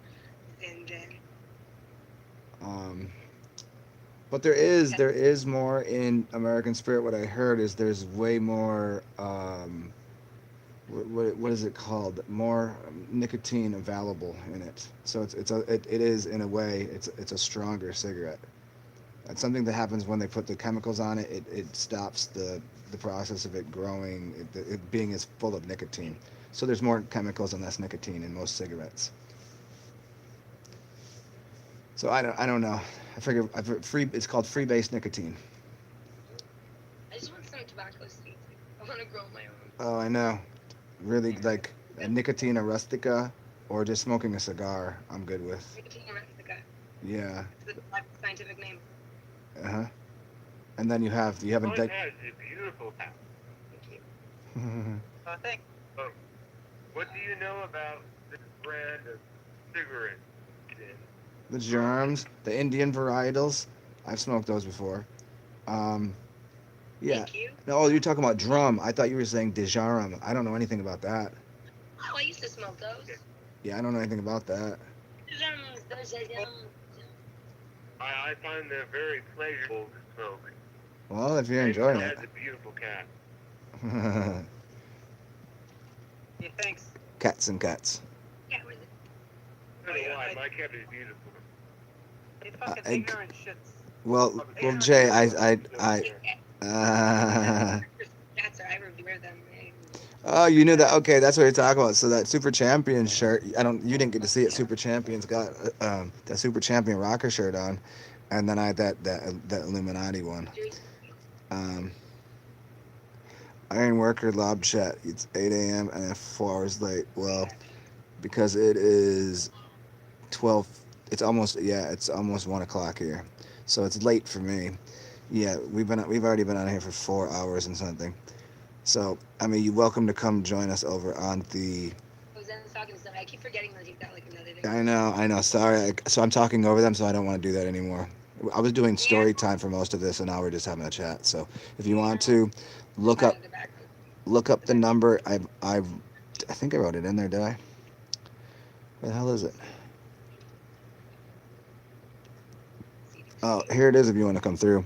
But there is more in American Spirit. What I heard is there's way more what is it called? More nicotine available in it. So it is in a way it's a stronger cigarette. That's something that happens when they put the chemicals on it. It stops the process of it growing, it being as full of nicotine. So there's more chemicals and less nicotine in most cigarettes. So I don't know. I figure it's called free-base nicotine. I just want some tobacco seeds. I want to grow my own. Oh, I know. Really, like a Nicotina rustica or just smoking a cigar, I'm good with. Nicotina rustica. Yeah. It's the scientific name. Uh-huh. And then you haven't Mine has a beautiful house. Thank What do you know about this brand of cigarettes? The germs, the Indian varietals. I've smoked those before. Yeah. Thank you. No, you're talking about drum. I thought you were saying dejarum. I don't know anything about that. Oh, I used to smoke those. Yeah, I don't know anything about that. I find them very pleasurable to smoke. Well, if you're enjoying It it. has a beautiful cat. Yeah, thanks. Cats and cats. Yeah, with it. So do I. My cat is beautiful. You fucking I- ignorant shits. Well, Jay, Cats are, I revere them. Oh, you knew that. Okay, that's what you're talking about. So that Super Champion shirt, you didn't get to see it. Super Champion's got that Super Champion rocker shirt on, and then I had that Illuminati one. Iron Worker Lob Chat. It's 8 a.m. and 4 hours late. Well, because it is 12. It's almost 1 o'clock here, so it's late for me. Yeah, we've already been on here for 4 hours and something. So, I mean, you're welcome to come join us over on the... I keep forgetting that you've got like another thing. I know. Sorry. So I'm talking over them, so I don't want to do that anymore. I was doing story time for most of this, and now we're just having a chat. So if you want to look up the number, I think I wrote it in there, did I? Where the hell is it? Oh, here it is if you want to come through.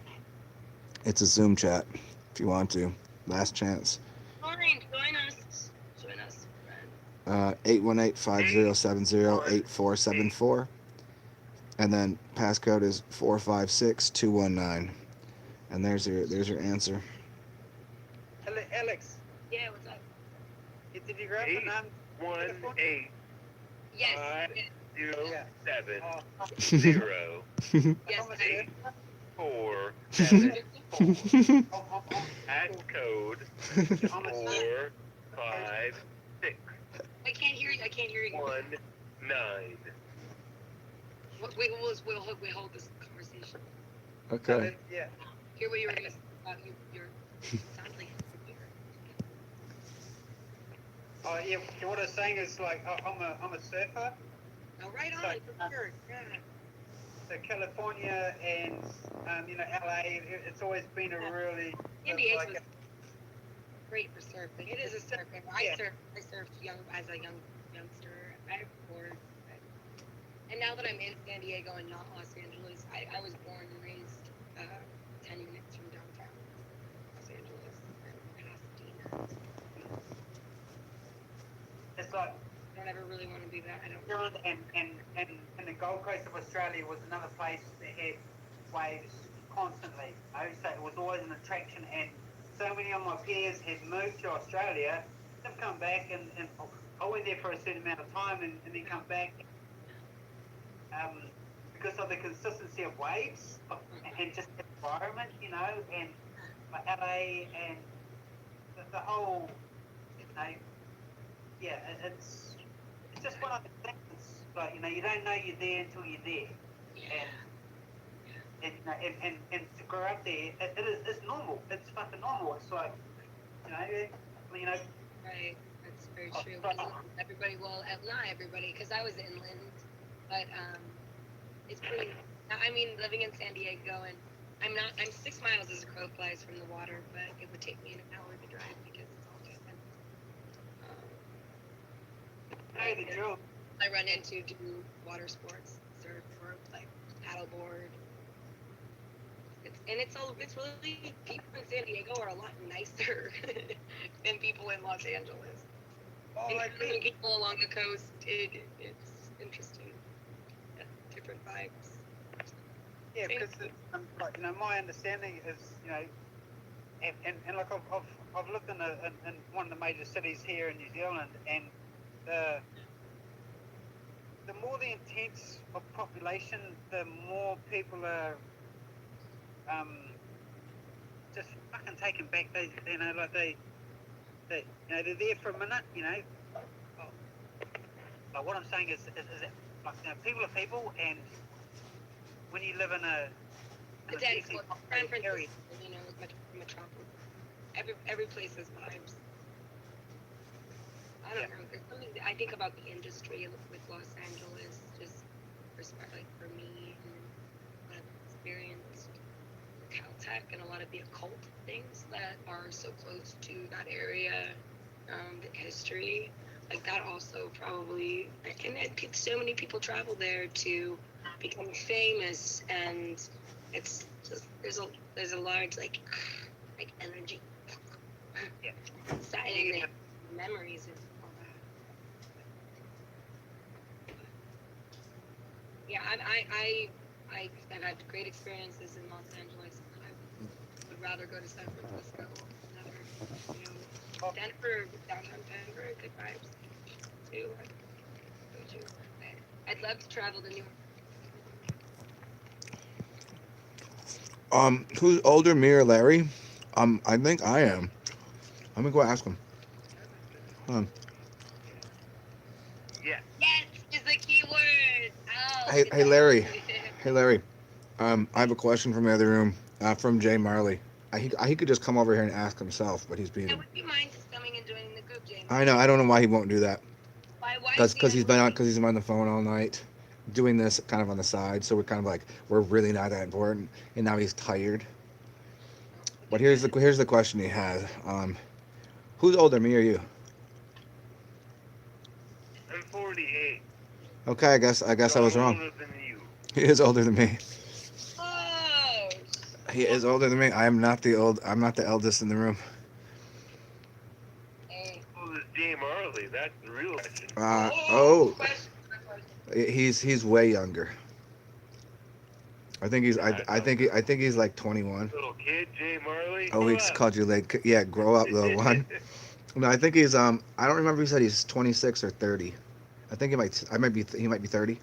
It's a Zoom chat if you want to. Last chance. Join us. 818-5070-8474. And then passcode is 456219. And there's your answer. Alex, Yeah, what's up? did you grab the 818 Yes. 507 Yes. 847 at code 456 I can't hear you. 19. We'll hold this conversation. Okay. Yeah. Hear what you were gonna say about your sound like you're Oh yeah. What I was saying is like I'm a surfer. oh, right So, on, for sure. Yeah. so California and LA, it's always been a really San Diego's like great for surfing. It is a surfing. Yeah. I surfed as a youngster. I board. And now that I'm in San Diego and not Los Angeles, I was born and raised 10 minutes from downtown Los Angeles in Pasadena. it's like I don't ever really want to be that. I don't. New Zealand and the Gold Coast of Australia was another place that had waves constantly. I would say it was always an attraction, and so many of my peers had moved to Australia. They've come back, and I went there for a certain amount of time, and then come back because of the consistency of waves and just the environment, and like LA and the whole, yeah, it's just one of the things. Like you don't know you're there until you're there, and to grow up there, it's normal. It's fucking normal. It's like you know, Right. That's very true. Everybody, well, not everybody, because I was inland, but it's pretty. I mean, living in San Diego, and I'm 6 miles as a crow flies from the water, but it would take me an hour to drive because it's all different. know the drill. I run into do water sports, surf, or like paddleboard. It's really, people in San Diego are a lot nicer than people in Los Angeles. Oh, And I even bet. people along the coast, it's interesting. Yeah, different vibes. Yeah, because like, my understanding is and like I've lived in one of the major cities here in New Zealand, and the more the intense of population, the more people are just fucking taken back. They're there for a minute. Like what I'm saying is that like people are people, and when you live in a The dense one, San Francisco, metropolis. Every place has vibes. I don't know. There's something I think about the industry with Los Angeles, just like for me and what I've experienced with Caltech and a lot of the occult things that are so close to that area, the history, like that also probably, and so many people travel there to become famous, and it's just there's a large like energy. Yeah. Exciting memories and all that. Yeah, I've had great experiences in Los Angeles. I would rather go to San Francisco. Denver, downtown Denver, good vibes too. I'd love to travel to New York. Who's older, me or Larry? I think I am. Let me go ask him. Hold on. Yes. Yes is the key word. Oh, Hey, Larry. Hey, Larry. I have a question from the other room, from Jay Marley. He could just come over here and ask himself, but he's being. Would you mind just coming and joining the group, James? I know. I don't know why he won't do that. Why? Because he's been on the phone all night, doing this kind of on the side. So we're kind of like we're really not that important, and now he's tired. But here's the question he has. Who's older, me or you? I'm 48. Okay, I guess I was wrong. Older than you. He is older than me. Oh. He is older than me. I'm not the eldest in the room. Hey. Who is Jay Marley? That's the real question. Question. He's way younger. I think he's like 21. Little kid, Jay Marley. Oh, he called you late. Yeah, grow up, little one. No, I think he's I don't remember if he said he's 26 or 30. I think he might be 30.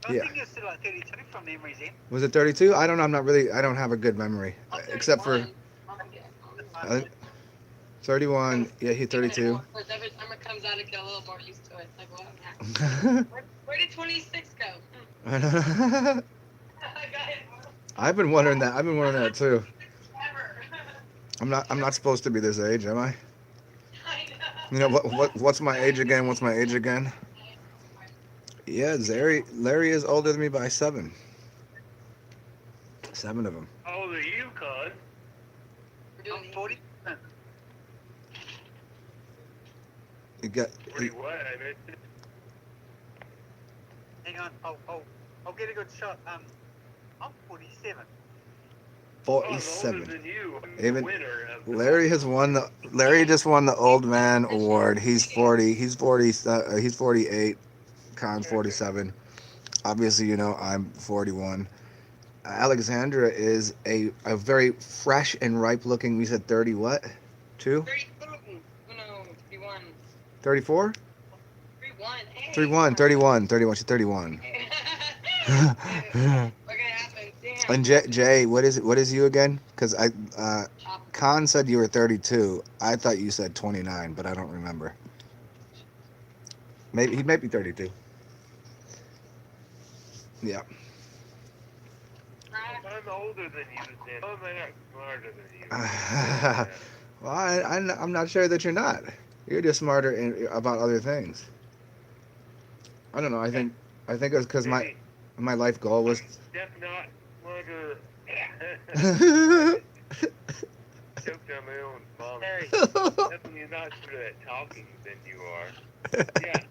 I Yeah. think you're still like 32 from memory, Zen. Was it 32? I don't know. I don't have a good memory, except for 31. Yeah, he's 32. Every time it comes out, I get a little more used to it. Like, well, yeah. Where did 26 go? I I've been wondering that. I've been wondering that too. Ever. I'm not supposed to be this age, am I? I know. You know what's my age again? What's my age again? Yeah, Larry is older than me by 7. 7 of them. How old are you, Con? We're doing I'm the 40. You got 40 what? I missed it. Hang on, I'll get a good shot. I'm 47. Oh, I'm older 47. than you. I'm Even the winner of the Larry has won the. Larry just won the old man award. He's 40. He's 40. He's 48. Con's 47. Obviously, you know I'm 41. Alexandra is a very fresh and ripe looking. We said 30 what? 2? 32. No, 31. 34? 31. Hey, 31. 31. 31. She's 31. Look at happen. Damn. And Jay, what is it? What is you again? Because Con said you were 32. I thought you said 29, but I don't remember. Maybe he might be 32. Yeah. I'm older than you, then. How am I not smarter than you? Well, I'm not sure that you're not. You're just smarter about other things. I don't know. I think it's because my life goal was. Definitely not smarter. Choked on my own mom. Harry, Definitely not good at talking than you are. Yeah,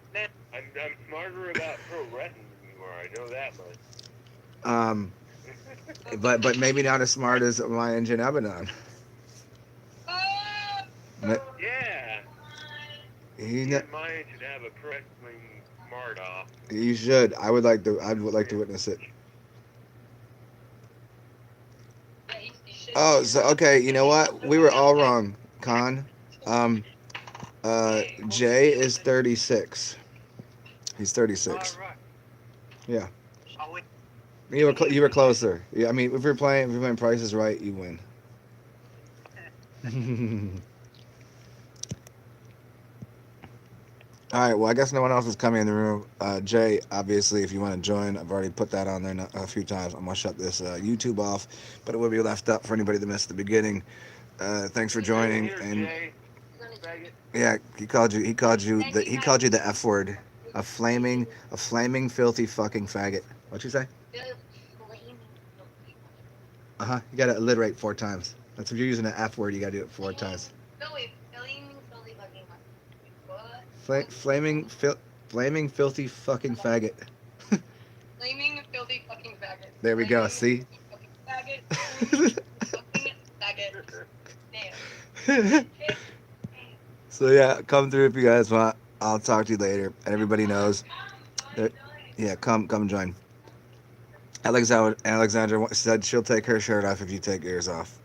I'm smarter about pro wrestling than you are. I know that much. But maybe not as smart as my engine Abaddon. Yeah. He You and mine should have a pro wrestling smart off. You should. I would like to witness it. Oh, so okay. You know what? We were all wrong, Con. Jay is 36. He's 36. all right. Yeah. I'll wait. You were closer. Yeah, I mean, if you're playing Price is Right, you win. All right. Well, I guess no one else is coming in the room. Jay, obviously, if you want to join, I've already put that on there a few times. I'm gonna shut this YouTube off, but it will be left up for anybody that missed the beginning. Thanks for joining. Here, And Jay. Faggot. yeah, he called you the F word, a flaming, filthy fucking faggot. What'd you say? You gotta alliterate 4 times. That's if you're using an F word, you gotta do it 4 times. Flaming, filthy fucking faggot. Flaming filthy fucking faggot. There we go. See. Faggot. Fucking faggot. Damn. So yeah, come through if you guys want. I'll talk to you later. And everybody knows. Yeah, come join. Alexandra said she'll take her shirt off if you take yours off.